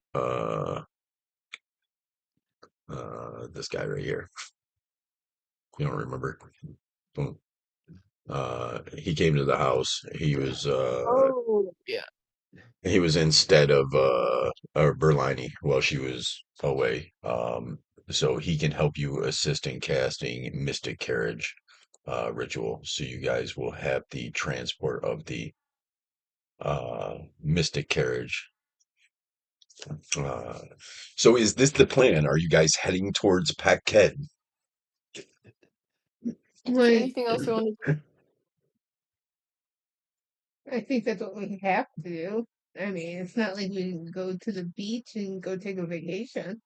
this guy right here. You don't remember? Don't. He came to the house. Oh, yeah. He was instead of Berlini while she was away. So he can help you assist in casting Mystic Carriage ritual. So you guys will have the transport of the Mystic Carriage. So is this the plan? Are you guys heading towards Paquette? Is there Like, anything else you want to do? I think that's what we have to do. I mean, it's not like we can go to the beach and go take a vacation.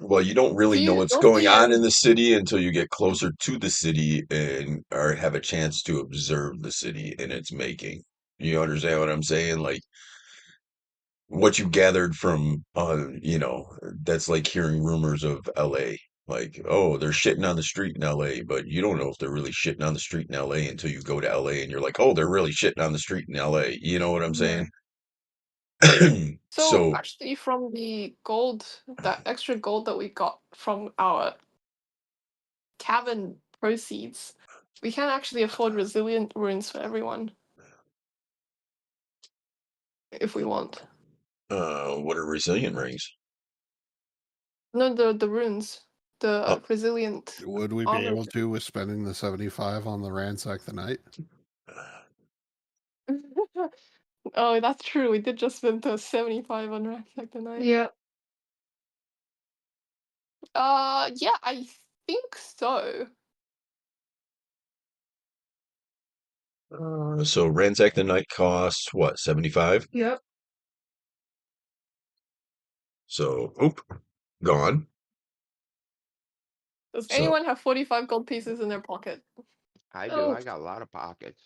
Well, you don't really know See, what's going Dorothy on in and the city until you get closer to the city and or have a chance to observe the city in its making. You understand what I'm saying? Like what you gathered from that's like hearing rumors of LA. Like, oh, they're shitting on the street in LA, but you don't know if they're really shitting on the street in LA until you go to LA and you're like, oh, they're really shitting on the street in LA. You know what I'm Yeah. saying? so So, actually from the gold, that extra gold that we got from our cavern proceeds, we can actually afford resilient runes for everyone if we want. what are resilient rings? No, the runes, Oh, the resilient Would we be armor. able to with spending the 75 on the ransack the night? Oh, that's true. We did just spend the 75 on Ransack tonight. Yeah. Yeah, I think so. so ransack the night costs what, 75? Yep. So, oop, gone. Does So, anyone have 45 gold pieces in their pocket? I do. Oh, I got a lot of pockets.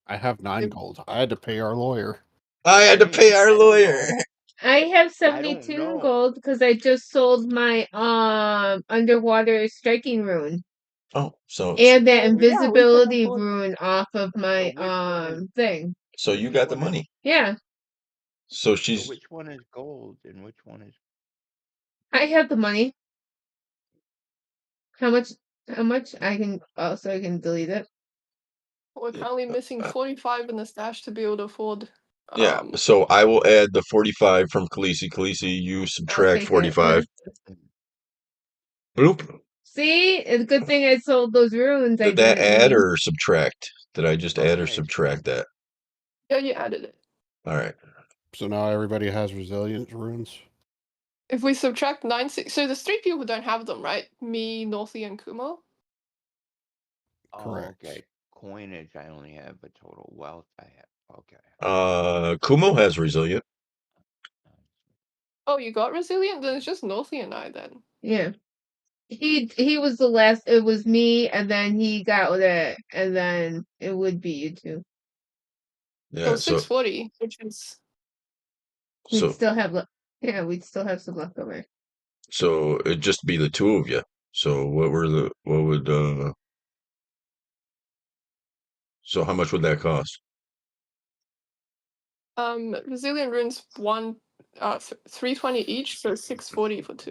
I have 9 If- gold. I had to pay our lawyer. I had to pay our I don't lawyer. know. I have I don't 72 know. gold because I just sold my underwater striking rune Oh, so and that yeah, we can invisibility afford. rune off of So my which one is thing. so you which got the one is money. Yeah, So so she's which one is gold and which one is I have the money. How much? How much? I can also I can delete it. We're currently missing 45 in the stash to be able to afford. yeah. So I will add the 45 from Khaleesi. Khaleesi, you I'll subtract take it. 45. Bloop. See, it's a good thing I sold those runes I Did that didn't add need. or subtract? Did I just add or okay? subtract that? Yeah, you added it. All right. So now everybody has resilience runes. If we subtract 96, so there's 3 people who don't have them, right? Me, Northy, and Kumo. Oh, Correct. okay. Coinage I only have, but total wealth I have. Okay. Kumo has resilient. Oh, you got resilient? Then it's just Northy and I then. Yeah. He was the last. It was me, and then he got it, and then it would be you two. So Yeah. 640, which is We'd So still have yeah, we'd still have some left over. so it'd just be the two of you. So what would so how much would that cost? resilient runes 320 each, so 640 for 2.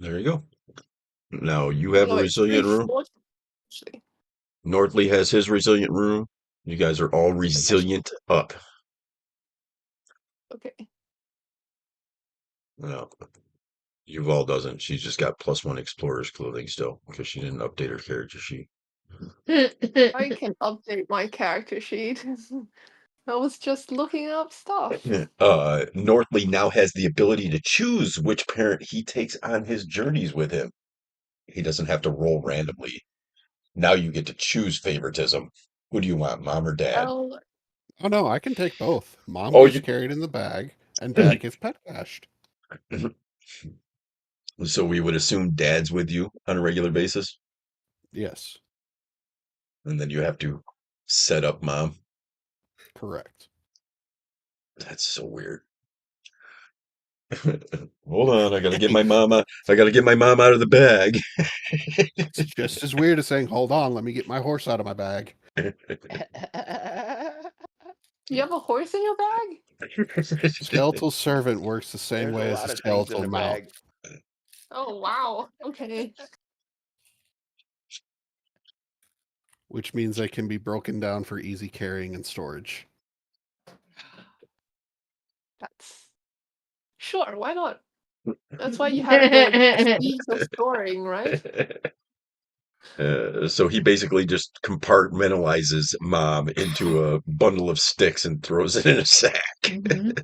There you go. Now you have a No, it's very resilient room. fortunate, actually. Northley has his resilient room. You guys are all resilient up. Okay. No, Yuval doesn't. She's just got +1 explorer's clothing still because she didn't update her character sheet. I can update my character sheet. I was just looking up stuff. Northley now has the ability to choose which parent he takes on his journeys with him. He doesn't have to roll randomly. Now you get to choose favoritism. Who do you want, mom or dad? Oh, Oh no, I can take both. Mom Oh, gets you. carried in the bag, and Dad gets pet cashed. So we would assume dad's with you on a regular basis, Yes, and then you have to set up mom. correct. That's so weird. Hold on, I gotta get my mom out. I gotta get my mom out of the bag. It's just as weird as saying, "Hold on, let me get my horse out of my bag." you have a horse in your bag? Skeletal servant works the same There's a way as lot the of things in skeletal the mouth, bag. Oh, wow. Okay. which means they can be broken down for easy carrying and storage. That's sure, why not? That's why you have the keys of storing, right? So he basically just compartmentalizes mom into a bundle of sticks and throws it in a sack. Mhm.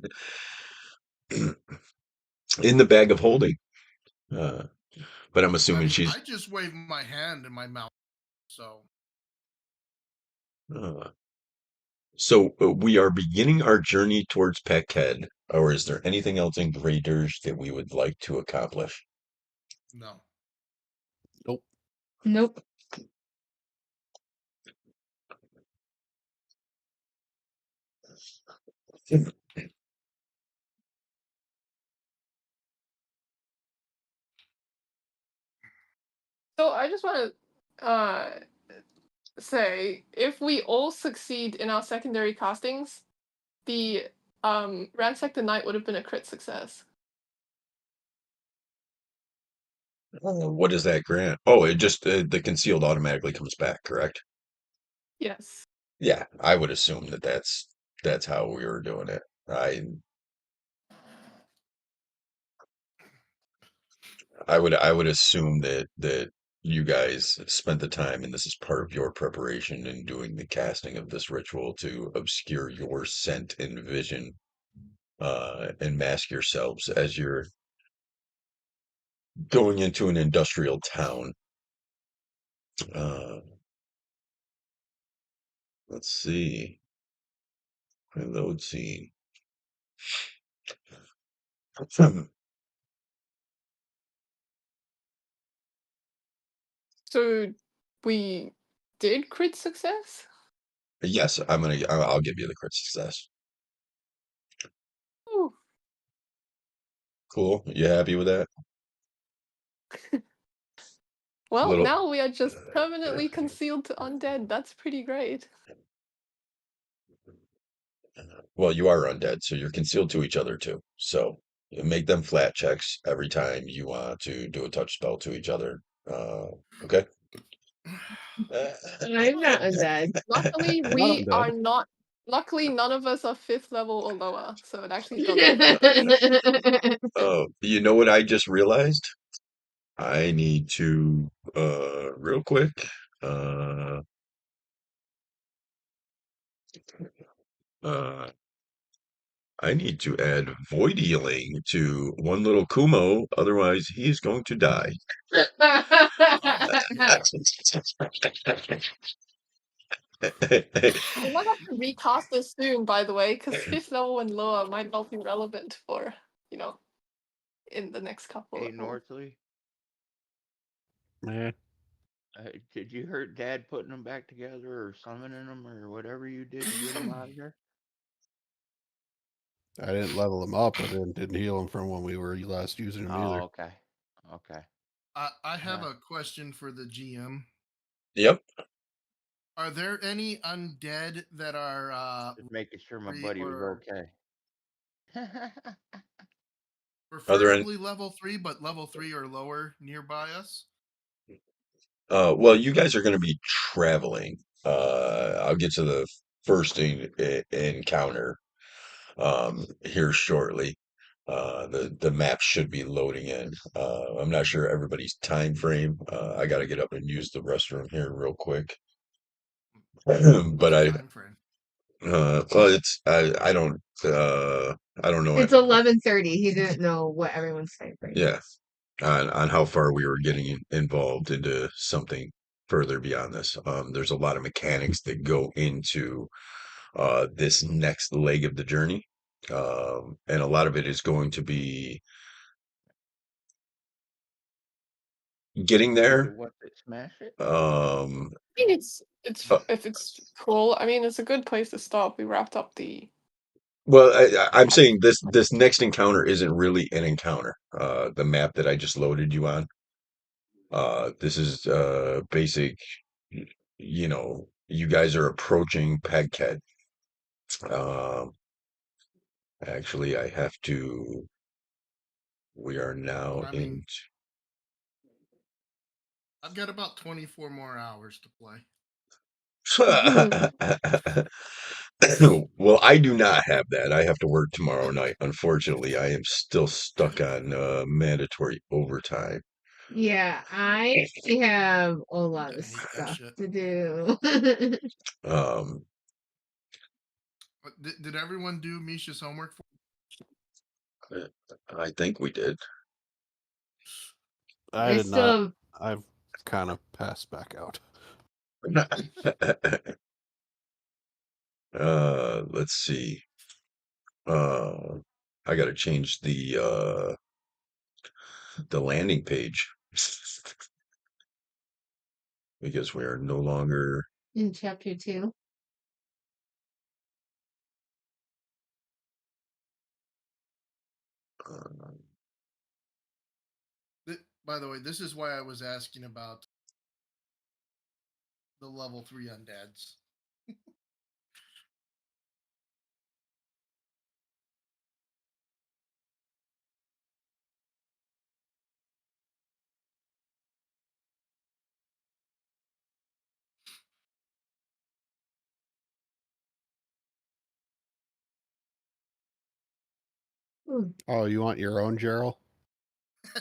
In the bag of holding. But I'm I assuming mean, she's. I just wave my hand in my mouth, so So we are beginning our journey towards Peckhead, or is there anything else in Grey Dirge that we would like to accomplish? no. Nope. Nope. So I just want to say, if we all succeed in our secondary castings, the Ransack the Night would have been a crit success. What is that grant? Oh, it just the concealed automatically comes back, correct? Yes. Yeah, I would assume that that's how we were doing it. I would assume that you guys spent the time, and this is part of your preparation in doing the casting of this ritual to obscure your scent and vision, and mask yourselves as you're going into an industrial town. Uh, let's see. Reload scene. So we did crit success? Yes, I'll give you the crit success. Ooh. Cool. You happy with that? Well, Little. now we are just permanently concealed to undead. That's pretty great. Well, you are undead, so you're concealed to each other too. So you make them flat checks every time you want to do a touch spell to each other. Okay. I'm not undead. Luckily, I'm not we are undead. not. Luckily, none of us are 5th level or lower, so it actually doesn't matter. Oh, you know what I just realized? I need to real quick. Uh uh I need to add void healing to one little Kumo, otherwise he is going to die. We might have to recast this soon, by the way, because 5th level and lower might not be relevant for, in the next couple Hey, of months. Northley, Meh. did you hurt Dad putting them back together or summoning them or whatever you did to get them out of there? I didn't level him up, but then didn't heal him from when we were last using him Oh, either. okay. Okay. I have Yeah. a question for the GM. Yep. Are there any undead that are Just making sure my free buddy was or okay. Are there any? Preferably level 3, but level 3 or lower nearby us. Well, you guys are going to be traveling. I'll get to the first encounter here shortly. The map should be loading in. I'm not sure everybody's time frame. I got to get up and use the restroom here real quick. What's But your time frame? well, I don't know It's everyone. 11:30. He didn't know what everyone's time frame Yeah, is. on how far we were getting involved into something further beyond this. There's a lot of mechanics that go into this next leg of the journey. And a lot of it is going to be getting Is there. it what they smash it? Um, I mean, uh, if it's cool. I mean, it's a good place to stop. We wrapped up the. well, I'm saying this next encounter isn't really an encounter. The map that I just loaded you on. This is basic. You know, you guys are approaching Peghead. Um, actually, I have to. We are now I mean, in. I've got about 24 more hours to play. Well, I do not have that. I have to work tomorrow night. Unfortunately, I am still stuck on mandatory overtime. Yeah, I have a lot I of hate that stuff shit. to do. Um, But did everyone do Misha's homework for? I think we did. I I did not. still I've kind of passed back out. Let's see. Uh, I got to change the landing page because we are no longer. in chapter 2. Uh, By the way, this is why I was asking about the level 3 undeads. Oh, you want your own Gerald? I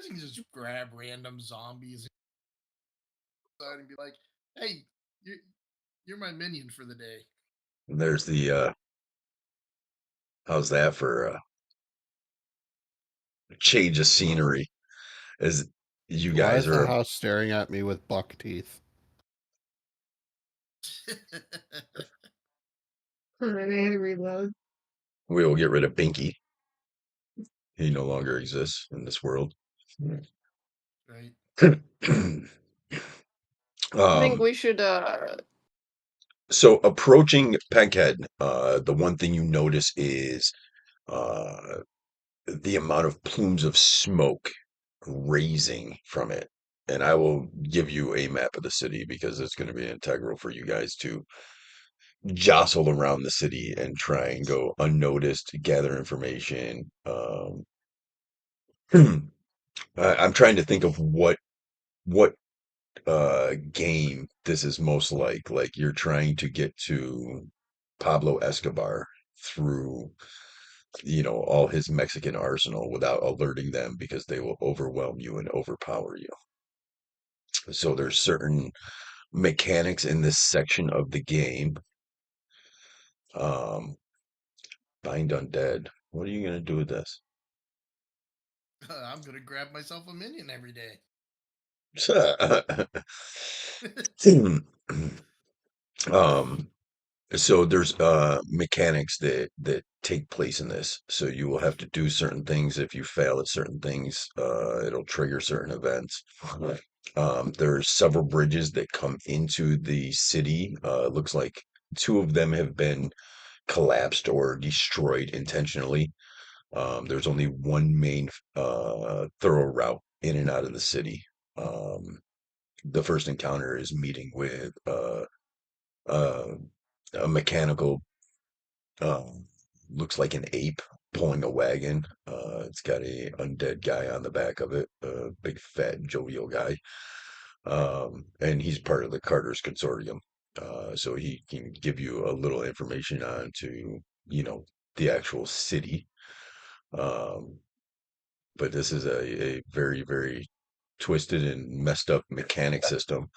can just grab random zombies and be like, "Hey, you're my minion for the day." there's the. How's that for change of scenery? As you Why guys is the are, house staring at me with buck teeth? Hold on, I had to reload. we will get rid of Binky. He no longer exists in this world. Right? I think um, we should. so approaching Peghead, the one thing you notice is uh, the amount of plumes of smoke raising from it. And I will give you a map of the city because it's going to be integral for you guys to jostle around the city and try and go unnoticed, gather information. I'm trying to think of what game this is most like you're trying to get to Pablo Escobar through all his Mexican arsenal without alerting them because they will overwhelm you and overpower you. So there's certain mechanics in this section of the game. um Bind undead, what are you going to do with this? I'm gonna grab myself a minion every day. um So there's mechanics that take place in this. So you will have to do certain things. If you fail at certain things, it'll trigger certain events. There's several bridges that come into the city. It looks like two of them have been collapsed or destroyed intentionally. There's only one main thorough route in and out of the city. Um, the first encounter is meeting with uh, a mechanical, um, looks like an ape pulling a wagon. It's got a undead guy on the back of it, a big fat jovial guy. And he's part of the Carter's Consortium. So he can give you a little information on to, you know, the actual city. Um, but this is a very, very twisted and messed up mechanic system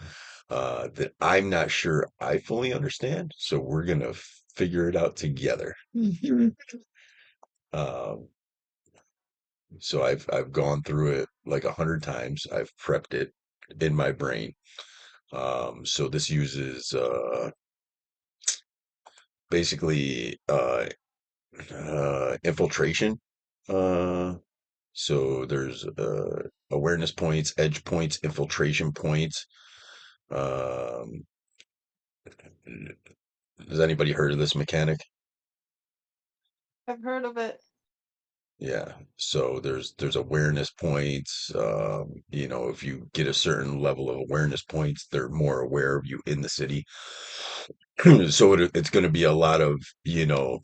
that I'm not sure I fully understand. So we're gonna figure it out together. Um, so I've gone through it like 100 times. I've prepped it in my brain. So this uses basically infiltration. Uh, so there's awareness points, edge points, infiltration points. Um, has anybody heard of this mechanic? I've heard of it. Yeah. So there's awareness points. You know, if you get a certain level of awareness points, they're more aware of you in the city. So it's going to be a lot of, you know,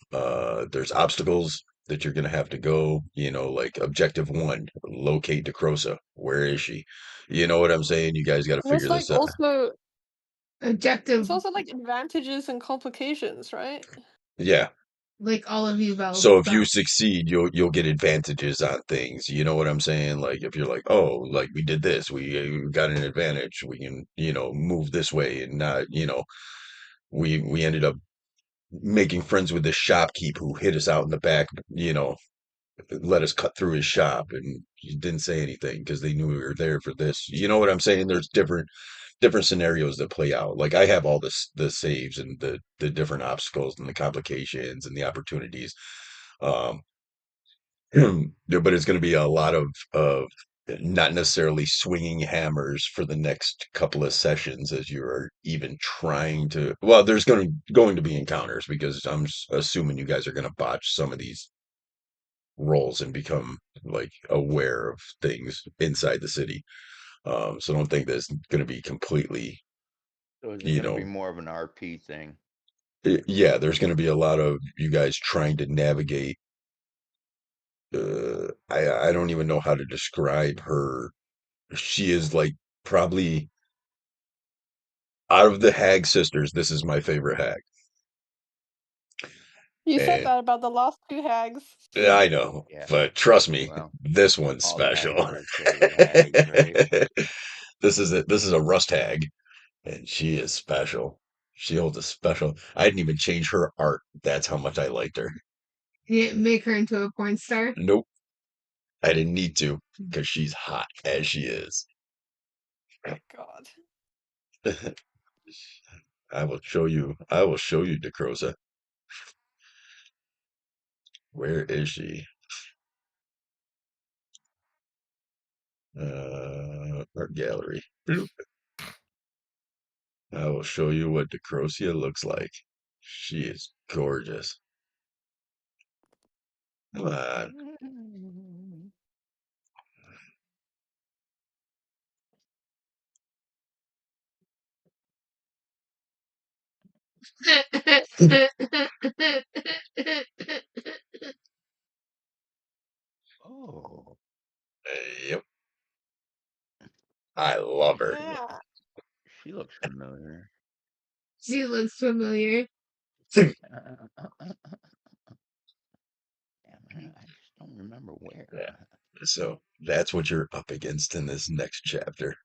there's obstacles that you're going to have to go, you know, like objective one, locate DeCrosa. Where is she? You know what I'm saying? You guys got to And there's figure like this out. also Objective, there's also like advantages and complications, right? Yeah. like all of you bells. So if you succeed, you'll get advantages on things. You know what I'm saying? Like if you're like, oh, like we did this, we got an advantage. We can, you know, move this way and not, you know, we ended up making friends with this shopkeep who hit us out in the back, you know, let us cut through his shop and he didn't say anything because they knew we were there for this. You know what I'm saying? There's different scenarios that play out. Like I have all this the saves and the different obstacles and the complications and the opportunities. Um but it's going to be a lot of not necessarily swinging hammers for the next couple of sessions as you're even trying to. Well, there's going to be encounters because I'm assuming you guys are going to botch some of these roles and become like aware of things inside the city. So don't think that's going to be completely, So is it you going to be know, more of an RP thing? yeah. There's going to be a lot of you guys trying to navigate. I don't even know how to describe her. She is like probably out of the Hag sisters, this is my favorite Hag. You said And that about the last two hags. yeah, I know, Yeah. but trust me, Well, this one's all the hags special. are your favorite hags, right? This is a Rust Hag, and she is special. She holds a special. I didn't even change her art. That's how much I liked her. You didn't make her into a porn star. Nope, I didn't need to because she's hot as she is. God. I will show you. I will show you, DeCroza. Where is she? Art gallery. Bloop. I will show you what Decrocia looks like. She is gorgeous. Come on. Oh, Yep. I love her. Yeah. she looks familiar. She looks familiar. Damn it, I just don't remember where. Yeah. So that's what you're up against in this next chapter.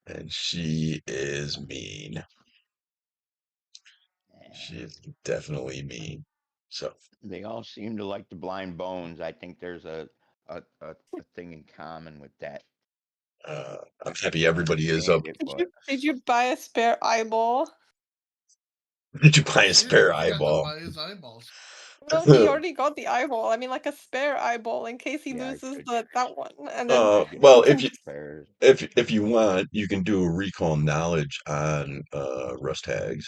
And she is mean. She Yeah. is definitely mean. So They all seem to like the blind bones. I think there's a thing in common with that. I'm happy I don't everybody is up. understand it, Did but you buy a spare eyeball? Did you buy a Shit, spare you forgot to eyeball? buy his eyeballs. No, he already got the eyeball. I mean, like a spare eyeball in case he yeah, loses that one, and I then should get he Well, can if two you just. spares. if you want, you can do a recall knowledge on Rust Hags.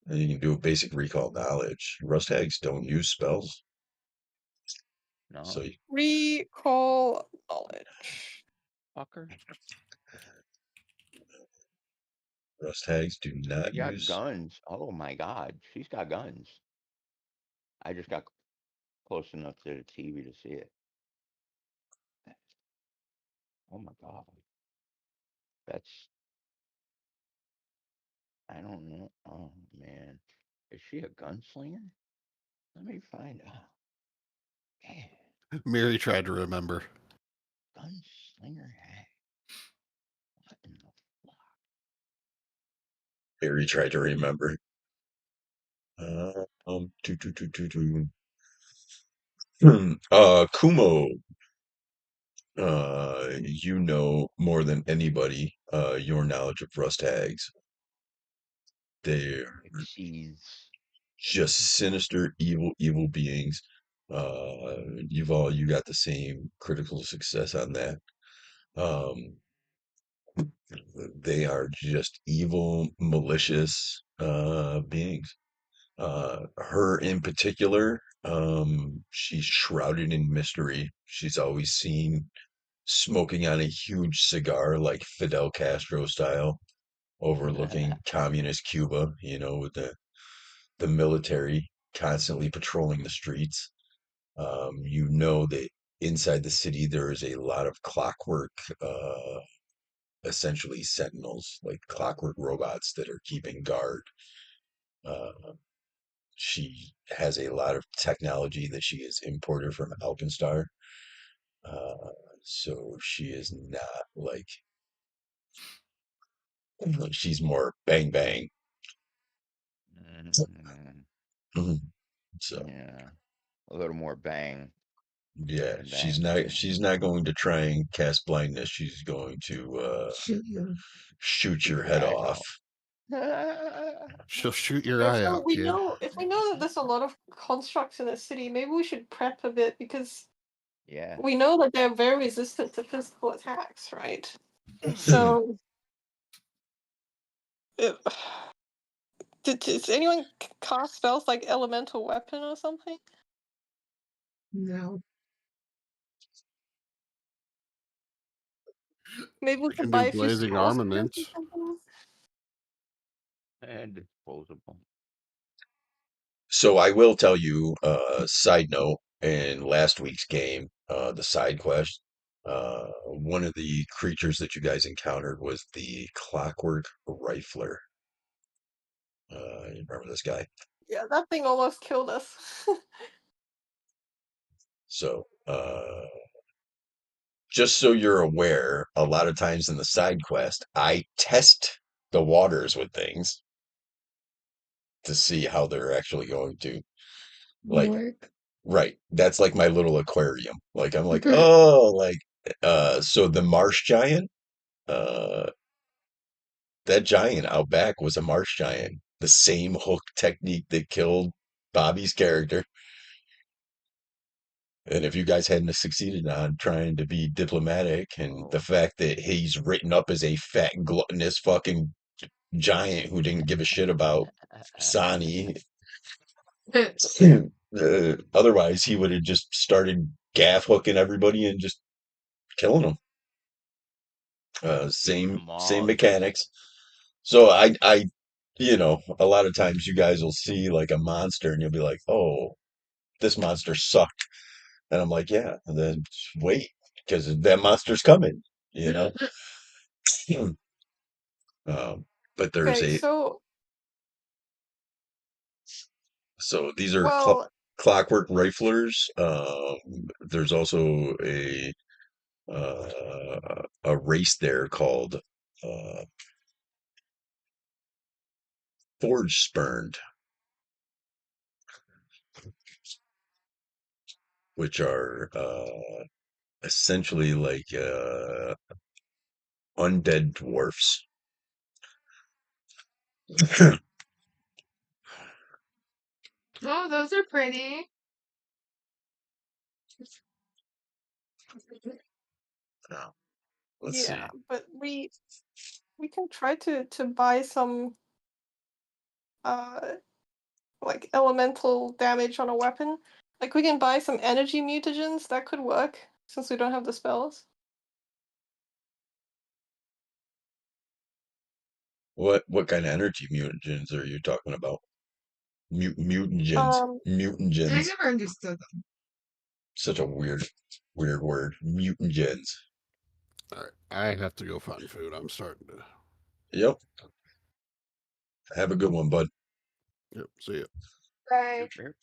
And you can do a basic recall knowledge. Rust Hags don't use spells, so No, Recall knowledge. fucker. Rust Hags do They not got use. guns. Oh my god, she's got guns. I just got close enough to the TV to see it. Oh my god, that's I don't know. Oh man, is she a gunslinger? Let me find out. Man, Mary tried to remember. gunslinger hat. What in the fuck? Harry tried to remember. Two, two, two, two, two. Kumo. You know more than anybody. Your knowledge of rust hags. They're Pixies. just sinister, evil beings. You got the same critical success on that. Um, they are just evil, malicious beings. Her in particular, she's shrouded in mystery. She's always seen smoking on a huge cigar, like Fidel Castro style, overlooking communist Cuba. With the military constantly patrolling the streets. That inside the city there is a lot of clockwork, essentially sentinels, like clockwork robots that are keeping guard. Uh, she has a lot of technology that she has imported from Alkenstar. Uh, so she is not like she's more bang bang. Mhm. Mhm. So Yeah, a little more bang yeah, than she's bang not bang. she's not going to try and cast blindness. She's going to Shoot you. shoot Shoot your your head eyes off. out. She'll shoot your If eye so out, we kid. know if we know that there's a lot of constructs in the city, maybe we should prep a bit because Yeah. we know that they're very resistant to physical attacks, right? So if, does anyone cast spells like elemental weapon or something? No. Maybe we We could can buy do a few blazing spells or armaments. something. And disposable. So I will tell you, side note, in last week's game, the side quest, one of the creatures that you guys encountered was the clockwork rifler. You remember this guy? Yeah, that thing almost killed us. So, just so you're aware, a lot of times in the side quest, I test the waters with things to see how they're actually going to, like, Work. right. That's like my little aquarium. Like, I'm like, oh, like, so the marsh giant, uh, that giant out back was a marsh giant. The same hook technique that killed Bobby's character. And if you guys hadn't succeeded on trying to be diplomatic, and the Oh. fact that he's written up as a fat, gluttonous fucking giant who didn't give a shit about Sani, otherwise he would have just started gaff hooking everybody and just killing them. Eating Same them same all. mechanics. So a lot of times you guys will see like a monster and you'll be like, oh, this monster sucked. And I'm like, yeah, and then wait, because that monster's coming, you know? But there's Okay, so these are well, clockwork riflers. There's also a race there called Forge Spurned, which are essentially like undead dwarfs. Oh, those are pretty. Let's see. yeah, but we can try to buy some uh like elemental damage on a weapon. Like we can buy some energy mutagens, that could work since we don't have the spells. What kind of energy mutagens are you talking about? Mutagens. Um, I Mutagens. never understood them. Such a weird word. Mutagens. All right, I have to go find food. I'm starting to. Yep. Have a good one, bud. Yep. See ya. Right. Sure.